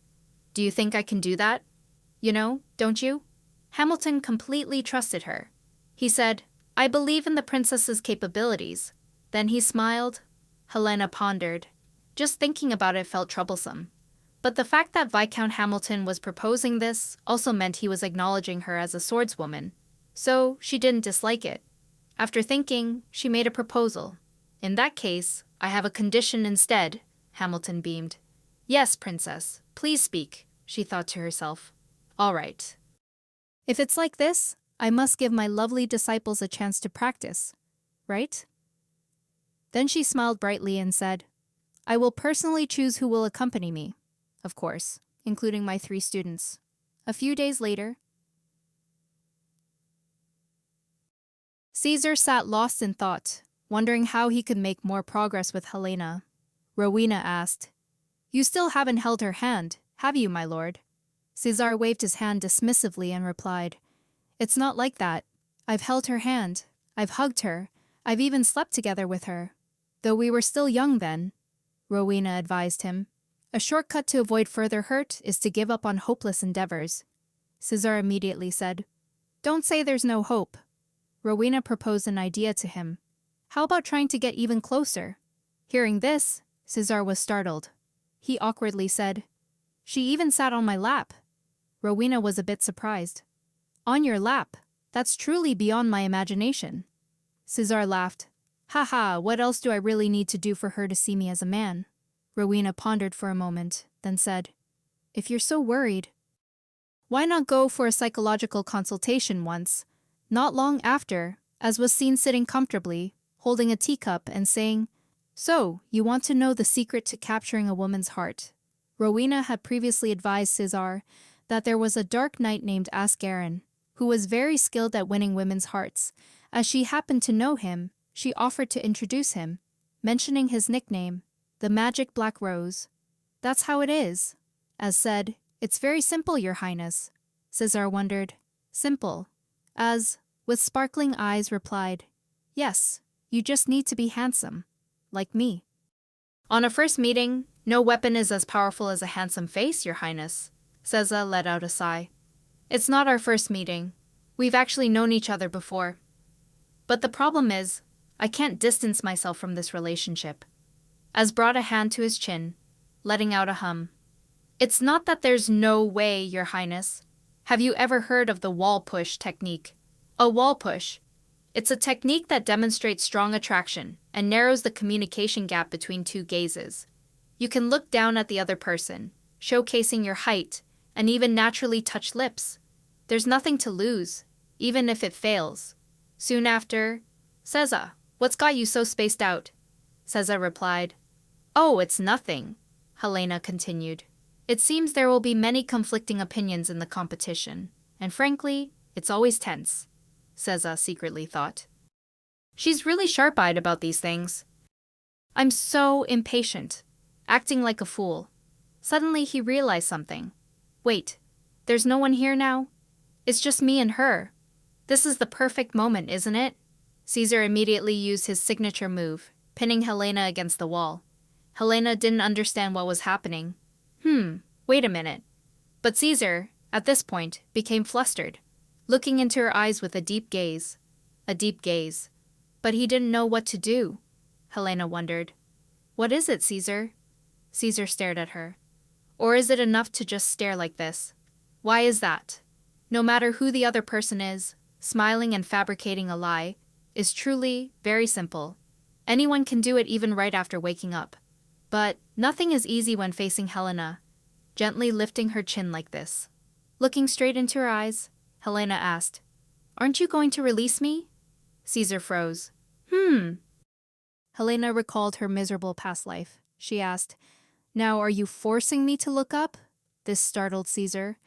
Do you think I can do that? You know, don't you? Hamilton completely trusted her. He said, I believe in the princess's capabilities. Then he smiled. Helena pondered. Just thinking about it felt troublesome. But the fact that Viscount Hamilton was proposing this also meant he was acknowledging her as a swordswoman. So she didn't dislike it. After thinking, she made a proposal. In that case, I have a condition instead, Hamilton beamed. Yes, princess, please speak, she thought to herself. All right. If it's like this, I must give my lovely disciples a chance to practice, right? Then she smiled brightly and said, I will personally choose who will accompany me, of course, including my 3 students. A few days later, Caesar sat lost in thought, wondering how he could make more progress with Helena. Rowena asked, You still haven't held her hand, have you, my lord? Caesar waved his hand dismissively and replied, It's not like that. I've held her hand. I've hugged her. I've even slept together with her. Though we were still young then, Rowena advised him. A shortcut to avoid further hurt is to give up on hopeless endeavors. Caesar immediately said, Don't say there's no hope. Rowena proposed an idea to him. How about trying to get even closer? Hearing this, Caesar was startled. He awkwardly said, She even sat on my lap. Rowena was a bit surprised. On your lap? That's truly beyond my imagination. Caesar laughed. Ha, what else do I really need to do for her to see me as a man? Rowena pondered for a moment, then said, If you're so worried, why not go for a psychological consultation once? Not long after, as was seen sitting comfortably, holding a teacup and saying, So, you want to know the secret to capturing a woman's heart. Rowena had previously advised Caesar that there was a dark knight named Ascaron, who was very skilled at winning women's hearts. As she happened to know him, she offered to introduce him, mentioning his nickname, the Magic Black Rose. That's how it is. As said, It's very simple, Your Highness. Caesar wondered. Simple. As, with sparkling eyes, replied, Yes, you just need to be handsome. Like me. On a first meeting, no weapon is as powerful as a handsome face, Your Highness. Caesar let out a sigh. It's not our first meeting. We've actually known each other before. But the problem is, I can't distance myself from this relationship. As brought a hand to his chin, letting out a hum. It's not that there's no way, Your Highness. Have you ever heard of the wall push technique? A wall push. It's a technique that demonstrates strong attraction and narrows the communication gap between 2 gazes. You can look down at the other person, showcasing your height, and even naturally touch lips. There's nothing to lose, even if it fails. Soon after, Caesar, what's got you so spaced out? Caesar replied. Oh, it's nothing, Helena continued. It seems there will be many conflicting opinions in the competition, and frankly, it's always tense, Caesar secretly thought. She's really sharp-eyed about these things. I'm so impatient, acting like a fool. Suddenly he realized something. Wait, there's no one here now? It's just me and her. This is the perfect moment, isn't it? Caesar immediately used his signature move, pinning Helena against the wall. Helena didn't understand what was happening. Wait a minute. But Caesar, at this point, became flustered, looking into her eyes with a deep gaze. A deep gaze. But he didn't know what to do. Helena wondered. What is it, Caesar? Caesar stared at her. Or is it enough to just stare like this? Why is that? No matter who the other person is, smiling and fabricating a lie is truly very simple. Anyone can do it even right after waking up. But nothing is easy when facing Helena. gently lifting her chin like this. Looking straight into her eyes, Helena asked, "Aren't you going to release me?" Caesar froze. Helena recalled her miserable past life. She asked, "Now are you forcing me to look up?" This startled Caesar.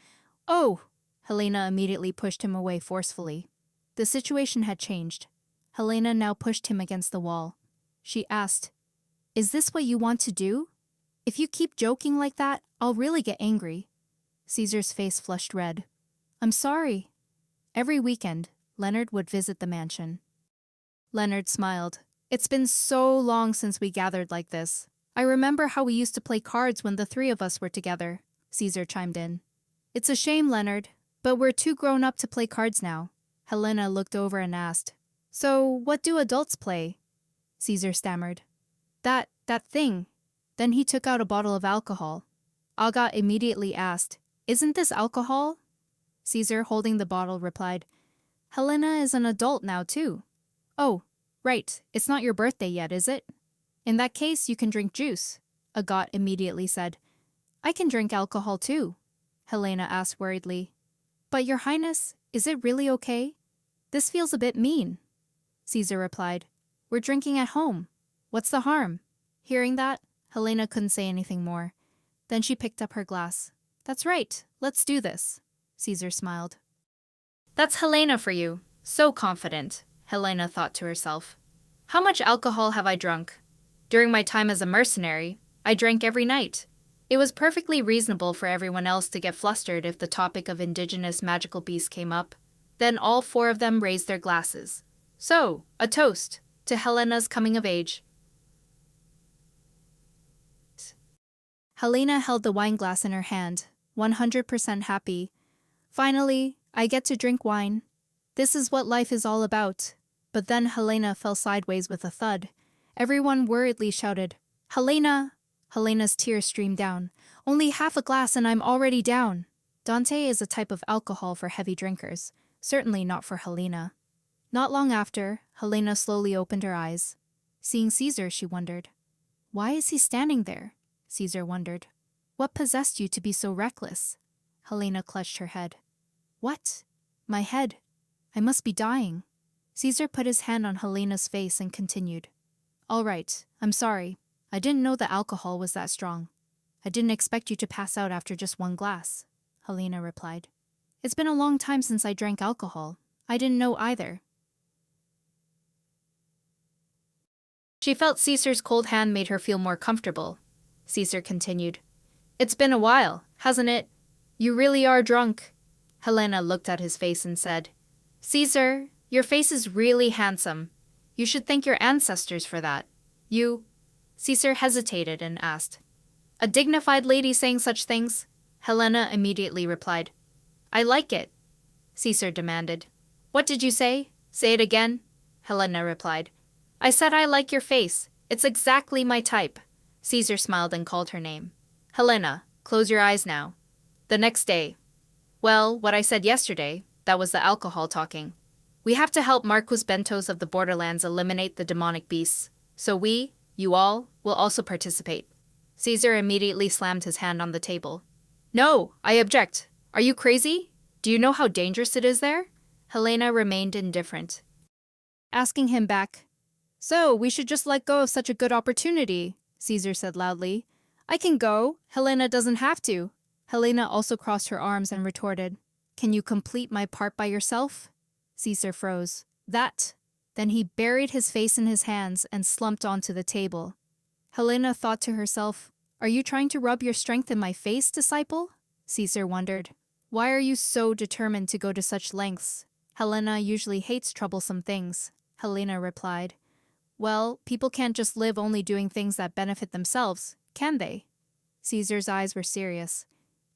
"Oh!" Helena immediately pushed him away forcefully. The situation had changed. Helena now pushed him against the wall. She asked, "Is this what you want to do? If you keep joking like that, I'll really get angry." Caesar's face flushed red. "I'm sorry." Every weekend, Leonard would visit the mansion. Leonard smiled. "It's been so long since we gathered like this. I remember how we used to play cards when the three of us were together," Caesar chimed in. "It's a shame, Leonard, but we're too grown up to play cards now." Helena looked over and asked, "So, what do adults play?" Caesar stammered. That thing." Then he took out a bottle of alcohol. Aga immediately asked, "Isn't this alcohol?" Caesar, holding the bottle, replied, "Helena is an adult now, too." "Oh, right, it's not your birthday yet, is it?" "In that case, you can drink juice," Agat immediately said. "I can drink alcohol, too," Helena asked worriedly. "But, Your Highness, is it really okay? This feels a bit mean." Caesar replied, "We're drinking at home. What's the harm?" Hearing that, Helena couldn't say anything more. Then she picked up her glass. "That's right, let's do this." Caesar smiled. "That's Helena for you. So confident," Helena thought to herself. "How much alcohol have I drunk? During my time as a mercenary, I drank every night. It was perfectly reasonable for everyone else to get flustered if the topic of indigenous magical beasts came up. Then all four of them raised their glasses. So, a toast to Helena's coming of age. Helena held the wine glass in her hand, 100% happy. "Finally, I get to drink wine. This is what life is all about." But then Helena fell sideways with a thud. Everyone worriedly shouted, "Helena!" Helena's tears streamed down. "Only half a glass and I'm already down." Dante is a type of alcohol for heavy drinkers, certainly not for Helena. Not long after, Helena slowly opened her eyes. Seeing Caesar, she wondered. "Why is he standing there?" Caesar wondered. "What possessed you to be so reckless?" Helena clutched her head. "What? My head. I must be dying." Caesar put his hand on Helena's face and continued. "All right, I'm sorry. I didn't know the alcohol was that strong. I didn't expect you to pass out after just one glass," Helena replied. "It's been a long time since I drank alcohol. I didn't know either." She felt Caesar's cold hand made her feel more comfortable. Caesar continued, "It's been a while, hasn't it? You really are drunk." Helena looked at his face and said, "Caesar, your face is really handsome. You should thank your ancestors for that. You—" Caesar hesitated and asked, "A dignified lady saying such things?" Helena immediately replied, "I like it." Caesar demanded, "What did you say? Say it again." Helena replied, "I said I like your face. It's exactly my type." Caesar smiled and called her name. "Helena, close your eyes now." The next day. "Well, what I said yesterday, that was the alcohol talking. We have to help Marquis Bentos of the Borderlands eliminate the demonic beasts. So we, you all, will also participate." Caesar immediately slammed his hand on the table. "No, I object. Are you crazy? Do you know how dangerous it is there?" Helena remained indifferent. Asking him back, "So, we should just let go of such a good opportunity," Caesar said loudly. "I can go. Helena doesn't have to." Helena also crossed her arms and retorted, "Can you complete my part by yourself?" Caesar froze. "That." Then he buried his face in his hands and slumped onto the table. Helena thought to herself, "Are you trying to rub your strength in my face, disciple?" Caesar wondered, "Why are you so determined to go to such lengths?" "Helena usually hates troublesome things," Helena replied. "Well, people can't just live only doing things that benefit themselves, can they?" Caesar's eyes were serious.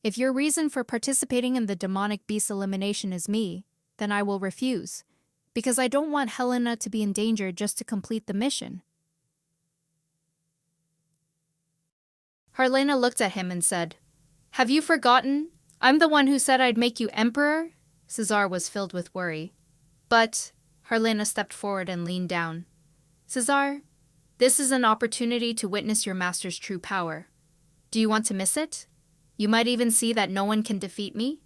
"If your reason for participating in the demonic beast elimination is me, then I will refuse, because I don't want Helena to be in danger just to complete the mission." Helena looked at him and said, "Have you forgotten? I'm the one who said I'd make you emperor?" Caesar was filled with worry. "But," Helena stepped forward and leaned down. "Caesar, this is an opportunity to witness your master's true power. Do you want to miss it?" You might even see that no one can defeat me?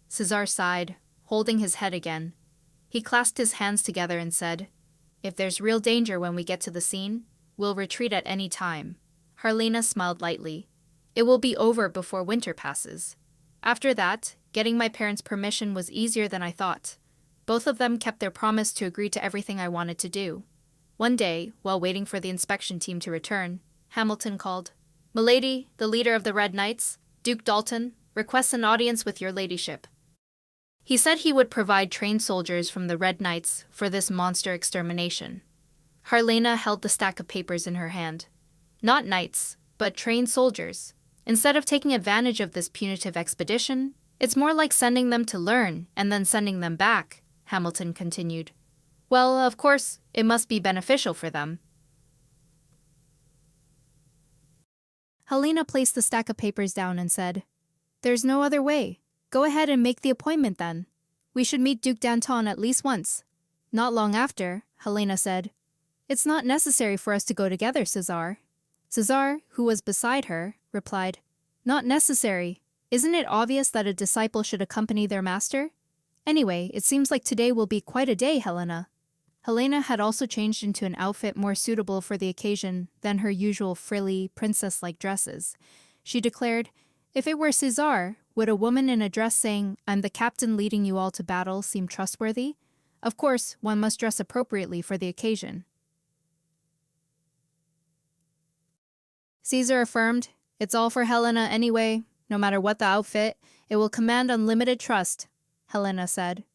Cesar sighed, holding his head again. He clasped his hands together and said, "If there's real danger when we get to the scene, we'll retreat at any time." Helena smiled lightly. "It will be over before winter passes." After that, getting my parents' permission was easier than I thought. Both of them kept their promise to agree to everything I wanted to do. One day, while waiting for the inspection team to return, Hamilton called. "Milady, the leader of the Red Knights, Duke Dalton, requests an audience with your ladyship." He said he would provide trained soldiers from the Red Knights for this monster extermination. Helena held the stack of papers in her hand. Not knights, but trained soldiers. Instead of taking advantage of this punitive expedition, it's more like sending them to learn and then sending them back, Hamilton continued. Well, of course, it must be beneficial for them. Helena placed the stack of papers down and said, "There's no other way. Go ahead and make the appointment then. We should meet Duke Danton at least once." Not long after, Helena said, "It's not necessary for us to go together, Cesar." Cesar, who was beside her, replied, "Not necessary. Isn't it obvious that a disciple should accompany their master? Anyway, it seems like today will be quite a day, Helena." Helena had also changed into an outfit more suitable for the occasion than her usual frilly, princess-like dresses. She declared, "If it were Cesar, would a woman in a dress saying, 'I'm the captain leading you all to battle,' seem trustworthy? Of course, one must dress appropriately for the occasion." Caesar affirmed, "It's all for Helena anyway. No matter what the outfit, it will command unlimited trust." Helena said,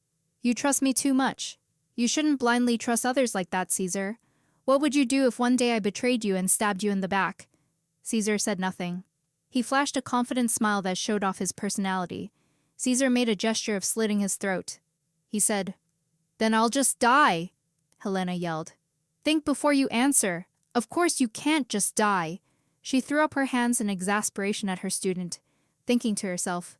"You trust me too much. You shouldn't blindly trust others like that, Caesar. What would you do if one day I betrayed you and stabbed you in the back?" Caesar said nothing. He flashed a confident smile that showed off his personality. Caesar made a gesture of slitting his throat. He said, "Then I'll just die," Helena yelled. "Think before you answer. Of course you can't just die." She threw up her hands in exasperation at her student, thinking to herself,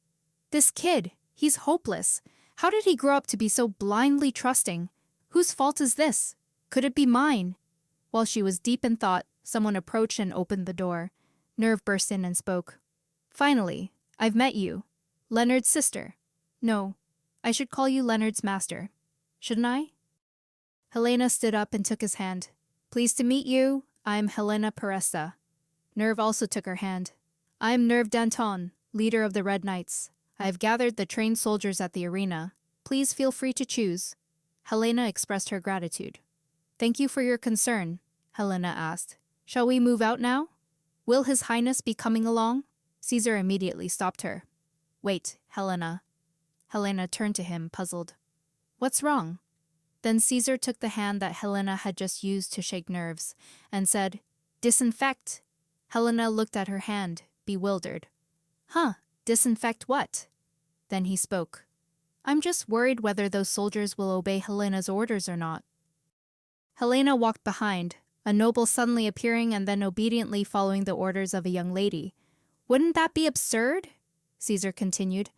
"This kid, he's hopeless. How did he grow up to be so blindly trusting? Whose fault is this? Could it be mine?" While she was deep in thought, someone approached and opened the door. Nerve burst in and spoke. "Finally, I've met you. Leonard's sister. No, I should call you Leonard's master. Shouldn't I?" Helena stood up and took his hand. "Pleased to meet you. I'm Helena Peresta." Nerve also took her hand. "I'm Nerve Danton, leader of the Red Knights. I have gathered the trained soldiers at the arena. Please feel free to choose." Helena expressed her gratitude. "Thank you for your concern," Helena asked. "Shall we move out now? Will His Highness be coming along?" Caesar immediately stopped her. "Wait, Helena." Helena turned to him, puzzled. "What's wrong?" Then Caesar took the hand that Helena had just used to shake nerves and said, "Disinfect." Helena looked at her hand, bewildered. "Huh, disinfect what?" Then he spoke. "I'm just worried whether those soldiers will obey Helena's orders or not." Helena walked behind, a noble suddenly appearing and then obediently following the orders of a young lady. "Wouldn't that be absurd?" Caesar continued.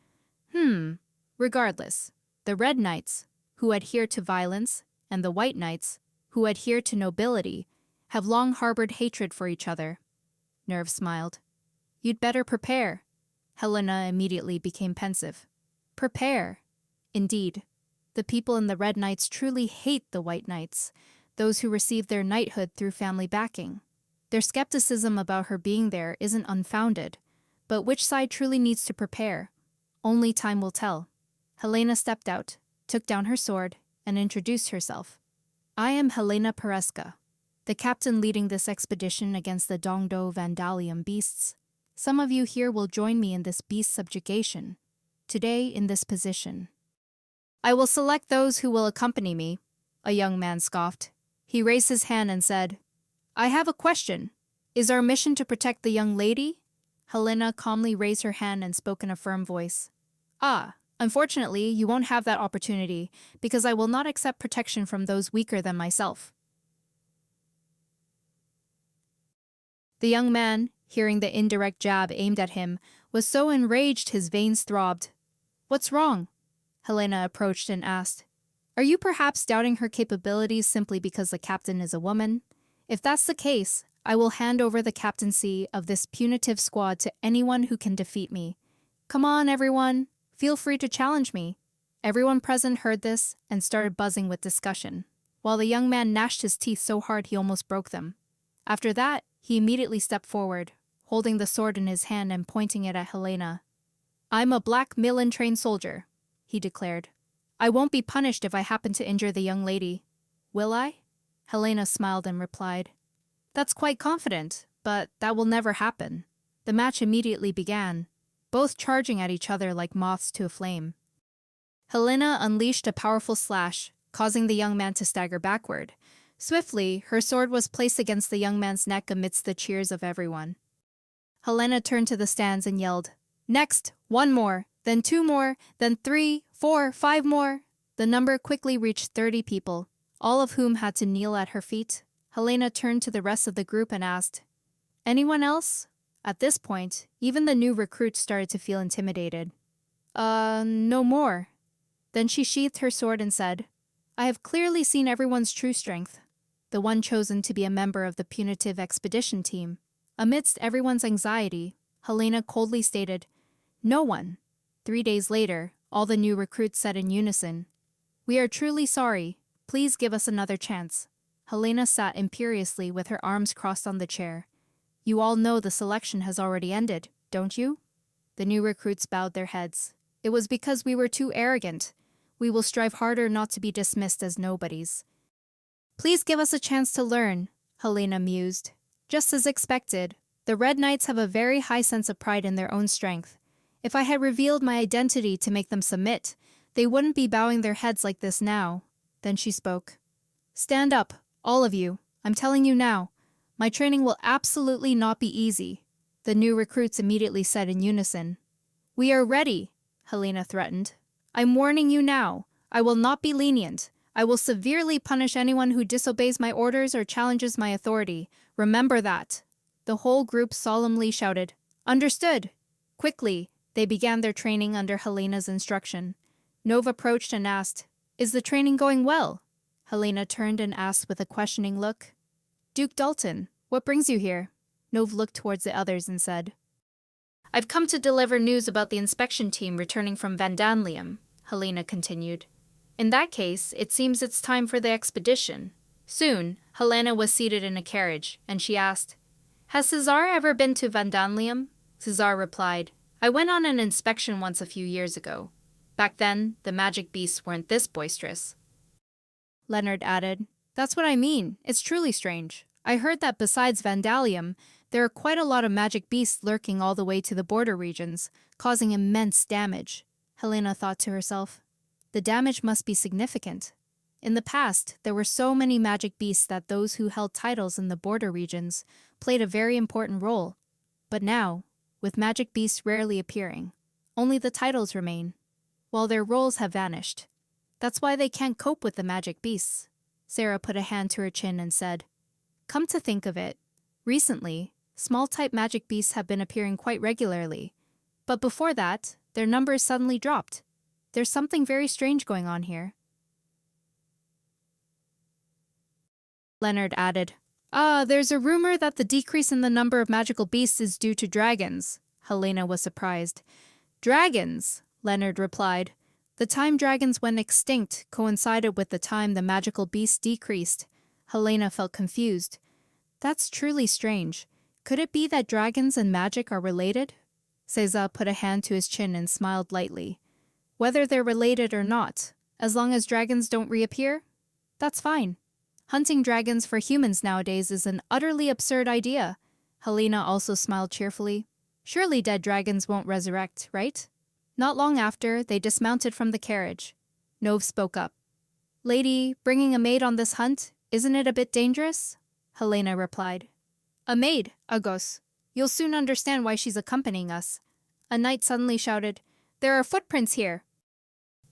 Regardless, the Red Knights, who adhere to violence, and the White Knights, who adhere to nobility, have long harbored hatred for each other." Nerve smiled. "You'd better prepare." Helena immediately became pensive. "Prepare." Indeed, the people in the Red Knights truly hate the White Knights, those who receive their knighthood through family backing. Their skepticism about her being there isn't unfounded, but which side truly needs to prepare? Only time will tell. Helena stepped out, took down her sword, and introduced herself. "I am Helena Pereska, the captain leading this expedition against the Dongdo Vandalium beasts. Some of you here will join me in this beast subjugation, today in this position." "I will select those who will accompany me," a young man scoffed. He raised his hand and said, "I have a question. Is our mission to protect the young lady?" Helena calmly raised her hand and spoke in a firm voice. Unfortunately, you won't have that opportunity, because I will not accept protection from those weaker than myself." The young man, hearing the indirect jab aimed at him, was so enraged his veins throbbed. "What's wrong?" Helena approached and asked. "Are you perhaps doubting her capabilities simply because the captain is a woman? If that's the case, I will hand over the captaincy of this punitive squad to anyone who can defeat me. Come on, everyone. Feel free to challenge me. Everyone present heard this and started buzzing with discussion, while the young man gnashed his teeth so hard he almost broke them. After that, he immediately stepped forward, holding the sword in his hand and pointing it at Helena. I'm a black Milan-trained soldier, he declared. I won't be punished if I happen to injure the young lady. Will I? Helena smiled and replied. That's quite confident, but that will never happen. The match immediately began, both charging at each other like moths to a flame. Helena unleashed a powerful slash, causing the young man to stagger backward. Swiftly, her sword was placed against the young man's neck amidst the cheers of everyone. Helena turned to the stands and yelled, Next, 1 more, then 2 more, then 3, 4, 5 more. The number quickly reached 30 people, all of whom had to kneel at her feet. Helena turned to the rest of the group and asked, Anyone else? At this point, even the new recruits started to feel intimidated. No more. Then she sheathed her sword and said, I have clearly seen everyone's true strength. The one chosen to be a member of the punitive expedition team. Amidst everyone's anxiety, Helena coldly stated, No one. 3 days later, all the new recruits said in unison, We are truly sorry. Please give us another chance. Helena sat imperiously with her arms crossed on the chair. You all know the selection has already ended, don't you? The new recruits bowed their heads. It was because we were too arrogant. We will strive harder not to be dismissed as nobodies. Please give us a chance to learn, Helena mused. Just as expected, the Red Knights have a very high sense of pride in their own strength. If I had revealed my identity to make them submit, they wouldn't be bowing their heads like this now. Then she spoke. Stand up, all of you. I'm telling you now. My training will absolutely not be easy. The new recruits immediately said in unison. We are ready, Helena threatened. I'm warning you now. I will not be lenient. I will severely punish anyone who disobeys my orders or challenges my authority. Remember that. The whole group solemnly shouted, Understood. Quickly, they began their training under Helena's instruction. Nov approached and asked, Is the training going well? Helena turned and asked with a questioning look. Duke Dalton, what brings you here? Nov looked towards the others and said, I've come to deliver news about the inspection team returning from Vandalium, Helena continued. In that case, it seems it's time for the expedition. Soon, Helena was seated in a carriage, and she asked, Has Cesar ever been to Vandalium? Cesar replied, I went on an inspection once a few years ago. Back then, the magic beasts weren't this boisterous. Leonard added, That's what I mean. It's truly strange. I heard that besides Vandalium, there are quite a lot of magic beasts lurking all the way to the border regions, causing immense damage. Helena thought to herself, the damage must be significant. In the past, there were so many magic beasts that those who held titles in the border regions played a very important role. But now, with magic beasts rarely appearing, only the titles remain, while their roles have vanished. That's why they can't cope with the magic beasts. Sarah put a hand to her chin and said, Come to think of it, recently, small-type magic beasts have been appearing quite regularly. But before that, their numbers suddenly dropped. There's something very strange going on here. Leonard added, there's a rumor that the decrease in the number of magical beasts is due to dragons. Helena was surprised. Dragons, Leonard replied. The time dragons went extinct coincided with the time the magical beasts decreased. Helena felt confused. That's truly strange. Could it be that dragons and magic are related? Cesar put a hand to his chin and smiled lightly. Whether they're related or not, as long as dragons don't reappear, that's fine. Hunting dragons for humans nowadays is an utterly absurd idea. Helena also smiled cheerfully. Surely dead dragons won't resurrect, right? Not long after, they dismounted from the carriage. Nov spoke up. Lady, bringing a maid on this hunt, isn't it a bit dangerous? Helena replied. A maid, Agos. You'll soon understand why she's accompanying us. A knight suddenly shouted, There are footprints here.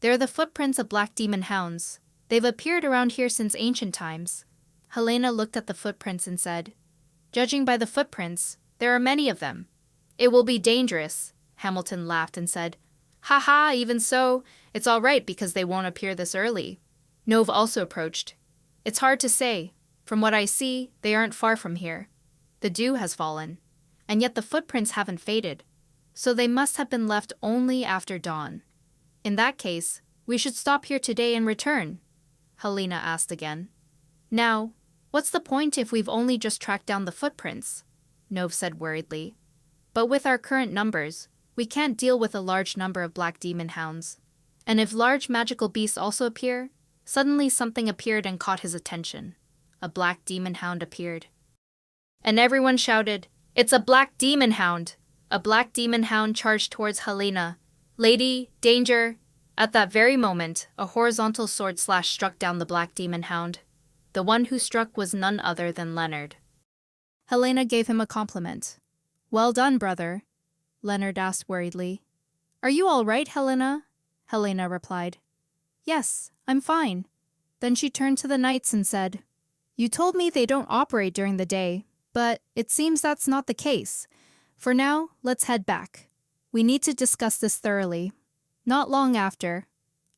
They're the footprints of black demon hounds. They've appeared around here since ancient times. Helena looked at the footprints and said, Judging by the footprints, there are many of them. It will be dangerous. Hamilton laughed and said, Ha ha, even so, it's all right because they won't appear this early. Nov also approached. It's hard to say. From what I see, they aren't far from here. The dew has fallen, and yet the footprints haven't faded, so they must have been left only after dawn. In that case, we should stop here today and return, Helena asked again. Now, what's the point if we've only just tracked down the footprints? Nov said worriedly. But with our current numbers, we can't deal with a large number of black demon hounds. And if large magical beasts also appear, suddenly something appeared and caught his attention. A black demon hound appeared. And everyone shouted, "It's a black demon hound!" A black demon hound charged towards Helena. "Lady, danger!" At that very moment, a horizontal sword slash struck down the black demon hound. The one who struck was none other than Leonard. Helena gave him a compliment. "Well done, brother," Leonard asked worriedly. "Are you all right, Helena?" Helena replied. "Yes, I'm fine." Then she turned to the knights and said, "You told me they don't operate during the day, but it seems that's not the case. For now, let's head back. We need to discuss this thoroughly." Not long after.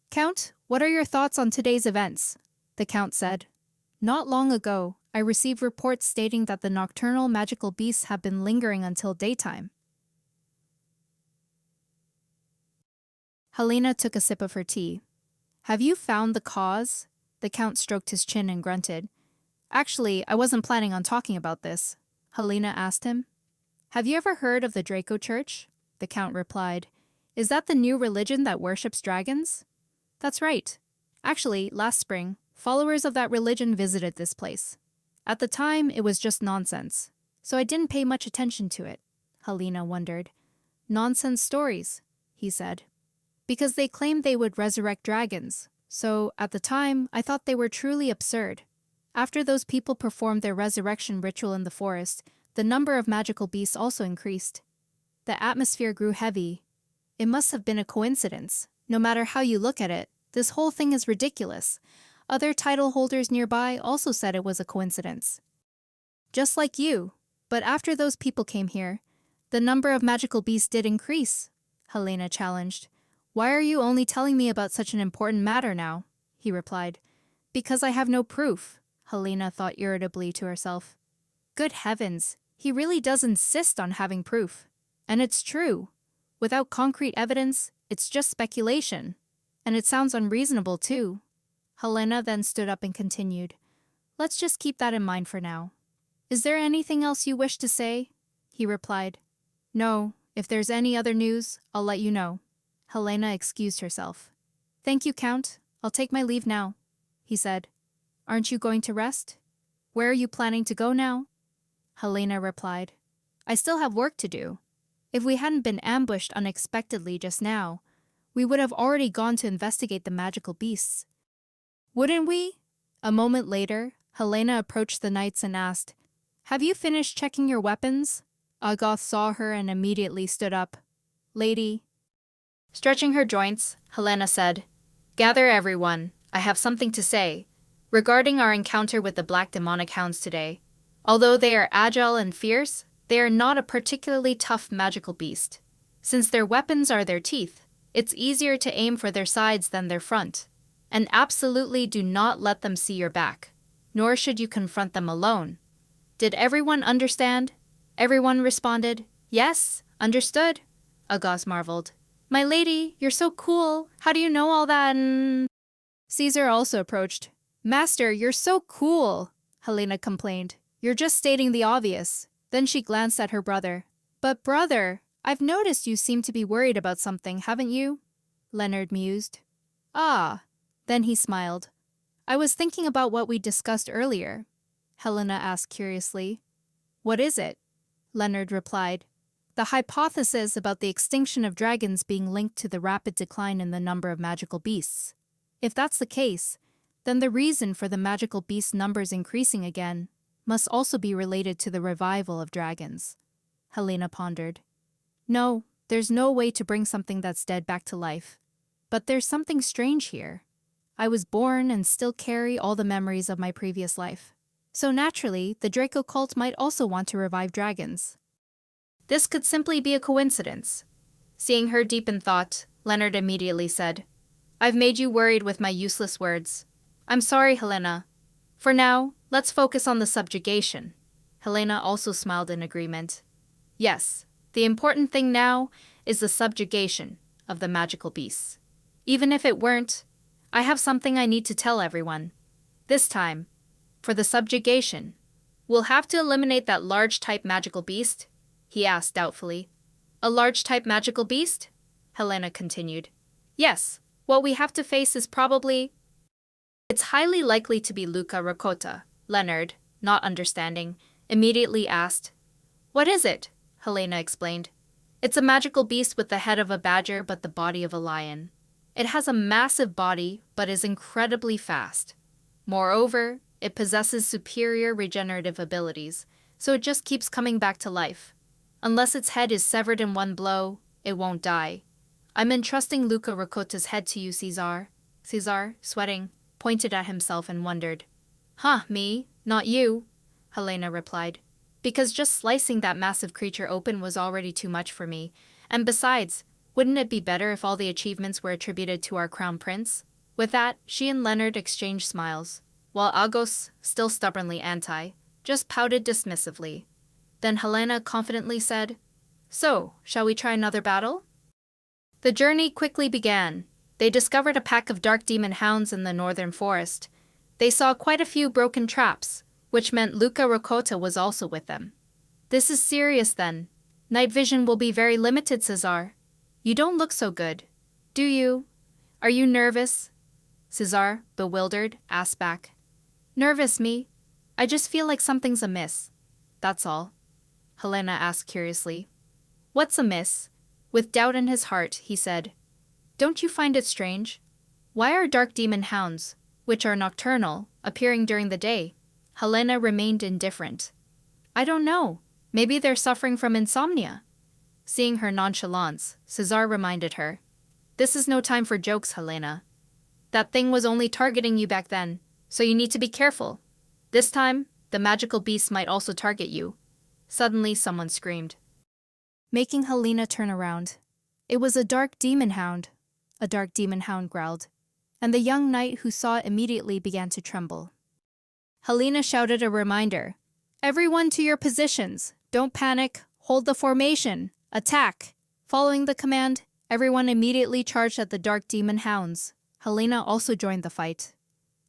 "Count, what are your thoughts on today's events?" the Count said. "Not long ago, I received reports stating that the nocturnal magical beasts have been lingering until daytime." Helena took a sip of her tea. "Have you found the cause?" The Count stroked his chin and grunted. "Actually, I wasn't planning on talking about this," Helena asked him. "Have you ever heard of the Draco Church?" The Count replied. "Is that the new religion that worships dragons?" "That's right. Actually, last spring, followers of that religion visited this place. At the time, it was just nonsense, so I didn't pay much attention to it," Helena wondered. "Nonsense stories," he said. "Because they claimed they would resurrect dragons, so at the time, I thought they were truly absurd. After those people performed their resurrection ritual in the forest, the number of magical beasts also increased. The atmosphere grew heavy. It must have been a coincidence. No matter how you look at it, this whole thing is ridiculous. Other title holders nearby also said it was a coincidence. Just like you. But after those people came here, the number of magical beasts did increase," Helena challenged. "Why are you only telling me about such an important matter now?" he replied. "Because I have no proof," Helena thought irritably to herself. Good heavens, he really does insist on having proof. And it's true. Without concrete evidence, it's just speculation. And it sounds unreasonable, too. Helena then stood up and continued. "Let's just keep that in mind for now." "Is there anything else you wish to say?" he replied. "No, if there's any other news, I'll let you know." Helena excused herself. "Thank you, Count. I'll take my leave now," he said. "Aren't you going to rest?" "Where are you planning to go now?" Helena replied. "I still have work to do. If we hadn't been ambushed unexpectedly just now, we would have already gone to investigate the magical beasts." "Wouldn't we?" A moment later, Helena approached the knights and asked, "Have you finished checking your weapons?" Agoth saw her and immediately stood up. "Lady." Stretching her joints, Helena said, "Gather everyone, I have something to say. Regarding our encounter with the black demonic hounds today, although they are agile and fierce, they are not a particularly tough magical beast. Since their weapons are their teeth, it's easier to aim for their sides than their front. And absolutely do not let them see your back, nor should you confront them alone. Did everyone understand?" Everyone responded, "Yes, understood." Agoth marveled. "My lady, you're so cool. How do you know all that?" And Caesar also approached. "Master, you're so cool," Helena complained. "You're just stating the obvious." Then she glanced at her brother. "But brother, I've noticed you seem to be worried about something, haven't you?" Leonard mused. "Ah." Then he smiled. "I was thinking about what we discussed earlier," Helena asked curiously. "What is it?" Leonard replied. "The hypothesis about the extinction of dragons being linked to the rapid decline in the number of magical beasts. If that's the case, then the reason for the magical beast numbers increasing again must also be related to the revival of dragons," Helena pondered. "No, there's no way to bring something that's dead back to life. But there's something strange here. I was born and still carry all the memories of my previous life. So naturally, the Draco cult might also want to revive dragons." This could simply be a coincidence. Seeing her deep in thought, Leonard immediately said, "I've made you worried with my useless words. I'm sorry, Helena. For now, let's focus on the subjugation." Helena also smiled in agreement. Yes, the important thing now is the subjugation of the magical beasts. Even if it weren't, I have something I need to tell everyone. This time, for the subjugation, we'll have to eliminate that large-type magical beast, he asked doubtfully. A large-type magical beast? Helena continued. Yes, what we have to face is probably... It's highly likely to be Luca Rakota, Leonard, not understanding, immediately asked. What is it? Helena explained. It's a magical beast with the head of a badger but the body of a lion. It has a massive body but is incredibly fast. Moreover, it possesses superior regenerative abilities, so it just keeps coming back to life. Unless its head is severed in one blow, it won't die. I'm entrusting Luca Rakota's head to you, Caesar. Caesar, sweating, pointed at himself and wondered. Huh, me, not you, Helena replied. Because just slicing that massive creature open was already too much for me, and besides, wouldn't it be better if all the achievements were attributed to our crown prince? With that, she and Leonard exchanged smiles, while Agos, still stubbornly anti, just pouted dismissively. Then Helena confidently said, So, shall we try another battle? The journey quickly began. They discovered a pack of dark demon hounds in the northern forest. They saw quite a few broken traps, which meant Luca Rakota was also with them. This is serious then. Night vision will be very limited, Caesar. You don't look so good. Do you? Are you nervous? Caesar, bewildered, asked back. Nervous, me? I just feel like something's amiss. That's all. Helena asked curiously. What's amiss? With doubt in his heart, he said. Don't you find it strange? Why are dark demon hounds, which are nocturnal, appearing during the day? Helena remained indifferent. I don't know. Maybe they're suffering from insomnia. Seeing her nonchalance, Caesar reminded her. This is no time for jokes, Helena. That thing was only targeting you back then, so you need to be careful. This time, the magical beast might also target you. Suddenly, someone screamed, making Helena turn around. It was a dark demon hound. A dark demon hound growled, and the young knight who saw it immediately began to tremble. Helena shouted a reminder. Everyone to your positions. Don't panic. Hold the formation. Attack. Following the command, everyone immediately charged at the dark demon hounds. Helena also joined the fight.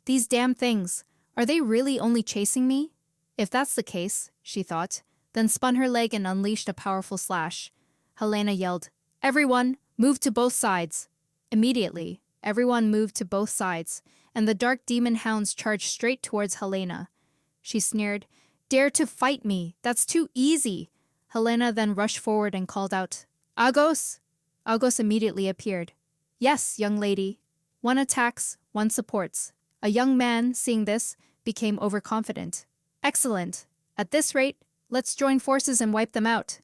These damn things. Are they really only chasing me? If that's the case, she thought, then spun her leg and unleashed a powerful slash. Helena yelled, Everyone, move to both sides. Immediately, everyone moved to both sides, and the dark demon hounds charged straight towards Helena. She sneered, Dare to fight me, that's too easy. Helena then rushed forward and called out, Agos? Agos immediately appeared. Yes, young lady. One attacks, one supports. A young man, seeing this, became overconfident. Excellent. At this rate, let's join forces and wipe them out.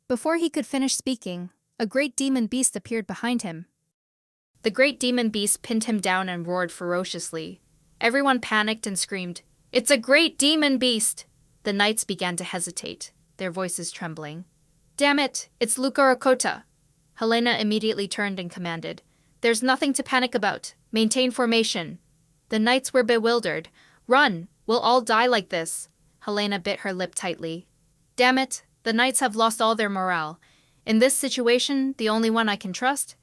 Before he could finish speaking, a great demon beast appeared behind him. The great demon beast pinned him down and roared ferociously. Everyone panicked and screamed, It's a great demon beast! The knights began to hesitate, their voices trembling. Damn it, it's Luca Rakota! Helena immediately turned and commanded, There's nothing to panic about. Maintain formation. The knights were bewildered. Run! We'll all die like this. Helena bit her lip tightly. Damn it, the knights have lost all their morale. In this situation, the only one I can trust?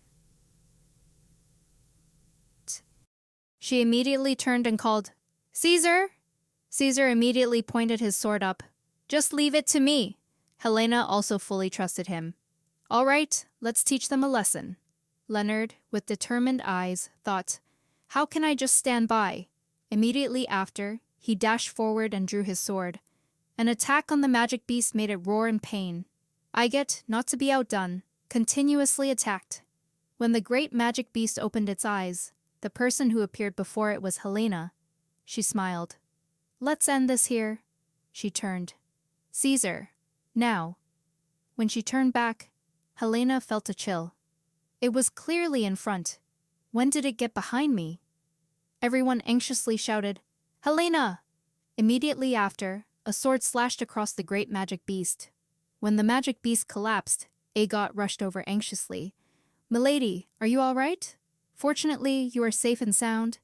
She immediately turned and called, Caesar! Caesar immediately pointed his sword up. Just leave it to me. Helena also fully trusted him. All right, let's teach them a lesson. Leonard, with determined eyes, thought, How can I just stand by? Immediately after, he dashed forward and drew his sword. An attack on the magic beast made it roar in pain. Aigett, not to be outdone, continuously attacked. When the great magic beast opened its eyes, the person who appeared before it was Helena. She smiled. Let's end this here. She turned. Caesar. Now. When she turned back, Helena felt a chill. It was clearly in front. When did it get behind me? Everyone anxiously shouted, Helena! Immediately after, a sword slashed across the great magic beast. When the magic beast collapsed, Aigett rushed over anxiously. Milady, are you all right? Fortunately, you are safe and sound.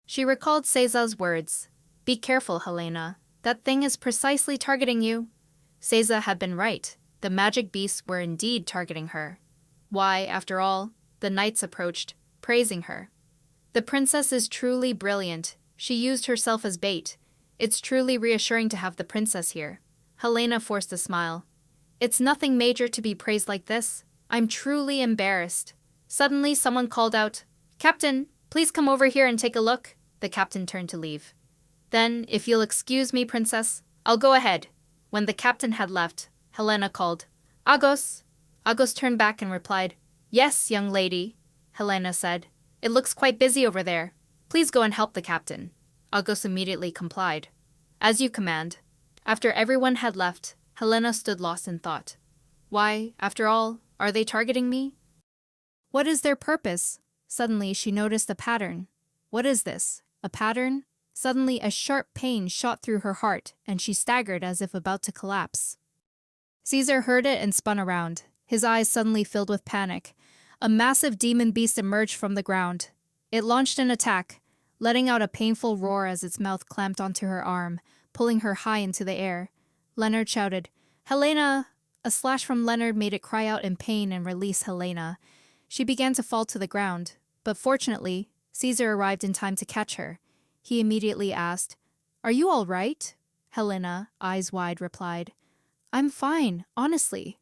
She recalled Caesar's words. Be careful, Helena. That thing is precisely targeting you. Seiza had been right. The magic beasts were indeed targeting her. Why, after all, the knights approached, praising her. The princess is truly brilliant. She used herself as bait. It's truly reassuring to have the princess here. Helena forced a smile. It's nothing major to be praised like this. I'm truly embarrassed. Suddenly, someone called out, "Captain, please come over here and take a look." The captain turned to leave. Then, if you'll excuse me, princess, I'll go ahead. When the captain had left, Helena called, "Agos." Agos turned back and replied, "Yes, young lady," Helena said. "It looks quite busy over there. Please go and help the captain." Agos immediately complied. "As you command." After everyone had left, Helena stood lost in thought. Why, after all, are they targeting me? What is their purpose? Suddenly she noticed a pattern. What is this? A pattern? Suddenly a sharp pain shot through her heart, and she staggered as if about to collapse. Caesar heard it and spun around. His eyes suddenly filled with panic. A massive demon beast emerged from the ground. It launched an attack, letting out a painful roar as its mouth clamped onto her arm, pulling her high into the air. Leonard shouted, "Helena!" A slash from Leonard made it cry out in pain and release Helena. She began to fall to the ground, but fortunately, Caesar arrived in time to catch her. He immediately asked, "Are you all right?" Helena, eyes wide, replied, "I'm fine, honestly."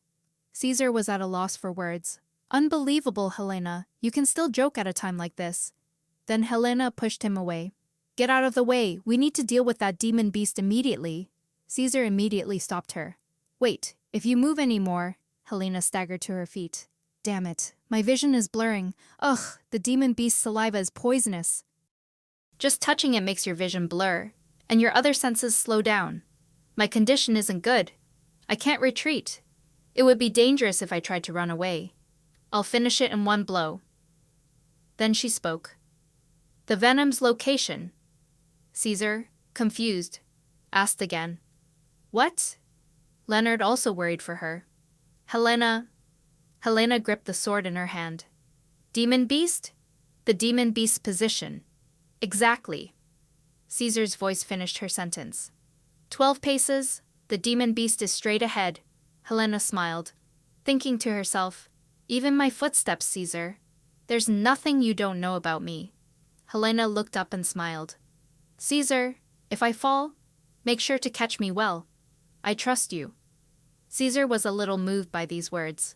Caesar was at a loss for words. "Unbelievable, Helena. You can still joke at a time like this." Then Helena pushed him away. "Get out of the way. We need to deal with that demon beast immediately." Caesar immediately stopped her. "Wait, if you move any more..." Helena staggered to her feet. "Damn it. My vision is blurring. Ugh, the demon beast's saliva is poisonous." "Just touching it makes your vision blur, and your other senses slow down. My condition isn't good. I can't retreat. It would be dangerous if I tried to run away. I'll finish it in one blow." Then she spoke. "The venom's location." Caesar, confused, asked again. "What?" Leonard also worried for her. Helena gripped the sword in her hand. "Demon beast?" "The demon beast's position." "Exactly." Caesar's voice finished her sentence. 12 paces, the demon beast is straight ahead." Helena smiled, thinking to herself, "Even my footsteps, Caesar. There's nothing you don't know about me." Helena looked up and smiled. "Caesar, if I fall, make sure to catch me well. I trust you." Caesar was a little moved by these words.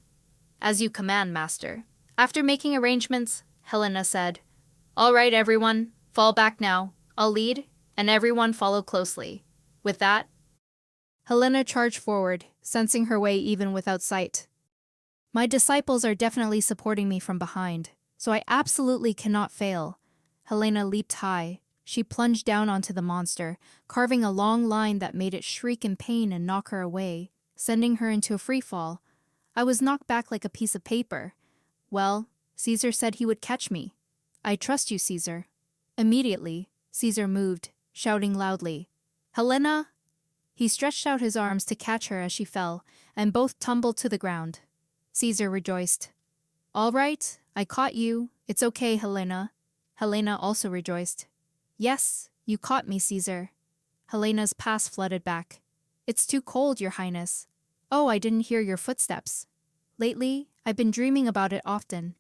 "As you command, master." After making arrangements, Helena said, "All right, everyone, fall back now. I'll lead, and everyone follow closely." With that, Helena charged forward, sensing her way even without sight. "My disciples are definitely supporting me from behind, so I absolutely cannot fail." Helena leaped high. She plunged down onto the monster, carving a long line that made it shriek in pain and knock her away, sending her into a free fall. I was knocked back like a piece of paper. Well, Caesar said he would catch me. "I trust you, Caesar." Immediately, Caesar moved, shouting loudly, "Helena!" He stretched out his arms to catch her as she fell, and both tumbled to the ground. Caesar rejoiced. "All right, I caught you. It's okay, Helena." Helena also rejoiced. "Yes, you caught me, Caesar." Helena's past flooded back. "It's too cold, Your Highness." "Oh, I didn't hear your footsteps." "Lately, I've been dreaming about it often.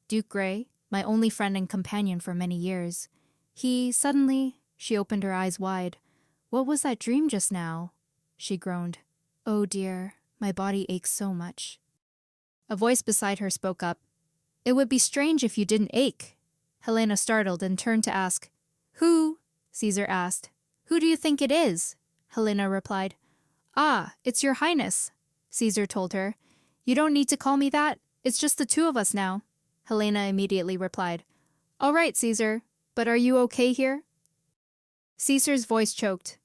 Duke Grey, my only friend and companion for many years. Suddenly, she opened her eyes wide. "What was that dream just now?" She groaned. "Oh dear, my body aches so much." A voice beside her spoke up. "It would be strange if you didn't ache." Helena startled and turned to ask, "Who?" Caesar asked. "Who do you think it is?" Helena replied. "Ah, it's Your Highness," Caesar told her. "You don't need to call me that. It's just the two of us now." Helena immediately replied, "All right, Caesar, but are you okay here?" Caesar's voice choked.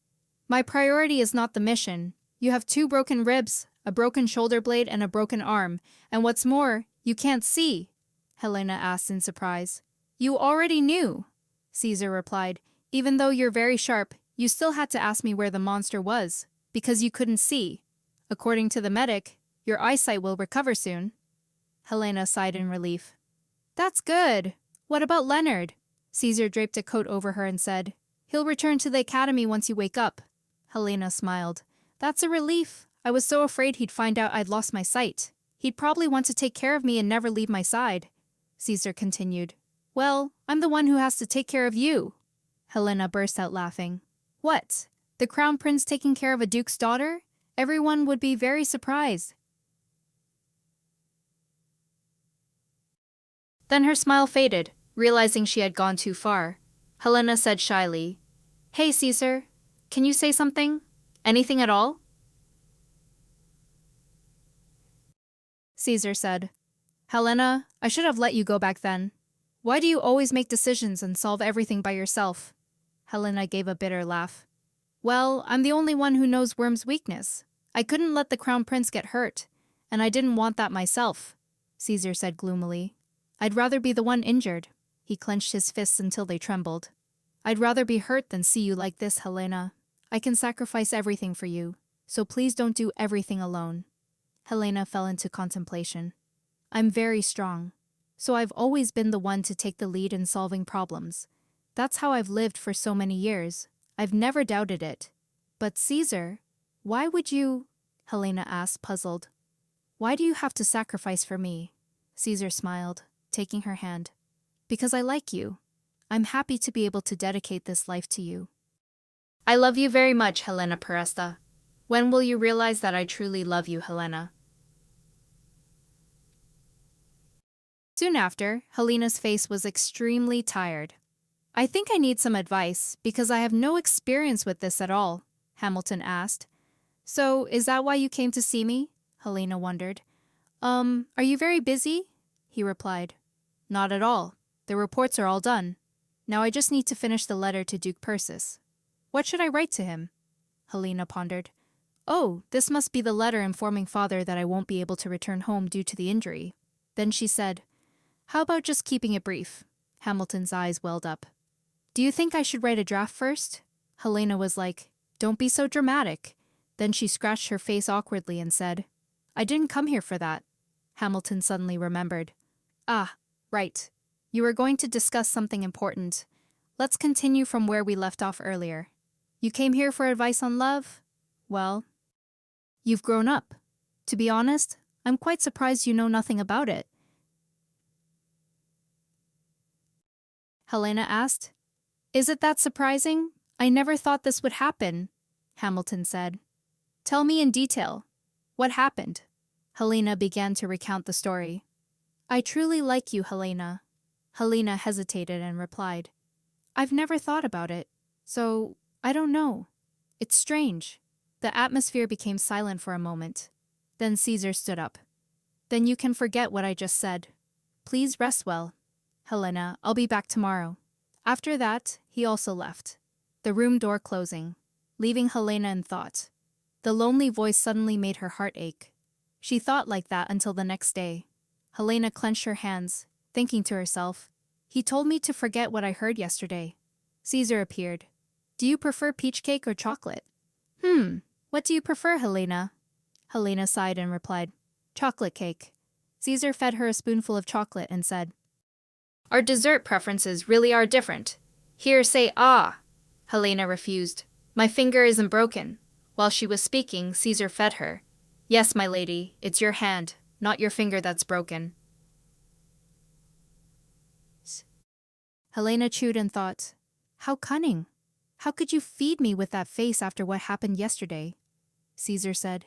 "My priority is not the mission. You have 2 broken ribs, a broken shoulder blade, and a broken arm, and what's more, you can't see." Helena asked in surprise. "You already knew," Caesar replied. "Even though you're very sharp, you still had to ask me where the monster was, because you couldn't see. According to the medic, your eyesight will recover soon." Helena sighed in relief. "That's good. What about Leonard?" Caesar draped a coat over her and said, He'll return to the academy once you wake up. Helena smiled. That's a relief. I was so afraid he'd find out I'd lost my sight. He'd probably want to take care of me and never leave my side. Caesar continued. Well, I'm the one who has to take care of you. Helena burst out laughing. What? The crown prince taking care of a duke's daughter? Everyone would be very surprised. Then her smile faded, realizing she had gone too far. Helena said shyly, Hey, Caesar, can you say something? Anything at all? Caesar said, Helena, I should have let you go back then. Why do you always make decisions and solve everything by yourself? Helena gave a bitter laugh. Well, I'm the only one who knows Worm's weakness. I couldn't let the crown prince get hurt, and I didn't want that myself, Caesar said gloomily. I'd rather be the one injured. He clenched his fists until they trembled. I'd rather be hurt than see you like this, Helena. I can sacrifice everything for you, so please don't do everything alone. Helena fell into contemplation. I'm very strong, so I've always been the one to take the lead in solving problems. That's how I've lived for so many years. I've never doubted it. But Caesar, why would you? Helena asked, puzzled. Why do you have to sacrifice for me? Caesar smiled, taking her hand. Because I like you. I'm happy to be able to dedicate this life to you. I love you very much, Helena Peresta. When will you realize that I truly love you, Helena? Soon after, Helena's face was extremely tired. I think I need some advice, because I have no experience with this at all, Hamilton asked. So, is that why you came to see me? Helena wondered. Are you very busy? He replied. Not at all. The reports are all done. Now I just need to finish the letter to Duke Persis. What should I write to him? Helena pondered. Oh, this must be the letter informing father that I won't be able to return home due to the injury. Then she said, How about just keeping it brief? Hamilton's eyes welled up. Do you think I should write a draft first? Helena was like, Don't be so dramatic. Then she scratched her face awkwardly and said, I didn't come here for that. Hamilton suddenly remembered. Ah, right. You were going to discuss something important. Let's continue from where we left off earlier. You came here for advice on love? Well, you've grown up. To be honest, I'm quite surprised you know nothing about it. Helena asked. Is it that surprising? I never thought this would happen, Hamilton said. Tell me in detail. What happened? Helena began to recount the story. I truly like you, Helena. Helena hesitated and replied. I've never thought about it, so I don't know. It's strange. The atmosphere became silent for a moment. Then Caesar stood up. Then you can forget what I just said. Please rest well. Helena, I'll be back tomorrow. After that, he also left, the room door closing, leaving Helena in thought. The lonely voice suddenly made her heart ache. She thought like that until the next day. Helena clenched her hands, thinking to herself, He told me to forget what I heard yesterday. Caesar appeared. Do you prefer peach cake or chocolate? What do you prefer, Helena? Helena sighed and replied, Chocolate cake. Caesar fed her a spoonful of chocolate and said, Our dessert preferences really are different. Here, say ah. Helena refused. My finger isn't broken. While she was speaking, Caesar fed her. Yes, my lady, it's your hand, not your finger that's broken. Helena chewed and thought, How cunning. How could you feed me with that face after what happened yesterday? Caesar said,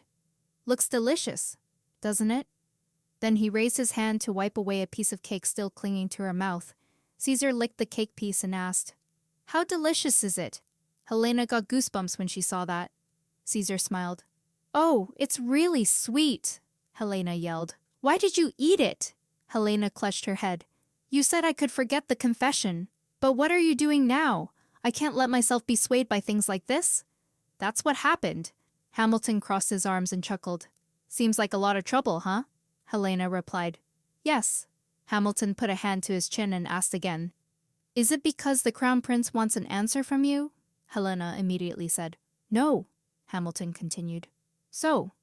Looks delicious, doesn't it? Then he raised his hand to wipe away a piece of cake still clinging to her mouth. Caesar licked the cake piece and asked, How delicious is it? Helena got goosebumps when she saw that. Caesar smiled. Oh, it's really sweet, Helena yelled. Why did you eat it? Helena clutched her head. You said I could forget the confession. But what are you doing now? I can't let myself be swayed by things like this. That's what happened. Hamilton crossed his arms and chuckled. Seems like a lot of trouble, huh? Helena replied. Yes. Hamilton put a hand to his chin and asked again. Is it because the Crown Prince wants an answer from you? Helena immediately said. No, Hamilton continued. So?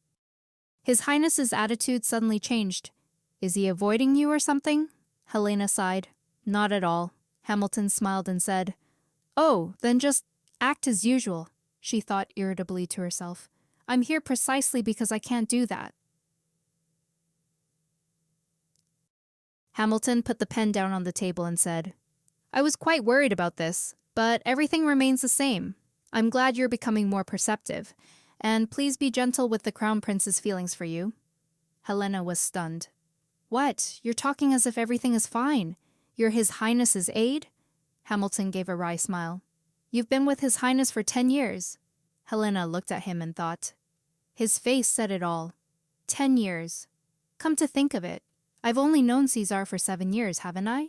His Highness's attitude suddenly changed. Is he avoiding you or something? Helena sighed. Not at all. Hamilton smiled and said, Oh, then just Act as usual, she thought irritably to herself. I'm here precisely because I can't do that. Hamilton put the pen down on the table and said, I was quite worried about this, but everything remains the same. I'm glad you're becoming more perceptive, and please be gentle with the Crown Prince's feelings for you. Helena was stunned. What? You're talking as if everything is fine. You're His Highness's aide? Hamilton gave a wry smile. You've been with His Highness for 10 years. Helena looked at him and thought. His face said it all. 10 years. Come to think of it, I've only known Caesar for 7 years, haven't I?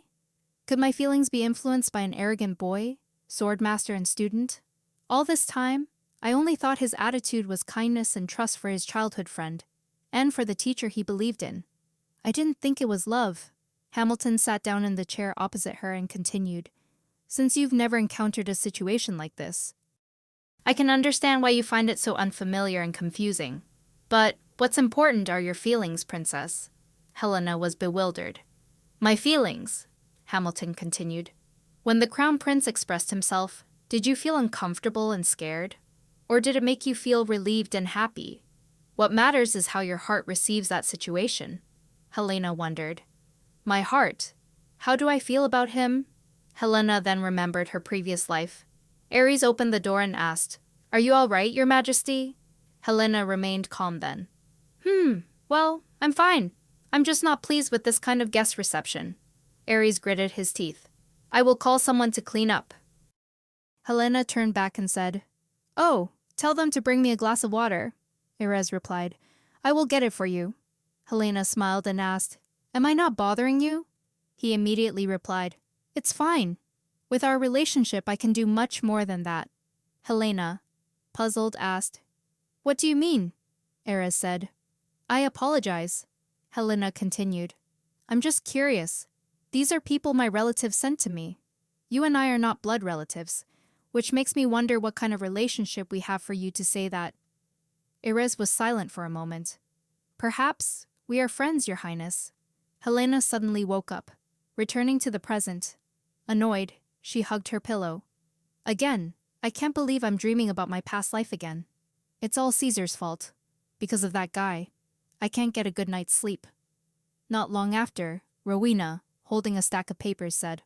Could my feelings be influenced by an arrogant boy, swordmaster and student? All this time, I only thought his attitude was kindness and trust for his childhood friend, and for the teacher he believed in. I didn't think it was love. Hamilton sat down in the chair opposite her and continued, Since you've never encountered a situation like this, I can understand why you find it so unfamiliar and confusing. But what's important are your feelings, Princess. Helena was bewildered. My feelings, Hamilton continued. When the Crown Prince expressed himself, did you feel uncomfortable and scared? Or did it make you feel relieved and happy? What matters is how your heart receives that situation. Helena wondered. My heart? How do I feel about him? Helena then remembered her previous life. Ares opened the door and asked, Are you all right, Your Majesty? Helena remained calm then. Well, I'm fine. I'm just not pleased with this kind of guest reception. Ares gritted his teeth. I will call someone to clean up. Helena turned back and said, Oh, tell them to bring me a glass of water. Ares replied, I will get it for you. Helena smiled and asked, Am I not bothering you? He immediately replied, It's fine. With our relationship, I can do much more than that. Helena, puzzled, asked, What do you mean? Ares said, I apologize. Helena continued, I'm just curious. These are people my relatives sent to me. You and I are not blood relatives, which makes me wonder what kind of relationship we have for you to say that. Ares was silent for a moment. Perhaps we are friends, Your Highness. Helena suddenly woke up, returning to the present. Annoyed, she hugged her pillow. Again, I can't believe I'm dreaming about my past life again. It's all Caesar's fault. Because of that guy, I can't get a good night's sleep. Not long after, Rowena, holding a stack of papers, said,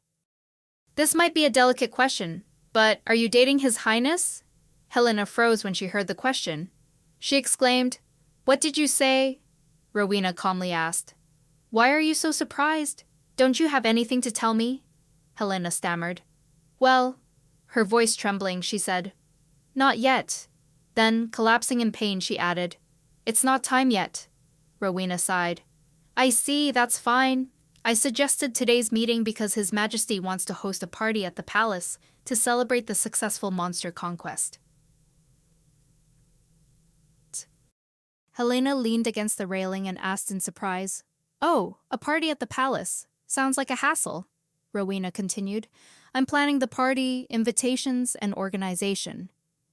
This might be a delicate question, but are you dating His Highness? Helena froze when she heard the question. She exclaimed, What did you say? Rowena calmly asked. Why are you so surprised? Don't you have anything to tell me? Helena stammered. Well, her voice trembling, she said, Not yet. Then, collapsing in pain, she added, It's not time yet. Rowena sighed. I see, that's fine. I suggested today's meeting because His Majesty wants to host a party at the palace to celebrate the successful monster conquest. Helena leaned against the railing and asked in surprise, Oh, a party at the palace. Sounds like a hassle. Rowena continued. I'm planning the party, invitations, and organization.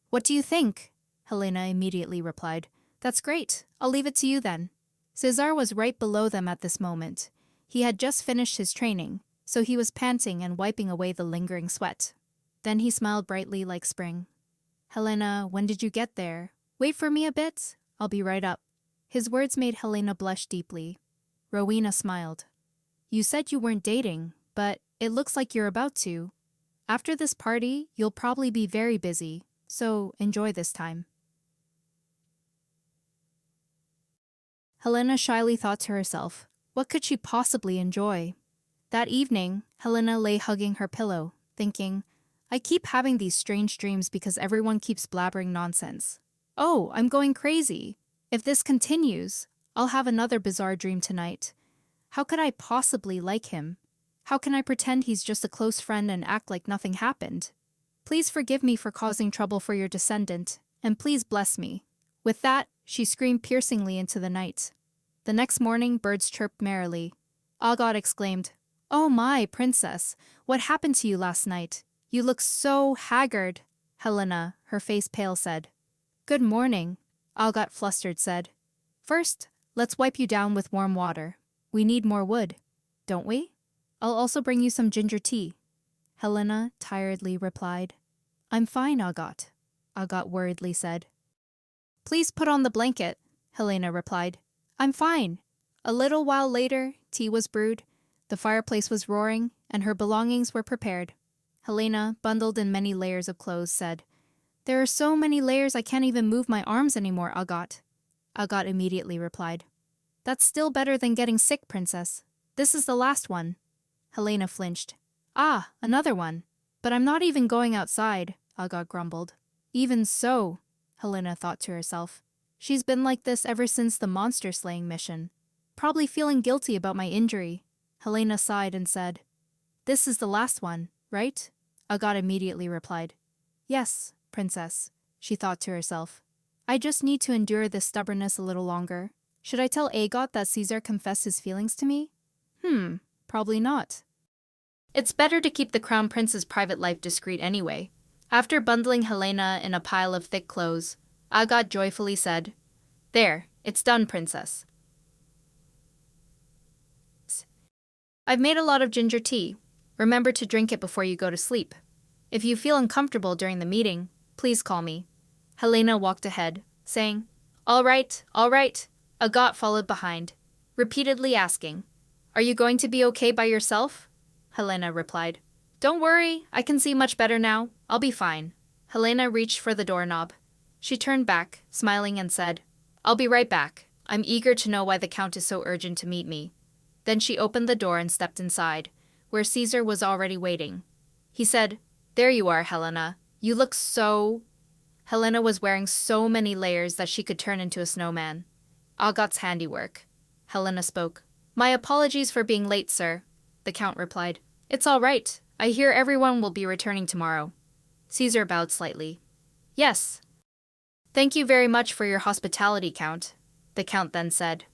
What do you think? Helena immediately replied. That's great. I'll leave it to you then. Caesar was right below them at this moment. He had just finished his training, so he was panting and wiping away the lingering sweat. Then he smiled brightly like spring. Helena, when did you get there? Wait for me a bit. I'll be right up. His words made Helena blush deeply. Rowena smiled. You said you weren't dating, but it looks like you're about to. After this party, you'll probably be very busy, so enjoy this time. Helena shyly thought to herself, what could she possibly enjoy? That evening, Helena lay hugging her pillow, thinking, I keep having these strange dreams because everyone keeps blabbering nonsense. Oh, I'm going crazy. If this continues, I'll have another bizarre dream tonight. How could I possibly like him? How can I pretend he's just a close friend and act like nothing happened? Please forgive me for causing trouble for your descendant, and please bless me. With that, she screamed piercingly into the night. The next morning, birds chirped merrily. Agad exclaimed, Oh my, princess, what happened to you last night? You look so haggard. Helena, her face pale, said. Good morning, Agad flustered said. First, let's wipe you down with warm water. We need more wood, don't we? I'll also bring you some ginger tea. Helena tiredly replied. I'm fine, Agat, Agat worriedly said. Please put on the blanket, Helena replied. I'm fine. A little while later, tea was brewed, the fireplace was roaring, and her belongings were prepared. Helena, bundled in many layers of clothes, said, There are so many layers I can't even move my arms anymore, Agat. Agat immediately replied, That's still better than getting sick, princess. This is the last one. Helena flinched. Ah, another one. But I'm not even going outside, Agat grumbled. Even so, Helena thought to herself. She's been like this ever since the monster-slaying mission. Probably feeling guilty about my injury. Helena sighed and said, This is the last one, right? Agat immediately replied, Yes, princess, she thought to herself. I just need to endure this stubbornness a little longer. Should I tell Agat that Caesar confessed his feelings to me? Probably not. It's better to keep the crown prince's private life discreet anyway. After bundling Helena in a pile of thick clothes, Agat joyfully said, There, it's done, princess. I've made a lot of ginger tea. Remember to drink it before you go to sleep. If you feel uncomfortable during the meeting, please call me. Helena walked ahead, saying, All right. Agat followed behind, repeatedly asking, Are you going to be okay by yourself? Helena replied, Don't worry, I can see much better now. I'll be fine. Helena reached for the doorknob. She turned back, smiling, and said, I'll be right back. I'm eager to know why the Count is so urgent to meet me. Then she opened the door and stepped inside, where Caesar was already waiting. He said, There you are, Helena. You look so... Helena was wearing so many layers that she could turn into a snowman. Agat's handiwork. Helena spoke. My apologies for being late, sir. The Count replied. It's all right. I hear everyone will be returning tomorrow. Caesar bowed slightly. Yes. Thank you very much for your hospitality, Count. The Count then said.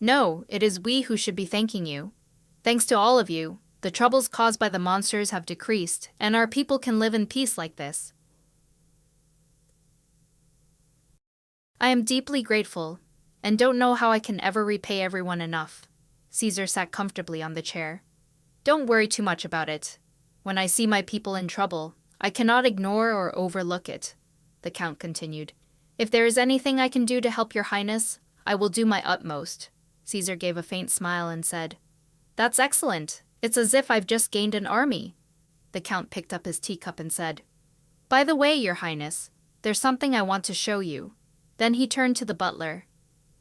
No, it is we who should be thanking you. Thanks to all of you, the troubles caused by the monsters have decreased, and our people can live in peace like this. I am deeply grateful, and don't know how I can ever repay everyone enough. Caesar sat comfortably on the chair. Don't worry too much about it. When I see my people in trouble, I cannot ignore or overlook it, the Count continued. If there is anything I can do to help your highness, I will do my utmost. Caesar gave a faint smile and said, That's excellent. It's as if I've just gained an army. The Count picked up his teacup and said, By the way, your highness, there's something I want to show you. Then he turned to the butler.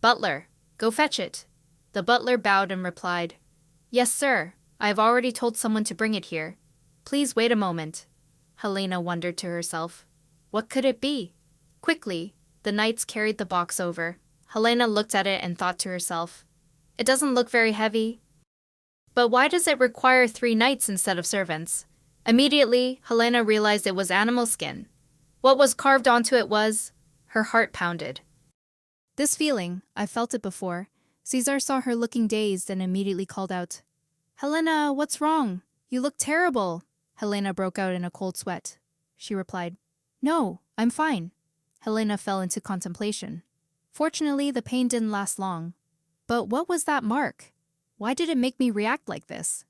Butler, go fetch it. The butler bowed and replied, Yes, sir. I have already told someone to bring it here. Please wait a moment. Helena wondered to herself. What could it be? Quickly, the knights carried the box over. Helena looked at it and thought to herself, It doesn't look very heavy. But why does it require 3 knights instead of servants? Immediately, Helena realized it was animal skin. What was carved onto it was... Her heart pounded. This feeling, I've felt it before. Caesar saw her looking dazed and immediately called out, Helena, what's wrong? You look terrible. Helena broke out in a cold sweat. She replied, No, I'm fine. Helena fell into contemplation. Fortunately, the pain didn't last long. But what was that mark? Why did it make me react like this?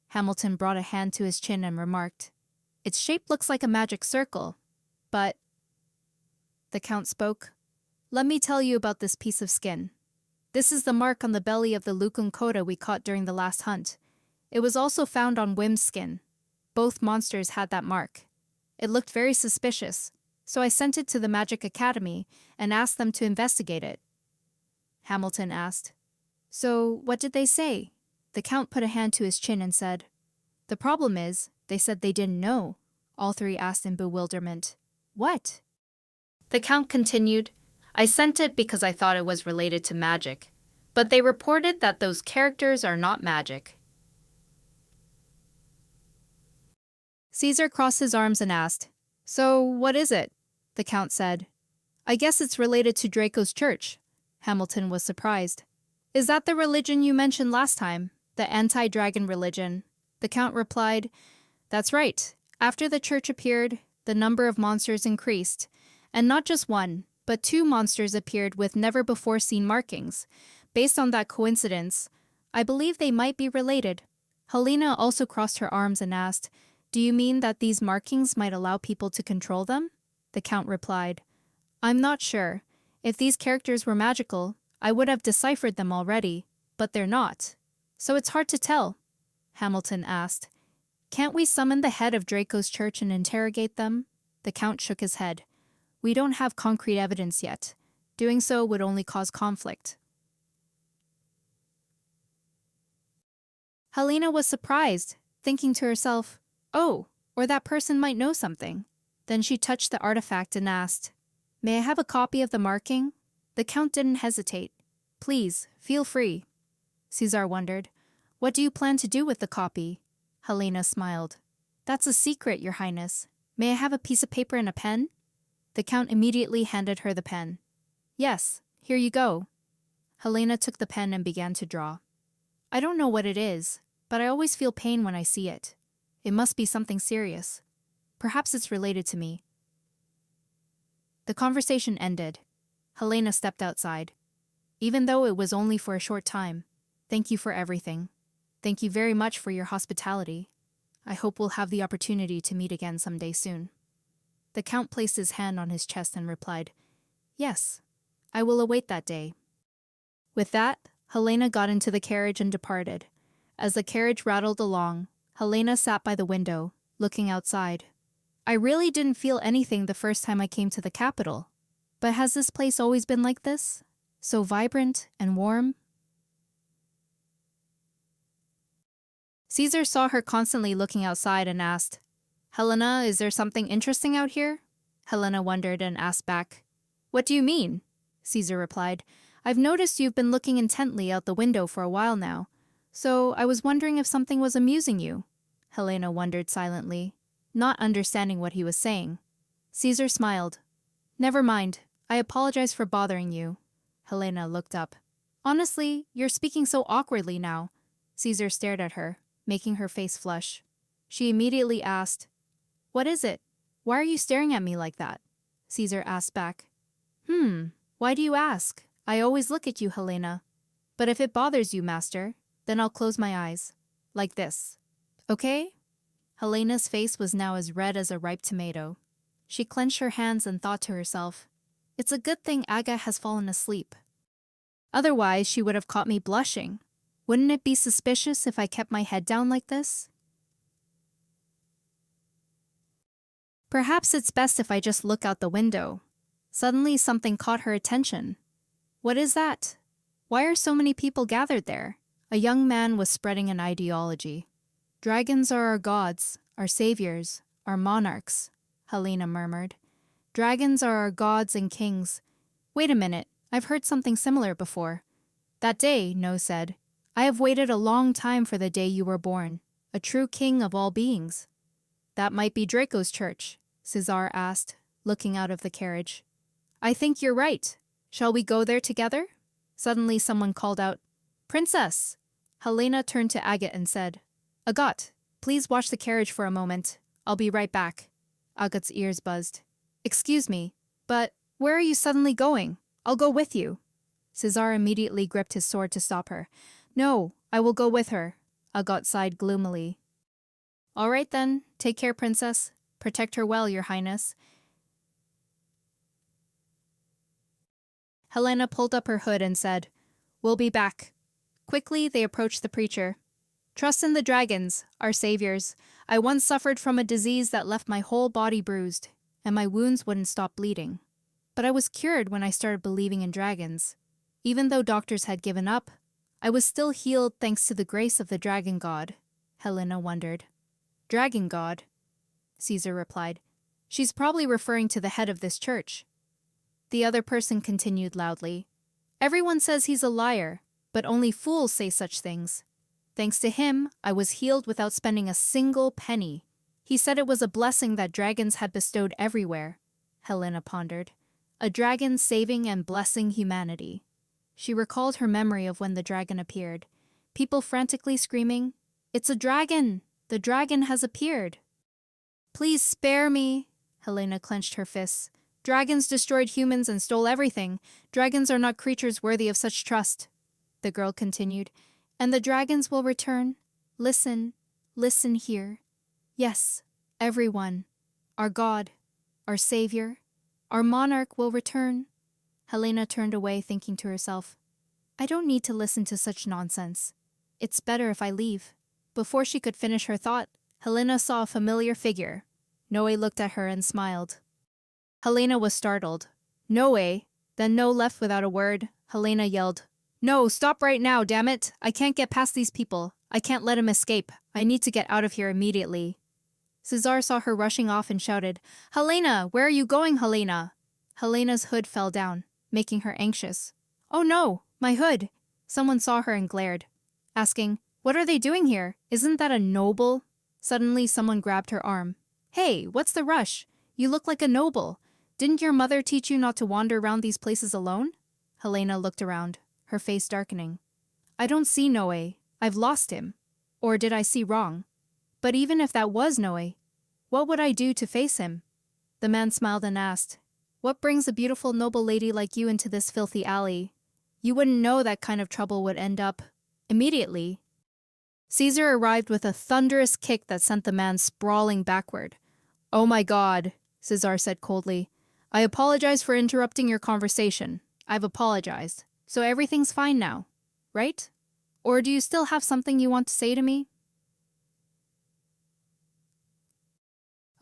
Hamilton brought a hand to his chin and remarked, Its shape looks like a magic circle. But... The Count spoke. Let me tell you about this piece of skin. This is the mark on the belly of the Lukun Koda we caught during the last hunt. It was also found on Wim's skin. Both monsters had that mark. It looked very suspicious, so I sent it to the Magic Academy and asked them to investigate it. Hamilton asked, So, what did they say? The Count put a hand to his chin and said, The problem is, they said they didn't know. All 3 asked in bewilderment. What? The Count continued, I sent it because I thought it was related to magic, but they reported that those characters are not magic. Caesar crossed his arms and asked, So, what is it? The Count said, I guess it's related to Draco's church. Hamilton was surprised. Is that the religion you mentioned last time? The anti-dragon religion? The Count replied, That's right. After the church appeared, the number of monsters increased, and not just 1, but 2 monsters appeared with never-before-seen markings. Based on that coincidence, I believe they might be related. Helena also crossed her arms and asked, Do you mean that these markings might allow people to control them? The Count replied. I'm not sure. If these characters were magical, I would have deciphered them already, but they're not. So it's hard to tell. Hamilton asked. Can't we summon the head of Draco's church and interrogate them? The Count shook his head. We don't have concrete evidence yet. Doing so would only cause conflict. Helena was surprised, thinking to herself, oh, or that person might know something. Then she touched the artifact and asked, May I have a copy of the marking? The Count didn't hesitate. Please, feel free. Caesar wondered, What do you plan to do with the copy? Helena smiled. That's a secret, Your Highness. May I have a piece of paper and a pen? The Count immediately handed her the pen. Yes, here you go. Helena took the pen and began to draw. I don't know what it is, but I always feel pain when I see it. It must be something serious. Perhaps it's related to me. The conversation ended. Helena stepped outside. Even though it was only for a short time, thank you for everything. Thank you very much for your hospitality. I hope we'll have the opportunity to meet again someday soon. The Count placed his hand on his chest and replied, Yes, I will await that day. With that, Helena got into the carriage and departed. As the carriage rattled along, Helena sat by the window, looking outside. I really didn't feel anything the first time I came to the capital. But has this place always been like this? So vibrant and warm? Caesar saw her constantly looking outside and asked, Helena, is there something interesting out here? Helena wondered and asked back, What do you mean? Caesar replied, I've noticed you've been looking intently out the window for a while now, so I was wondering if something was amusing you. Helena wondered silently, not understanding what he was saying. Caesar smiled. Never mind, I apologize for bothering you. Helena looked up. Honestly, you're speaking so awkwardly now. Caesar stared at her, making her face flush. She immediately asked, What is it? Why are you staring at me like that? Caesar asked back. Why do you ask? I always look at you, Helena. But if it bothers you, master, then I'll close my eyes. Like this. Okay? Helena's face was now as red as a ripe tomato. She clenched her hands and thought to herself, It's a good thing Aga has fallen asleep. Otherwise, she would have caught me blushing. Wouldn't it be suspicious if I kept my head down like this? Perhaps it's best if I just look out the window. Suddenly something caught her attention. What is that? Why are so many people gathered there? A young man was spreading an ideology. Dragons are our gods, our saviors, our monarchs, Helena murmured. Dragons are our gods and kings. Wait a minute, I've heard something similar before. That day, No said, I have waited a long time for the day you were born, a true king of all beings. That might be Draco's church, Caesar asked, looking out of the carriage. I think you're right. Shall we go there together? Suddenly someone called out, Princess! Helena turned to Agate and said, Agat, please watch the carriage for a moment. I'll be right back. Agat's ears buzzed. Excuse me, but where are you suddenly going? I'll go with you. Caesar immediately gripped his sword to stop her. No, I will go with her. Agat sighed gloomily. All right then, take care, Princess. Protect her well, Your Highness. Helena pulled up her hood and said, We'll be back. Quickly, they approached the preacher. Trust in the dragons, our saviors. I once suffered from a disease that left my whole body bruised, and my wounds wouldn't stop bleeding. But I was cured when I started believing in dragons. Even though doctors had given up, I was still healed thanks to the grace of the dragon god. Helena wondered. Dragon god? Caesar replied. She's probably referring to the head of this church. The other person continued loudly. Everyone says he's a liar, but only fools say such things. Thanks to him, I was healed without spending a single penny. He said it was a blessing that dragons had bestowed everywhere. Helena pondered. A dragon saving and blessing humanity. She recalled her memory of when the dragon appeared. People frantically screaming, It's a dragon! The dragon has appeared! Please spare me! Helena clenched her fists. Dragons destroyed humans and stole everything. Dragons are not creatures worthy of such trust. The girl continued, And the dragons will return. Listen, listen here. Yes, everyone. Our God, our Savior, our monarch will return. Helena turned away, thinking to herself, I don't need to listen to such nonsense. It's better if I leave. Before she could finish her thought, Helena saw a familiar figure. Noe looked at her and smiled. Helena was startled. Noe, then No left without a word. Helena yelled, No, stop right now, damn it! I can't get past these people. I can't let him escape. I need to get out of here immediately. Cesar saw her rushing off and shouted, Helena, where are you going, Helena? Helena's hood fell down, making her anxious. Oh no, my hood! Someone saw her and glared, asking, What are they doing here? Isn't that a noble? Suddenly someone grabbed her arm. Hey, what's the rush? You look like a noble. Didn't your mother teach you not to wander around these places alone? Helena looked around, her face darkening. I don't see Noe. I've lost him. Or did I see wrong? But even if that was Noe, what would I do to face him? The man smiled and asked, What brings a beautiful noble lady like you into this filthy alley? You wouldn't know that kind of trouble would end up immediately. Caesar arrived with a thunderous kick that sent the man sprawling backward. Oh my God, Cesar said coldly. I apologize for interrupting your conversation. I've apologized. So everything's fine now, right? Or do you still have something you want to say to me?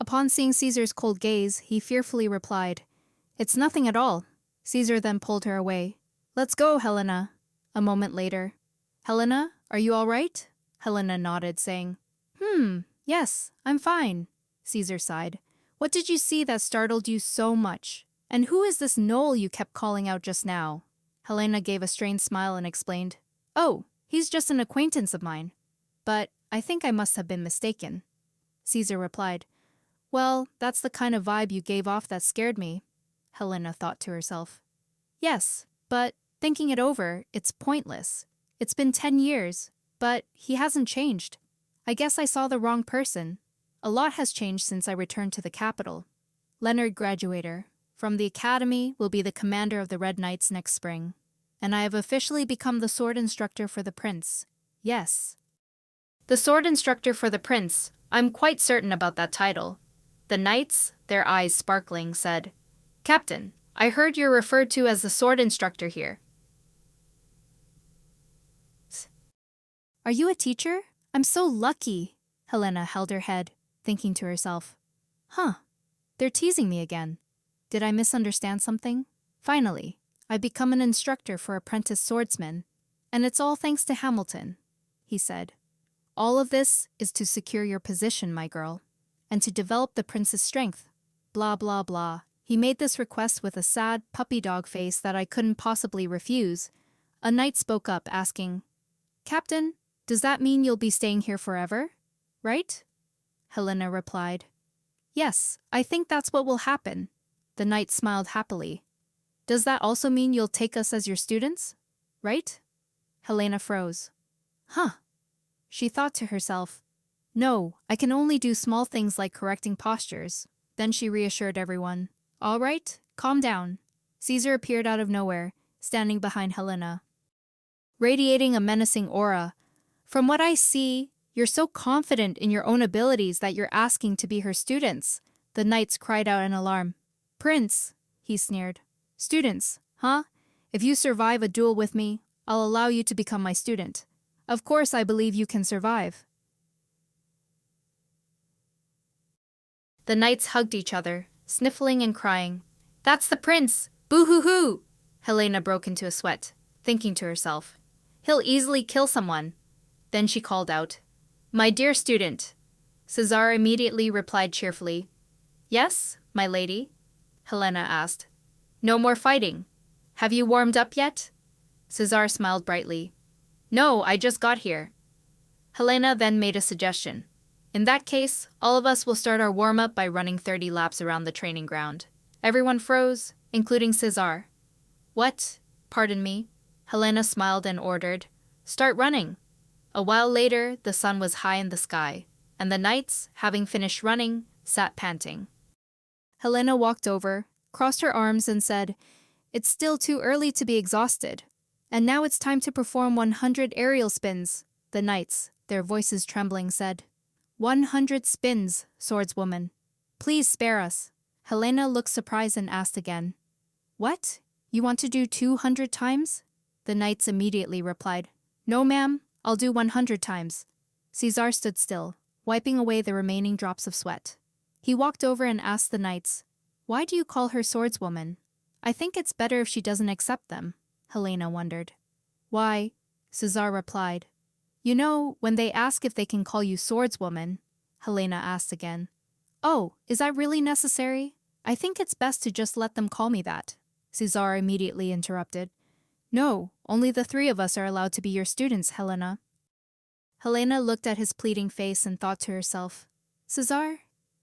Upon seeing Caesar's cold gaze, he fearfully replied, It's nothing at all. Caesar then pulled her away. Let's go, Helena. A moment later. Helena, are you all right? Helena nodded, saying, Yes, I'm fine. Caesar sighed. What did you see that startled you so much? And who is this Noel you kept calling out just now? Helena gave a strained smile and explained, Oh, he's just an acquaintance of mine. But I think I must have been mistaken. Caesar replied, Well, that's the kind of vibe you gave off that scared me. Helena thought to herself. Yes, but thinking it over, it's pointless. It's been 10 years, but he hasn't changed. I guess I saw the wrong person. A lot has changed since I returned to the capital. Leonard Graduator, from the academy, will be the commander of the Red Knights next spring. And I have officially become the sword instructor for the prince. Yes. The sword instructor for the prince. I'm quite certain about that title. The knights, their eyes sparkling, said, Captain, I heard you're referred to as the sword instructor here. Are you a teacher? I'm so lucky. Helena held her head, thinking to herself, They're teasing me again. Did I misunderstand something? Finally, I become an instructor for apprentice swordsmen, and it's all thanks to Hamilton, he said. All of this is to secure your position, my girl, and to develop the prince's strength. Blah, blah, blah. He made this request with a sad puppy dog face that I couldn't possibly refuse. A knight spoke up, asking, Captain, does that mean you'll be staying here forever? Right? Helena replied, Yes, I think that's what will happen. The knight smiled happily. Does that also mean you'll take us as your students? Right? Helena froze. She thought to herself, No, I can only do small things like correcting postures. Then she reassured everyone. All right, calm down. Caesar appeared out of nowhere, standing behind Helena, radiating a menacing aura. From what I see, you're so confident in your own abilities that you're asking to be her students. The knights cried out in alarm. Prince, he sneered. Students, huh? If you survive a duel with me, I'll allow you to become my student. Of course I believe you can survive. The knights hugged each other, sniffling and crying. That's the prince! Boo-hoo-hoo! Helena broke into a sweat, thinking to herself, He'll easily kill someone. Then she called out, My dear student. Cesar immediately replied cheerfully, Yes, my lady? Helena asked. No more fighting. Have you warmed up yet? Cesar smiled brightly. No, I just got here. Helena then made a suggestion. In that case, all of us will start our warm-up by running 30 laps around the training ground. Everyone froze, including Cesar. What? Pardon me? Helena smiled and ordered, Start running. A while later, the sun was high in the sky, and the knights, having finished running, sat panting. Helena walked over, crossed her arms and said, It's still too early to be exhausted. And now it's time to perform 100 aerial spins. The knights, their voices trembling, said, 100 spins, swordswoman. Please spare us. Helena looked surprised and asked again. What? You want to do 200 times? The knights immediately replied. No, ma'am, I'll do 100 times. Caesar stood still, wiping away the remaining drops of sweat. He walked over and asked the knights, Why do you call her swordswoman? I think it's better if she doesn't accept them, Helena wondered. Why? Caesar replied. You know, when they ask if they can call you swordswoman, Helena asked again. Oh, is that really necessary? I think it's best to just let them call me that. Caesar immediately interrupted. No, only the three of us are allowed to be your students, Helena. Helena looked at his pleading face and thought to herself, Caesar,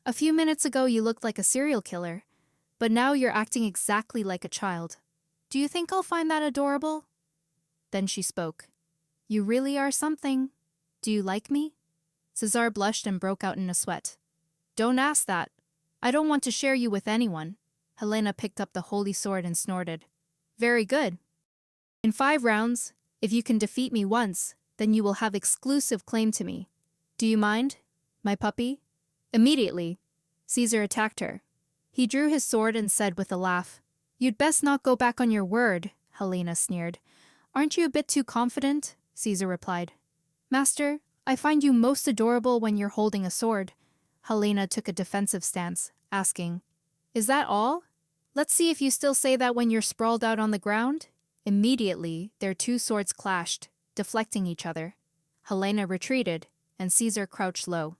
a few minutes ago you looked like a serial killer, but now you're acting exactly like a child. Do you think I'll find that adorable? Then she spoke. You really are something. Do you like me? Caesar blushed and broke out in a sweat. Don't ask that. I don't want to share you with anyone. Helena picked up the holy sword and snorted. Very good. In 5 rounds, if you can defeat me once, then you will have exclusive claim to me. Do you mind, my puppy? Immediately, Caesar attacked her. He drew his sword and said with a laugh, You'd best not go back on your word, Helena sneered. Aren't you a bit too confident? Caesar replied. Master, I find you most adorable when you're holding a sword. Helena took a defensive stance, asking, Is that all? Let's see if you still say that when you're sprawled out on the ground. Immediately, their 2 swords clashed, deflecting each other. Helena retreated, and Caesar crouched low,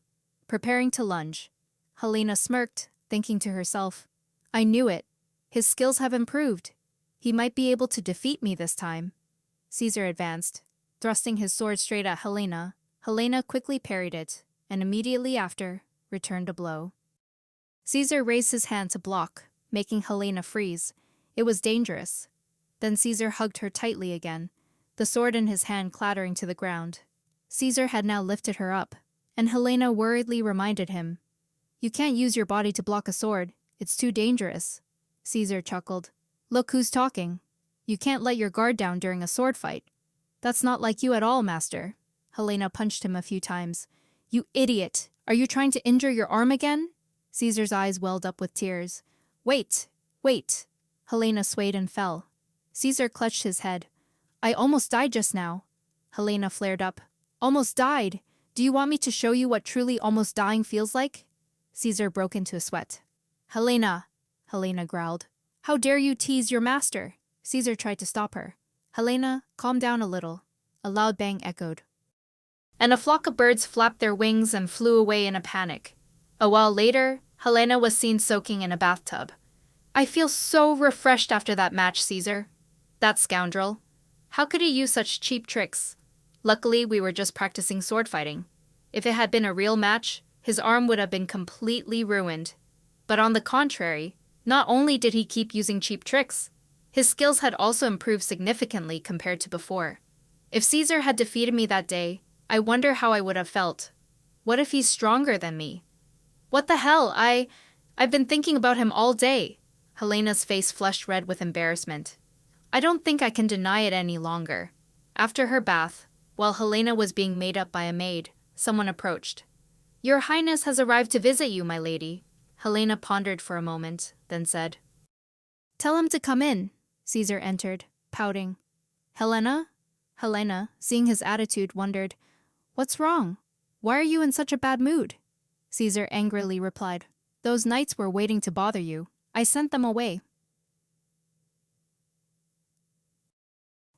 preparing to lunge. Helena smirked, thinking to herself, I knew it. His skills have improved. He might be able to defeat me this time. Caesar advanced, thrusting his sword straight at Helena. Helena quickly parried it, and immediately after, returned a blow. Caesar raised his hand to block, making Helena freeze. It was dangerous. Then Caesar hugged her tightly again, the sword in his hand clattering to the ground. Caesar had now lifted her up, and Helena worriedly reminded him, You can't use your body to block a sword. It's too dangerous. Caesar chuckled. Look who's talking. You can't let your guard down during a sword fight. That's not like you at all, master. Helena punched him a few times. You idiot! Are you trying to injure your arm again? Caesar's eyes welled up with tears. Wait! Helena swayed and fell. Caesar clutched his head. I almost died just now. Helena flared up. Almost died? Do you want me to show you what truly almost dying feels like? Caesar broke into a sweat. Helena growled. How dare you tease your master? Caesar tried to stop her. Helena, calm down a little. A loud bang echoed. And a flock of birds flapped their wings and flew away in a panic. A while later, Helena was seen soaking in a bathtub. I feel so refreshed after that match, Caesar. That scoundrel. How could he use such cheap tricks? Luckily, we were just practicing sword fighting. If it had been a real match, his arm would have been completely ruined. But on the contrary, not only did he keep using cheap tricks, his skills had also improved significantly compared to before. If Caesar had defeated me that day, I wonder how I would have felt. What if he's stronger than me? What the hell? I've been thinking about him all day. Helena's face flushed red with embarrassment. I don't think I can deny it any longer. After her bath, while Helena was being made up by a maid, someone approached. Your Highness has arrived to visit you, my lady. Helena pondered for a moment, then said. Tell him to come in. Caesar entered, pouting. Helena, seeing his attitude, wondered, What's wrong? Why are you in such a bad mood? Caesar angrily replied, Those knights were waiting to bother you. I sent them away.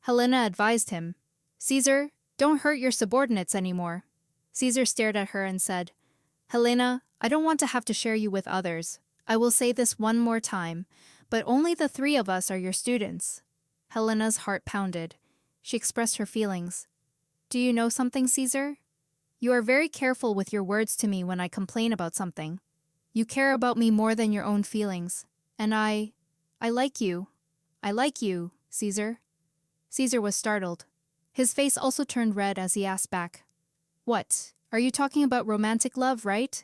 Helena advised him, Caesar, don't hurt your subordinates anymore. Caesar stared at her and said, Helena, I don't want to have to share you with others. I will say this one more time, but only the 3 of us are your students. Helena's heart pounded. She expressed her feelings. Do you know something, Caesar? You are very careful with your words to me when I complain about something. You care about me more than your own feelings. And I like you. I like you, Caesar. Caesar was startled. His face also turned red as he asked back, What? Are you talking about romantic love, right?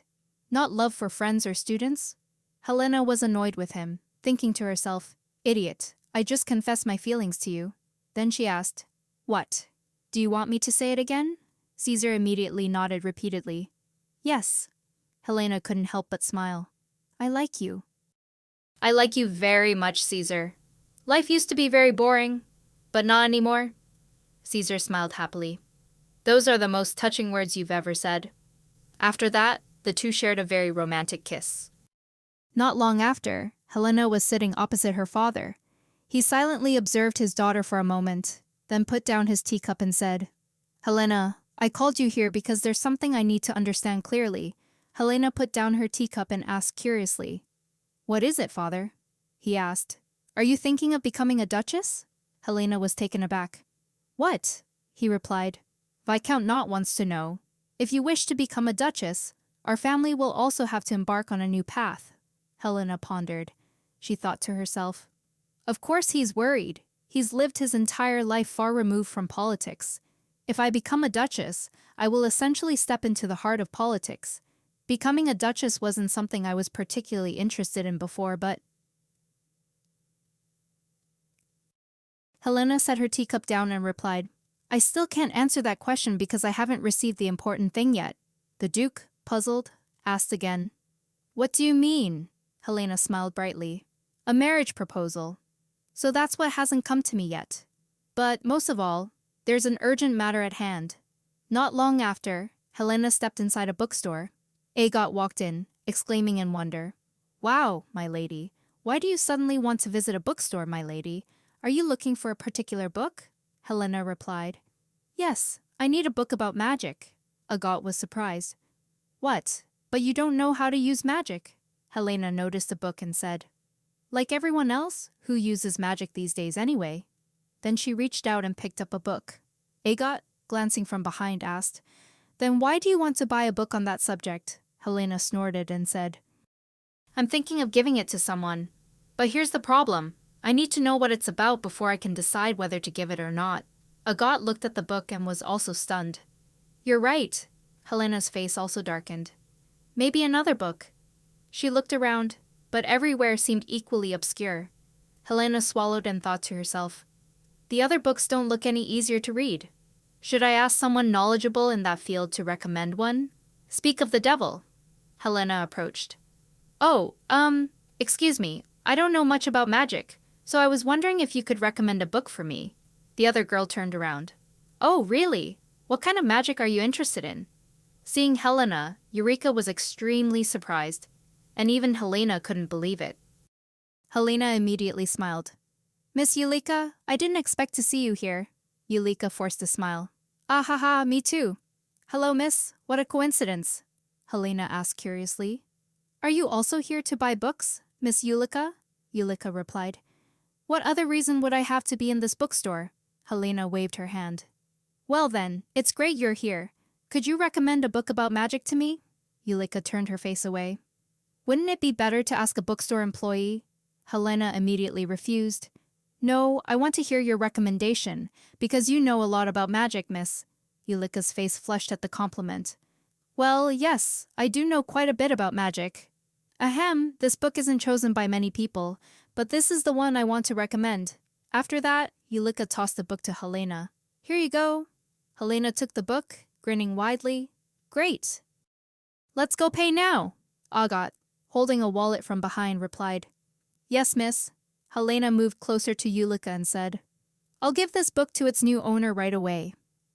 Not love for friends or students? Helena was annoyed with him, thinking to herself, Idiot, I just confessed my feelings to you. Then she asked, What? Do you want me to say it again? Caesar immediately nodded repeatedly. Yes. Helena couldn't help but smile. I like you. I like you very much, Caesar. Life used to be very boring, but not anymore. Caesar smiled happily. Those are the most touching words you've ever said. After that, the two shared a very romantic kiss. Not long after, Helena was sitting opposite her father. He silently observed his daughter for a moment, then put down his teacup and said, Helena, I called you here because there's something I need to understand clearly. Helena put down her teacup and asked curiously, What is it, father? He asked. Are you thinking of becoming a duchess? Helena was taken aback. What? He replied. Viscount Not wants to know. If you wish to become a duchess, our family will also have to embark on a new path. Helena pondered. She thought to herself, Of course he's worried. He's lived his entire life far removed from politics. If I become a duchess, I will essentially step into the heart of politics. Becoming a duchess wasn't something I was particularly interested in before, but... Helena set her teacup down and replied, I still can't answer that question because I haven't received the important thing yet. The Duke, puzzled, asked again. What do you mean? Helena smiled brightly. A marriage proposal. So that's what hasn't come to me yet. But most of all, there's an urgent matter at hand. Not long after, Helena stepped inside a bookstore. Agot walked in, exclaiming in wonder, Wow, my lady, why do you suddenly want to visit a bookstore, my lady? Are you looking for a particular book? Helena replied, Yes, I need a book about magic. Agot was surprised. What? But you don't know how to use magic? Helena noticed the book and said, Like everyone else, who uses magic these days anyway? Then she reached out and picked up a book. Agot, glancing from behind, asked, Then why do you want to buy a book on that subject? Helena snorted and said, I'm thinking of giving it to someone. But here's the problem. I need to know what it's about before I can decide whether to give it or not. Agot looked at the book and was also stunned. You're right. Helena's face also darkened. Maybe another book. She looked around, but everywhere seemed equally obscure. Helena swallowed and thought to herself, The other books don't look any easier to read. Should I ask someone knowledgeable in that field to recommend one? Speak of the devil. Helena approached. Oh, excuse me, I don't know much about magic, so I was wondering if you could recommend a book for me. The other girl turned around. Oh, really? What kind of magic are you interested in? Seeing Helena, Eureka was extremely surprised, and even Helena couldn't believe it. Helena immediately smiled. Miss Eureka, I didn't expect to see you here. Eureka forced a smile. Ah ha ha, me too. Hello, miss, what a coincidence. Helena asked curiously. Are you also here to buy books, Miss Eureka? Eureka replied. What other reason would I have to be in this bookstore? Helena waved her hand. Well then, it's great you're here. Could you recommend a book about magic to me? Eureka turned her face away. Wouldn't it be better to ask a bookstore employee? Helena immediately refused. No, I want to hear your recommendation, because you know a lot about magic, miss. Eureka's face flushed at the compliment. Well, yes, I do know quite a bit about magic. Ahem, this book isn't chosen by many people, but this is the one I want to recommend. After that, Eureka tossed the book to Helena. Here you go. Helena took the book, grinning widely. Great. Let's go pay now. Agot, holding a wallet from behind, replied. Yes, miss. Helena moved closer to Eureka and said, I'll give this book to its new owner right away.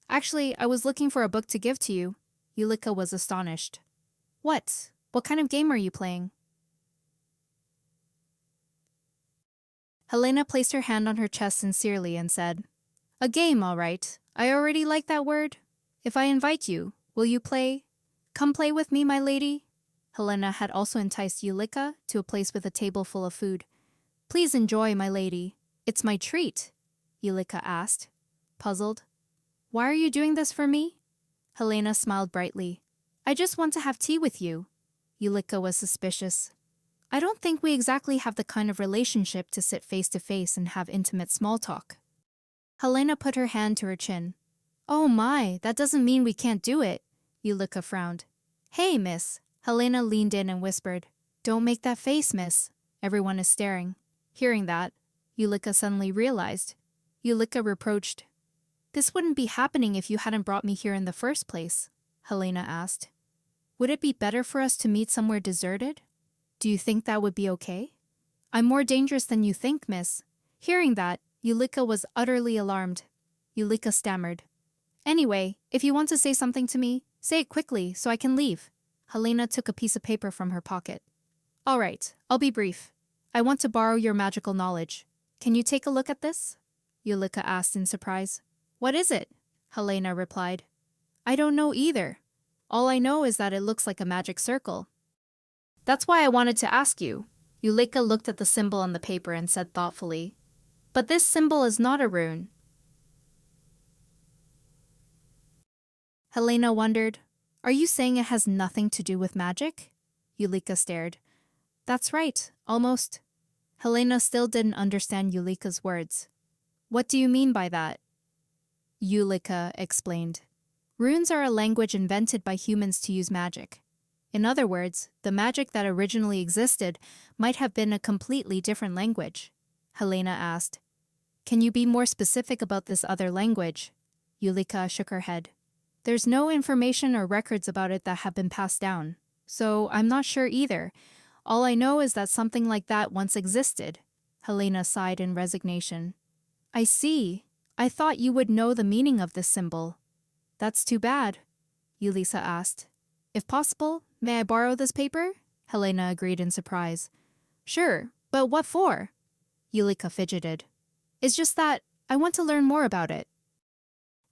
Actually, I was looking for a book to give to you. Eureka was astonished. What? What kind of game are you playing? Helena placed her hand on her chest sincerely and said, A game, all right. I already like that word. If I invite you, will you play? Come play with me, my lady. Helena had also enticed Eureka to a place with a table full of food. Please enjoy, my lady. It's my treat, Eureka asked, puzzled. Why are you doing this for me? Helena smiled brightly. I just want to have tea with you. Eureka was suspicious. I don't think we exactly have the kind of relationship to sit face to face and have intimate small talk. Helena put her hand to her chin. Oh my, that doesn't mean we can't do it. Eureka frowned. Hey, miss. Helena leaned in and whispered. Don't make that face, miss. Everyone is staring. Hearing that, Eureka suddenly realized. Eureka reproached. This wouldn't be happening if you hadn't brought me here in the first place, Helena asked. Would it be better for us to meet somewhere deserted? Do you think that would be okay? I'm more dangerous than you think, miss. Hearing that, Yulika was utterly alarmed. Yulika stammered. Anyway, if you want to say something to me, say it quickly so I can leave. Helena took a piece of paper from her pocket. All right, I'll be brief. I want to borrow your magical knowledge. Can you take a look at this? Yulika asked in surprise. What is it? Helena replied. I don't know either. All I know is that it looks like a magic circle. That's why I wanted to ask you. Yulika looked at the symbol on the paper and said thoughtfully, but this symbol is not a rune. Helena wondered, are you saying it has nothing to do with magic? Yulika stared. That's right, almost. Helena still didn't understand Yulika's words. What do you mean by that? Yulika explained. Runes are a language invented by humans to use magic. In other words, the magic that originally existed might have been a completely different language. Helena asked. Can you be more specific about this other language? Yulika shook her head. There's no information or records about it that have been passed down, so I'm not sure either. All I know is that something like that once existed. Helena sighed in resignation. I see. I thought you would know the meaning of this symbol. That's too bad, Yulisa asked. If possible, may I borrow this paper? Helena agreed in surprise. Sure, but what for? Yulika fidgeted. It's just that I want to learn more about it.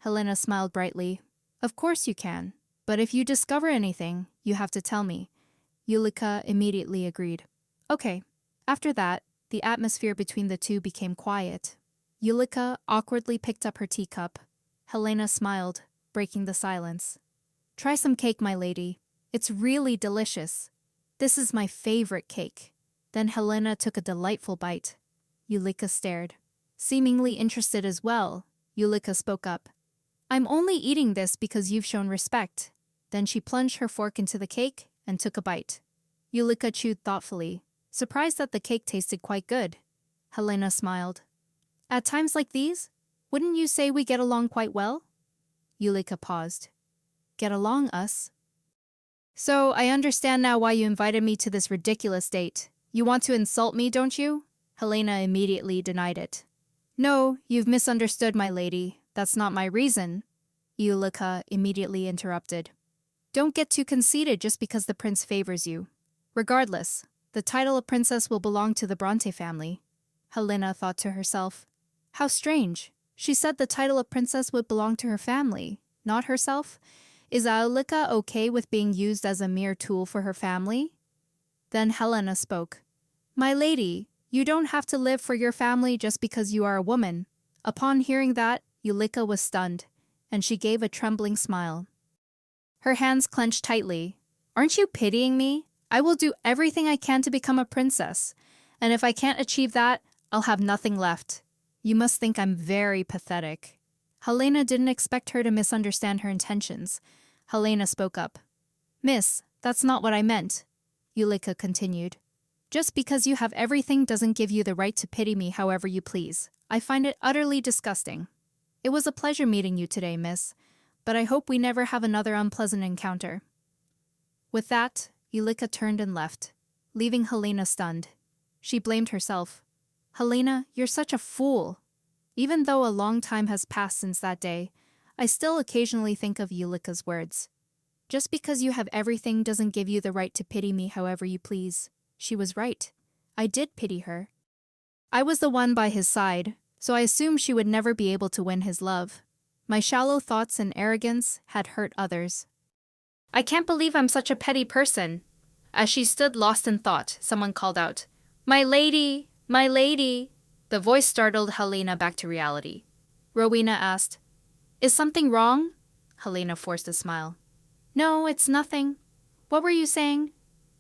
Helena smiled brightly. Of course you can, but if you discover anything, you have to tell me. Yulika immediately agreed. Okay. After that, the atmosphere between the two became quiet. Yulika awkwardly picked up her teacup. Helena smiled, breaking the silence. Try some cake, my lady. It's really delicious. This is my favorite cake. Then Helena took a delightful bite. Yulika stared. Seemingly interested as well, Yulika spoke up. I'm only eating this because you've shown respect. Then she plunged her fork into the cake and took a bite. Yulika chewed thoughtfully, surprised that the cake tasted quite good. Helena smiled. At times like these, wouldn't you say we get along quite well? Yulika paused. Get along, us? So I understand now why you invited me to this ridiculous date. You want to insult me, don't you? Helena immediately denied it. No, you've misunderstood, my lady. That's not my reason. Yulika immediately interrupted. Don't get too conceited just because the prince favors you. Regardless, the title of princess will belong to the Bronte family. Helena thought to herself. How strange. She said the title of princess would belong to her family, not herself. Is Yulika okay with being used as a mere tool for her family? Then Helena spoke. My lady, you don't have to live for your family just because you are a woman. Upon hearing that, Yulika was stunned, and she gave a trembling smile. Her hands clenched tightly. Aren't you pitying me? I will do everything I can to become a princess, and if I can't achieve that, I'll have nothing left. You must think I'm very pathetic. Helena didn't expect her to misunderstand her intentions. Helena spoke up. Miss, that's not what I meant. Yulika continued. Just because you have everything doesn't give you the right to pity me however you please. I find it utterly disgusting. It was a pleasure meeting you today, miss, but I hope we never have another unpleasant encounter. With that, Yulika turned and left, leaving Helena stunned. She blamed herself. Helena, you're such a fool. Even though a long time has passed since that day, I still occasionally think of Yulika's words. Just because you have everything doesn't give you the right to pity me however you please. She was right. I did pity her. I was the one by his side, so I assumed she would never be able to win his love. My shallow thoughts and arrogance had hurt others. I can't believe I'm such a petty person. As she stood lost in thought, someone called out, My lady! My lady! The voice startled Helena back to reality. Rowena asked, Is something wrong? Helena forced a smile. No, it's nothing. What were you saying?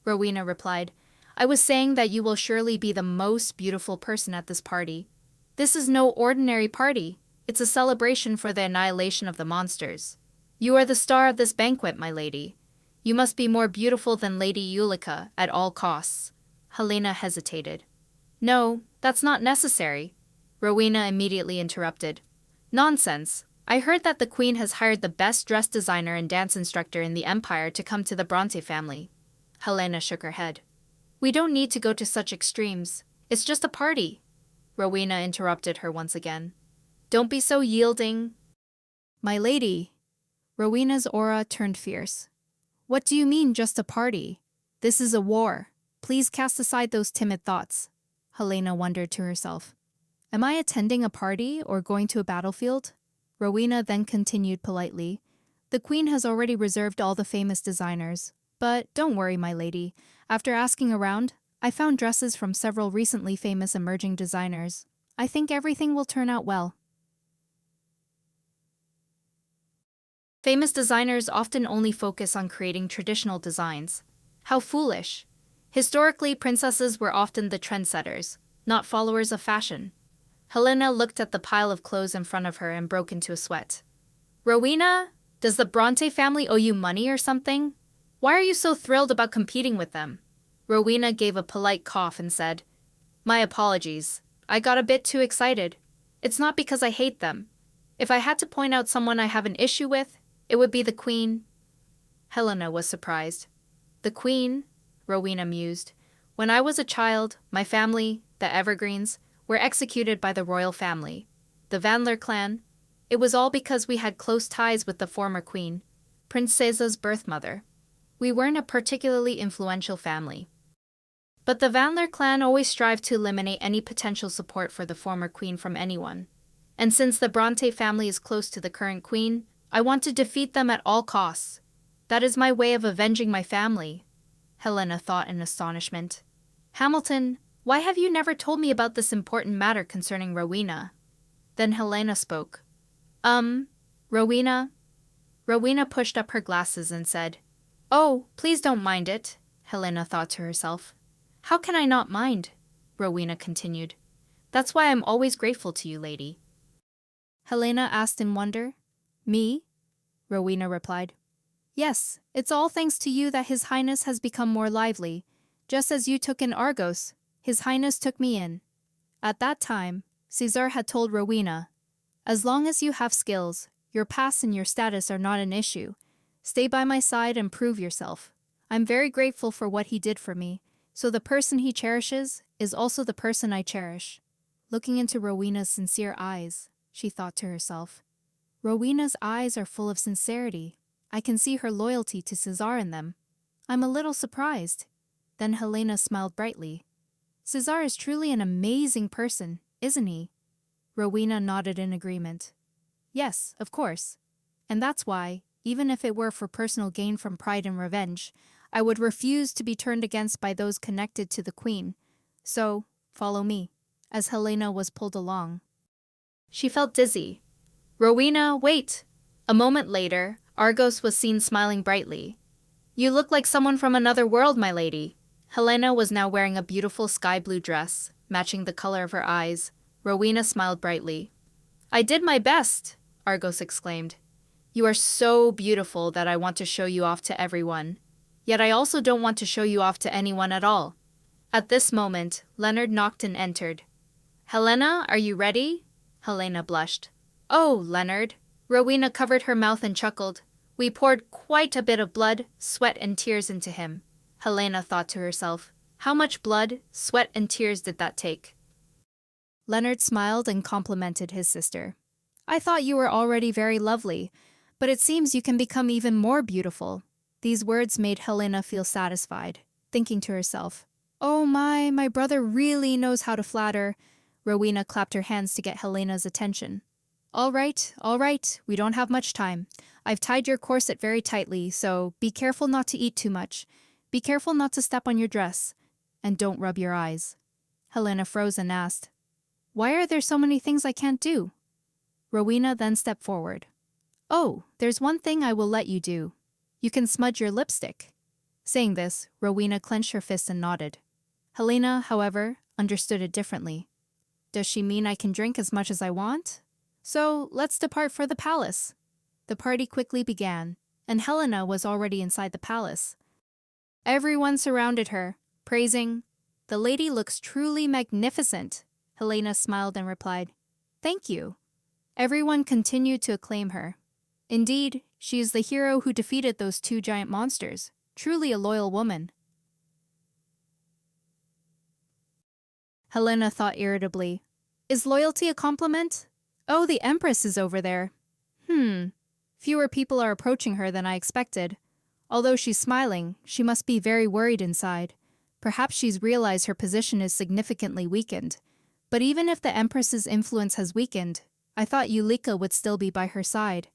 Rowena replied, I was saying that you will surely be the most beautiful person at this party. This is no ordinary party. It's a celebration for the annihilation of the monsters. You are the star of this banquet, my lady. You must be more beautiful than Lady Yulika at all costs. Helena hesitated. No, that's not necessary. Rowena immediately interrupted. Nonsense. I heard that the queen has hired the best dress designer and dance instructor in the empire to come to the Bronte family. Helena shook her head. We don't need to go to such extremes. It's just a party. Rowena interrupted her once again. Don't be so yielding. My lady. Rowena's aura turned fierce. What do you mean just a party? This is a war. Please cast aside those timid thoughts. Helena wondered to herself. Am I attending a party or going to a battlefield? Rowena then continued politely. The queen has already reserved all the famous designers. But don't worry, my lady. After asking around, I found dresses from several recently famous emerging designers. I think everything will turn out well. Famous designers often only focus on creating traditional designs. How foolish. Historically, princesses were often the trendsetters, not followers of fashion. Helena looked at the pile of clothes in front of her and broke into a sweat. Rowena, does the Bronte family owe you money or something? Why are you so thrilled about competing with them? Rowena gave a polite cough and said, My apologies. I got a bit too excited. It's not because I hate them. If I had to point out someone I have an issue with, it would be the queen. Helena was surprised. The queen, Rowena mused. When I was a child, my family, the Evergreens, were executed by the royal family, the Vandler clan. It was all because we had close ties with the former queen, Princesa's birth mother. We weren't a particularly influential family. But the Vandler clan always strived to eliminate any potential support for the former queen from anyone. And since the Bronte family is close to the current queen, I want to defeat them at all costs. That is my way of avenging my family, Helena thought in astonishment. Hamilton, why have you never told me about this important matter concerning Rowena? Then Helena spoke. Rowena? Rowena pushed up her glasses and said, Oh, please don't mind it, Helena thought to herself. How can I not mind? Rowena continued. That's why I'm always grateful to you, lady. Helena asked in wonder. Me? Rowena replied. Yes, it's all thanks to you that His Highness has become more lively. Just as you took in Argos, His Highness took me in. At that time, Caesar had told Rowena, As long as you have skills, your past and your status are not an issue. Stay by my side and prove yourself. I'm very grateful for what he did for me, so the person he cherishes is also the person I cherish. Looking into Rowena's sincere eyes, she thought to herself, Rowena's eyes are full of sincerity. I can see her loyalty to Caesar in them. I'm a little surprised. Then Helena smiled brightly. Caesar is truly an amazing person, isn't he? Rowena nodded in agreement. Yes, of course. And that's why, even if it were for personal gain from pride and revenge, I would refuse to be turned against by those connected to the queen. So, follow me, as Helena was pulled along. She felt dizzy. Rowena, wait! A moment later, Argos was seen smiling brightly. You look like someone from another world, my lady. Helena was now wearing a beautiful sky blue dress, matching the color of her eyes. Rowena smiled brightly. I did my best, Argos exclaimed. You are so beautiful that I want to show you off to everyone. Yet I also don't want to show you off to anyone at all. At this moment, Leonard knocked and entered. Helena, are you ready? Helena blushed. Oh, Leonard. Rowena covered her mouth and chuckled. We poured quite a bit of blood, sweat, and tears into him. Helena thought to herself, how much blood, sweat, and tears did that take? Leonard smiled and complimented his sister. I thought you were already very lovely, but it seems you can become even more beautiful. These words made Helena feel satisfied, thinking to herself, Oh my brother really knows how to flatter. Rowena clapped her hands to get Helena's attention. All right, we don't have much time. I've tied your corset very tightly, so be careful not to eat too much. Be careful not to step on your dress. And don't rub your eyes. Helena froze and asked, Why are there so many things I can't do? Rowena then stepped forward. Oh, there's one thing I will let you do. You can smudge your lipstick. Saying this, Rowena clenched her fist and nodded. Helena, however, understood it differently. Does she mean I can drink as much as I want? So, let's depart for the palace. The party quickly began, and Helena was already inside the palace. Everyone surrounded her, praising, The lady looks truly magnificent. Helena smiled and replied, Thank you. Everyone continued to acclaim her. Indeed, she is the hero who defeated those two giant monsters. Truly a loyal woman. Helena thought irritably. Is loyalty a compliment? Oh, the Empress is over there. Fewer people are approaching her than I expected. Although she's smiling, she must be very worried inside. Perhaps she's realized her position is significantly weakened. But even if the Empress's influence has weakened, I thought Yulika would still be by her side.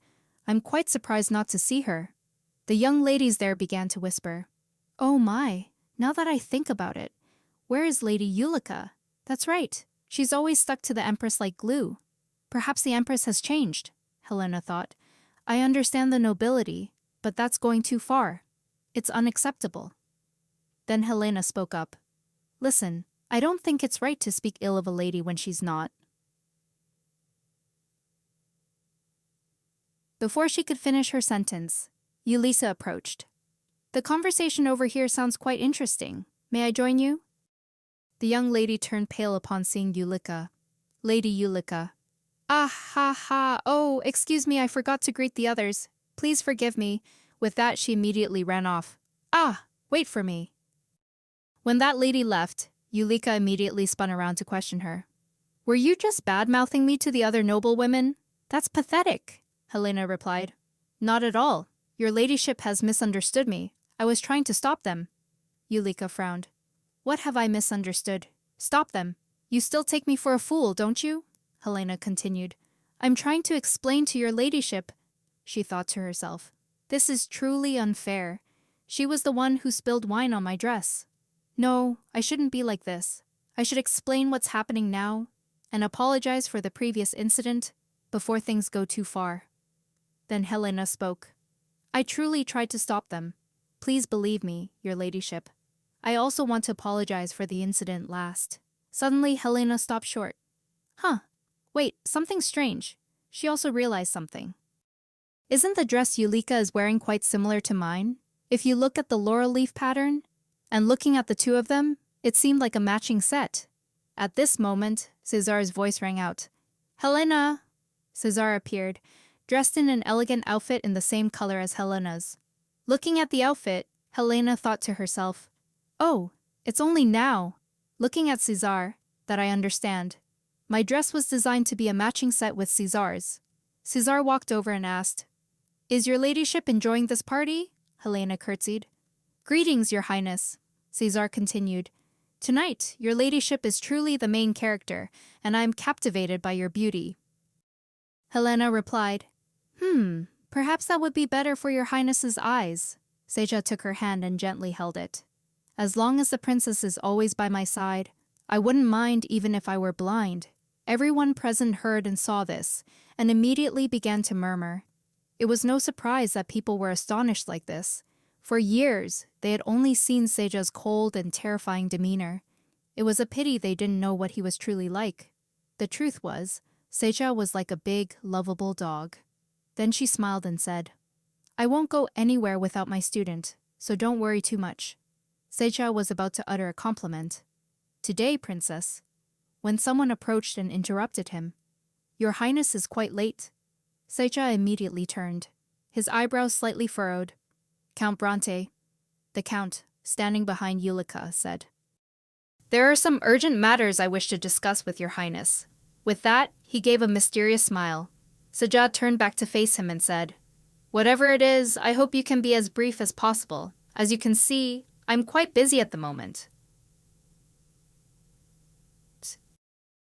I'm quite surprised not to see her. The young ladies there began to whisper. Oh my, now that I think about it, where is Lady Yulika? That's right, she's always stuck to the Empress like glue. Perhaps the Empress has changed, Helena thought. I understand the nobility, but that's going too far. It's unacceptable. Then Helena spoke up. Listen, I don't think it's right to speak ill of a lady when she's not. Before she could finish her sentence, Yulisa approached. The conversation over here sounds quite interesting. May I join you? The young lady turned pale upon seeing Yulika. Lady Yulika. Ah ha ha, oh, excuse me, I forgot to greet the others. Please forgive me. With that, she immediately ran off. Ah, wait for me. When that lady left, Yulika immediately spun around to question her. Were you just bad-mouthing me to the other noblewomen? That's pathetic, Helena replied. Not at all. Your ladyship has misunderstood me. I was trying to stop them. Yulika frowned. What have I misunderstood? Stop them. You still take me for a fool, don't you? Helena continued. I'm trying to explain to your ladyship, she thought to herself. This is truly unfair. She was the one who spilled wine on my dress. No, I shouldn't be like this. I should explain what's happening now and apologize for the previous incident before things go too far. Then Helena spoke. I truly tried to stop them. Please believe me, your ladyship. I also want to apologize for the incident last. Suddenly, Helena stopped short. Wait, something's strange. She also realized something. Isn't the dress Yulika is wearing quite similar to mine? If you look at the laurel leaf pattern, and looking at the two of them, it seemed like a matching set. At this moment, Cesar's voice rang out. Helena! Cesar appeared, dressed in an elegant outfit in the same color as Helena's. Looking at the outfit, Helena thought to herself, oh, it's only now, looking at Cesar, that I understand. My dress was designed to be a matching set with Cesar's. Cesar walked over and asked, Is your ladyship enjoying this party? Helena curtsied. Greetings, your highness, Cesar continued. Tonight, your ladyship is truly the main character, and I am captivated by your beauty. Helena replied, Perhaps that would be better for your highness's eyes. Seja took her hand and gently held it. As long as the princess is always by my side, I wouldn't mind even if I were blind. Everyone present heard and saw this, and immediately began to murmur. It was no surprise that people were astonished like this. For years, they had only seen Seja's cold and terrifying demeanor. It was a pity they didn't know what he was truly like. The truth was, Seja was like a big, lovable dog. Then she smiled and said, I won't go anywhere without my student, so don't worry too much. Seja was about to utter a compliment. Today, princess, when someone approached and interrupted him, Your Highness is quite late. Seja immediately turned, his eyebrows slightly furrowed. Count Bronte, the count, standing behind Yulika, said, There are some urgent matters I wish to discuss with your highness. With that, he gave a mysterious smile. Seja turned back to face him and said, Whatever it is, I hope you can be as brief as possible. As you can see, I'm quite busy at the moment.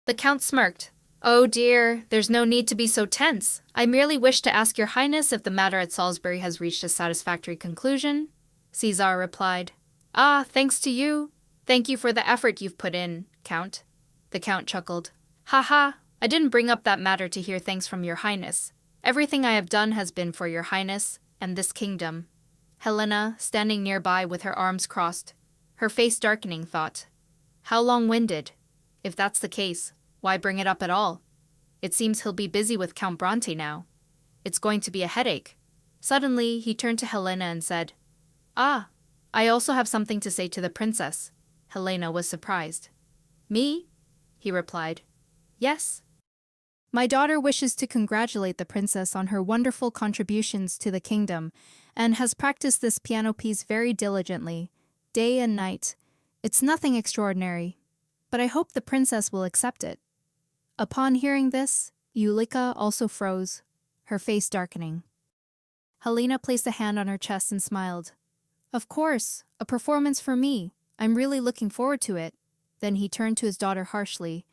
The count smirked. Oh dear, there's no need to be so tense. I merely wish to ask your highness if the matter at Salisbury has reached a satisfactory conclusion. Cesar replied, Ah, thanks to you. Thank you for the effort you've put in, Count. The count chuckled. Ha ha, I didn't bring up that matter to hear thanks from your highness. Everything I have done has been for your highness and this kingdom. Helena, standing nearby with her arms crossed, her face darkening, thought, How long-winded. If that's the case, why bring it up at all? It seems he'll be busy with Count Bronte now. It's going to be a headache. Suddenly, he turned to Helena and said, Ah, I also have something to say to the princess. Helena was surprised. Me? He replied. Yes. My daughter wishes to congratulate the princess on her wonderful contributions to the kingdom and has practiced this piano piece very diligently, day and night. It's nothing extraordinary, but I hope the princess will accept it." Upon hearing this, Yulika also froze, her face darkening. Helena placed a hand on her chest and smiled. "Of course, a performance for me. I'm really looking forward to it." Then he turned to his daughter harshly.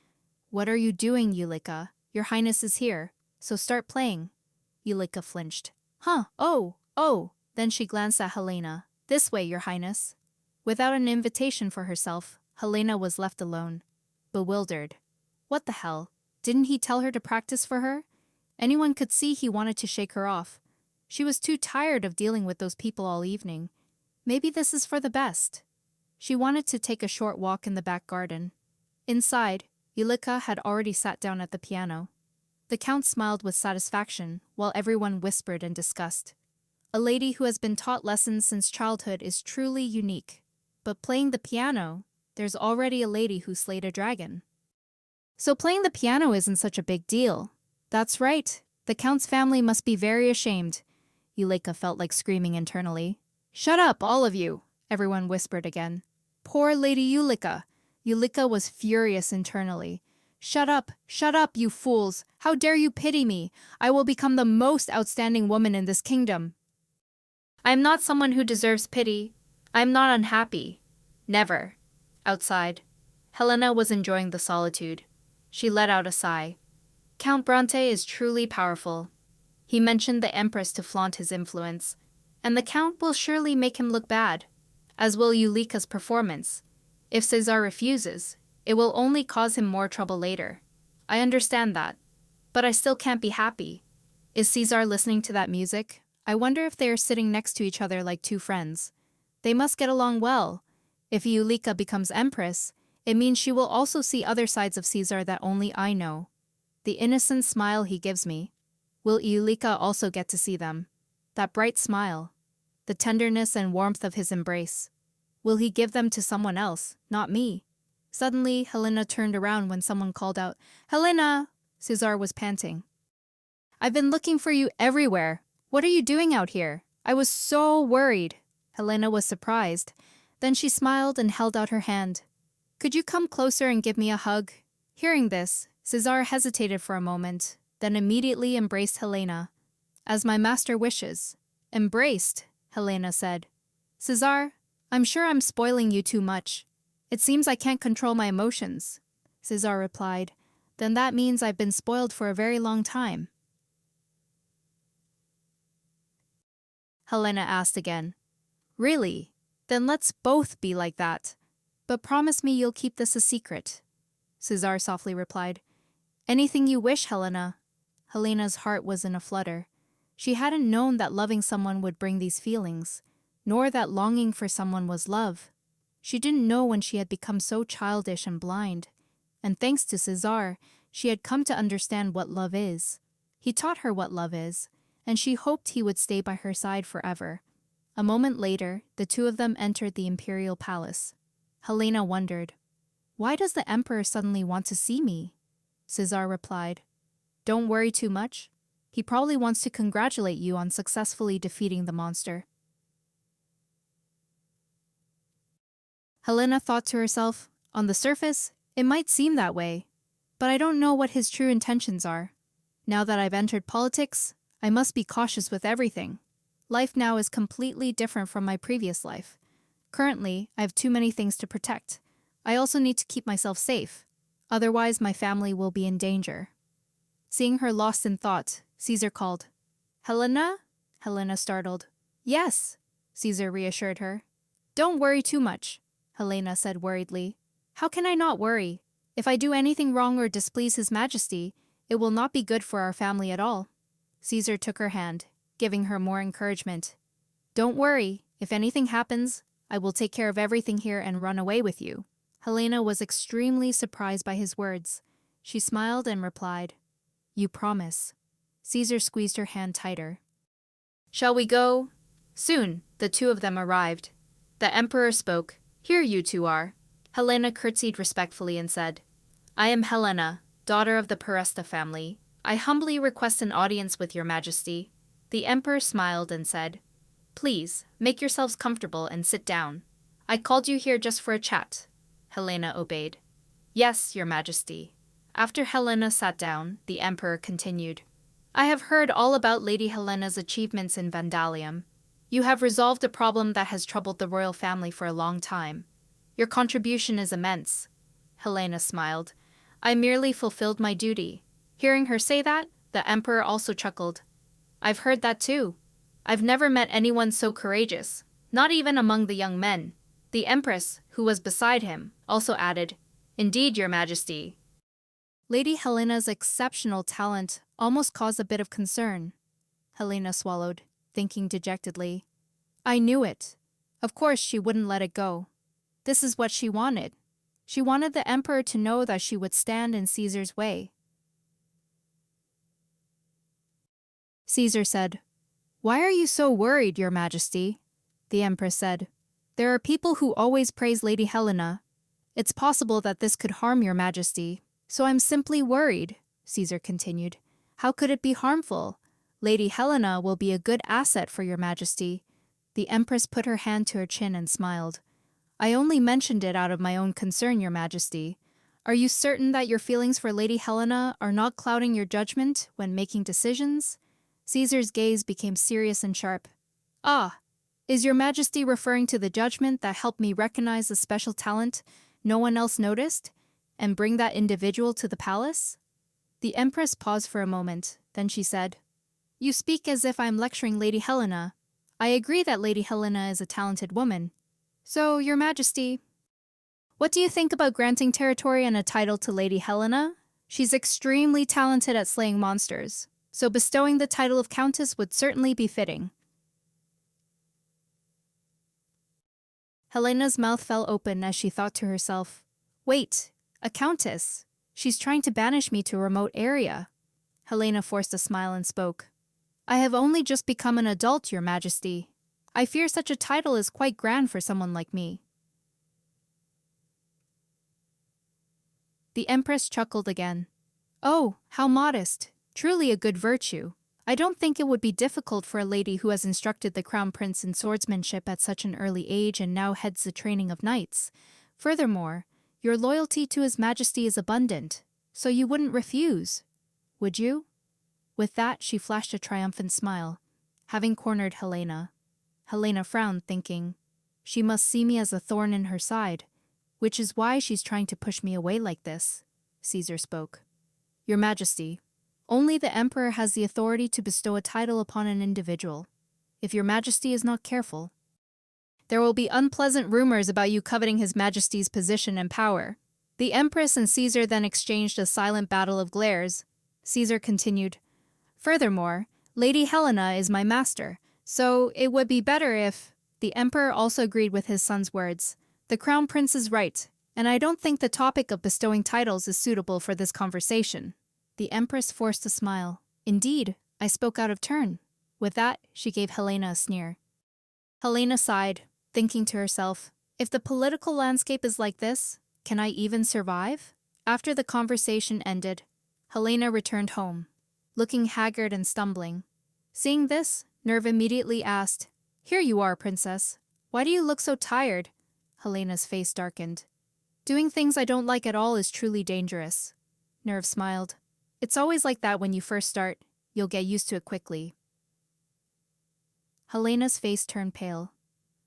"What are you doing, Yulika? Your Highness is here, so start playing." Yulika flinched. "Huh, oh." Then she glanced at Helena. "This way, Your Highness." Without an invitation for herself, Helena was left alone, bewildered. What the hell? Didn't he tell her to practice for her? Anyone could see he wanted to shake her off. She was too tired of dealing with those people all evening. Maybe this is for the best. She wanted to take a short walk in the back garden. Inside, Yulika had already sat down at the piano. The Count smiled with satisfaction, while everyone whispered in disgust. A lady who has been taught lessons since childhood is truly unique. But playing the piano, there's already a lady who slayed a dragon. So playing the piano isn't such a big deal. That's right, the Count's family must be very ashamed. Yulika felt like screaming internally. "Shut up, all of you," everyone whispered again. Poor Lady Yulika. Yulika was furious internally. Shut up, you fools! How dare you pity me? I will become the most outstanding woman in this kingdom." "I am not someone who deserves pity. I am not unhappy. Never." Outside, Helena was enjoying the solitude. She let out a sigh. "Count Bronte is truly powerful. He mentioned the Empress to flaunt his influence, and the Count will surely make him look bad, as will Yulika's performance. If Cesar refuses, it will only cause him more trouble later. I understand that, but I still can't be happy. Is Cesar listening to that music? I wonder if they are sitting next to each other like two friends. They must get along well. If Yulika becomes Empress, it means she will also see other sides of Cesar that only I know. The innocent smile he gives me. Will Yulika also get to see them? That bright smile. The tenderness and warmth of his embrace. Will he give them to someone else, not me?" Suddenly, Helena turned around when someone called out, "Helena!" Cesar was panting. "I've been looking for you everywhere. What are you doing out here? I was so worried." Helena was surprised. Then she smiled and held out her hand. "Could you come closer and give me a hug?" Hearing this, Cesar hesitated for a moment, then immediately embraced Helena. "As my master wishes." "Embraced," Helena said. "Cesar, I'm sure I'm spoiling you too much. It seems I can't control my emotions." Cesar replied. "Then that means I've been spoiled for a very long time." Helena asked again. "Really? Then let's both be like that. But promise me you'll keep this a secret." Cesar softly replied. "Anything you wish, Helena." Helena's heart was in a flutter. She hadn't known that loving someone would bring these feelings, nor that longing for someone was love. She didn't know when she had become so childish and blind. And thanks to Cesar, she had come to understand what love is. He taught her what love is, and she hoped he would stay by her side forever. A moment later, the two of them entered the imperial palace. Helena wondered, "Why does the emperor suddenly want to see me?" Cesar replied, "Don't worry too much. He probably wants to congratulate you on successfully defeating the monster." Helena thought to herself, on the surface, it might seem that way, but I don't know what his true intentions are. Now that I've entered politics, I must be cautious with everything. Life now is completely different from my previous life. Currently, I have too many things to protect. I also need to keep myself safe. Otherwise, my family will be in danger. Seeing her lost in thought, Caesar called. "Helena?" Helena startled. "Yes," Caesar reassured her. "Don't worry too much," Helena said worriedly. "How can I not worry? If I do anything wrong or displease His Majesty, it will not be good for our family at all." Caesar took her hand, giving her more encouragement. "Don't worry. If anything happens, I will take care of everything here and run away with you." Helena was extremely surprised by his words. She smiled and replied, "You promise." Caesar squeezed her hand tighter. "Shall we go?" Soon, the two of them arrived. The emperor spoke. "Here you two are." Helena curtsied respectfully and said, "I am Helena, daughter of the Peresta family. I humbly request an audience with your majesty. The emperor smiled and said, Please, make yourselves comfortable and sit down. I called you here just for a chat. Helena obeyed. Yes, your majesty. After Helena sat down, the emperor continued. I have heard all about Lady Helena's achievements in Vandalium. You have resolved a problem that has troubled the royal family for a long time. Your contribution is immense. Helena smiled. I merely fulfilled my duty. Hearing her say that, the emperor also chuckled. I've heard that too. I've never met anyone so courageous, not even among the young men. The empress, who was beside him, also added, Indeed, your majesty. Lady Helena's exceptional talent almost caused a bit of concern. Helena swallowed, thinking dejectedly. I knew it. Of course she wouldn't let it go. This is what she wanted. She wanted the emperor to know that she would stand in Caesar's way. Caesar said, Why are you so worried, your majesty? The empress said, There are people who always praise Lady Helena. It's possible that this could harm your majesty, so I'm simply worried, Caesar continued. How could it be harmful? Lady Helena will be a good asset for your majesty. The empress put her hand to her chin and smiled. I only mentioned it out of my own concern, your majesty. Are you certain that your feelings for Lady Helena are not clouding your judgment when making decisions? Caesar's gaze became serious and sharp. Ah, is your majesty referring to the judgment that helped me recognize the special talent no one else noticed, and bring that individual to the palace? The empress paused for a moment, then she said, You speak as if I'm lecturing Lady Helena. I agree that Lady Helena is a talented woman. So, your majesty, what do you think about granting territory and a title to Lady Helena? She's extremely talented at slaying monsters, so bestowing the title of countess would certainly be fitting. Helena's mouth fell open as she thought to herself, Wait, a countess? She's trying to banish me to a remote area. Helena forced a smile and spoke. I have only just become an adult, your majesty. I fear such a title is quite grand for someone like me. The empress chuckled again. Oh, how modest. Truly a good virtue. I don't think it would be difficult for a lady who has instructed the crown prince in swordsmanship at such an early age and now heads the training of knights. Furthermore, your loyalty to His Majesty is abundant, so you wouldn't refuse, would you? With that, she flashed a triumphant smile, having cornered Helena. Helena frowned, thinking, she must see me as a thorn in her side, which is why she's trying to push me away like this. Caesar spoke. Your Majesty, only the Emperor has the authority to bestow a title upon an individual. If your Majesty is not careful, there will be unpleasant rumors about you coveting His Majesty's position and power. The Empress and Caesar then exchanged a silent battle of glares. Caesar continued, Furthermore, Lady Helena is my master, so it would be better if... The Emperor also agreed with his son's words. The Crown Prince is right, and I don't think the topic of bestowing titles is suitable for this conversation. The Empress forced a smile. Indeed, I spoke out of turn. With that, she gave Helena a sneer. Helena sighed, thinking to herself, if the political landscape is like this, can I even survive? After the conversation ended, Helena returned home, looking haggard and stumbling. Seeing this, Nerve immediately asked, Here you are, princess. Why do you look so tired? Helena's face darkened. Doing things I don't like at all is truly dangerous. Nerve smiled. It's always like that when you first start. You'll get used to it quickly. Helena's face turned pale.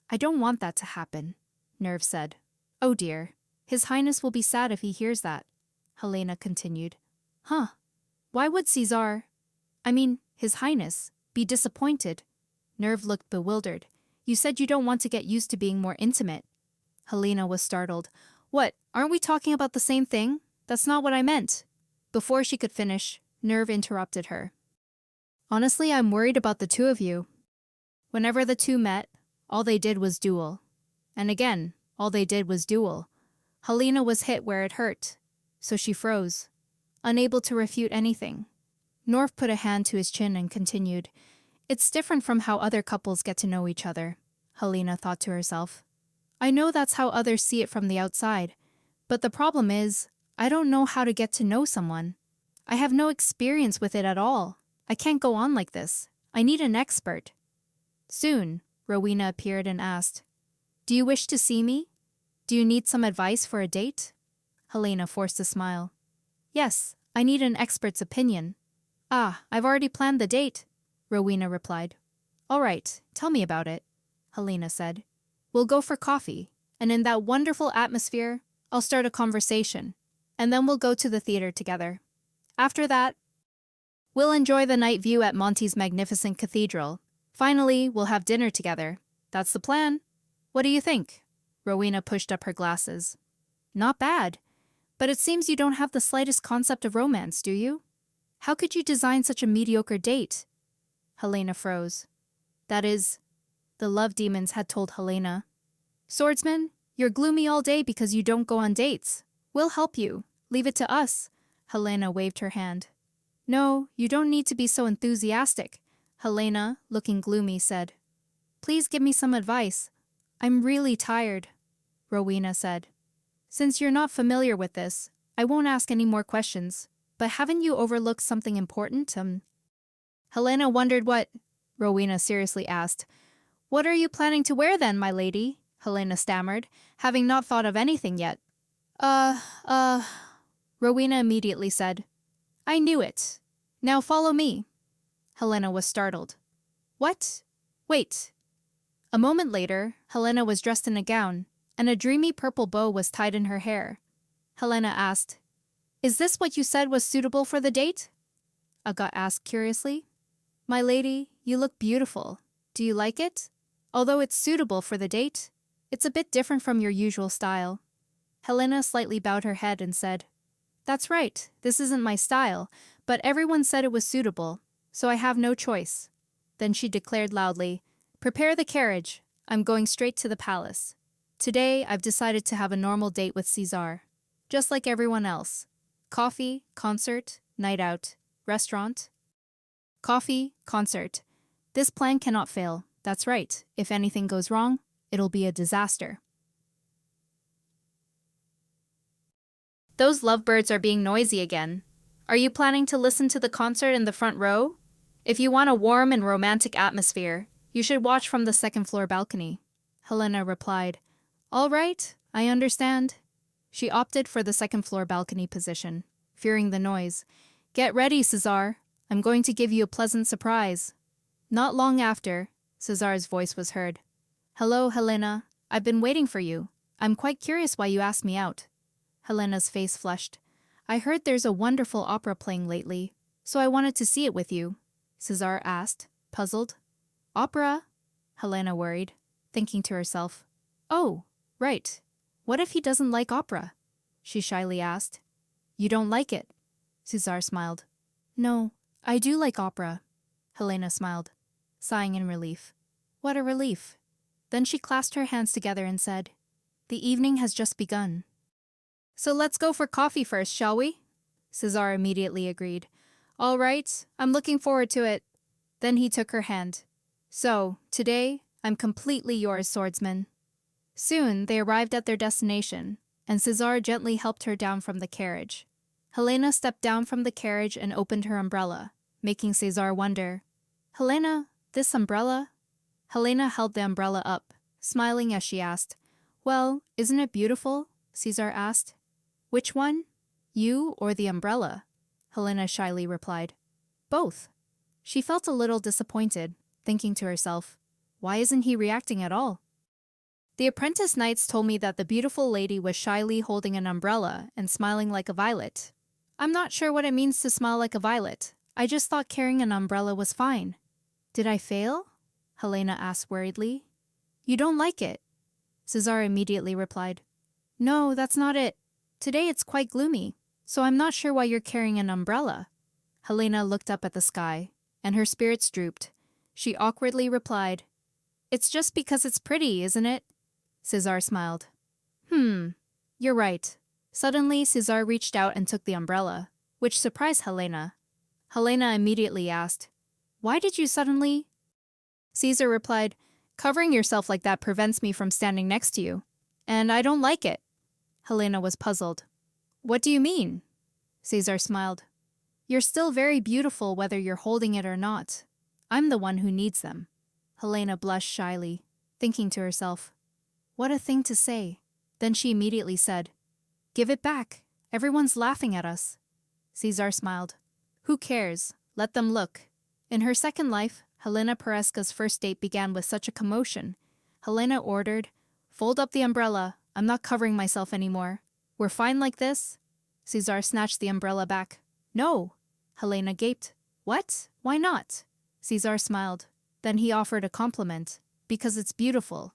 I don't want that to happen, Nerve said. Oh dear. His Highness will be sad if he hears that. Helena continued. Huh. Why would His Highness, be disappointed? Nerve looked bewildered. You said you don't want to get used to being more intimate. Helena was startled. What, aren't we talking about the same thing? That's not what I meant. Before she could finish, Nerve interrupted her. Honestly, I'm worried about the two of you. Whenever the two met, all they did was duel. And again, all they did was duel. Helena was hit where it hurt, so she froze, unable to refute anything. Nerve put a hand to his chin and continued, It's different from how other couples get to know each other, Helena thought to herself. I know that's how others see it from the outside, but the problem is, I don't know how to get to know someone. I have no experience with it at all. I can't go on like this. I need an expert. Soon, Rowena appeared and asked, Do you wish to see me? Do you need some advice for a date? Helena forced a smile. Yes, I need an expert's opinion. Ah, I've already planned the date, Rowena replied. All right, tell me about it, Helena said. We'll go for coffee, and in that wonderful atmosphere, I'll start a conversation, and then we'll go to the theater together. After that, we'll enjoy the night view at Monty's magnificent cathedral. Finally, we'll have dinner together. That's the plan. What do you think? Rowena pushed up her glasses. Not bad, but it seems you don't have the slightest concept of romance, do you? How could you design such a mediocre date? Helena froze. That is, the love demons had told Helena. Swordsman, you're gloomy all day because you don't go on dates. We'll help you. Leave it to us. Helena waved her hand. No, you don't need to be so enthusiastic, Helena, looking gloomy, said. Please give me some advice. I'm really tired, Rowena said. Since you're not familiar with this, I won't ask any more questions, but haven't you overlooked something important? Helena wondered what, Rowena seriously asked. What are you planning to wear then, my lady? Helena stammered, having not thought of anything yet. Rowena immediately said. I knew it. Now follow me. Helena was startled. What? Wait. A moment later, Helena was dressed in a gown, and a dreamy purple bow was tied in her hair. Helena asked, Is this what you said was suitable for the date? Agat asked curiously. My lady, you look beautiful. Do you like it? Although it's suitable for the date, it's a bit different from your usual style. Helena slightly bowed her head and said, That's right, this isn't my style, but everyone said it was suitable, so I have no choice. Then she declared loudly, Prepare the carriage. I'm going straight to the palace. Today, I've decided to have a normal date with Caesar. Just like everyone else. Coffee, concert, night out, restaurant. Coffee, concert. This plan cannot fail. That's right. If anything goes wrong, it'll be a disaster. Those lovebirds are being noisy again. Are you planning to listen to the concert in the front row? If you want a warm and romantic atmosphere, you should watch from the second-floor balcony. Helena replied, All right, I understand. She opted for the second-floor balcony position, fearing the noise. Get ready, Caesar. I'm going to give you a pleasant surprise. Not long after, Caesar's voice was heard. Hello, Helena. I've been waiting for you. I'm quite curious why you asked me out. Helena's face flushed. I heard there's a wonderful opera playing lately, so I wanted to see it with you. Caesar asked, puzzled. Opera? Helena worried, thinking to herself. Oh, right. What if he doesn't like opera? She shyly asked. You don't like it? Caesar smiled. No, I do like opera. Helena smiled, sighing in relief. What a relief. Then she clasped her hands together and said, The evening has just begun. So let's go for coffee first, shall we? Caesar immediately agreed. All right, I'm looking forward to it. Then he took her hand. So, today, I'm completely yours, swordsman. Soon, they arrived at their destination, and Caesar gently helped her down from the carriage. Helena stepped down from the carriage and opened her umbrella, making Caesar wonder, Helena, this umbrella? Helena held the umbrella up, smiling as she asked, Well, isn't it beautiful? Caesar asked. Which one? You or the umbrella? Helena shyly replied. Both. She felt a little disappointed, thinking to herself, Why isn't he reacting at all? The apprentice knights told me that the beautiful lady was shyly holding an umbrella and smiling like a violet. I'm not sure what it means to smile like a violet. I just thought carrying an umbrella was fine. Did I fail? Helena asked worriedly. You don't like it? Caesar immediately replied. No, that's not it. Today it's quite gloomy, so I'm not sure why you're carrying an umbrella. Helena looked up at the sky, and her spirits drooped. She awkwardly replied, It's just because it's pretty, isn't it? Caesar smiled. You're right. Suddenly, Caesar reached out and took the umbrella, which surprised Helena. Helena immediately asked, Why did you suddenly? Caesar replied, Covering yourself like that prevents me from standing next to you, and I don't like it. Helena was puzzled. What do you mean? Caesar smiled. You're still very beautiful whether you're holding it or not. I'm the one who needs them. Helena blushed shyly, thinking to herself, what a thing to say. Then she immediately said, give it back. Everyone's laughing at us. Caesar smiled. Who cares? Let them look. In her second life, Helena Peresca's first date began with such a commotion. Helena ordered, fold up the umbrella. I'm not covering myself anymore. We're fine like this? Caesar snatched the umbrella back. No. Helena gaped. What? Why not? Caesar smiled. Then he offered a compliment. Because it's beautiful.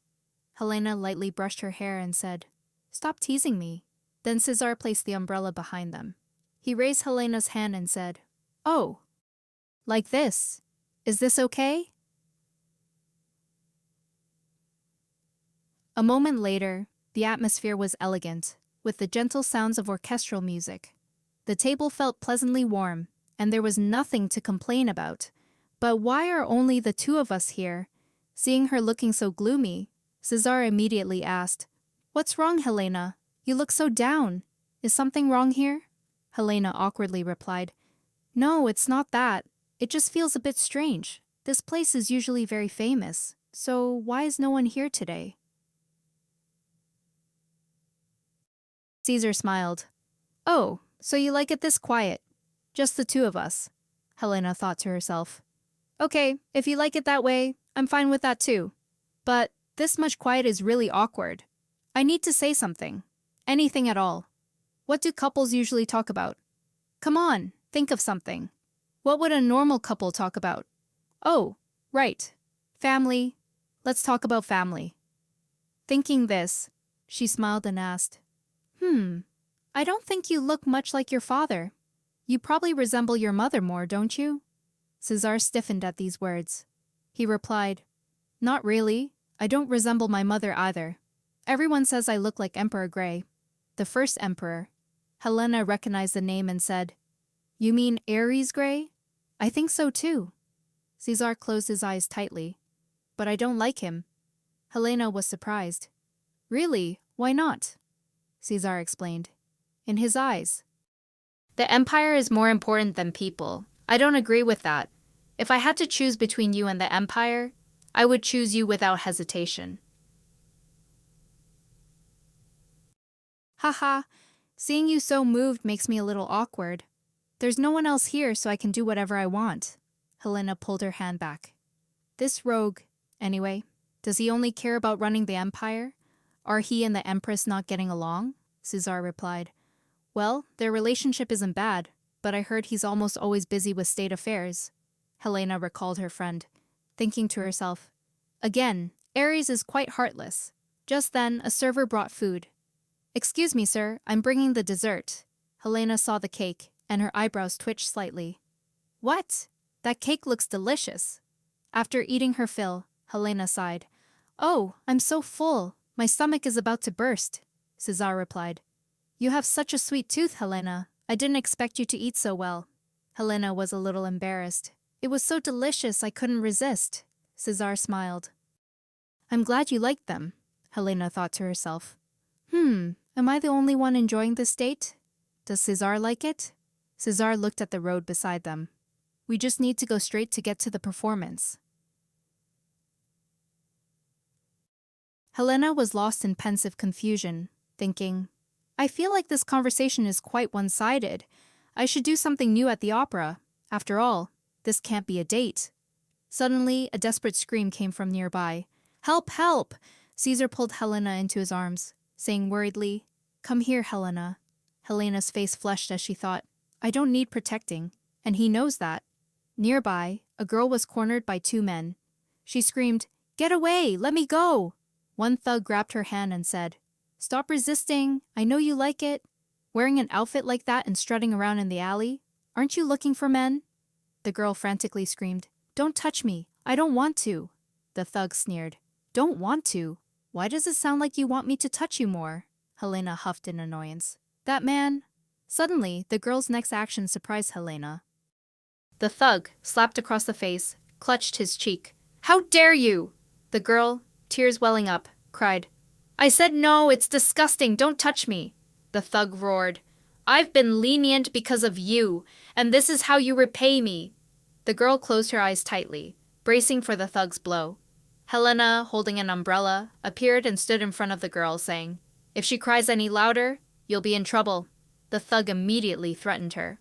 Helena lightly brushed her hair and said, stop teasing me. Then Caesar placed the umbrella behind them. He raised Helena's hand and said, oh, like this. Is this okay? A moment later, the atmosphere was elegant, with the gentle sounds of orchestral music. The table felt pleasantly warm, and there was nothing to complain about. But why are only the two of us here? Seeing her looking so gloomy, Caesar immediately asked, what's wrong, Helena? You look so down. Is something wrong here? Helena awkwardly replied, no, it's not that. It just feels a bit strange. This place is usually very famous, so why is no one here today? Caesar smiled. Oh, so you like it this quiet? Just the two of us, Helena thought to herself. Okay, if you like it that way, I'm fine with that too. But this much quiet is really awkward. I need to say something. Anything at all. What do couples usually talk about? Come on, think of something. What would a normal couple talk about? Oh, right. Family. Let's talk about family. Thinking this, she smiled and asked, I don't think you look much like your father. You probably resemble your mother more, don't you? Caesar stiffened at these words. He replied, not really. I don't resemble my mother either. Everyone says I look like Emperor Grey, the first emperor. Helena recognized the name and said, you mean Ares Grey? I think so too. Caesar closed his eyes tightly. But I don't like him. Helena was surprised. Really? Why not? Caesar explained. In his eyes. The empire is more important than people. I don't agree with that. If I had to choose between you and the empire, I would choose you without hesitation. Haha, seeing you so moved makes me a little awkward. There's no one else here, so I can do whatever I want. Helena pulled her hand back. This rogue, anyway, does he only care about running the empire? Are he and the empress not getting along? Caesar replied. Well, their relationship isn't bad, but I heard he's almost always busy with state affairs. Helena recalled her friend, thinking to herself, again, Ares is quite heartless. Just then, a server brought food. Excuse me, sir, I'm bringing the dessert. Helena saw the cake, and her eyebrows twitched slightly. What? That cake looks delicious. After eating her fill, Helena sighed. Oh, I'm so full. My stomach is about to burst. Caesar replied. You have such a sweet tooth, Helena. I didn't expect you to eat so well. Helena was a little embarrassed. It was so delicious I couldn't resist. Caesar smiled. I'm glad you liked them, Helena thought to herself. Am I the only one enjoying this date? Does Caesar like it? Caesar looked at the road beside them. We just need to go straight to get to the performance. Helena was lost in pensive confusion, thinking, I feel like this conversation is quite one-sided. I should do something new at the opera. After all, this can't be a date. Suddenly, a desperate scream came from nearby. Help, help! Caesar pulled Helena into his arms, saying worriedly, Come here, Helena. Helena's face flushed as she thought, I don't need protecting, and he knows that. Nearby, a girl was cornered by two men. She screamed, Get away! Let me go! One thug grabbed her hand and said, Stop resisting. I know you like it. Wearing an outfit like that and strutting around in the alley? Aren't you looking for men? The girl frantically screamed, Don't touch me. I don't want to. The thug sneered, Don't want to? Why does it sound like you want me to touch you more? Helena huffed in annoyance. That man. Suddenly, the girl's next action surprised Helena. The thug, slapped across the face, clutched his cheek. How dare you? The girl, tears welling up, cried, I said no, it's disgusting, don't touch me. The thug roared, I've been lenient because of you, and this is how you repay me. The girl closed her eyes tightly, bracing for the thug's blow. Helena, holding an umbrella, appeared and stood in front of the girl, saying, "If she cries any louder, you'll be in trouble." The thug immediately threatened her.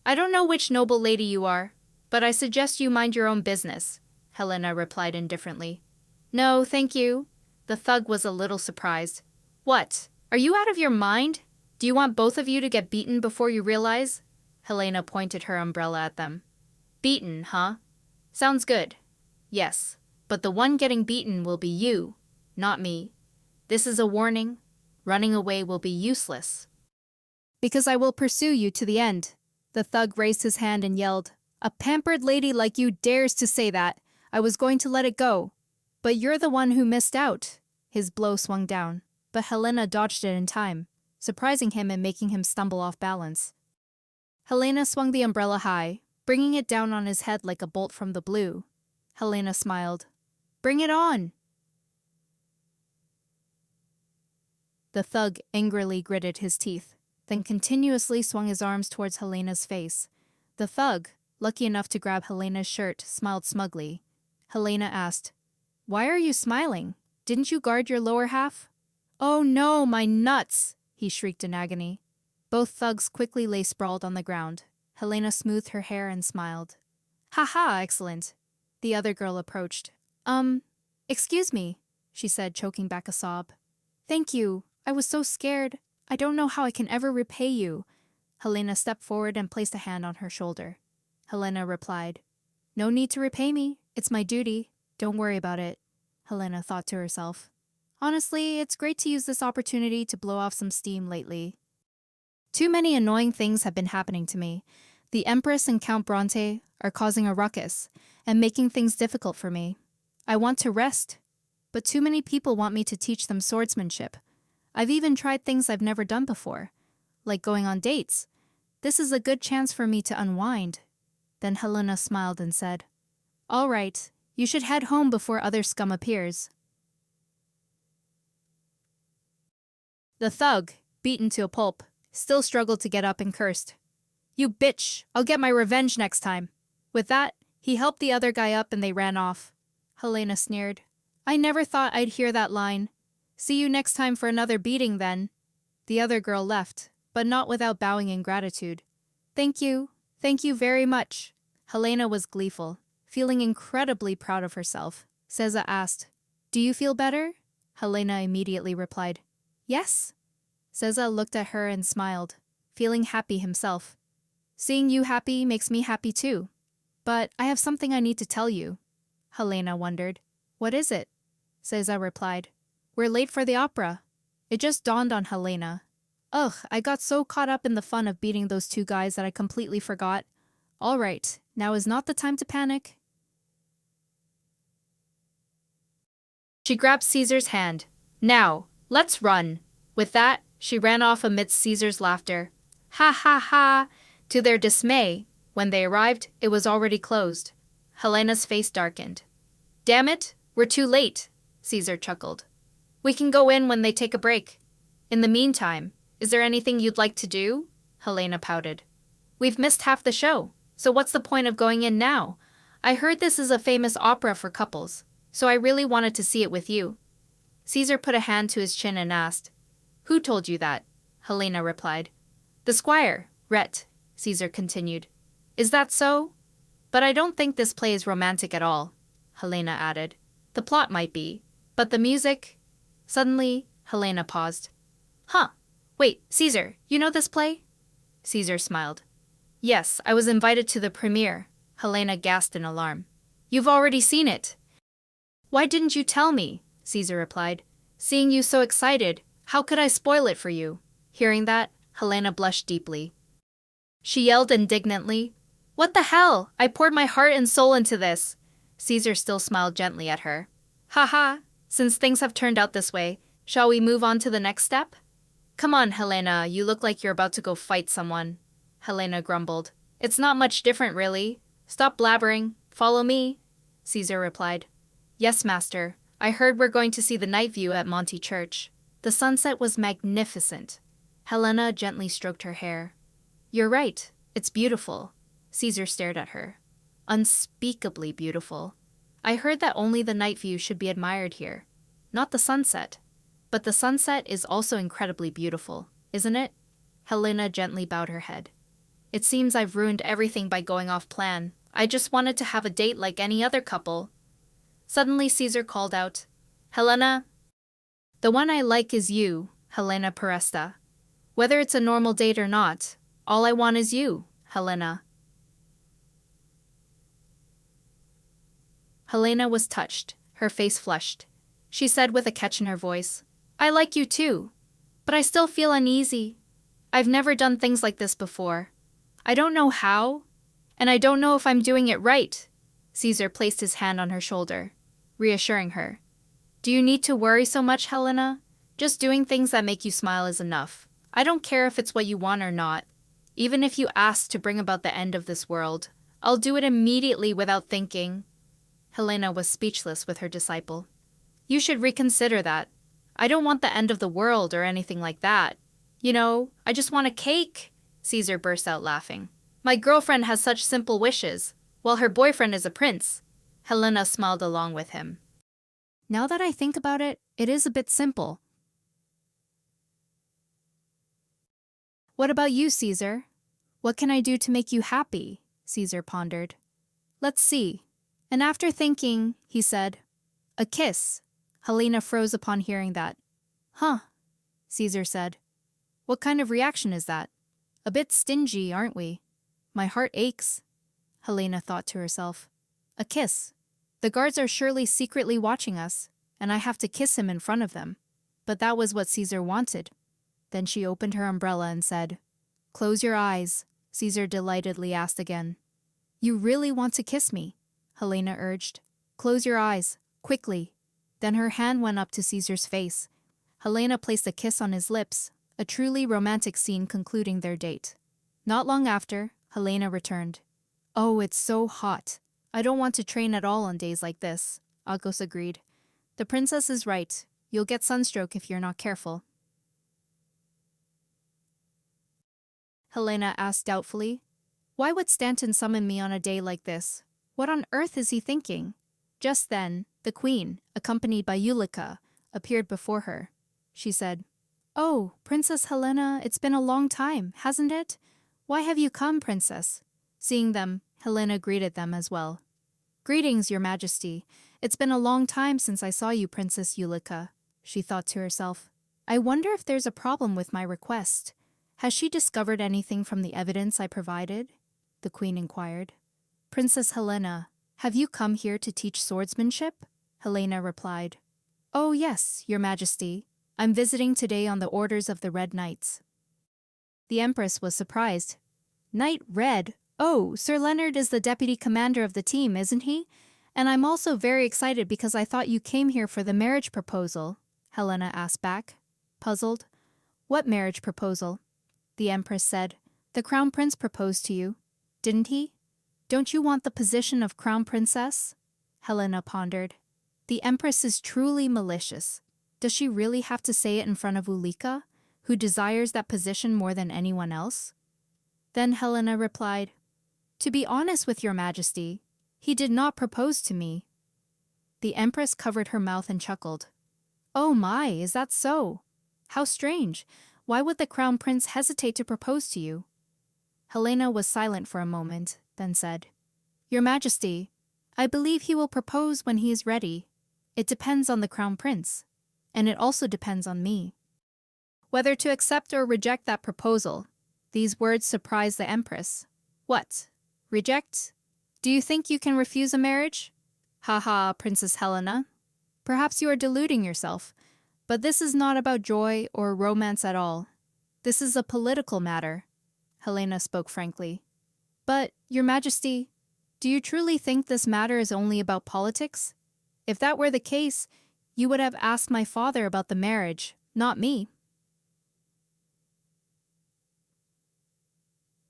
"I don't know which noble lady you are, but I suggest you mind your own business," Helena replied indifferently. "No, thank you." The thug was a little surprised. "What? Are you out of your mind? Do you want both of you to get beaten before you realize?" Helena pointed her umbrella at them. "Beaten, huh? Sounds good. Yes, but the one getting beaten will be you, not me. This is a warning. Running away will be useless. Because I will pursue you to the end." The thug raised his hand and yelled, "A pampered lady like you dares to say that. I was going to let it go. But you're the one who missed out." His blow swung down, but Helena dodged it in time, surprising him and making him stumble off balance. Helena swung the umbrella high, bringing it down on his head like a bolt from the blue. Helena smiled. "Bring it on!" The thug angrily gritted his teeth, then continuously swung his arms towards Helena's face. The thug, lucky enough to grab Helena's shirt, smiled smugly. Helena asked, "Why are you smiling? Didn't you guard your lower half?" "Oh no, my nuts!" he shrieked in agony. Both thugs quickly lay sprawled on the ground. Helena smoothed her hair and smiled. "Ha ha, excellent." The other girl approached. Excuse me," she said, choking back a sob. "Thank you. I was so scared. I don't know how I can ever repay you." Helena stepped forward and placed a hand on her shoulder. Helena replied, "No need to repay me. It's my duty. Don't worry about it." Helena thought to herself. Honestly, it's great to use this opportunity to blow off some steam lately. Too many annoying things have been happening to me. The Empress and Count Bronte are causing a ruckus and making things difficult for me. I want to rest, but too many people want me to teach them swordsmanship. I've even tried things I've never done before, like going on dates. This is a good chance for me to unwind. Then Helena smiled and said, "All right, you should head home before other scum appears." The thug, beaten to a pulp, still struggled to get up and cursed, "You bitch, I'll get my revenge next time." With that, he helped the other guy up and they ran off. Helena sneered, "I never thought I'd hear that line. See you next time for another beating then." The other girl left, but not without bowing in gratitude. Thank you very much." Helena was gleeful, feeling incredibly proud of herself. Seza asked, "Do you feel better?" Helena immediately replied, "Yes." Seza looked at her and smiled, feeling happy himself. "Seeing you happy makes me happy too. But I have something I need to tell you." Helena wondered. "What is it?" Seza replied, "We're late for the opera." It just dawned on Helena. "Ugh, I got so caught up in the fun of beating those two guys that I completely forgot. All right, now is not the time to panic." She grabbed Caesar's hand. "Now, let's run." With that, she ran off amidst Caesar's laughter. Ha ha ha! To their dismay, when they arrived, it was already closed. Helena's face darkened. "Damn it, we're too late," Caesar chuckled. "We can go in when they take a break. In the meantime, is there anything you'd like to do?" Helena pouted. "We've missed half the show, so what's the point of going in now? I heard this is a famous opera for couples, so I really wanted to see it with you." Caesar put a hand to his chin and asked, "Who told you that?" Helena replied. "The squire, Rhett," Caesar continued. "Is that so? But I don't think this play is romantic at all," Helena added. "The plot might be, but the music—" Suddenly, Helena paused. "Huh, wait, Caesar, you know this play?" Caesar smiled. "Yes, I was invited to the premiere," Helena gasped in alarm. "You've already seen it." "Why didn't you tell me?" Caesar replied. "Seeing you so excited, how could I spoil it for you?" Hearing that, Helena blushed deeply. She yelled indignantly, "What the hell? I poured my heart and soul into this." Caesar still smiled gently at her. "Ha ha, since things have turned out this way, shall we move on to the next step?" "Come on, Helena, you look like you're about to go fight someone." Helena grumbled. "It's not much different, really. Stop blabbering. Follow me." Caesar replied. "Yes, master. I heard we're going to see the night view at Monty Church." The sunset was magnificent. Helena gently stroked her hair. You're right, it's beautiful. Caesar stared at her. Unspeakably beautiful. I heard that only the night view should be admired here, not the sunset. But the sunset is also incredibly beautiful, isn't it? Helena gently bowed her head. It seems I've ruined everything by going off plan. I just wanted to have a date like any other couple. Suddenly Caesar called out, Helena? The one I like is you, Helena Peresta. Whether it's a normal date or not, all I want is you, Helena. Helena was touched, her face flushed. She said with a catch in her voice, I like you too, but I still feel uneasy. I've never done things like this before. I don't know how, and I don't know if I'm doing it right. Caesar placed his hand on her shoulder, reassuring her. Do you need to worry so much, Helena? Just doing things that make you smile is enough. I don't care if it's what you want or not. Even if you ask to bring about the end of this world, I'll do it immediately without thinking. Helena was speechless with her disciple. You should reconsider that. I don't want the end of the world or anything like that. You know, I just want a cake. Caesar burst out laughing. My girlfriend has such simple wishes, while her boyfriend is a prince. Helena smiled along with him. Now that I think about it, it is a bit simple. What about you, Caesar? What can I do to make you happy? Caesar pondered. Let's see. And after thinking, he said, a kiss. Helena froze upon hearing that. Huh, Caesar said. What kind of reaction is that? A bit stingy, aren't we? My heart aches, Helena thought to herself. A kiss. The guards are surely secretly watching us, and I have to kiss him in front of them. But that was what Caesar wanted. Then she opened her umbrella and said, Close your eyes, Caesar delightedly asked again. You really want to kiss me? Helena urged. Close your eyes, quickly. Then her hand went up to Caesar's face. Helena placed a kiss on his lips, a truly romantic scene concluding their date. Not long after, Helena returned. Oh, it's so hot. I don't want to train at all on days like this, Agos agreed. The princess is right. You'll get sunstroke if you're not careful. Helena asked doubtfully. Why would Stanton summon me on a day like this? What on earth is he thinking? Just then, the queen, accompanied by Ulika, appeared before her. She said, Oh, Princess Helena, it's been a long time, hasn't it? Why have you come, princess? Seeing them, Helena greeted them as well. Greetings, your majesty. It's been a long time since I saw you, Princess Ulika, she thought to herself. I wonder if there's a problem with my request. Has she discovered anything from the evidence I provided? The queen inquired. Princess Helena, have you come here to teach swordsmanship? Helena replied. Oh yes, your majesty. I'm visiting today on the orders of the Red Knights. The Empress was surprised. Knight Red? Oh, Sir Leonard is the deputy commander of the team, isn't he? And I'm also very excited because I thought you came here for the marriage proposal, Helena asked back, puzzled. What marriage proposal? The Empress said. The Crown Prince proposed to you, didn't he? Don't you want the position of Crown Princess? Helena pondered. The Empress is truly malicious. Does she really have to say it in front of Ulika, who desires that position more than anyone else? Then Helena replied, To be honest with your majesty, he did not propose to me. The Empress covered her mouth and chuckled. Oh my, is that so? How strange. Why would the Crown Prince hesitate to propose to you? Helena was silent for a moment, then said, Your Majesty, I believe he will propose when he is ready. It depends on the Crown Prince, and it also depends on me. Whether to accept or reject that proposal, these words surprised the Empress. What? Reject? Do you think you can refuse a marriage? Ha ha, Princess Helena. Perhaps you are deluding yourself, but this is not about joy or romance at all. This is a political matter. Helena spoke frankly. But, Your Majesty, do you truly think this matter is only about politics? If that were the case, you would have asked my father about the marriage, not me.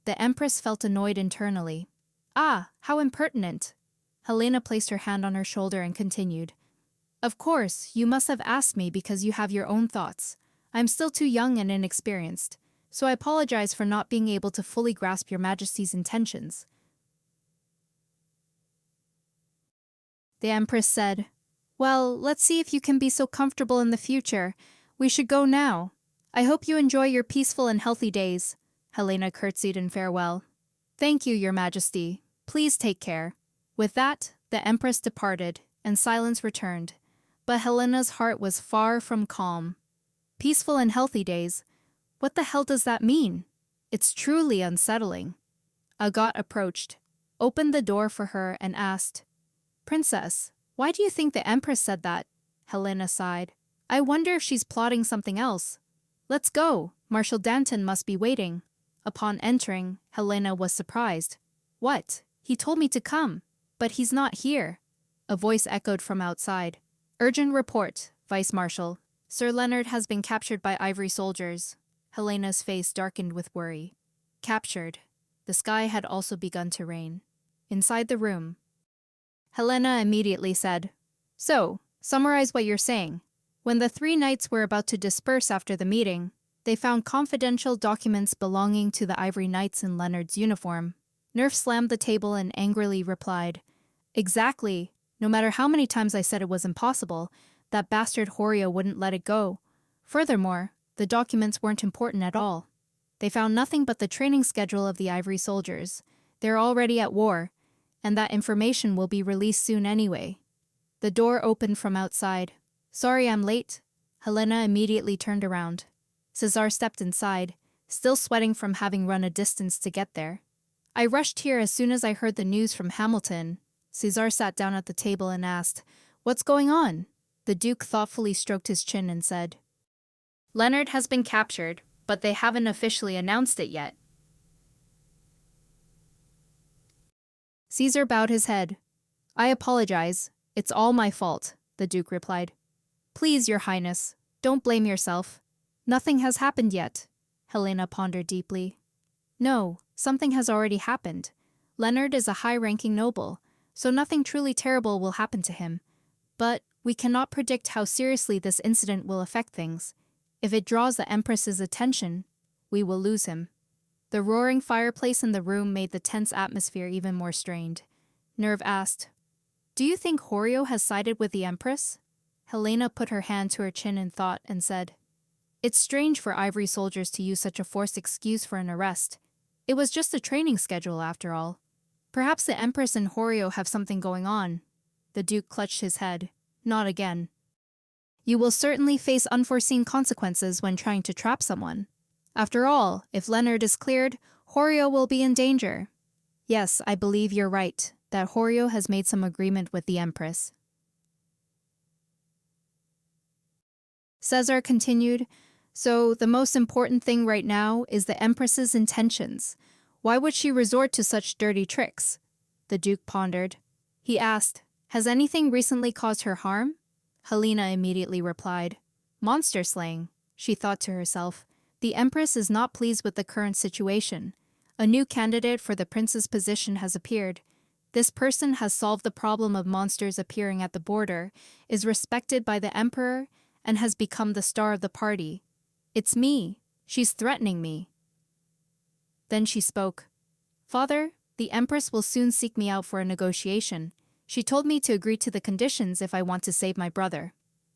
The Empress felt annoyed internally. Ah, how impertinent! Helena placed her hand on her shoulder and continued. Of course, you must have asked me because you have your own thoughts. I'm still too young and inexperienced. so I apologize for not being able to fully grasp your Majesty's intentions. The Empress said, Well, let's see if you can be so comfortable in the future. We should go now. I hope you enjoy your peaceful and healthy days. Helena curtsied in farewell. Thank you, Your Majesty. Please take care. With that, the Empress departed, and silence returned. But Helena's heart was far from calm. Peaceful and healthy days? What the hell does that mean? It's truly unsettling. Agat approached, opened the door for her, and asked, Princess, why do you think the Empress said that? Helena sighed. I wonder if she's plotting something else. Let's go. Marshal Danton must be waiting. Upon entering, Helena was surprised. What? He told me to come. But he's not here. A voice echoed from outside. Urgent report, Vice Marshal. Sir Leonard has been captured by Ivory soldiers. Helena's face darkened with worry. Captured. The sky had also begun to rain. Inside the room, Helena immediately said, So, summarize what you're saying. When the three knights were about to disperse after the meeting, they found confidential documents belonging to the Ivory Knights in Leonard's uniform. Nerf slammed the table and angrily replied, Exactly. No matter how many times I said it was impossible, that bastard Horio wouldn't let it go. Furthermore, the documents weren't important at all. They found nothing but the training schedule of the Ivory soldiers. They're already at war, and that information will be released soon anyway. The door opened from outside. Sorry I'm late. Helena immediately turned around. Cesar stepped inside, still sweating from having run a distance to get there. I rushed here as soon as I heard the news from Hamilton. Cesar sat down at the table and asked, What's going on? The Duke thoughtfully stroked his chin and said, Leonard has been captured, but they haven't officially announced it yet. Caesar bowed his head. I apologize. It's all my fault, the Duke replied. Please, Your Highness, don't blame yourself. Nothing has happened yet. Helena pondered deeply. No, something has already happened. Leonard is a high-ranking noble, so nothing truly terrible will happen to him. But we cannot predict how seriously this incident will affect things. If it draws the Empress's attention, we will lose him. The roaring fireplace in the room made the tense atmosphere even more strained. Nerve asked, Do you think Horio has sided with the Empress? Helena put her hand to her chin in thought and said, It's strange for Ivory soldiers to use such a forced excuse for an arrest. It was just a training schedule after all. Perhaps the Empress and Horio have something going on. The Duke clutched his head. Not again. You will certainly face unforeseen consequences when trying to trap someone. After all, if Leonard is cleared, Horio will be in danger. Yes, I believe you're right, that Horio has made some agreement with the Empress. Cesar continued, So the most important thing right now is the Empress's intentions. Why would she resort to such dirty tricks? The Duke pondered. He asked, Has anything recently caused her harm? Helena immediately replied, Monster slaying. She thought to herself, The Empress is not pleased with the current situation. A new candidate for the prince's position has appeared. This person has solved the problem of monsters appearing at the border, is respected by the Emperor, and has become the star of the party. It's me. She's threatening me. Then she spoke. Father, the Empress will soon seek me out for a negotiation. She told me to agree to the conditions if I want to save my brother.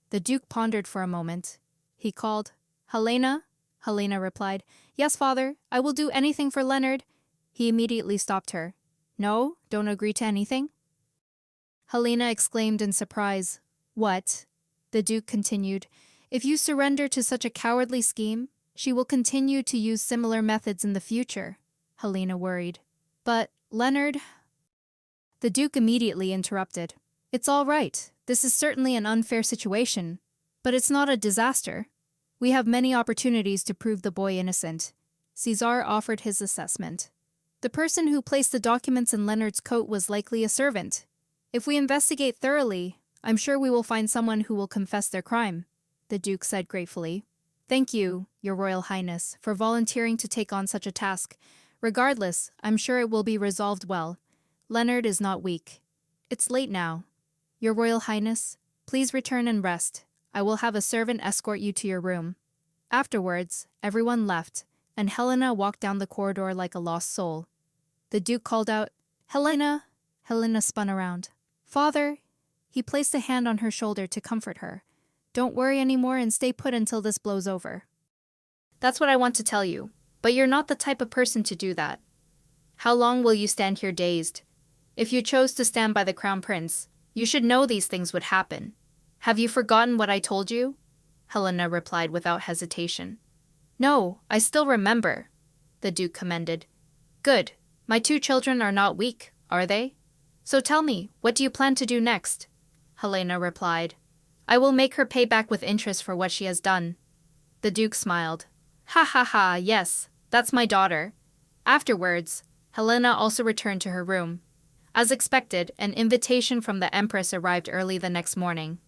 The Duke pondered for a moment. He called, Helena? Helena replied, Yes, father, I will do anything for Leonard. He immediately stopped her. No, don't agree to anything? Helena exclaimed in surprise. What? The Duke continued, If you surrender to such a cowardly scheme, she will continue to use similar methods in the future. Helena worried. But, Leonard... The Duke immediately interrupted. It's all right. This is certainly an unfair situation. But it's not a disaster. We have many opportunities to prove the boy innocent. Cesar offered his assessment. The person who placed the documents in Leonard's coat was likely a servant. If we investigate thoroughly, I'm sure we will find someone who will confess their crime, the Duke said gratefully. Thank you, Your Royal Highness, for volunteering to take on such a task. Regardless, I'm sure it will be resolved well. Leonard is not weak. It's late now. Your Royal Highness, please return and rest. I will have a servant escort you to your room. Afterwards, everyone left, and Helena walked down the corridor like a lost soul. The Duke called out, "Helena!" Helena spun around. "Father!" He placed a hand on her shoulder to comfort her. "Don't worry anymore and stay put until this blows over." "That's what I want to tell you, but you're not the type of person to do that. How long will you stand here dazed? If you chose to stand by the crown prince, you should know these things would happen. Have you forgotten what I told you?" Helena replied without hesitation. "No, I still remember," the Duke commended. "Good. My 2 children are not weak, are they? So tell me, what do you plan to do next?" Helena replied. "I will make her pay back with interest for what she has done." The Duke smiled. "Ha ha ha, yes, that's my daughter." Afterwards, Helena also returned to her room. As expected, an invitation from the Empress arrived early the next morning.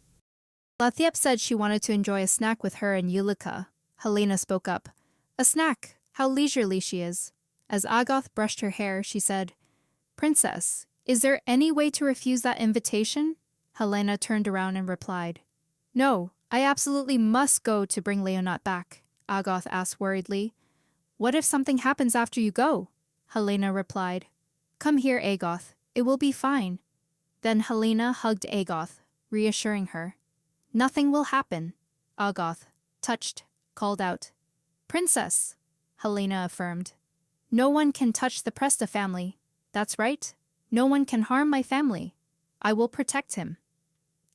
Lathiep said she wanted to enjoy a snack with her and Yulika. Helena spoke up. "A snack? How leisurely she is." As Agoth brushed her hair, she said, "Princess, is there any way to refuse that invitation?" Helena turned around and replied, "No, I absolutely must go to bring Leonat back." Agoth asked worriedly, "What if something happens after you go?" Helena replied, "Come here, Agoth. It will be fine." Then Helena hugged Agoth, reassuring her. "Nothing will happen." Agoth, touched, called out, "Princess!" Helena affirmed, "No one can touch the Presta family. That's right. No one can harm my family. I will protect him."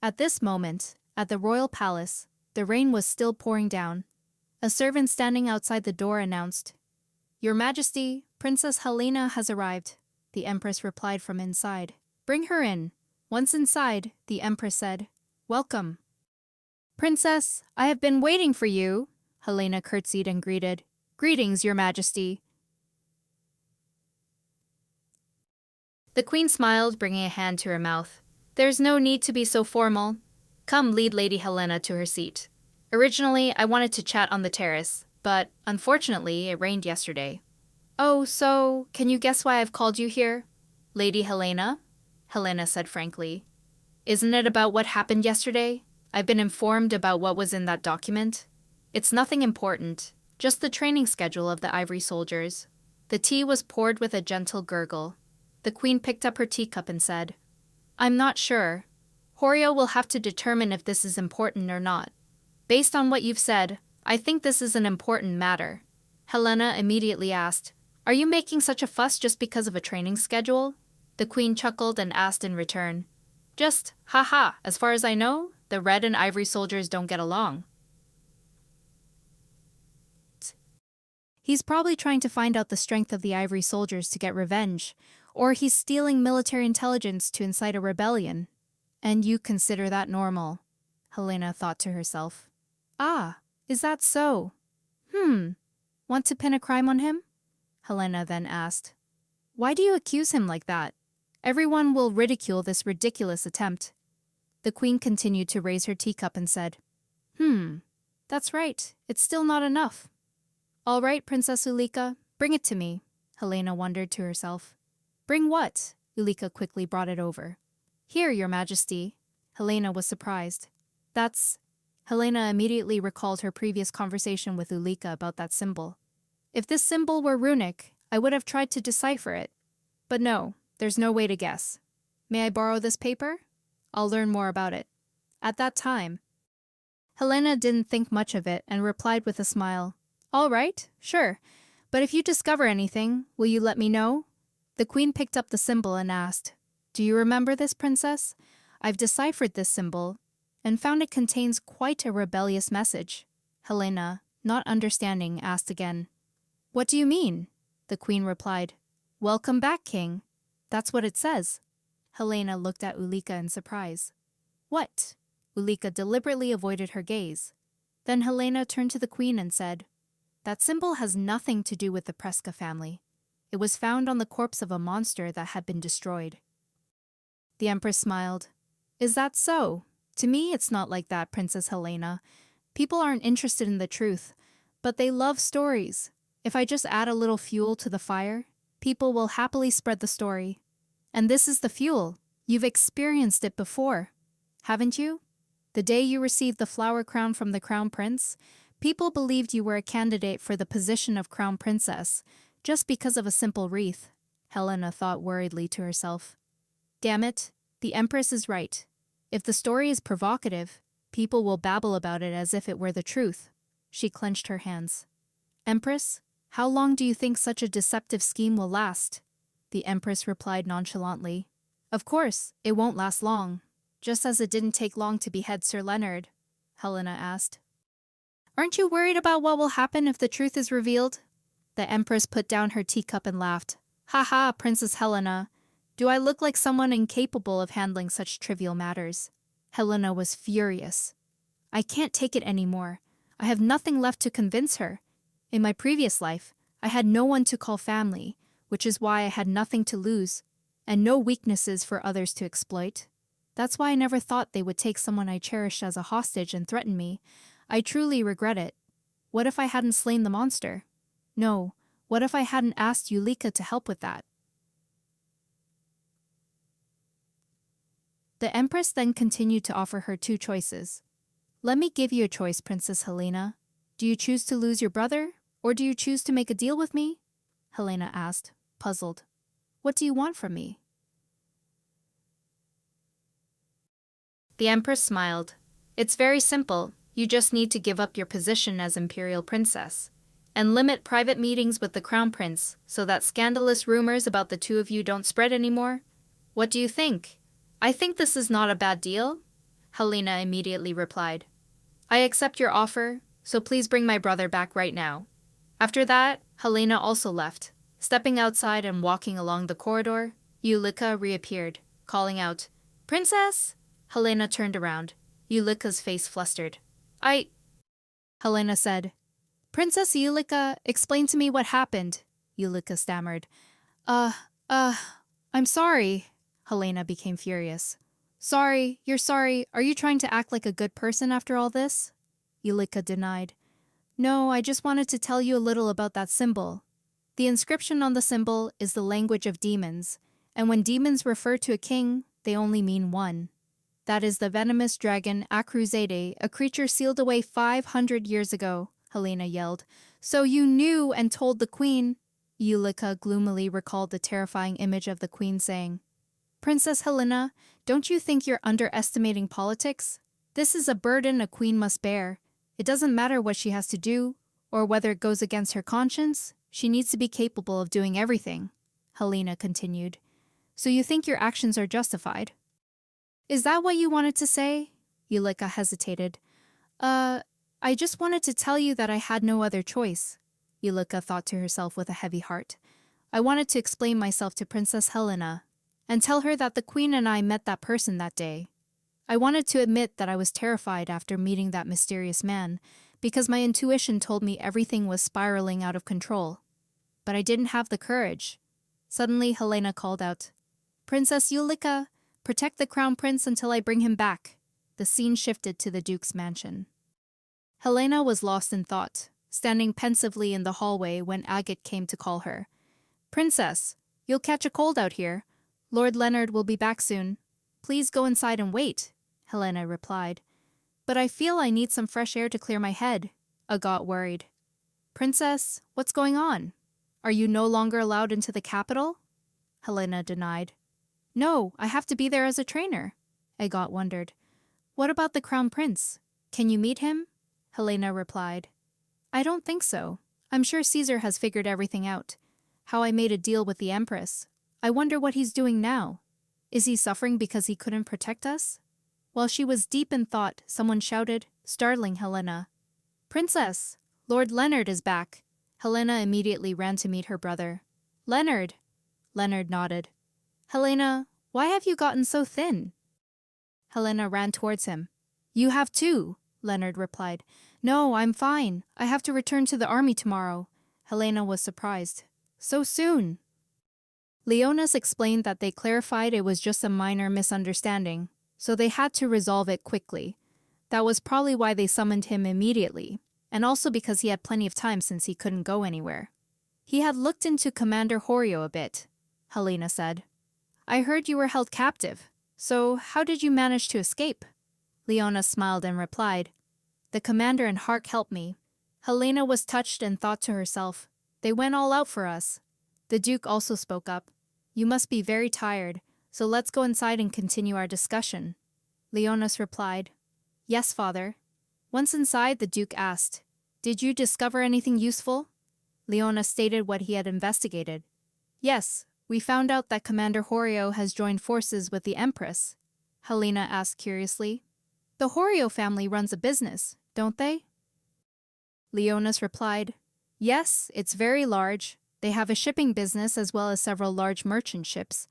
At this moment, at the royal palace, the rain was still pouring down. A servant standing outside the door announced, "Your Majesty, Princess Helena has arrived." The Empress replied from inside, "Bring her in." Once inside, the Empress said, "Welcome." "Princess, I have been waiting for you." Helena curtsied and greeted, "Greetings, Your Majesty." The Queen smiled, bringing a hand to her mouth. "There's no need to be so formal. Come lead Lady Helena to her seat. Originally, I wanted to chat on the terrace, but unfortunately, it rained yesterday." "Oh, so, can you guess why I've called you here?" "Lady Helena?" Helena said frankly. "Isn't it about what happened yesterday? I've been informed about what was in that document. It's nothing important, just the training schedule of the Ivory soldiers." The tea was poured with a gentle gurgle. The Queen picked up her teacup and said, "I'm not sure. Horio will have to determine if this is important or not. Based on what you've said, I think this is an important matter." Helena immediately asked, "Are you making such a fuss just because of a training schedule?" The Queen chuckled and asked in return, "Just, haha, as far as I know, the Red and Ivory soldiers don't get along." He's probably trying to find out the strength of the Ivory soldiers to get revenge, or he's stealing military intelligence to incite a rebellion. And you consider that normal, Helena thought to herself. "Ah, is that so? Want to pin a crime on him?" Helena then asked. "Why do you accuse him like that? Everyone will ridicule this ridiculous attempt." The Queen continued to raise her teacup and said, That's right, it's still not enough." "All right, Princess Ulika, bring it to me," Helena wondered to herself. "Bring what?" Ulika quickly brought it over. "Here, Your Majesty." Helena was surprised. "That's..." Helena immediately recalled her previous conversation with Ulika about that symbol. "If this symbol were runic, I would have tried to decipher it. But no, there's no way to guess. May I borrow this paper? I'll learn more about it." At that time, Helena didn't think much of it and replied with a smile, "All right, sure. But if you discover anything, will you let me know?" The Queen picked up the symbol and asked, "Do you remember this, Princess? I've deciphered this symbol and found it contains quite a rebellious message." Helena, not understanding, asked again, "What do you mean?" The Queen replied, "Welcome back, King. That's what it says." Helena looked at Ulika in surprise. "What?" Ulika deliberately avoided her gaze. Then Helena turned to the Queen and said, "That symbol has nothing to do with the Preska family. It was found on the corpse of a monster that had been destroyed." The Empress smiled. "Is that so? To me, it's not like that, Princess Helena. People aren't interested in the truth, but they love stories. If I just add a little fuel to the fire, people will happily spread the story. And this is the fuel. You've experienced it before, haven't you? The day you received the flower crown from the Crown Prince, People believed you were a candidate for the position of crown princess, just because of a simple wreath, Helena thought worriedly to herself. Damn it, the Empress is right. If the story is provocative, people will babble about it as if it were the truth. She clenched her hands. Empress, how long do you think such a deceptive scheme will last? The Empress replied nonchalantly. Of course, it won't last long. Just as it didn't take long to behead Sir Leonard, Helena asked. Aren't you worried about what will happen if the truth is revealed? The Empress put down her teacup and laughed. Ha ha, Princess Helena. Do I look like someone incapable of handling such trivial matters? Helena was furious. I can't take it anymore. I have nothing left to convince her. In my previous life, I had no one to call family, which is why I had nothing to lose, and no weaknesses for others to exploit. That's why I never thought they would take someone I cherished as a hostage and threaten me. I truly regret it. What if I hadn't slain the monster? No, what if I hadn't asked Yulika to help with that? The Empress then continued to offer her two choices. Let me give you a choice, Princess Helena. Do you choose to lose your brother, or do you choose to make a deal with me? Helena asked, puzzled. What do you want from me? The Empress smiled. It's very simple. You just need to give up your position as Imperial Princess and limit private meetings with the Crown Prince so that scandalous rumors about the two of you don't spread anymore. What do you think? I think this is not a bad deal, Helena immediately replied. I accept your offer, so please bring my brother back right now. After that, Helena also left. Stepping outside and walking along the corridor, Yulika reappeared, calling out, Princess! Helena turned around. Yulika's face flustered. Helena said. Princess Yulika, explain to me what happened, Yulika stammered. I'm sorry. Helena became furious. Sorry, you're sorry. Are you trying to act like a good person after all this? Yulika denied. No, I just wanted to tell you a little about that symbol. The inscription on the symbol is the language of demons, and when demons refer to a king, they only mean one. That is the venomous dragon Akruzade, a creature sealed away 500 years ago, Helena yelled. So you knew and told the queen. Yulika gloomily recalled the terrifying image of the queen saying, Princess Helena, don't you think you're underestimating politics? This is a burden a queen must bear. It doesn't matter what she has to do, or whether it goes against her conscience. She needs to be capable of doing everything, Helena continued. So you think your actions are justified? Is that what you wanted to say? Yulika hesitated. I just wanted to tell you that I had no other choice, Yulika thought to herself with a heavy heart. I wanted to explain myself to Princess Helena and tell her that the queen and I met that person that day. I wanted to admit that I was terrified after meeting that mysterious man because my intuition told me everything was spiraling out of control. But I didn't have the courage. Suddenly, Helena called out, Princess Yulika, protect the crown prince until I bring him back. The scene shifted to the Duke's mansion. Helena was lost in thought, standing pensively in the hallway when Agate came to call her. Princess, you'll catch a cold out here. Lord Leonard will be back soon. Please go inside and wait, Helena replied. But I feel I need some fresh air to clear my head, Agate worried. Princess, what's going on? Are you no longer allowed into the capital? Helena denied. No, I have to be there as a trainer, Agate wondered. What about the crown prince? Can you meet him? Helena replied. I don't think so. I'm sure Caesar has figured everything out. How I made a deal with the Empress. I wonder what he's doing now. Is he suffering because he couldn't protect us? While she was deep in thought, someone shouted, startling Helena. Princess, Lord Leonard is back. Helena immediately ran to meet her brother. Leonard. Leonard nodded. Helena, why have you gotten so thin? Helena ran towards him. You have too, Leonard replied. No, I'm fine. I have to return to the army tomorrow. Helena was surprised. So soon? Leonas explained that they clarified it was just a minor misunderstanding, so they had to resolve it quickly. That was probably why they summoned him immediately, and also because he had plenty of time since he couldn't go anywhere. He had looked into Commander Horio a bit, Helena said. I heard you were held captive, so how did you manage to escape? Leonas smiled and replied, The commander and Hark helped me. Helena was touched and thought to herself, "They went all out for us." The Duke also spoke up. "You must be very tired, so let's go inside and continue our discussion." Leonis replied, "Yes, father." Once inside, the Duke asked, "Did you discover anything useful?" Leonis stated what he had investigated. "Yes, we found out that Commander Horio has joined forces with the Empress." Helena asked curiously. "The Horio family runs a business, don't they?" Leonis replied, "Yes, it's very large. They have a shipping business as well as several large merchant ships."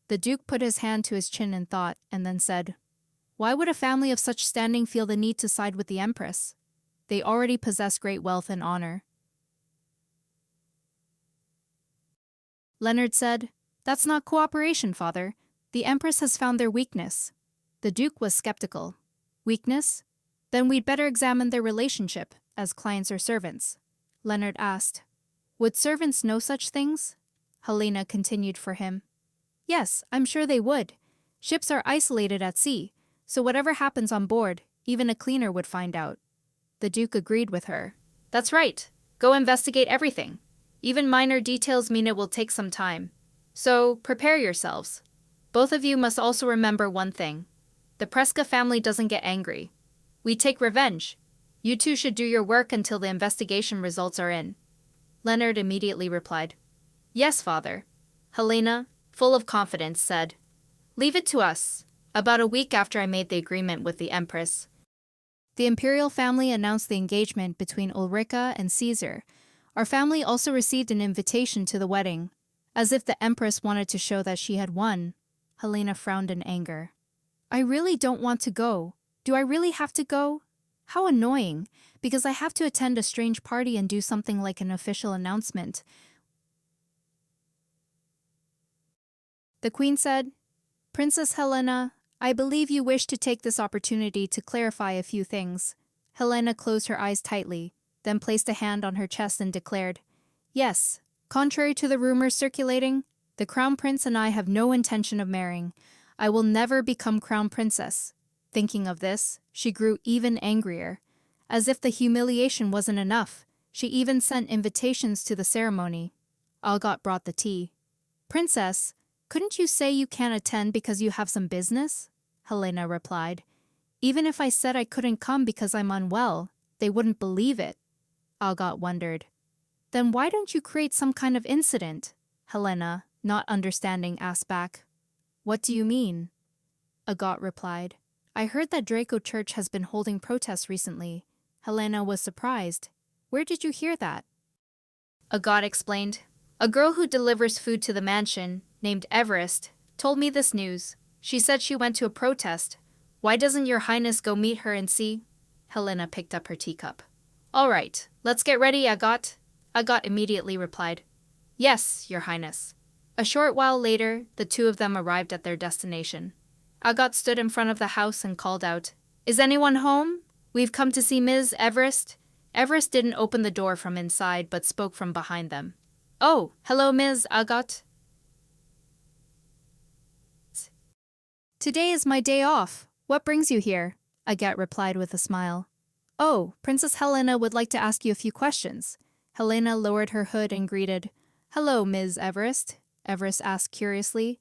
The Duke put his hand to his chin in thought and then said, "Why would a family of such standing feel the need to side with the Empress? They already possess great wealth and honor." Leonard said, "That's not cooperation, father. The Empress has found their weakness." The Duke was skeptical. "Weakness? Then we'd better examine their relationship, as clients or servants." Leonard asked, "Would servants know such things?" Helena continued for him, "Yes, I'm sure they would. Ships are isolated at sea, so whatever happens on board, even a cleaner would find out." The Duke agreed with her. "That's right. Go investigate everything. Even minor details mean it will take some time. So, prepare yourselves. Both of you must also remember one thing. The Preska family doesn't get angry. We take revenge. You two should do your work until the investigation results are in." Leonard immediately replied, "Yes, father." Helena, full of confidence, said, "Leave it to us." About a week after I made the agreement with the Empress, the imperial family announced the engagement between Ulrika and Caesar. Our family also received an invitation to the wedding, as if the Empress wanted to show that she had won. Helena frowned in anger. "I really don't want to go. Do I really have to go? How annoying, because I have to attend a strange party and do something like an official announcement." The Queen said, "Princess Helena, I believe you wish to take this opportunity to clarify a few things." Helena closed her eyes tightly, then placed a hand on her chest and declared, "Yes, contrary to the rumors circulating, the Crown Prince and I have no intention of marrying. I will never become Crown Princess." Thinking of this, she grew even angrier. As if the humiliation wasn't enough, she even sent invitations to the ceremony. Algot brought the tea. "Princess, couldn't you say you can't attend because you have some business?" Helena replied. "Even if I said I couldn't come because I'm unwell, they wouldn't believe it." Algot wondered. "Then why don't you create some kind of incident?" Helena, not understanding, asked back. "What do you mean?" Algot replied, "I heard that Draco Church has been holding protests recently." Helena was surprised. "Where did you hear that?" Algot explained, "A girl who delivers food to the mansion, named Everest, told me this news. She said she went to a protest. Why doesn't your highness go meet her and see?" Helena picked up her teacup. "All right, let's get ready, Algot." Algot immediately replied, "Yes, your highness." A short while later, the two of them arrived at their destination. Algot stood in front of the house and called out, "Is anyone home? We've come to see Ms. Everest." Everest didn't open the door from inside but spoke from behind them. "Oh, hello, Ms. Algot." "Today is my day off. What brings you here?" Algot replied with a smile. "Oh, Princess Helena would like to ask you a few questions." Helena lowered her hood and greeted, "Hello, Ms. Everest." Everest asked curiously,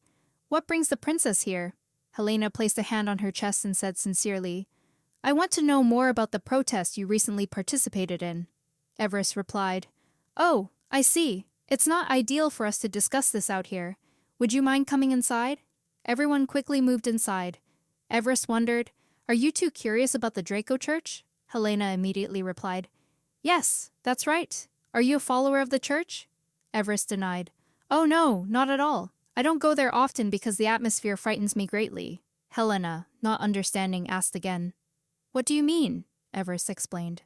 "What brings the princess here?" Helena placed a hand on her chest and said sincerely, "I want to know more about the protest you recently participated in." Everest replied, "Oh, I see. It's not ideal for us to discuss this out here. Would you mind coming inside?" Everyone quickly moved inside. Everest wondered, "Are you two curious about the Draco Church?" Helena immediately replied, "Yes, that's right. Are you a follower of the church?" Everest denied, "Oh no, not at all. I don't go there often because the atmosphere frightens me greatly." Helena, not understanding, asked again, "What do you mean?" Everest explained.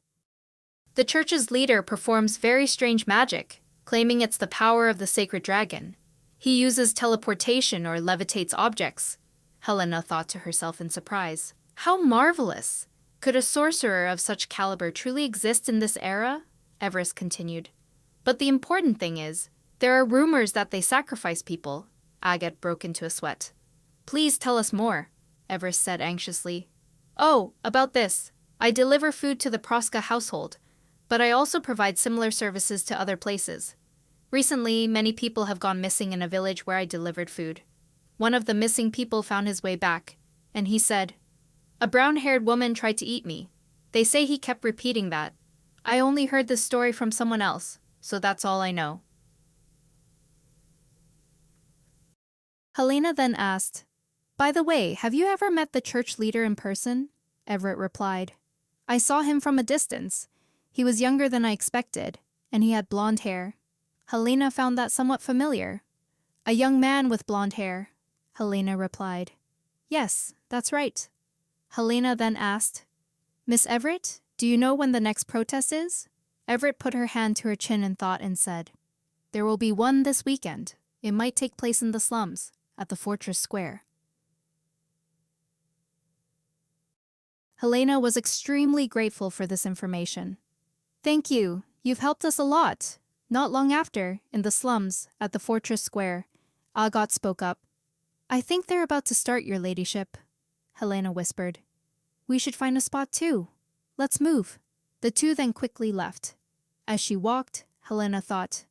"The church's leader performs very strange magic, claiming it's the power of the sacred dragon. He uses teleportation or levitates objects." Helena thought to herself in surprise, "How marvelous! Could a sorcerer of such caliber truly exist in this era?" Everest continued. "But the important thing is, there are rumors that they sacrifice people." Algot broke into a sweat. "Please tell us more," Everest said anxiously. "Oh, about this. I deliver food to the Proska household. But I also provide similar services to other places. Recently, many people have gone missing in a village where I delivered food. One of the missing people found his way back, and he said, "A brown-haired woman tried to eat me." They say he kept repeating that. I only heard this story from someone else, so that's all I know. Helena then asked, "By the way, have you ever met the church leader in person?" Everett replied, "I saw him from a distance. He was younger than I expected, and he had blonde hair." Helena found that somewhat familiar. "A young man with blonde hair," Helena replied. "Yes, that's right." Helena then asked, "Miss Everett, do you know when the next protest is?" Everett put her hand to her chin in thought and said, "There will be one this weekend. It might take place in the slums, at the Fortress Square." Helena was extremely grateful for this information. "Thank you. You've helped us a lot." Not long after, in the slums, at the Fortress Square, Agot spoke up. "I think they're about to start, your ladyship," Helena whispered. "We should find a spot too. Let's move." The two then quickly left. As she walked, Helena thought,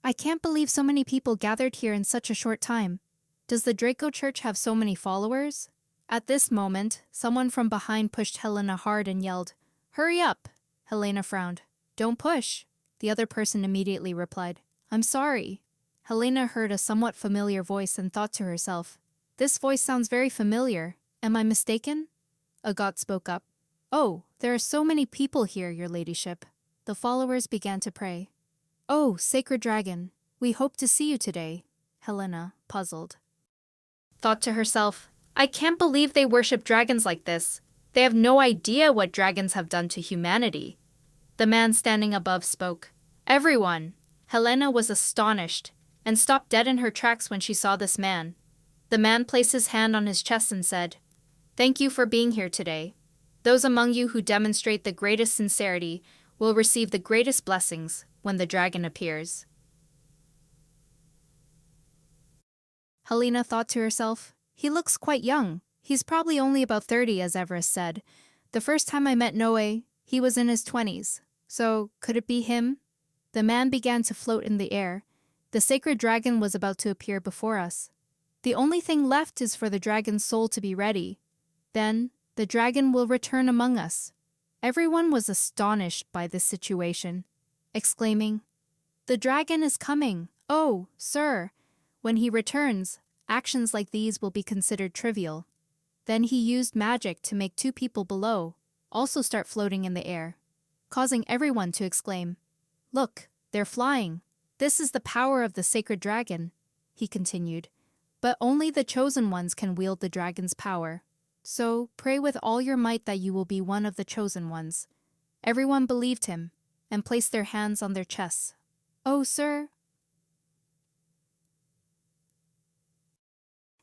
"I can't believe so many people gathered here in such a short time. Does the Draco Church have so many followers?" At this moment, someone from behind pushed Helena hard and yelled, "Hurry up!" Helena frowned. "Don't push." The other person immediately replied, "I'm sorry." Helena heard a somewhat familiar voice and thought to herself, "This voice sounds very familiar. Am I mistaken?" Agot spoke up. "Oh, there are so many people here, your ladyship." The followers began to pray. "Oh, sacred dragon, we hope to see you today," Helena, puzzled, thought to herself, "I can't believe they worship dragons like this. They have no idea what dragons have done to humanity." The man standing above spoke. "Everyone!" Helena was astonished and stopped dead in her tracks when she saw this man. The man placed his hand on his chest and said, "Thank you for being here today. Those among you who demonstrate the greatest sincerity will receive the greatest blessings when the dragon appears." Helena thought to herself, "He looks quite young. He's probably only about 30, as Everest said. The first time I met Noe, he was in his 20s. So, could it be him?" The man began to float in the air. The sacred dragon was about to appear before us. The only thing left is for the dragon's soul to be ready. Then, the dragon will return among us. Everyone was astonished by this situation, exclaiming, "The dragon is coming! Oh, sir! When he returns, actions like these will be considered trivial." Then he used magic to make two people below also start floating in the air, causing everyone to exclaim, "Look, they're flying. This is the power of the sacred dragon," he continued. "But only the chosen ones can wield the dragon's power. So pray with all your might that you will be one of the chosen ones." Everyone believed him and placed their hands on their chests. "Oh, sir."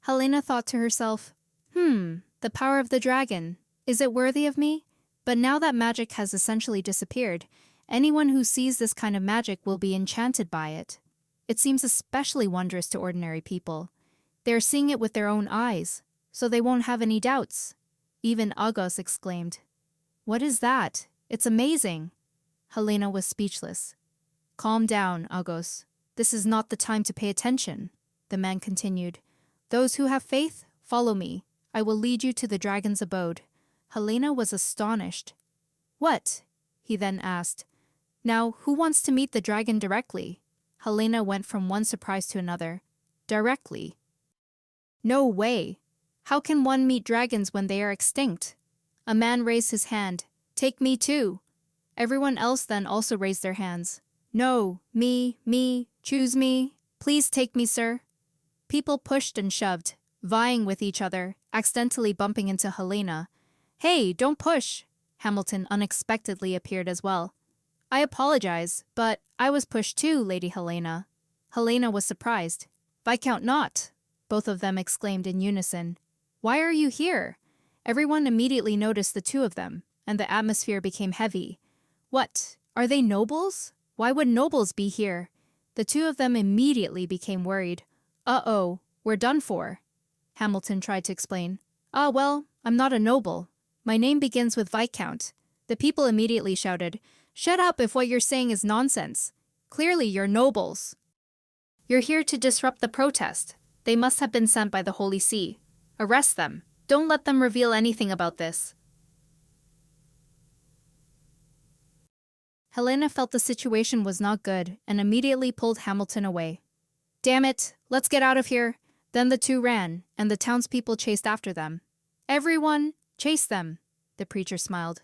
Helena thought to herself, the power of the dragon. Is it worthy of me? But now that magic has essentially disappeared, anyone who sees this kind of magic will be enchanted by it. It seems especially wondrous to ordinary people. They are seeing it with their own eyes, so they won't have any doubts. Even Agos exclaimed, "What is that? It's amazing." Helena was speechless. "Calm down, Agos. This is not the time to pay attention," the man continued. "Those who have faith, follow me. I will lead you to the dragon's abode." Helena was astonished. "What?" he then asked. "Now, who wants to meet the dragon directly?" Helena went from one surprise to another. "Directly? No way. How can one meet dragons when they are extinct?" A man raised his hand. "Take me too." Everyone else then also raised their hands. "No, me, choose me. Please take me, sir." People pushed and shoved, vying with each other, accidentally bumping into Helena. "Hey, don't push!" Hamilton unexpectedly appeared as well. "I apologize, but I was pushed too, Lady Helena." Helena was surprised. "Viscount not!" both of them exclaimed in unison. "Why are you here?" Everyone immediately noticed the two of them, and the atmosphere became heavy. "What? Are they nobles? Why would nobles be here?" The two of them immediately became worried. "Uh-oh, we're done for." Hamilton tried to explain. Well, I'm not a noble. My name begins with Viscount." The people immediately shouted, Shut up if what you're saying is nonsense. Clearly you're nobles. You're here to disrupt the protest. They must have been sent by the Holy See. Arrest them. Don't let them reveal anything about this. Helena felt the situation was not good and immediately pulled Hamilton away. Damn it, let's get out of here. Then the two ran, and the townspeople chased after them. Everyone, chase them, the preacher smiled.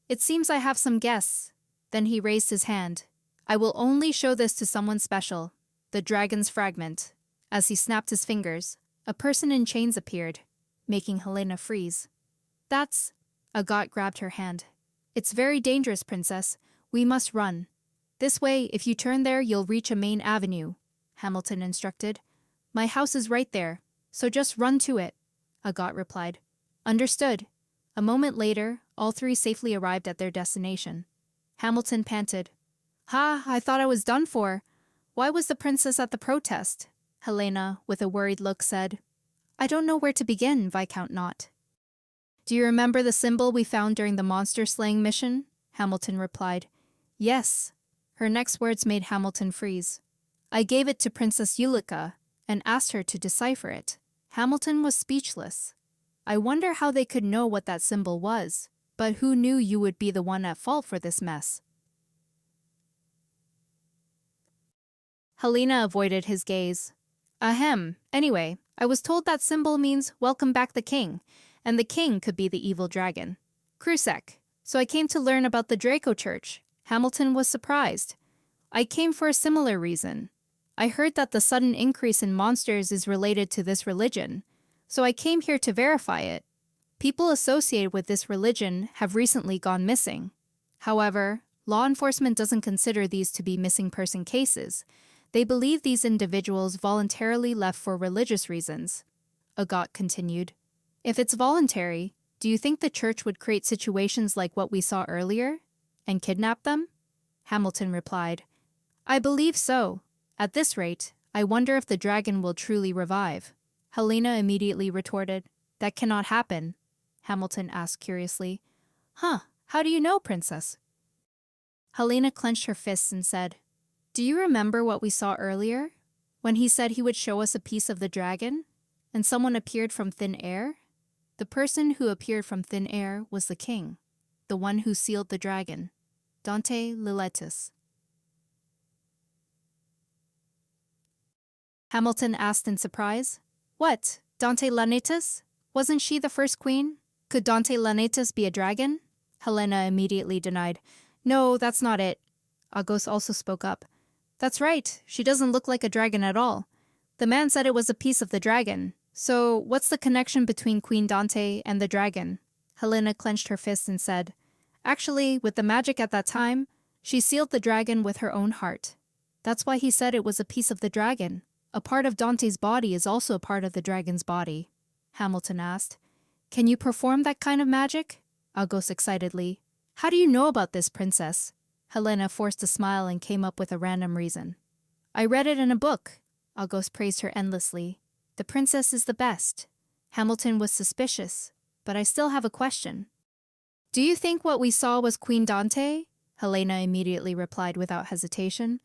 It seems I have some guests. Then he raised his hand. I will only show this to someone special. The dragon's fragment. As he snapped his fingers, a person in chains appeared, making Helena freeze. That's... Agathe grabbed her hand. It's very dangerous, princess. We must run. This way, if you turn there, you'll reach a main avenue, Hamilton instructed. My house is right there, so just run to it, Agathe replied. Understood. A moment later, all three safely arrived at their destination. Hamilton panted. Ha, I thought I was done for. Why was the princess at the protest? Helena, with a worried look, said. I don't know where to begin, Viscount Knott. Do you remember the symbol we found during the monster-slaying mission? Hamilton replied. Yes. Her next words made Hamilton freeze. I gave it to Princess Ulrika and asked her to decipher it. Hamilton was speechless. I wonder how they could know what that symbol was, but who knew you would be the one at fault for this mess? Helena avoided his gaze. Ahem, anyway, I was told that symbol means welcome back the king, and the king could be the evil dragon. Krusek. So I came to learn about the Draco Church. Hamilton was surprised. I came for a similar reason. I heard that the sudden increase in monsters is related to this religion, so I came here to verify it. People associated with this religion have recently gone missing. However, law enforcement doesn't consider these to be missing person cases. They believe these individuals voluntarily left for religious reasons. Agathe continued. If it's voluntary, do you think the church would create situations like what we saw earlier and kidnap them? Hamilton replied. I believe so. At this rate, I wonder if the dragon will truly revive. Helena immediately retorted. That cannot happen. Hamilton asked curiously. Huh, how do you know, princess? Helena clenched her fists and said, Do you remember what we saw earlier? When he said he would show us a piece of the dragon, and someone appeared from thin air? The person who appeared from thin air was the king, the one who sealed the dragon, Dante Liletus. Hamilton asked in surprise. What, Dante Liletus? Wasn't she the first queen? Could Dante Liletus be a dragon? Helena immediately denied. No, that's not it. Agos also spoke up. That's right, she doesn't look like a dragon at all. The man said it was a piece of the dragon. So, what's the connection between Queen Dante and the dragon? Helena clenched her fists and said, Actually, with the magic at that time, she sealed the dragon with her own heart. That's why he said it was a piece of the dragon. A part of Dante's body is also a part of the dragon's body. Hamilton asked, Can you perform that kind of magic? Agos excitedly. How do you know about this, princess? Helena forced a smile and came up with a random reason. I read it in a book. Agos praised her endlessly. The princess is the best. Hamilton was suspicious, but I still have a question. Do you think what we saw was Queen Dante? Helena immediately replied without hesitation.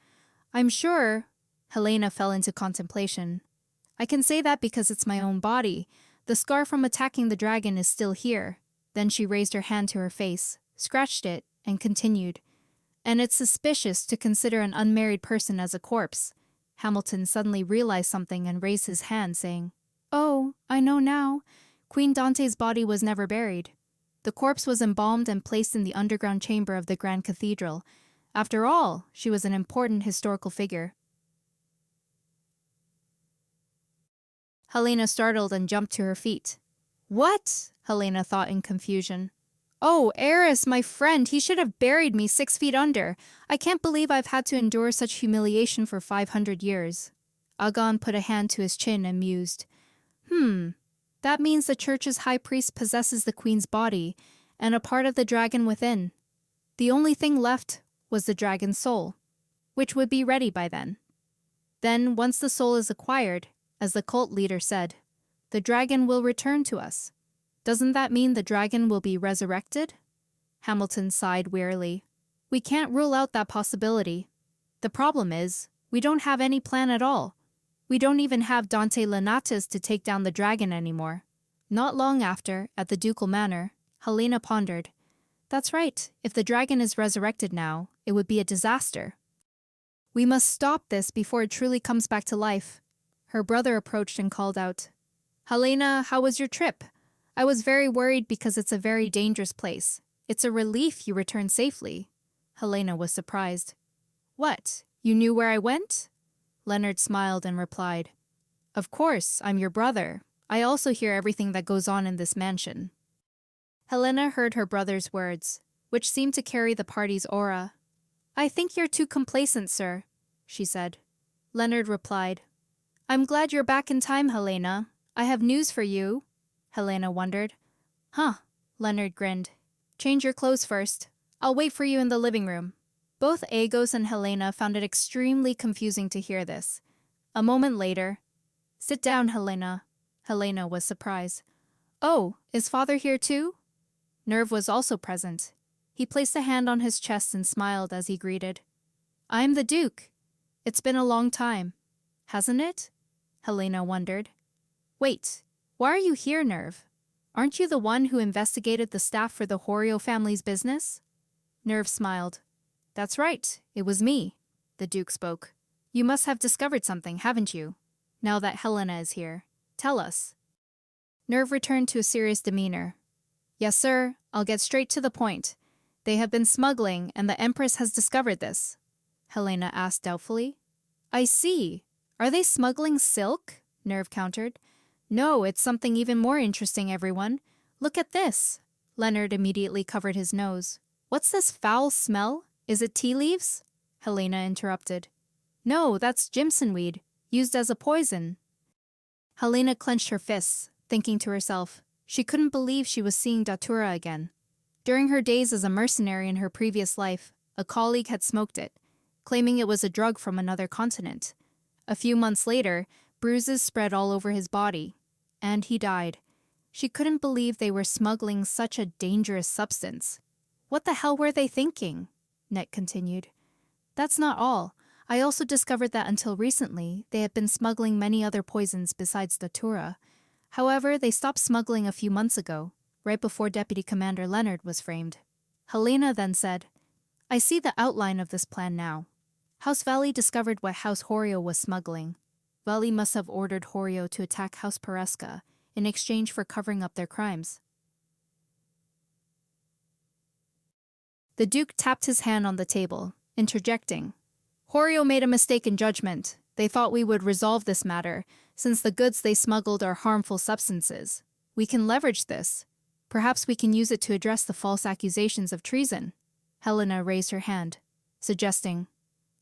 I'm sure. Helena fell into contemplation. I can say that because it's my own body. The scar from attacking the dragon is still here. Then she raised her hand to her face, scratched it, and continued. And it's suspicious to consider an unmarried person as a corpse. Hamilton suddenly realized something and raised his hand, saying, Oh, I know now. Queen Dante's body was never buried. The corpse was embalmed and placed in the underground chamber of the Grand Cathedral. After all, she was an important historical figure. Helena startled and jumped to her feet. What? Helena thought in confusion. Oh, Eris, my friend, he should have buried me 6 feet under. I can't believe I've had to endure such humiliation for 500 years. Agon put a hand to his chin and mused. That means the church's high priest possesses the queen's body and a part of the dragon within. The only thing left was the dragon's soul, which would be ready by then. Then, once the soul is acquired, as the cult leader said, the dragon will return to us. Doesn't that mean the dragon will be resurrected? Hamilton sighed wearily. We can't rule out that possibility. The problem is, we don't have any plan at all. We don't even have Dante Lenatus to take down the dragon anymore. Not long after, at the ducal manor, Helena pondered. That's right, if the dragon is resurrected now, it would be a disaster. We must stop this before it truly comes back to life. Her brother approached and called out, Helena, how was your trip? I was very worried because it's a very dangerous place. It's a relief you returned safely. Helena was surprised. What, you knew where I went? Leonard smiled and replied, Of course, I'm your brother. I also hear everything that goes on in this mansion. Helena heard her brother's words, which seemed to carry the party's aura. I think you're too complacent, sir, she said. Leonard replied, I'm glad you're back in time, Helena. I have news for you. Helena wondered. Huh, Leonard grinned. Change your clothes first. I'll wait for you in the living room. Both Agos and Helena found it extremely confusing to hear this. A moment later, Sit down, Helena. Helena was surprised. Oh, is father here too? Nerve was also present. He placed a hand on his chest and smiled as he greeted. I'm the Duke. It's been a long time, hasn't it? Helena wondered. Wait, why are you here, Nerve? Aren't you the one who investigated the staff for the Horio family's business? Nerve smiled. That's right, it was me, the Duke spoke. You must have discovered something, haven't you? Now that Helena is here, tell us. Nerve returned to a serious demeanor. Yes, sir, I'll get straight to the point. They have been smuggling, and the Empress has discovered this. Helena asked doubtfully. I see. Are they smuggling silk? Nerve countered. No, it's something even more interesting, everyone. Look at this. Leonard immediately covered his nose. What's this foul smell? Is it tea leaves? Helena interrupted. No, that's Jimson weed, used as a poison. Helena clenched her fists, thinking to herself, she couldn't believe she was seeing Datura again. During her days as a mercenary in her previous life, a colleague had smoked it, claiming it was a drug from another continent. A few months later, bruises spread all over his body, and he died. She couldn't believe they were smuggling such a dangerous substance. What the hell were they thinking? Net continued. That's not all. I also discovered that until recently, they had been smuggling many other poisons besides Datura. However, they stopped smuggling a few months ago, right before Deputy Commander Leonard was framed. Helena then said, I see the outline of this plan now. House Valley discovered what House Horio was smuggling. Valley must have ordered Horio to attack House Peresca in exchange for covering up their crimes. The Duke tapped his hand on the table, interjecting. Horio made a mistake in judgment. They thought we would resolve this matter, since the goods they smuggled are harmful substances. We can leverage this. Perhaps we can use it to address the false accusations of treason. Helena raised her hand, suggesting,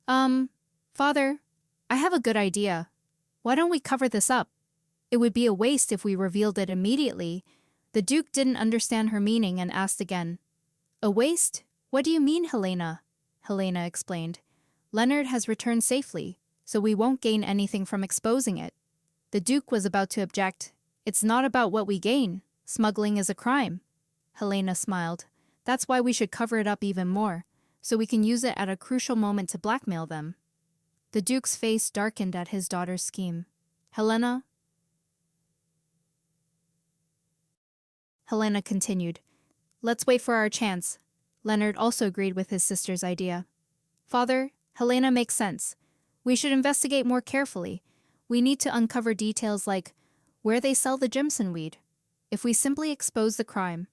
Father, I have a good idea. Why don't we cover this up? It would be a waste if we revealed it immediately. The Duke didn't understand her meaning and asked again. A waste? What do you mean, Helena? Helena explained. Leonard has returned safely, so we won't gain anything from exposing it. The Duke was about to object. It's not about what we gain. Smuggling is a crime. Helena smiled. That's why we should cover it up even more, so we can use it at a crucial moment to blackmail them. The Duke's face darkened at his daughter's scheme. Helena continued. Let's wait for our chance. Leonard also agreed with his sister's idea. Father, Helena makes sense. We should investigate more carefully. We need to uncover details like where they sell the Jimson weed. If we simply expose the crime,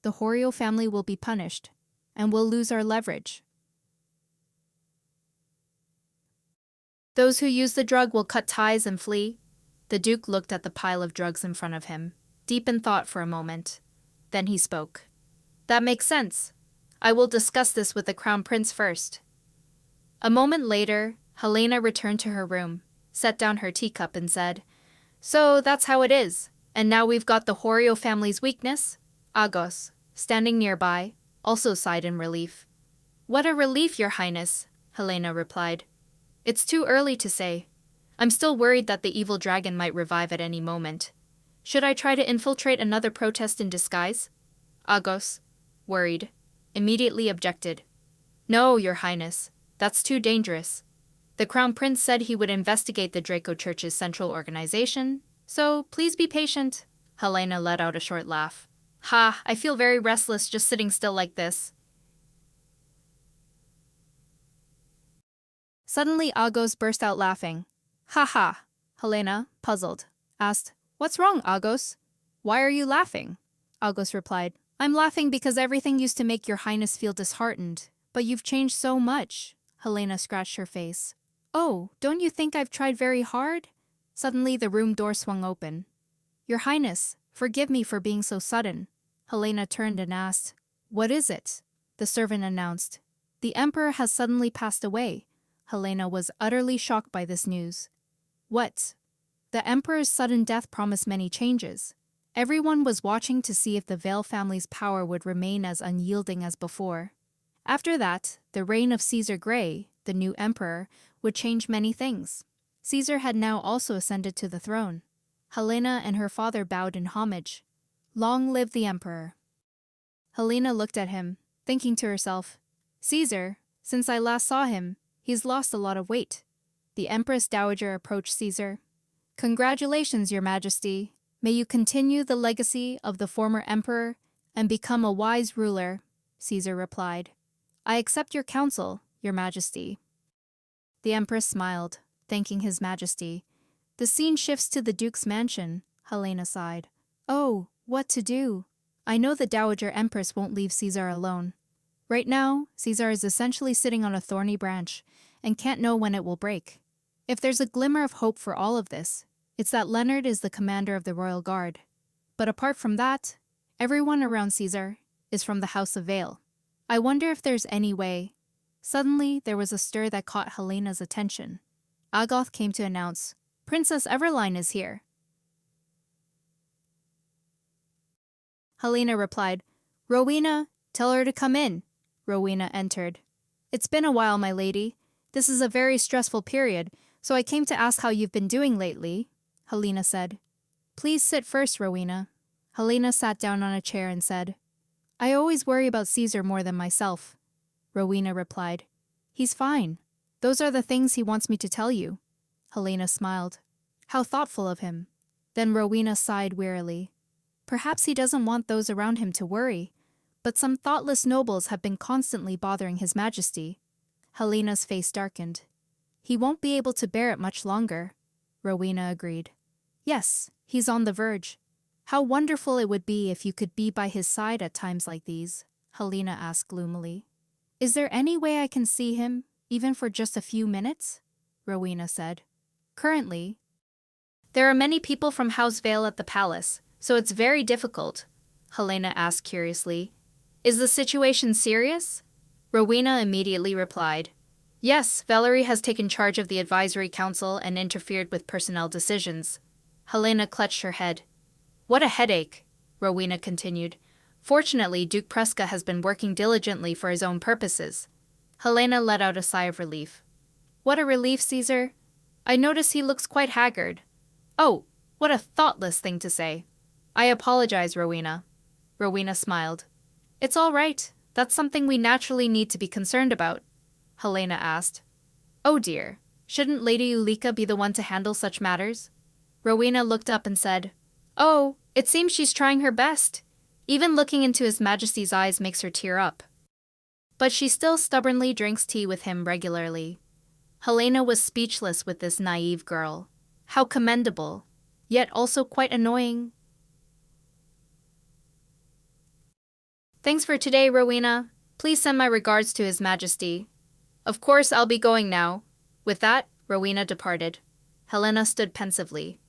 the Horio family will be punished, and we'll lose our leverage. Those who use the drug will cut ties and flee. The Duke looked at the pile of drugs in front of him, deep in thought for a moment. Then he spoke. That makes sense. I will discuss this with the Crown Prince first. A moment later, Helena returned to her room, set down her teacup and said, So that's how it is. And now we've got the Horio family's weakness. Agos, standing nearby, also sighed in relief. What a relief, Your Highness, Helena replied. It's too early to say. I'm still worried that the evil dragon might revive at any moment. Should I try to infiltrate another protest in disguise? Agos, worried, immediately objected. No, Your Highness. That's too dangerous. The Crown Prince said he would investigate the Draco Church's central organization, so please be patient. Helena let out a short laugh. Ha, I feel very restless just sitting still like this. Suddenly Agos burst out laughing. Ha ha. Helena, puzzled, asked, What's wrong, Agos? Why are you laughing? Agos replied, I'm laughing because everything used to make Your Highness feel disheartened, but you've changed so much. Helena scratched her face. Oh, don't you think I've tried very hard? Suddenly the room door swung open. Your Highness, forgive me for being so sudden. Helena turned and asked, What is it? The servant announced, The Emperor has suddenly passed away. Helena was utterly shocked by this news. What? The Emperor's sudden death promised many changes. Everyone was watching to see if the Vale family's power would remain as unyielding as before. After that, the reign of Caesar Grey, the new emperor, would change many things. Caesar had now also ascended to the throne. Helena and her father bowed in homage. Long live the emperor. Helena looked at him, thinking to herself, Caesar, since I last saw him, he's lost a lot of weight. The Empress Dowager approached Caesar. Congratulations, Your Majesty. May you continue the legacy of the former emperor and become a wise ruler, Caesar replied. I accept your counsel, Your Majesty. The Empress smiled, thanking His Majesty. The scene shifts to the Duke's mansion, Helena sighed. Oh, what to do? I know the Dowager Empress won't leave Caesar alone. Right now, Caesar is essentially sitting on a thorny branch and can't know when it will break. If there's a glimmer of hope for all of this, it's that Leonard is the commander of the Royal Guard. But apart from that, everyone around Caesar is from the House of Vale. I wonder if there's any way. Suddenly, there was a stir that caught Helena's attention. Agoth came to announce, Princess Everline is here. Helena replied, Rowena, tell her to come in. Rowena entered. It's been a while, my lady. This is a very stressful period, so I came to ask how you've been doing lately. Helena said. Please sit first, Rowena. Helena sat down on a chair and said, I always worry about Caesar more than myself. Rowena replied, He's fine. Those are the things he wants me to tell you. Helena smiled. How thoughtful of him. Then Rowena sighed wearily. Perhaps he doesn't want those around him to worry, but some thoughtless nobles have been constantly bothering His Majesty. Helena's face darkened. He won't be able to bear it much longer. Rowena agreed. Yes, he's on the verge. How wonderful it would be if you could be by his side at times like these, Helena asked gloomily. Is there any way I can see him, even for just a few minutes? Rowena said. Currently, there are many people from House Vale at the palace, so it's very difficult, Helena asked curiously. Is the situation serious? Rowena immediately replied. Yes, Valerie has taken charge of the advisory council and interfered with personnel decisions. Helena clutched her head. What a headache, Rowena continued. Fortunately, Duke Preska has been working diligently for his own purposes. Helena let out a sigh of relief. What a relief, Caesar. I notice he looks quite haggard. Oh, what a thoughtless thing to say. I apologize, Rowena. Rowena smiled. It's all right. That's something we naturally need to be concerned about. Helena asked. Oh dear, shouldn't Lady Ulika be the one to handle such matters? Rowena looked up and said, Oh, it seems she's trying her best. Even looking into His Majesty's eyes makes her tear up. But she still stubbornly drinks tea with him regularly. Helena was speechless with this naive girl. How commendable, yet also quite annoying. Thanks for today, Rowena. Please send my regards to His Majesty. Of course, I'll be going now. With that, Rowena departed. Helena stood pensively.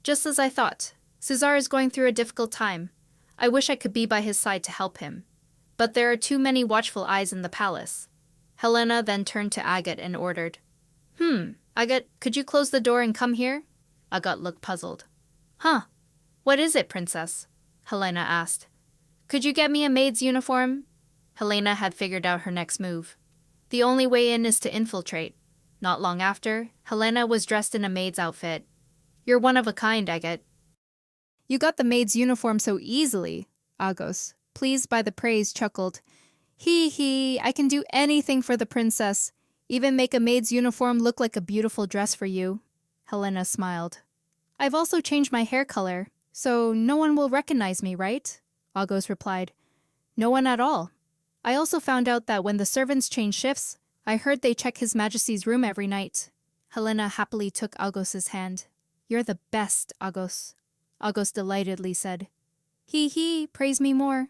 Just as I thought. Caesar is going through a difficult time. I wish I could be by his side to help him. But there are too many watchful eyes in the palace. Helena then turned to Agate and ordered. Agate, could you close the door and come here? Agate looked puzzled. Huh? What is it, Princess? Helena asked. Could you get me a maid's uniform? Helena had figured out her next move. The only way in is to infiltrate. Not long after, Helena was dressed in a maid's outfit. You're one of a kind, Agate. You got the maid's uniform so easily, Agos, pleased by the praise, chuckled. Hee hee, I can do anything for the princess. Even make a maid's uniform look like a beautiful dress for you. Helena smiled. I've also changed my hair color, so no one will recognize me, right? Agos replied. No one at all. I also found out that when the servants change shifts, I heard they check His Majesty's room every night. Helena happily took Agos's hand. You're the best, Agos. Agos delightedly said. Hee hee, praise me more.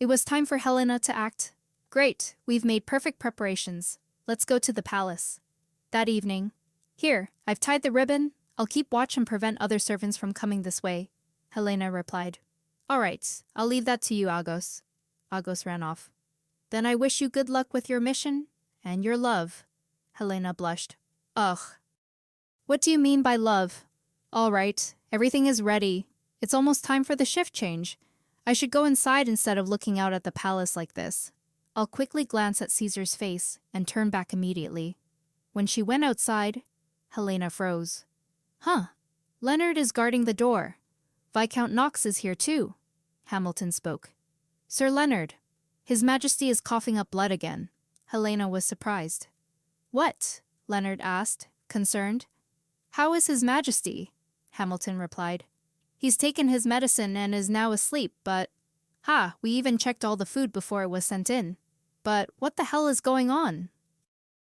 It was time for Helena to act. Great, we've made perfect preparations. Let's go to the palace. That evening. Here, I've tied the ribbon. I'll keep watch and prevent other servants from coming this way. Helena replied. All right, I'll leave that to you, Agos. Agos ran off. Then I wish you good luck with your mission and your love. Helena blushed. Ugh. What do you mean by love? All right, everything is ready. It's almost time for the shift change. I should go inside instead of looking out at the palace like this. I'll quickly glance at Caesar's face and turn back immediately. When she went outside, Helena froze. Huh. Leonard is guarding the door. Viscount Knox is here too. Hamilton spoke. Sir Leonard. His Majesty is coughing up blood again. Helena was surprised. What? Leonard asked, concerned. How is His Majesty? Hamilton replied. He's taken his medicine and is now asleep, but... we even checked all the food before it was sent in. But what the hell is going on?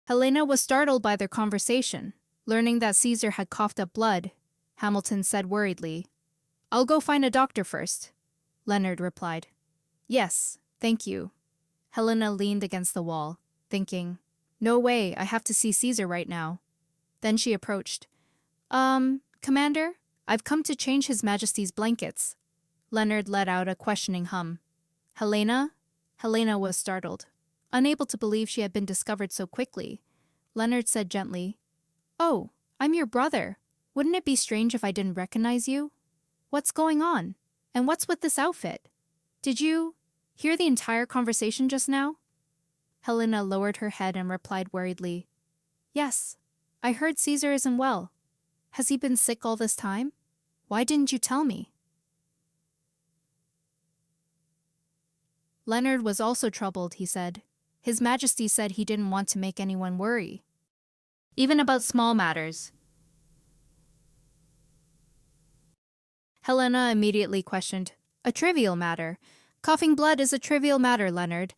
Helena was startled by their conversation. Learning that Caesar had coughed up blood, Hamilton said worriedly. I'll go find a doctor first. Leonard replied. Yes, thank you. Helena leaned against the wall, thinking, no way, I have to see Caesar right now. Then she approached. Commander, I've come to change His Majesty's blankets. Leonard let out a questioning hum. Helena? Helena was startled. Unable to believe she had been discovered so quickly, Leonard said gently, Oh, I'm your brother. Wouldn't it be strange if I didn't recognize you? What's going on? And what's with this outfit? Did you hear the entire conversation just now? Helena lowered her head and replied worriedly, Yes, I heard Caesar isn't well. Has he been sick all this time? Why didn't you tell me? Leonard was also troubled, he said. His Majesty said he didn't want to make anyone worry. Even about small matters. Helena immediately questioned. A trivial matter. Coughing blood is a trivial matter, Leonard.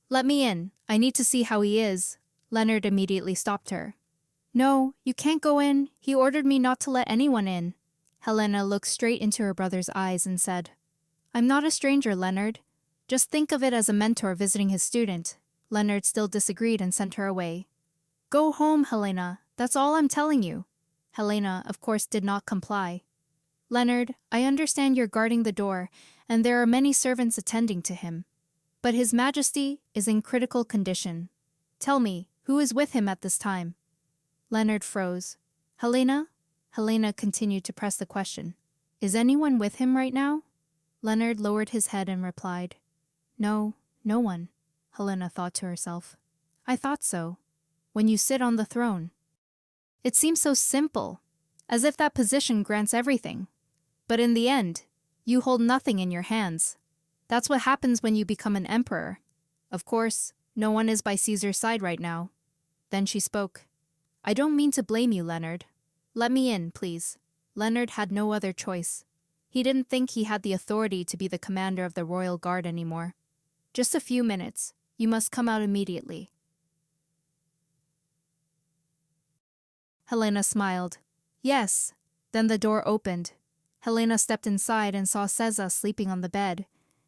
Let me in. I need to see how he is. Leonard immediately stopped her. No, you can't go in. He ordered me not to let anyone in. Helena looked straight into her brother's eyes and said, I'm not a stranger, Leonard. Just think of it as a mentor visiting his student. Leonard still disagreed and sent her away. Go home, Helena. That's all I'm telling you. Helena, of course, did not comply. Leonard, I understand you're guarding the door, and there are many servants attending to him. But His Majesty is in critical condition. Tell me, who is with him at this time? Leonard froze. Helena? Helena continued to press the question. Is anyone with him right now? Leonard lowered his head and replied. No, no one. Helena thought to herself. I thought so. When you sit on the throne. It seems so simple, as if that position grants everything. But in the end, you hold nothing in your hands. That's what happens when you become an emperor. Of course, no one is by Caesar's side right now. Then she spoke. I don't mean to blame you, Leonard. Let me in, please. Leonard had no other choice. He didn't think he had the authority to be the commander of the royal guard anymore. Just a few minutes. You must come out immediately. Helena smiled. Yes. Then the door opened. Helena stepped inside and saw Caesar sleeping on the bed.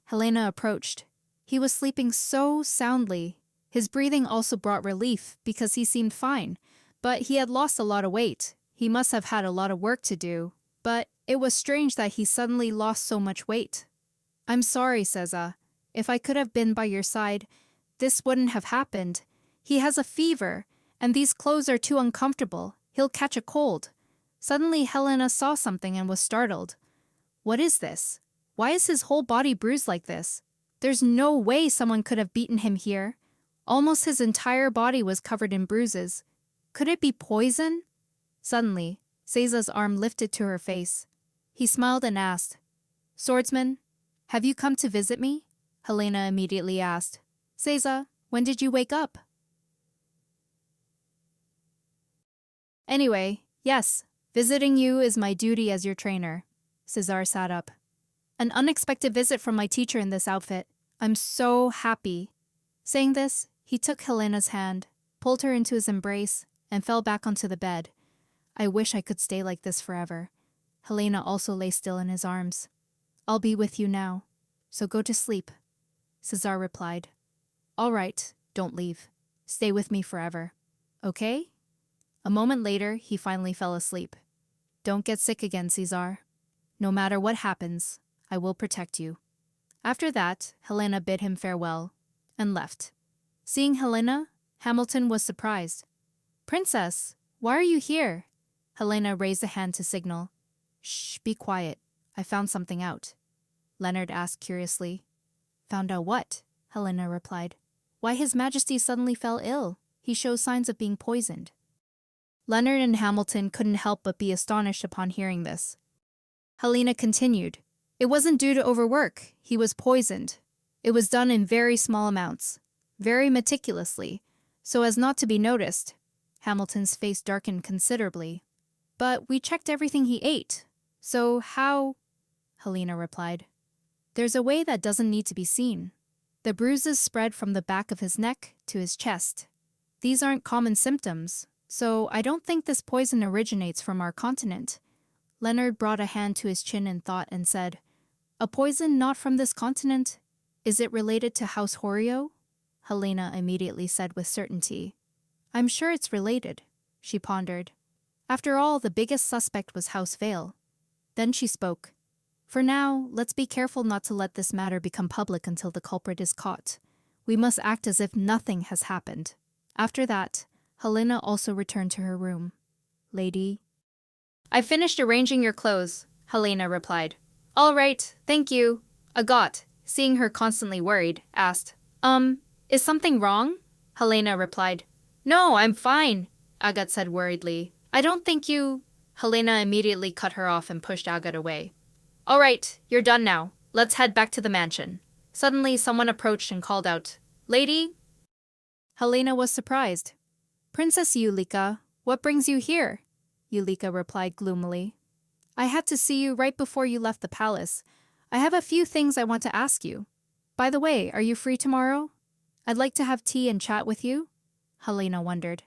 Helena approached. He was sleeping so soundly. His breathing also brought relief because he seemed fine, but he had lost a lot of weight. He must have had a lot of work to do, but it was strange that he suddenly lost so much weight. I'm sorry, Caesar. If I could have been by your side, this wouldn't have happened. He has a fever, and these clothes are too uncomfortable. He'll catch a cold. Suddenly Helena saw something and was startled. What is this? Why is his whole body bruised like this? There's no way someone could have beaten him here. Almost his entire body was covered in bruises. Could it be poison? Suddenly, Caesar's arm lifted to her face. He smiled and asked, Swordsman, have you come to visit me? Helena immediately asked. Seiza, when did you wake up? Anyway, yes, visiting you is my duty as your trainer. Cesar sat up. An unexpected visit from my teacher in this outfit. I'm so happy. Saying this, he took Helena's hand, pulled her into his embrace, and fell back onto the bed. I wish I could stay like this forever. Helena also lay still in his arms. I'll be with you now, so go to sleep. Cesar replied. All right, don't leave. Stay with me forever. Okay? A moment later, he finally fell asleep. Don't get sick again, Cesar. No matter what happens, I will protect you. After that, Helena bid him farewell and left. Seeing Helena, Hamilton was surprised. Princess, why are you here? Helena raised a hand to signal. Shh, be quiet. I found something out. Leonard asked curiously. Found out what? Helena replied. Why His Majesty suddenly fell ill. He shows signs of being poisoned. Leonard and Hamilton couldn't help but be astonished upon hearing this. Helena continued. It wasn't due to overwork. He was poisoned. It was done in very small amounts, very meticulously, so as not to be noticed. Hamilton's face darkened considerably. But we checked everything he ate. So how? Helena replied. There's a way that doesn't need to be seen. The bruises spread from the back of his neck to his chest. These aren't common symptoms, so I don't think this poison originates from our continent. Leonard brought a hand to his chin in thought and said, A poison not from this continent? Is it related to House Horio? Helena immediately said with certainty. I'm sure it's related, she pondered. After all, the biggest suspect was House Vale. Then she spoke. For now, let's be careful not to let this matter become public until the culprit is caught. We must act as if nothing has happened. After that, Helena also returned to her room. Lady? I finished arranging your clothes, Helena replied. All right, thank you. Agat, seeing her constantly worried, asked, is something wrong? Helena replied, No, I'm fine, Agat said worriedly. I don't think you... Helena immediately cut her off and pushed Agat away. All right, you're done now. Let's head back to the mansion. Suddenly, someone approached and called out, Lady? Helena was surprised. Princess Yulika, what brings you here? Yulika replied gloomily. I had to see you right before you left the palace. I have a few things I want to ask you. By the way, are you free tomorrow? I'd like to have tea and chat with you. Helena wondered.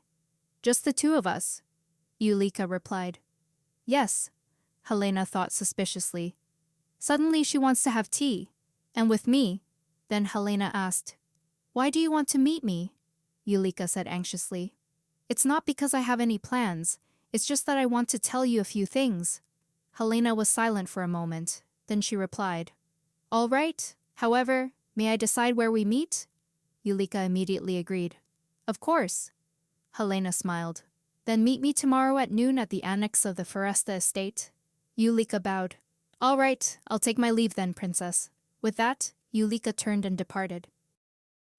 Just the two of us, Yulika replied. Yes, Helena thought suspiciously. Suddenly she wants to have tea. And with me? Then Helena asked, Why do you want to meet me? Yulika said anxiously. It's not because I have any plans. It's just that I want to tell you a few things. Helena was silent for a moment. Then she replied, All right. However, may I decide where we meet? Yulika immediately agreed. Of course. Helena smiled. Then meet me tomorrow at noon at the annex of the Foresta estate. Yulika bowed. All right, I'll take my leave then, princess. With that, Yulika turned and departed.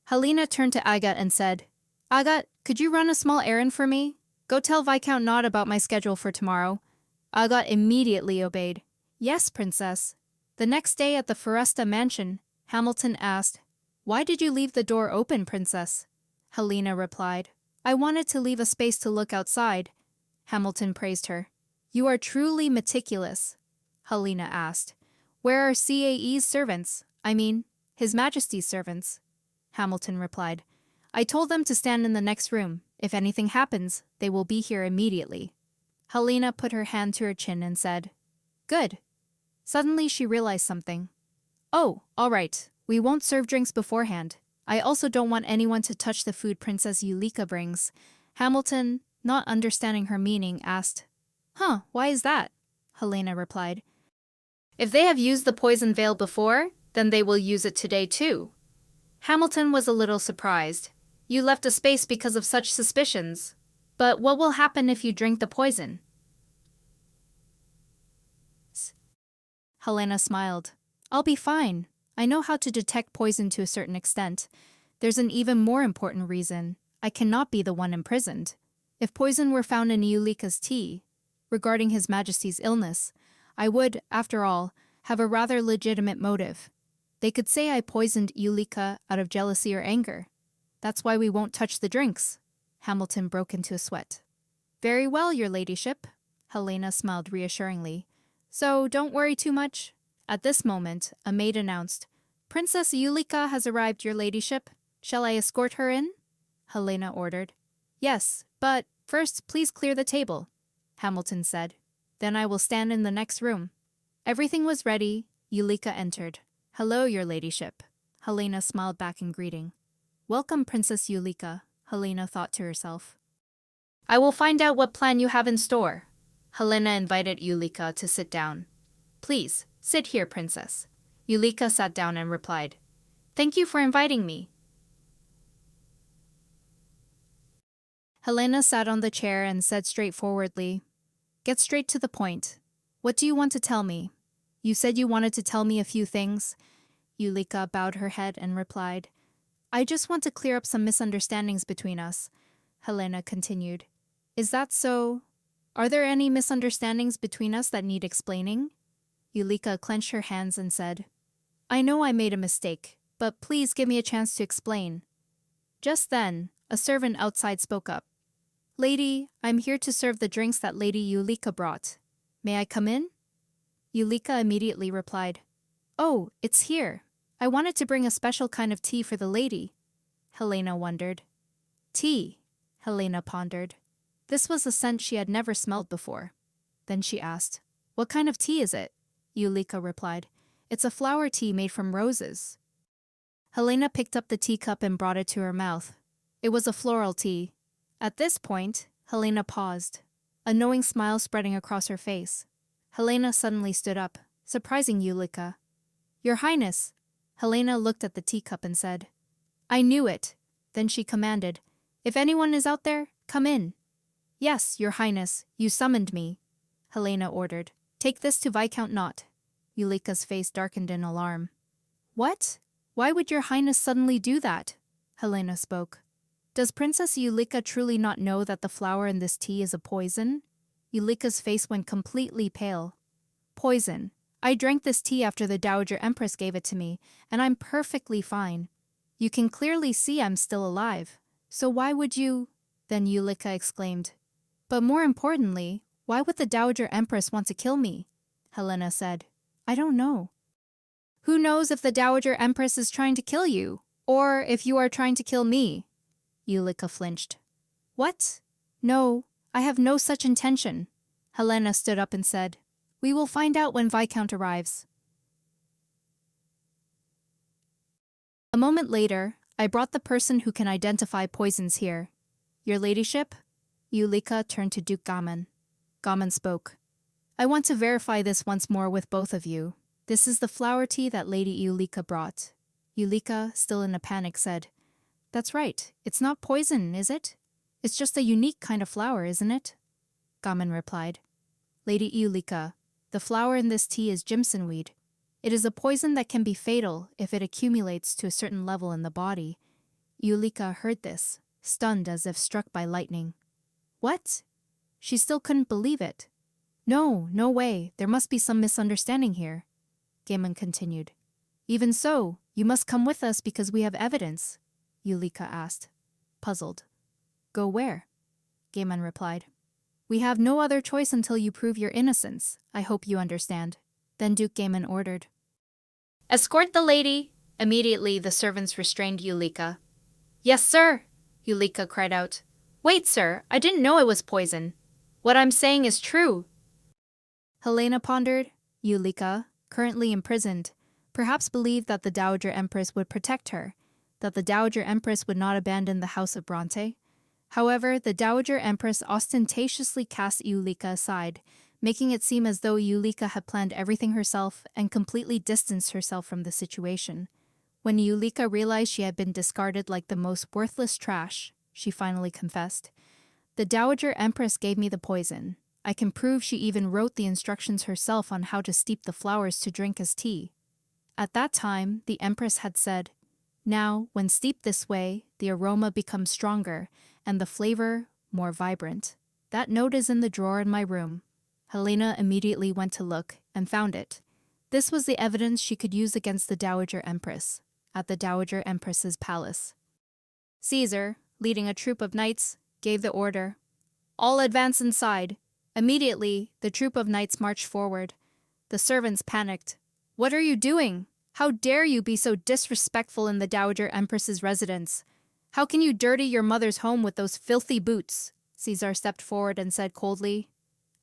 Helena turned to Agat and said, Agat, could you run a small errand for me? Go tell Viscount Nod about my schedule for tomorrow. Agat immediately obeyed. Yes, princess. The next day at the Foresta mansion, Hamilton asked, Why did you leave the door open, princess? Helena replied, I wanted to leave a space to look outside. Hamilton praised her. You are truly meticulous. Helena asked, Where are CAE's servants? I mean, His Majesty's servants. Hamilton replied, I told them to stand in the next room. If anything happens, they will be here immediately. Helena put her hand to her chin and said, Good. Suddenly she realized something. Oh, all right. We won't serve drinks beforehand. I also don't want anyone to touch the food Princess Yulika brings. Hamilton, not understanding her meaning, asked, Why is that? Helena replied, If they have used the poison veil before, then they will use it today too. Hamilton was a little surprised. You left a space because of such suspicions. But what will happen if you drink the poison? Helena smiled. I'll be fine. I know how to detect poison to a certain extent. There's an even more important reason. I cannot be the one imprisoned. If poison were found in Yulika's tea, regarding His Majesty's illness, I would, after all, have a rather legitimate motive. They could say I poisoned Yulika out of jealousy or anger. That's why we won't touch the drinks. Hamilton broke into a sweat. Very well, your ladyship. Helena smiled reassuringly. So don't worry too much. At this moment, a maid announced, Princess Yulika has arrived, your ladyship. Shall I escort her in? Helena ordered. Yes, but first please clear the table, Hamilton said. Then I will stand in the next room. Everything was ready. Yulika entered. Hello, your ladyship. Helena smiled back in greeting. Welcome, Princess Yulika, Helena thought to herself. I will find out what plan you have in store. Helena invited Yulika to sit down. Please, sit here, princess. Yulika sat down and replied, Thank you for inviting me. Helena sat on the chair and said straightforwardly, Get straight to the point. What do you want to tell me? You said you wanted to tell me a few things. Yulika bowed her head and replied, I just want to clear up some misunderstandings between us. Helena continued, Is that so? Are there any misunderstandings between us that need explaining? Yulika clenched her hands and said, I know I made a mistake, but please give me a chance to explain. Just then, a servant outside spoke up. Lady, I'm here to serve the drinks that Lady Yulika brought. May I come in? Yulika immediately replied, Oh, it's here. I wanted to bring a special kind of tea for the lady. Helena wondered. Tea, Helena pondered. This was a scent she had never smelled before. Then she asked, What kind of tea is it? Yulika replied, It's a flower tea made from roses. Helena picked up the teacup and brought it to her mouth. It was a floral tea. At this point, Helena paused, a knowing smile spreading across her face. Helena suddenly stood up, surprising Yulika. Your Highness! Helena looked at the teacup and said, I knew it. Then she commanded, If anyone is out there, come in. Yes, your Highness, you summoned me. Helena ordered, Take this to Viscount Knott. Yulika's face darkened in alarm. What? Why would your Highness suddenly do that? Helena spoke. Does Princess Yulika truly not know that the flower in this tea is a poison? Yulika's face went completely pale. Poison. I drank this tea after the Dowager Empress gave it to me, and I'm perfectly fine. You can clearly see I'm still alive. So why would you? Then Yulika exclaimed. But more importantly, why would the Dowager Empress want to kill me? Helena said. I don't know. Who knows if the Dowager Empress is trying to kill you, or if you are trying to kill me? Yulika flinched. What? No, I have no such intention. Helena stood up and said, We will find out when Viscount arrives. A moment later, I brought the person who can identify poisons here. Your ladyship? Yulika turned to Duke Gaman. Gaman spoke. I want to verify this once more with both of you. This is the flower tea that Lady Yulika brought. Yulika, still in a panic, said, That's right. It's not poison, is it? It's just a unique kind of flower, isn't it? Gaman replied, Lady Yulika, the flower in this tea is Jimson weed. It is a poison that can be fatal if it accumulates to a certain level in the body. Yulika heard this, stunned as if struck by lightning. What? She still couldn't believe it. No, no way. There must be some misunderstanding here. Gaman continued. Even so, you must come with us because we have evidence, Yulika asked, puzzled. Go where? Gaman replied. We have no other choice until you prove your innocence. I hope you understand. Then Duke Gaman ordered. Escort the lady. Immediately the servants restrained Yulika. Yes, sir, Yulika cried out. Wait, sir, I didn't know it was poison. What I'm saying is true. Helena pondered. Yulika, currently imprisoned, perhaps believed that the Dowager Empress would protect her, that the Dowager Empress would not abandon the House of Bronte. However, the Dowager Empress ostentatiously cast Yulika aside, making it seem as though Yulika had planned everything herself and completely distanced herself from the situation. When Yulika realized she had been discarded like the most worthless trash, she finally confessed, The Dowager Empress gave me the poison. I can prove she even wrote the instructions herself on how to steep the flowers to drink as tea. At that time, the Empress had said, Now, when steeped this way, the aroma becomes stronger and the flavor more vibrant. That note is in the drawer in my room. Helena immediately went to look and found it. This was the evidence she could use against the Dowager Empress, at the Dowager Empress's palace. Caesar, leading a troop of knights, gave the order, "All advance inside." Immediately, the troop of knights marched forward. The servants panicked. "What are you doing? How dare you be so disrespectful in the Dowager Empress's residence? How can you dirty your mother's home with those filthy boots?" Caesar stepped forward and said coldly,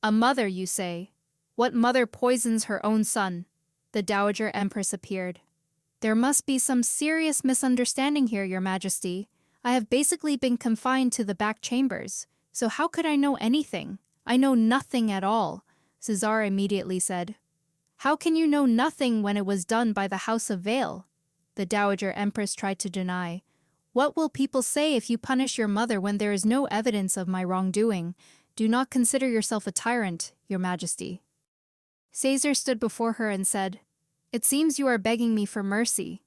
"A mother, you say? What mother poisons her own son?" The Dowager Empress appeared. "There must be some serious misunderstanding here, Your Majesty. I have basically been confined to the back chambers, so how could I know anything? I know nothing at all," Caesar immediately said. "How can you know nothing when it was done by the House of Vale?" The Dowager Empress tried to deny. "What will people say if you punish your mother when there is no evidence of my wrongdoing? Do not consider yourself a tyrant, Your Majesty." Caesar stood before her and said, "It seems you are begging me for mercy."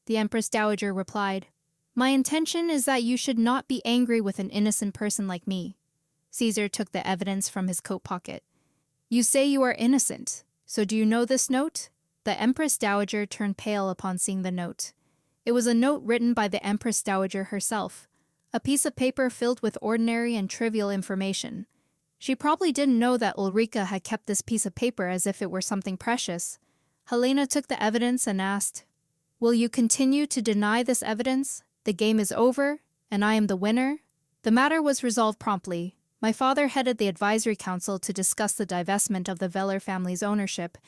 The Empress Dowager replied, "My intention is that you should not be angry with an innocent person like me." Caesar took the evidence from his coat pocket. "You say you are innocent, so do you know this note?" The Empress Dowager turned pale upon seeing the note. It was a note written by the Empress Dowager herself, a piece of paper filled with ordinary and trivial information. She probably didn't know that Ulrika had kept this piece of paper as if it were something precious. Helena took the evidence and asked, "Will you continue to deny this evidence? The game is over, and I am the winner?" The matter was resolved promptly. My father headed the advisory council to discuss the divestment of the Veller family's ownership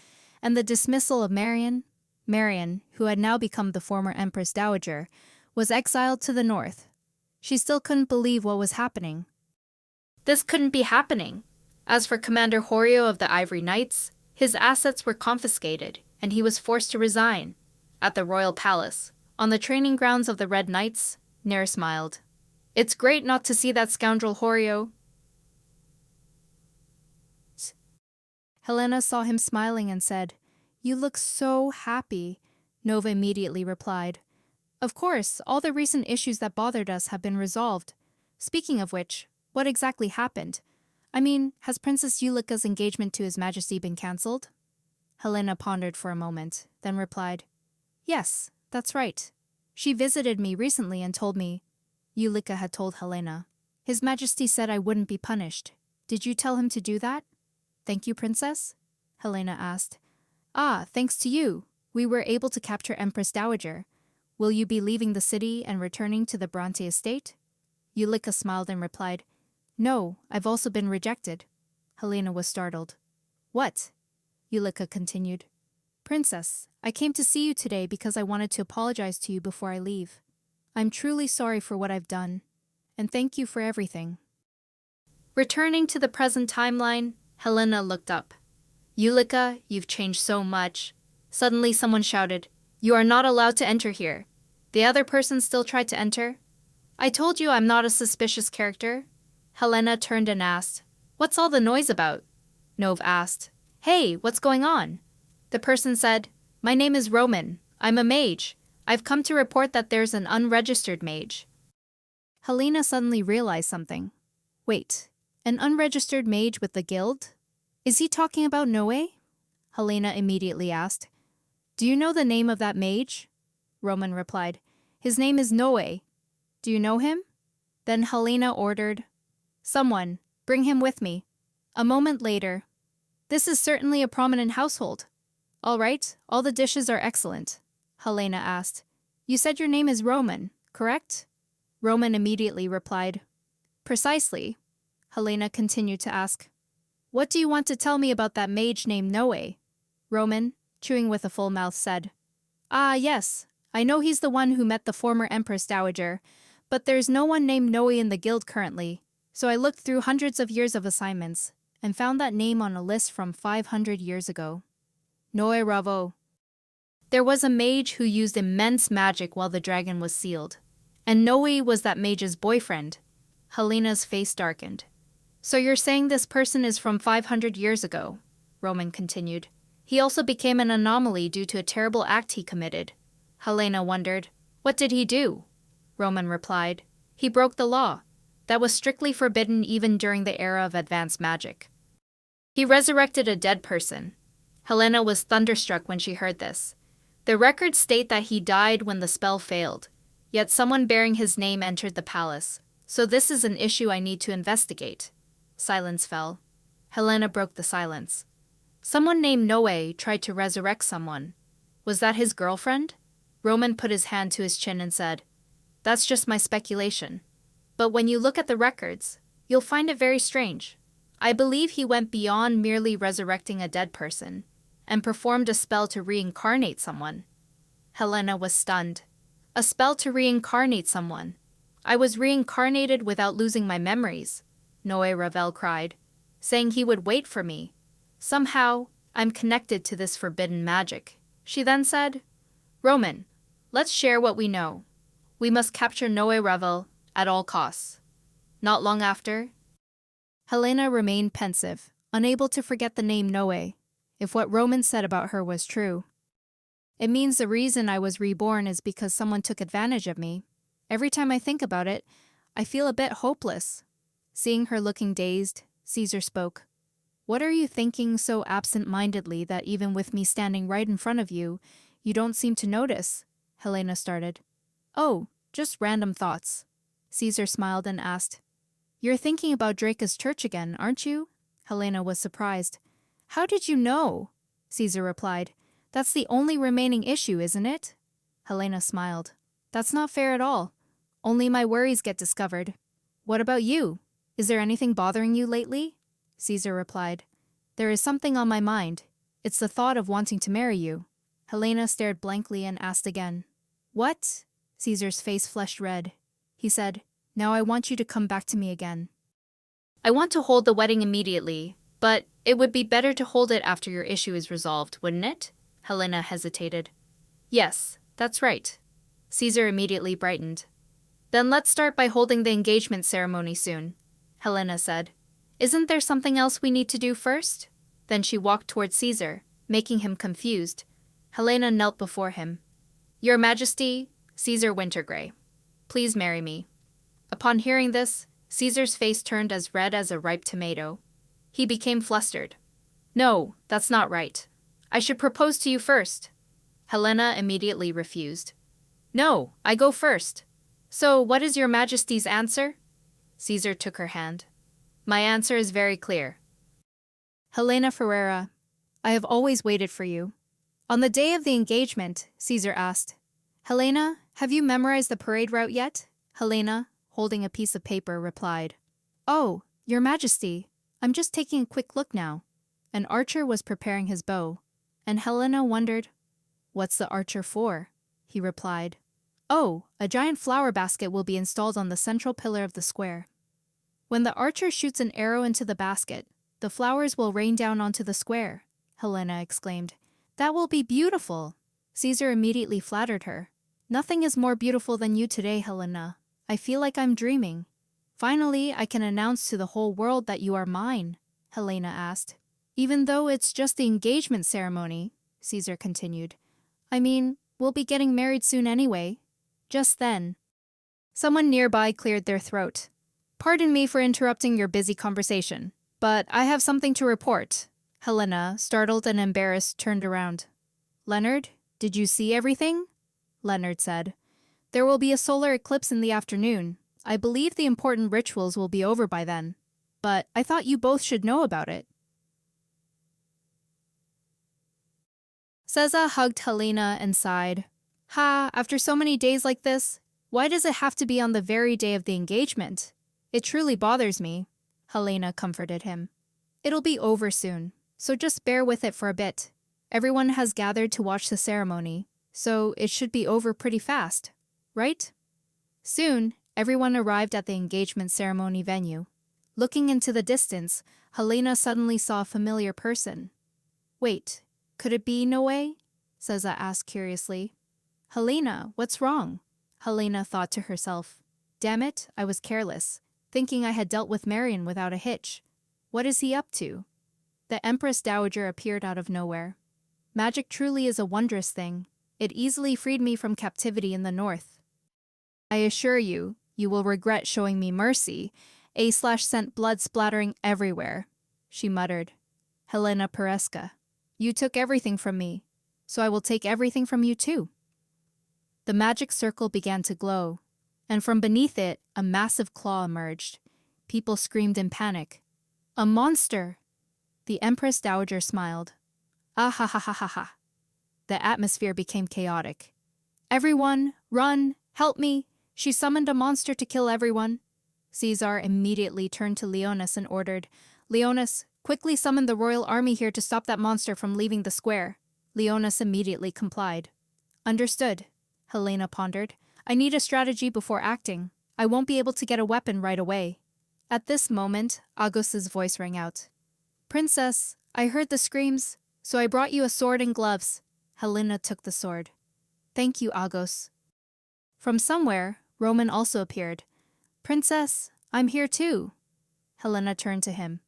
and the dismissal of Marion. Marion, who had now become the former Empress Dowager, was exiled to the north. She still couldn't believe what was happening. This couldn't be happening. As for Commander Horio of the Ivory Knights, his assets were confiscated, and he was forced to resign. At the royal palace, on the training grounds of the Red Knights, Nair smiled. "It's great not to see that scoundrel Horio." Helena saw him smiling and said, "You look so happy." Nova immediately replied, "Of course, all the recent issues that bothered us have been resolved. Speaking of which, what exactly happened? I mean, has Princess Ulrika's engagement to His Majesty been cancelled?" Helena pondered for a moment, then replied, "Yes, that's right. She visited me recently and told me." Ulrika had told Helena, "His Majesty said I wouldn't be punished. Did you tell him to do that?" "Thank you, Princess?" Helena asked. "Ah, thanks to you. We were able to capture Empress Dowager. Will you be leaving the city and returning to the Bronte estate?" Ulrika smiled and replied, "No, I've also been rejected." Helena was startled. "What?" Ulrika continued. "Princess, I came to see you today because I wanted to apologize to you before I leave. I'm truly sorry for what I've done, and thank you for everything." Returning to the present timeline, Helena looked up. "Ulrika, you've changed so much." Suddenly someone shouted, "You are not allowed to enter here." The other person still tried to enter. "I told you I'm not a suspicious character." Helena turned and asked, "What's all the noise about?" Nov asked, "Hey, what's going on?" The person said, "My name is Roman. I'm a mage. I've come to report that there's an unregistered mage." Helena suddenly realized something. Wait, an unregistered mage with the guild? Is he talking about Noe? Helena immediately asked. "Do you know the name of that mage?" Roman replied, "His name is Noe. Do you know him?" Then Helena ordered, "Someone, bring him with me." A moment later, "This is certainly a prominent household." "All right, all the dishes are excellent." Helena asked, "You said your name is Roman, correct?" Roman immediately replied, "Precisely." Helena continued to ask, "What do you want to tell me about that mage named Noe?" Roman, chewing with a full mouth, said, "Ah, yes, I know he's the one who met the former Empress Dowager, but there's no one named Noe in the guild currently, so I looked through hundreds of years of assignments and found that name on a list from 500 years ago. Noe Ravo. There was a mage who used immense magic while the dragon was sealed, and Noe was that mage's boyfriend." Helena's face darkened. "So you're saying this person is from 500 years ago?" Roman continued. "He also became an anomaly due to a terrible act he committed." Helena wondered, "What did he do?" Roman replied, "He broke the law. That was strictly forbidden even during the era of advanced magic." He resurrected a dead person. Helena was thunderstruck when she heard this. The records state that he died when the spell failed, yet someone bearing his name entered the palace, so this is an issue I need to investigate. Silence fell. Helena broke the silence. Someone named Noe tried to resurrect someone. Was that his girlfriend? Roman put his hand to his chin and said, "That's just my speculation. But when you look at the records, you'll find it very strange. I believe he went beyond merely resurrecting a dead person and performed a spell to reincarnate someone." Helena was stunned. A spell to reincarnate someone. I was reincarnated without losing my memories, Noe Ravel cried, saying he would wait for me. Somehow, I'm connected to this forbidden magic. She then said, "Roman, let's share what we know. We must capture Noe Ravel at all costs." Not long after, Helena remained pensive, unable to forget the name Noe, if what Roman said about her was true. It means the reason I was reborn is because someone took advantage of me. Every time I think about it, I feel a bit hopeless. Seeing her looking dazed, Caesar spoke. "What are you thinking so absent-mindedly that even with me standing right in front of you, you don't seem to notice?" Helena started. "Oh, just random thoughts." Caesar smiled and asked, "You're thinking about Draca's church again, aren't you?" Helena was surprised. "How did you know?" Caesar replied. "That's the only remaining issue, isn't it?" Helena smiled. "That's not fair at all. Only my worries get discovered. What about you? Is there anything bothering you lately?" Caesar replied, "There is something on my mind. It's the thought of wanting to marry you." Helena stared blankly and asked again. "What?" Caesar's face flushed red. He said, "Now I want you to come back to me again." "I want to hold the wedding immediately, but it would be better to hold it after your issue is resolved, wouldn't it?" Helena hesitated. "Yes, that's right." Caesar immediately brightened. "Then let's start by holding the engagement ceremony soon," Helena said. "Isn't there something else we need to do first?" Then she walked towards Caesar, making him confused. Helena knelt before him. "Your Majesty, Caesar Wintergrey, please marry me." Upon hearing this, Caesar's face turned as red as a ripe tomato. He became flustered. "No, that's not right. I should propose to you first." Helena immediately refused. "No, I go first. So what is your Majesty's answer?" Caesar took her hand. "My answer is very clear. Helena Ferreira, I have always waited for you." On the day of the engagement, Caesar asked, "Helena, have you memorized the parade route yet?" Helena, holding a piece of paper, replied, "Oh, Your Majesty, I'm just taking a quick look now." An archer was preparing his bow, and Helena wondered, "What's the archer for?" He replied, "Oh, a giant flower basket will be installed on the central pillar of the square. When the archer shoots an arrow into the basket, the flowers will rain down onto the square," Helena exclaimed. "That will be beautiful." Caesar immediately flattered her. "Nothing is more beautiful than you today, Helena. I feel like I'm dreaming." "Finally, I can announce to the whole world that you are mine," Helena asked. "Even though it's just the engagement ceremony," Caesar continued. "I mean, we'll be getting married soon anyway." Just then, someone nearby cleared their throat. "Pardon me for interrupting your busy conversation, but I have something to report." Helena, startled and embarrassed, turned around. "Leonard, did you see everything?" Leonard said. "There will be a solar eclipse in the afternoon. I believe the important rituals will be over by then. But I thought you both should know about it." Seza hugged Helena and sighed. "Ha, after so many days like this, why does it have to be on the very day of the engagement? It truly bothers me." Helena comforted him. "It'll be over soon, so just bear with it for a bit. Everyone has gathered to watch the ceremony, so it should be over pretty fast, right?" Soon, everyone arrived at the engagement ceremony venue. Looking into the distance, Helena suddenly saw a familiar person. "Wait, could it be Noe?" Seza asked curiously. "Helena, what's wrong?" Helena thought to herself. "Damn it, I was careless, thinking I had dealt with Marion without a hitch. What is he up to?" The Empress Dowager appeared out of nowhere. "Magic truly is a wondrous thing. It easily freed me from captivity in the north. I assure you, you will regret showing me mercy. / sent blood splattering everywhere," she muttered. Helena Peresca. You took everything from me, so I will take everything from you too. The magic circle began to glow, and from beneath it, a massive claw emerged. People screamed in panic. A monster! The Empress Dowager smiled. Ah ha ha ha ha ha. The atmosphere became chaotic. Everyone, run, help me. She summoned a monster to kill everyone. Caesar immediately turned to Leonis and ordered, Leonis, quickly summon the royal army here to stop that monster from leaving the square. Leonis immediately complied. Understood, Helena pondered. I need a strategy before acting. I won't be able to get a weapon right away. At this moment, Agos's voice rang out. Princess, I heard the screams, so I brought you a sword and gloves. Helena took the sword. Thank you, Agos. From somewhere, Roman also appeared. Princess, I'm here too. Helena turned to him.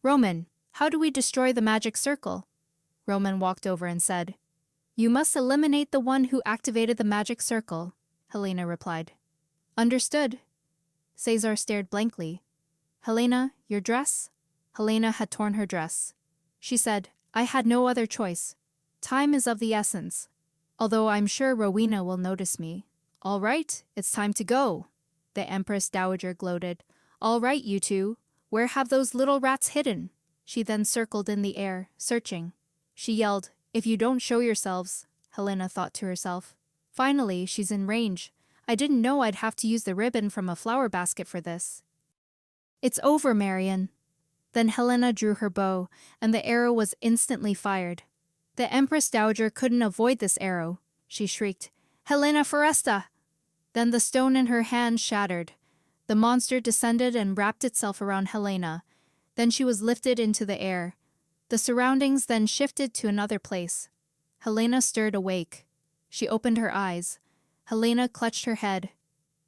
Roman, how do we destroy the magic circle? Roman walked over and said, You must eliminate the one who activated the magic circle, Helena replied. Understood. Caesar stared blankly. Helena, your dress? Helena had torn her dress. She said, I had no other choice. Time is of the essence. Although I'm sure Rowena will notice me. All right, it's time to go. The Empress Dowager gloated. All right, you two. Where have those little rats hidden? She then circled in the air, searching. She yelled, If you don't show yourselves, Helena thought to herself. Finally, she's in range. I didn't know I'd have to use the ribbon from a flower basket for this. It's over, Marion. Then Helena drew her bow, and the arrow was instantly fired. The Empress Dowager couldn't avoid this arrow. She shrieked, Helena Foresta! Then the stone in her hand shattered. The monster descended and wrapped itself around Helena. Then she was lifted into the air. The surroundings then shifted to another place. Helena stirred awake. She opened her eyes. Helena clutched her head.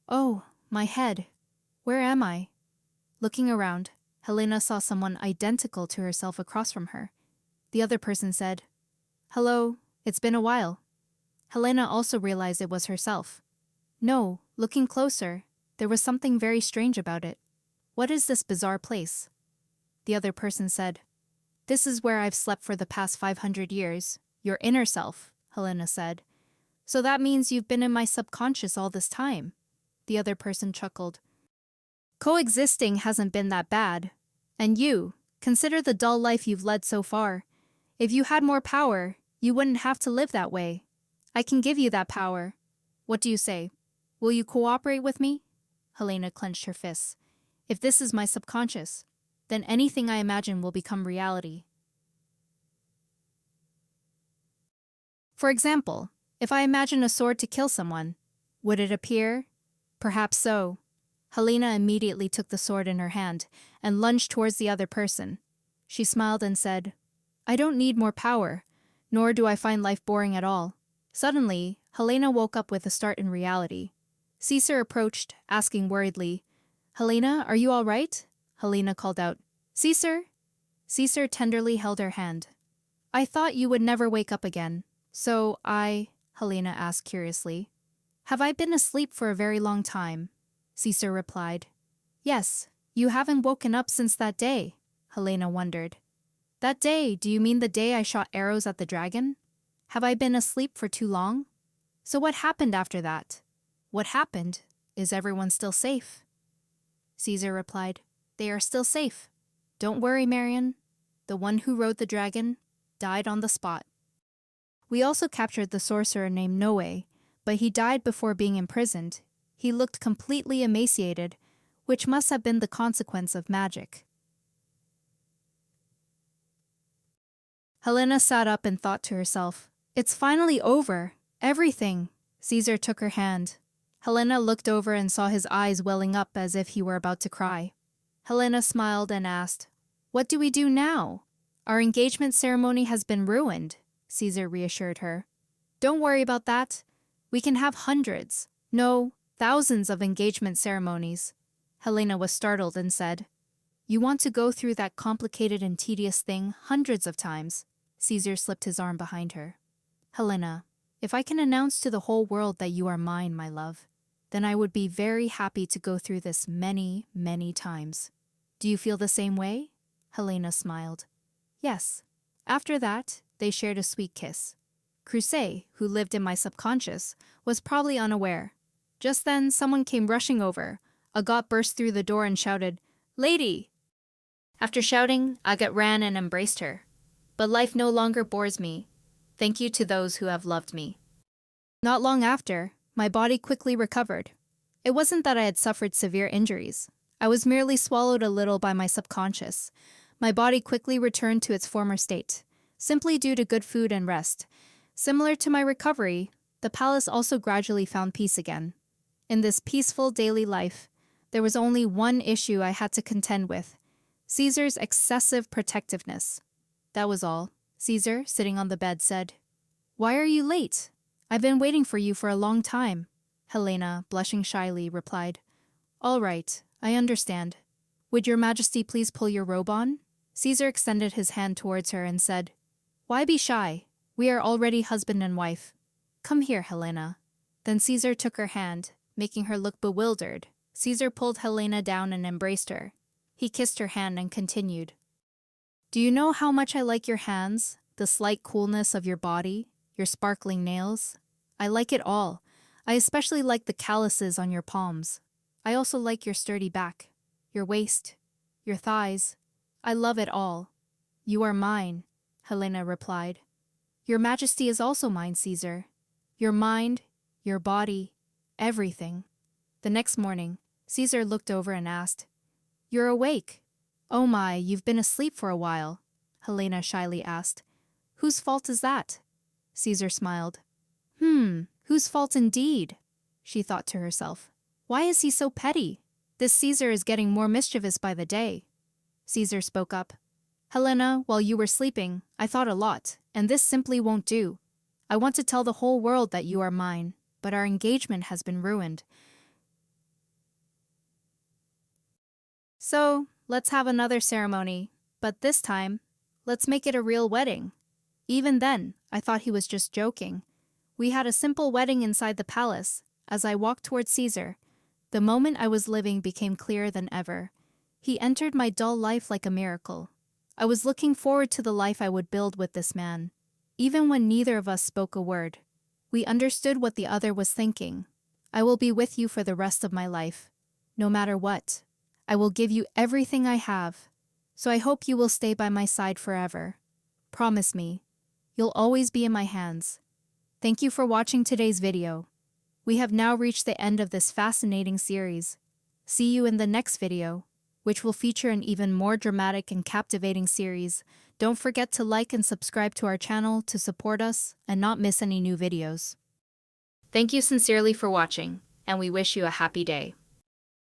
Oh, my head. Where am I? Looking around, Helena saw someone identical to herself across from her. The other person said, Hello, it's been a while. Helena also realized it was herself. No, looking closer, there was something very strange about it. What is this bizarre place? The other person said, This is where I've slept for the past 500 years. Your inner self, Helena said. So that means you've been in my subconscious all this time. The other person chuckled. Coexisting hasn't been that bad. And you, consider the dull life you've led so far. If you had more power, you wouldn't have to live that way. I can give you that power. What do you say? Will you cooperate with me? Helena clenched her fists. If this is my subconscious, then anything I imagine will become reality. For example, if I imagine a sword to kill someone, would it appear? Perhaps so. Helena immediately took the sword in her hand and lunged towards the other person. She smiled and said, I don't need more power, nor do I find life boring at all. Suddenly, Helena woke up with a start in reality. Caesar approached, asking worriedly, Helena, are you all right? Helena called out, Caesar? Caesar tenderly held her hand. I thought you would never wake up again. So Helena asked curiously. Have I been asleep for a very long time? Caesar replied. Yes, you haven't woken up since that day, Helena wondered. That day, do you mean the day I shot arrows at the dragon? Have I been asleep for too long? So what happened after that? What happened? Is everyone still safe? Caesar replied, They are still safe. Don't worry, Marion. The one who rode the dragon died on the spot. We also captured the sorcerer named Noe, but he died before being imprisoned. He looked completely emaciated, which must have been the consequence of magic. Helena sat up and thought to herself, It's finally over. Everything. Caesar took her hand. Helena looked over and saw his eyes welling up as if he were about to cry. Helena smiled and asked, What do we do now? Our engagement ceremony has been ruined, Caesar reassured her. Don't worry about that. We can have hundreds, no, thousands of engagement ceremonies. Helena was startled and said, You want to go through that complicated and tedious thing hundreds of times? Caesar slipped his arm behind her. Helena, if I can announce to the whole world that you are mine, my love, then I would be very happy to go through this many, many times. Do you feel the same way? Helena smiled. Yes. After that, they shared a sweet kiss. Crusade, who lived in my subconscious, was probably unaware. Just then, someone came rushing over. Agat burst through the door and shouted, "Lady!" After shouting, Agat ran and embraced her. But life no longer bores me. Thank you to those who have loved me. Not long after, my body quickly recovered. It wasn't that I had suffered severe injuries. I was merely swallowed a little by my subconscious. My body quickly returned to its former state, simply due to good food and rest. Similar to my recovery, the palace also gradually found peace again. In this peaceful daily life, there was only one issue I had to contend with: Caesar's excessive protectiveness. That was all. Caesar, sitting on the bed, said, "Why are you late? I've been waiting for you for a long time." Helena, blushing shyly, replied, "All right, I understand. Would your majesty please pull your robe on?" Caesar extended his hand towards her and said, "Why be shy? We are already husband and wife. Come here, Helena." Then Caesar took her hand, making her look bewildered. Caesar pulled Helena down and embraced her. He kissed her hand and continued, "Do you know how much I like your hands, the slight coolness of your body, your sparkling nails? I like it all. I especially like the calluses on your palms. I also like your sturdy back, your waist, your thighs. I love it all." "You are mine," Helena replied. "Your majesty is also mine, Caesar. Your mind, your body, everything." The next morning, Caesar looked over and asked, "You're awake?" "Oh my, you've been asleep for a while," Helena shyly asked. "Whose fault is that?" Caesar smiled. Whose fault indeed?" she thought to herself. "Why is he so petty? This Caesar is getting more mischievous by the day." Caesar spoke up. "Helena, while you were sleeping, I thought a lot, and this simply won't do. I want to tell the whole world that you are mine, but our engagement has been ruined. So, let's have another ceremony, but this time, let's make it a real wedding." Even then, I thought he was just joking. We had a simple wedding inside the palace. As I walked towards Caesar, the moment I was living became clearer than ever. He entered my dull life like a miracle. I was looking forward to the life I would build with this man. Even when neither of us spoke a word, we understood what the other was thinking. "I will be with you for the rest of my life. No matter what, I will give you everything I have. So I hope you will stay by my side forever. Promise me, you'll always be in my hands." Thank you for watching today's video. We have now reached the end of this fascinating series. See you in the next video, which will feature an even more dramatic and captivating series. Don't forget to like and subscribe to our channel to support us and not miss any new videos. Thank you sincerely for watching, and we wish you a happy day.